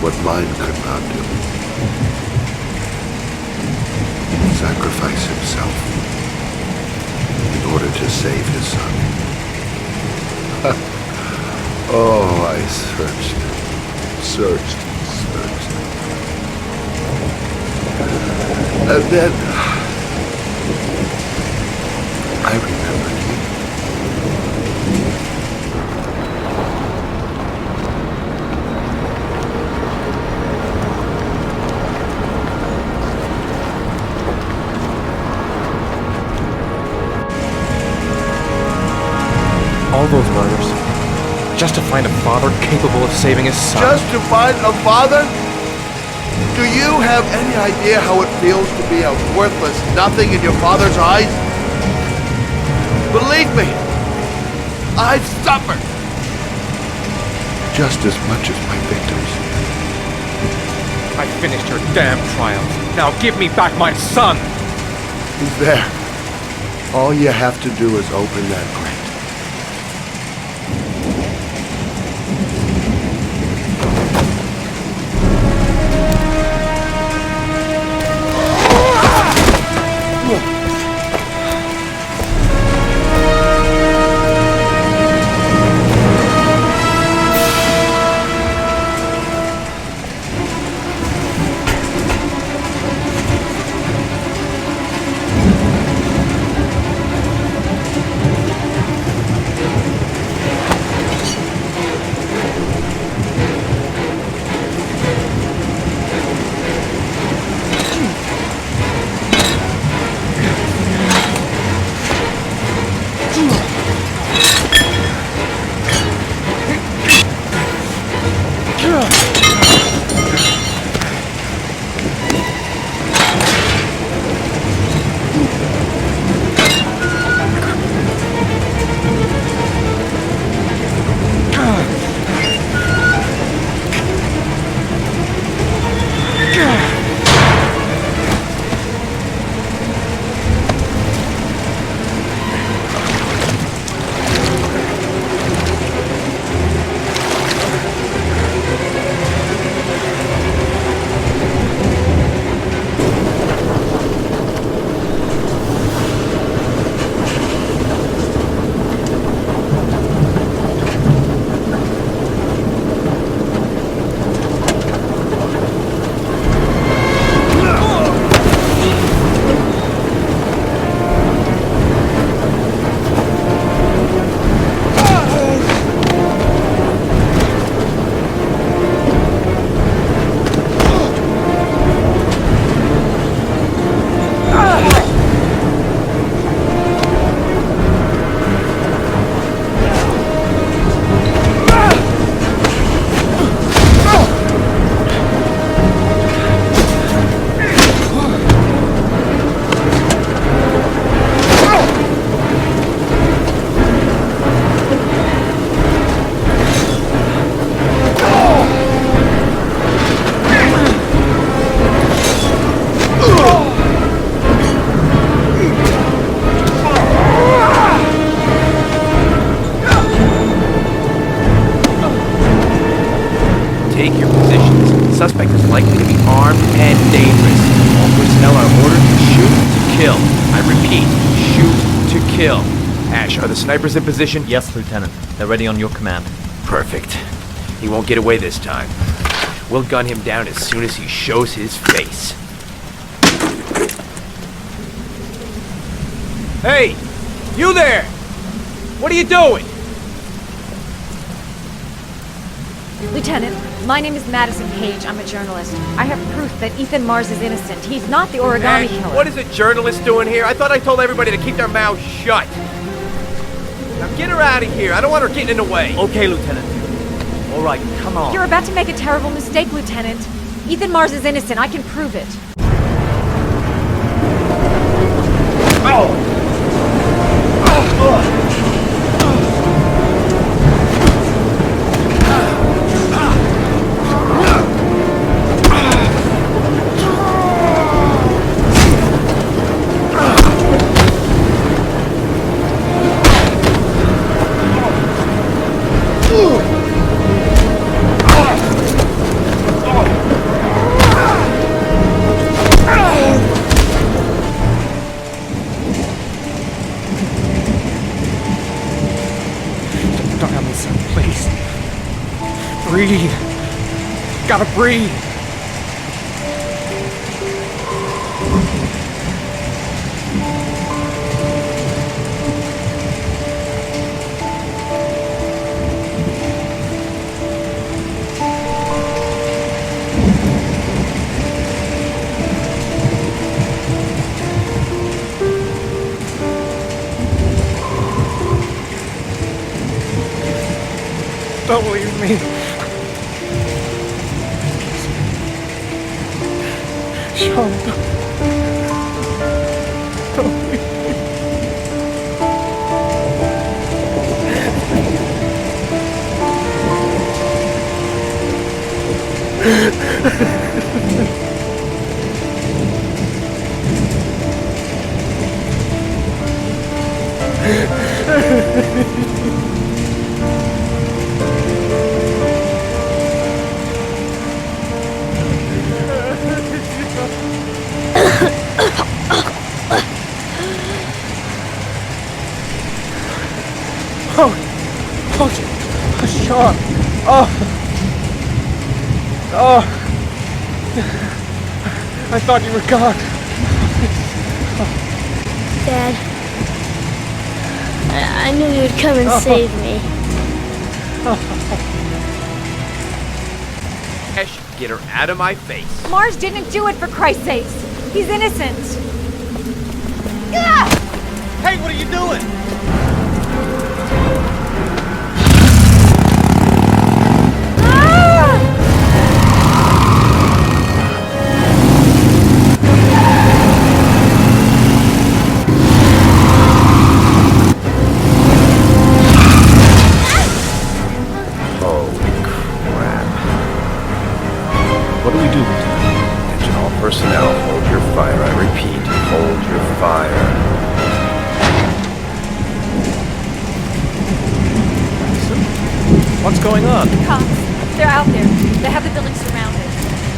what mine could not do. Sacrifice himself in order to save his son. Oh, I searched. And then I remembered you. All those murders, just to find a father capable of saving his son. Just to find a father? Do you have any idea how it feels to be a worthless nothing in your father's eyes? Believe me, I've suffered just as much as my victims. I finished your damn trials. Now give me back my son! He's there. All you have to do is open that grate. take your positions. The suspect is likely to be armed and dangerous. All personnel are ordered to shoot to kill. I repeat, shoot to kill. Ash, are the snipers in position? Yes, Lieutenant. They're ready on your command. Perfect. He won't get away this time. We'll gun him down as soon as he shows his face. Hey! You there! What are you doing? Lieutenant, my name is Madison Page. I'm a journalist. I have proof that Ethan Mars is innocent. He's not the origami killer. What is a journalist doing here? I thought I told everybody to keep their mouths shut. Now get her out of here. I don't want her getting in the way. Okay, Lieutenant. All right, come on. You're about to make a terrible mistake, Lieutenant. Ethan Mars is innocent. I can prove it. Don't have me, son, please. Breathe. Gotta breathe. Don't leave me. Sean, don't leave Sean. I thought you were gone. Dad, I knew you would come and save me. Ash, get her out of my face. Mars didn't do it, for Christ's sakes. He's innocent. Hey, what are you doing? What do we do, Lieutenant? Attention all personnel, hold your fire. I repeat, hold your fire. What's going on? The cops. They're out there. They have the building surrounded.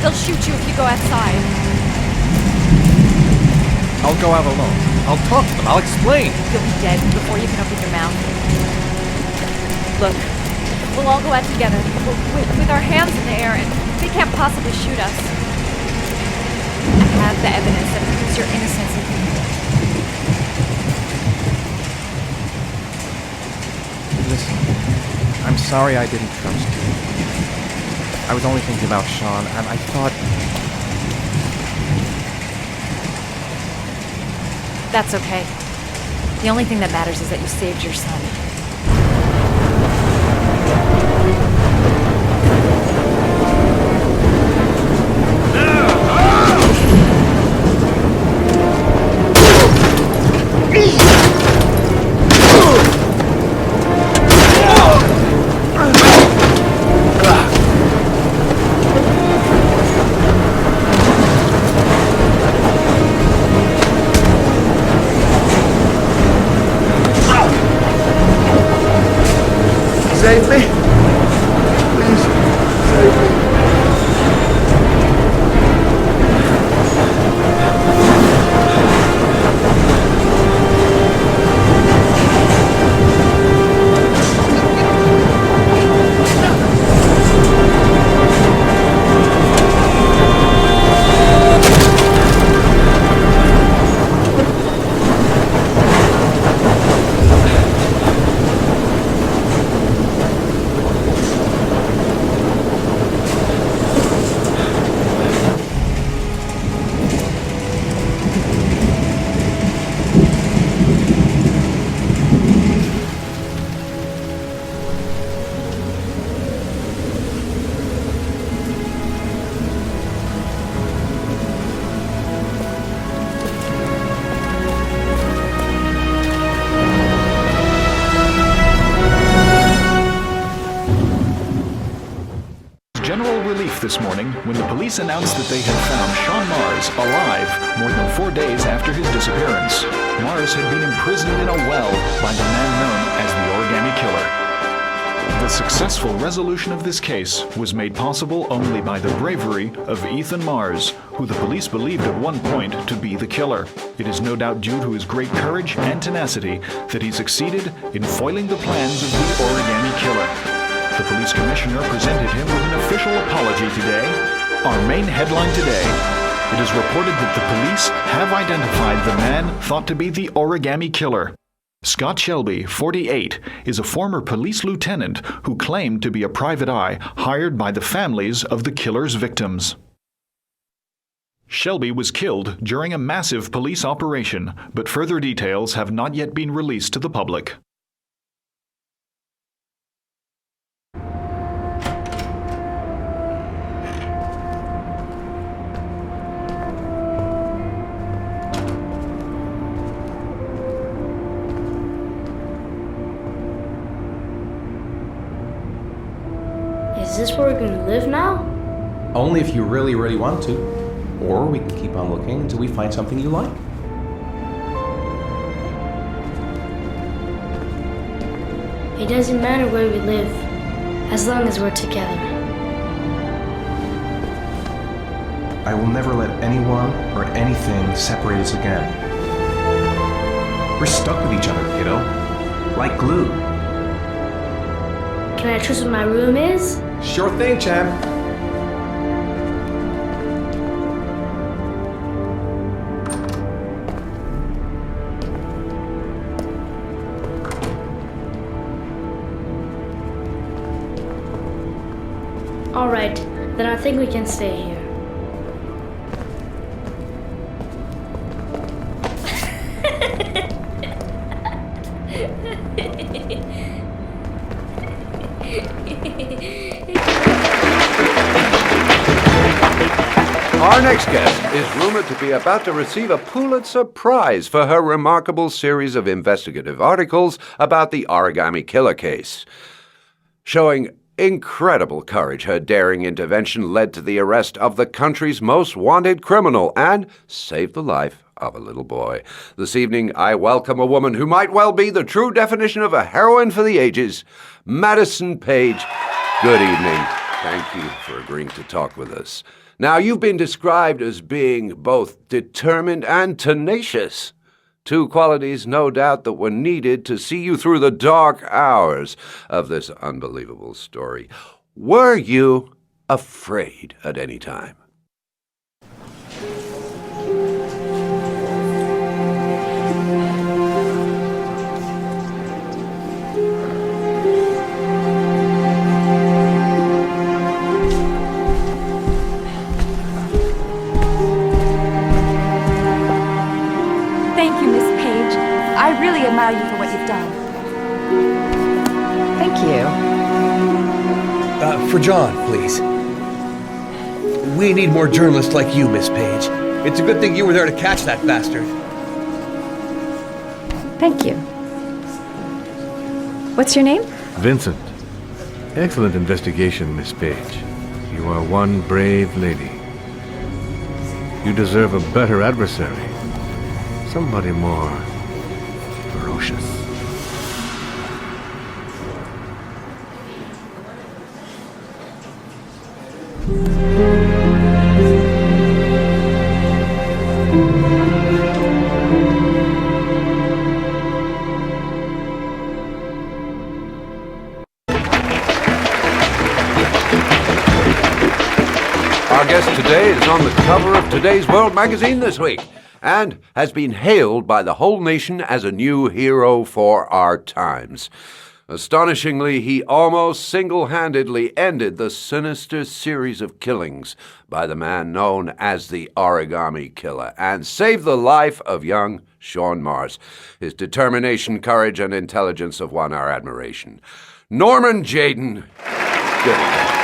They'll shoot you if you go outside. I'll go out alone. I'll talk to them. I'll explain. You'll be dead before you can open your mouth. Look, we'll all go out together, with our hands in the air, and they can't possibly shoot us. I have the evidence that proves your innocence. Listen, I'm sorry I didn't trust you. I was only thinking about Sean, and I thought... That's okay. The only thing that matters is that you saved your son. relief this morning when the police announced that they had found Sean Mars alive more than 4 days after his disappearance. Mars had been imprisoned in a well by the man known as the Origami Killer. The successful resolution of this case was made possible only by the bravery of Ethan Mars, who the police believed at one point to be the killer. It is no doubt due to his great courage and tenacity that he succeeded in foiling the plans of the Origami Killer. The police commissioner presented him with an official apology today. Our main headline today: it is reported that the police have identified the man thought to be the Origami Killer. Scott Shelby, 48, is a former police lieutenant who claimed to be a private eye hired by the families of the killer's victims. Shelby was killed during a massive police operation, but further details have not yet been released to the public. Is this where we're gonna live now? Only if you really, really want to. Or we can keep on looking until we find something you like. It doesn't matter where we live, as long as we're together. I will never let anyone or anything separate us again. We're stuck with each other, kiddo. Like glue. Can I trust what my room is? Sure thing, champ. Alright, then I think we can stay here. Our next guest is rumored to be about to receive a Pulitzer Prize for her remarkable series of investigative articles about the Origami Killer case. Showing incredible courage, her daring intervention led to the arrest of the country's most wanted criminal and saved the life of a little boy. This evening, I welcome a woman who might well be the true definition of a heroine for the ages, Madison Page. Good evening. Thank you for agreeing to talk with us. Now, you've been described as being both determined and tenacious. Two qualities, no doubt, that were needed to see you through the dark hours of this unbelievable story. Were you afraid at any time? I really admire you for what you've done. Thank you. For John, please. We need more journalists like you, Miss Page. It's a good thing you were there to catch that bastard. Thank you. What's your name? Vincent. Excellent investigation, Miss Page. You are one brave lady. You deserve a better adversary. Somebody more ferocious. Our guest today is on the cover of today's World magazine this week and has been hailed by the whole nation as a new hero for our times. Astonishingly, he almost single-handedly ended the sinister series of killings by the man known as the Origami Killer and saved the life of young Sean Mars. His determination, courage, and intelligence have won our admiration. Norman Jayden, good evening.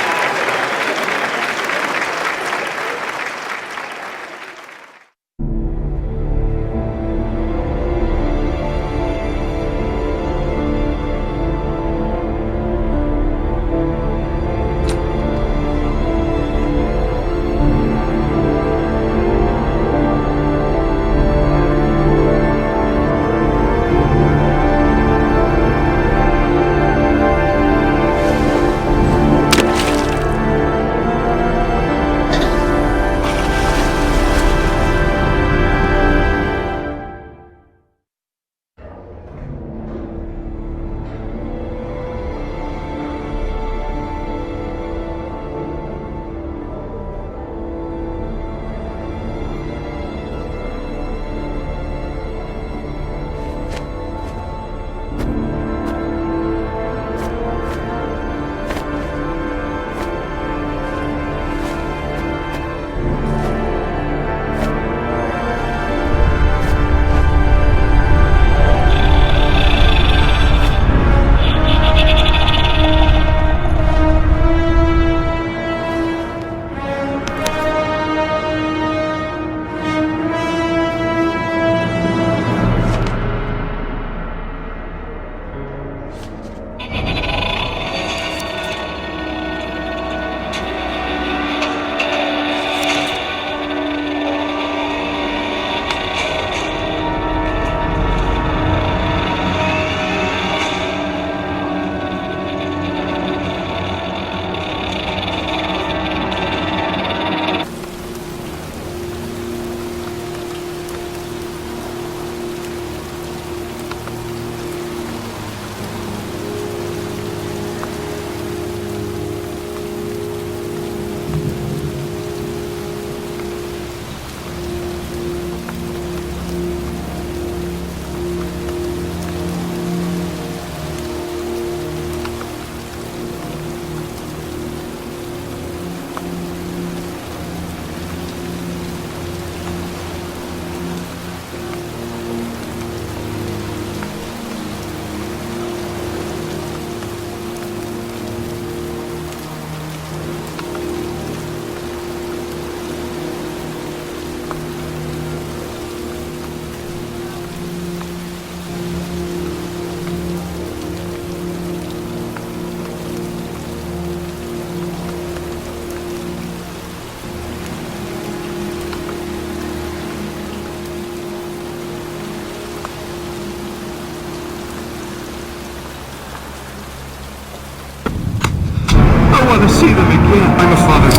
I'm a father.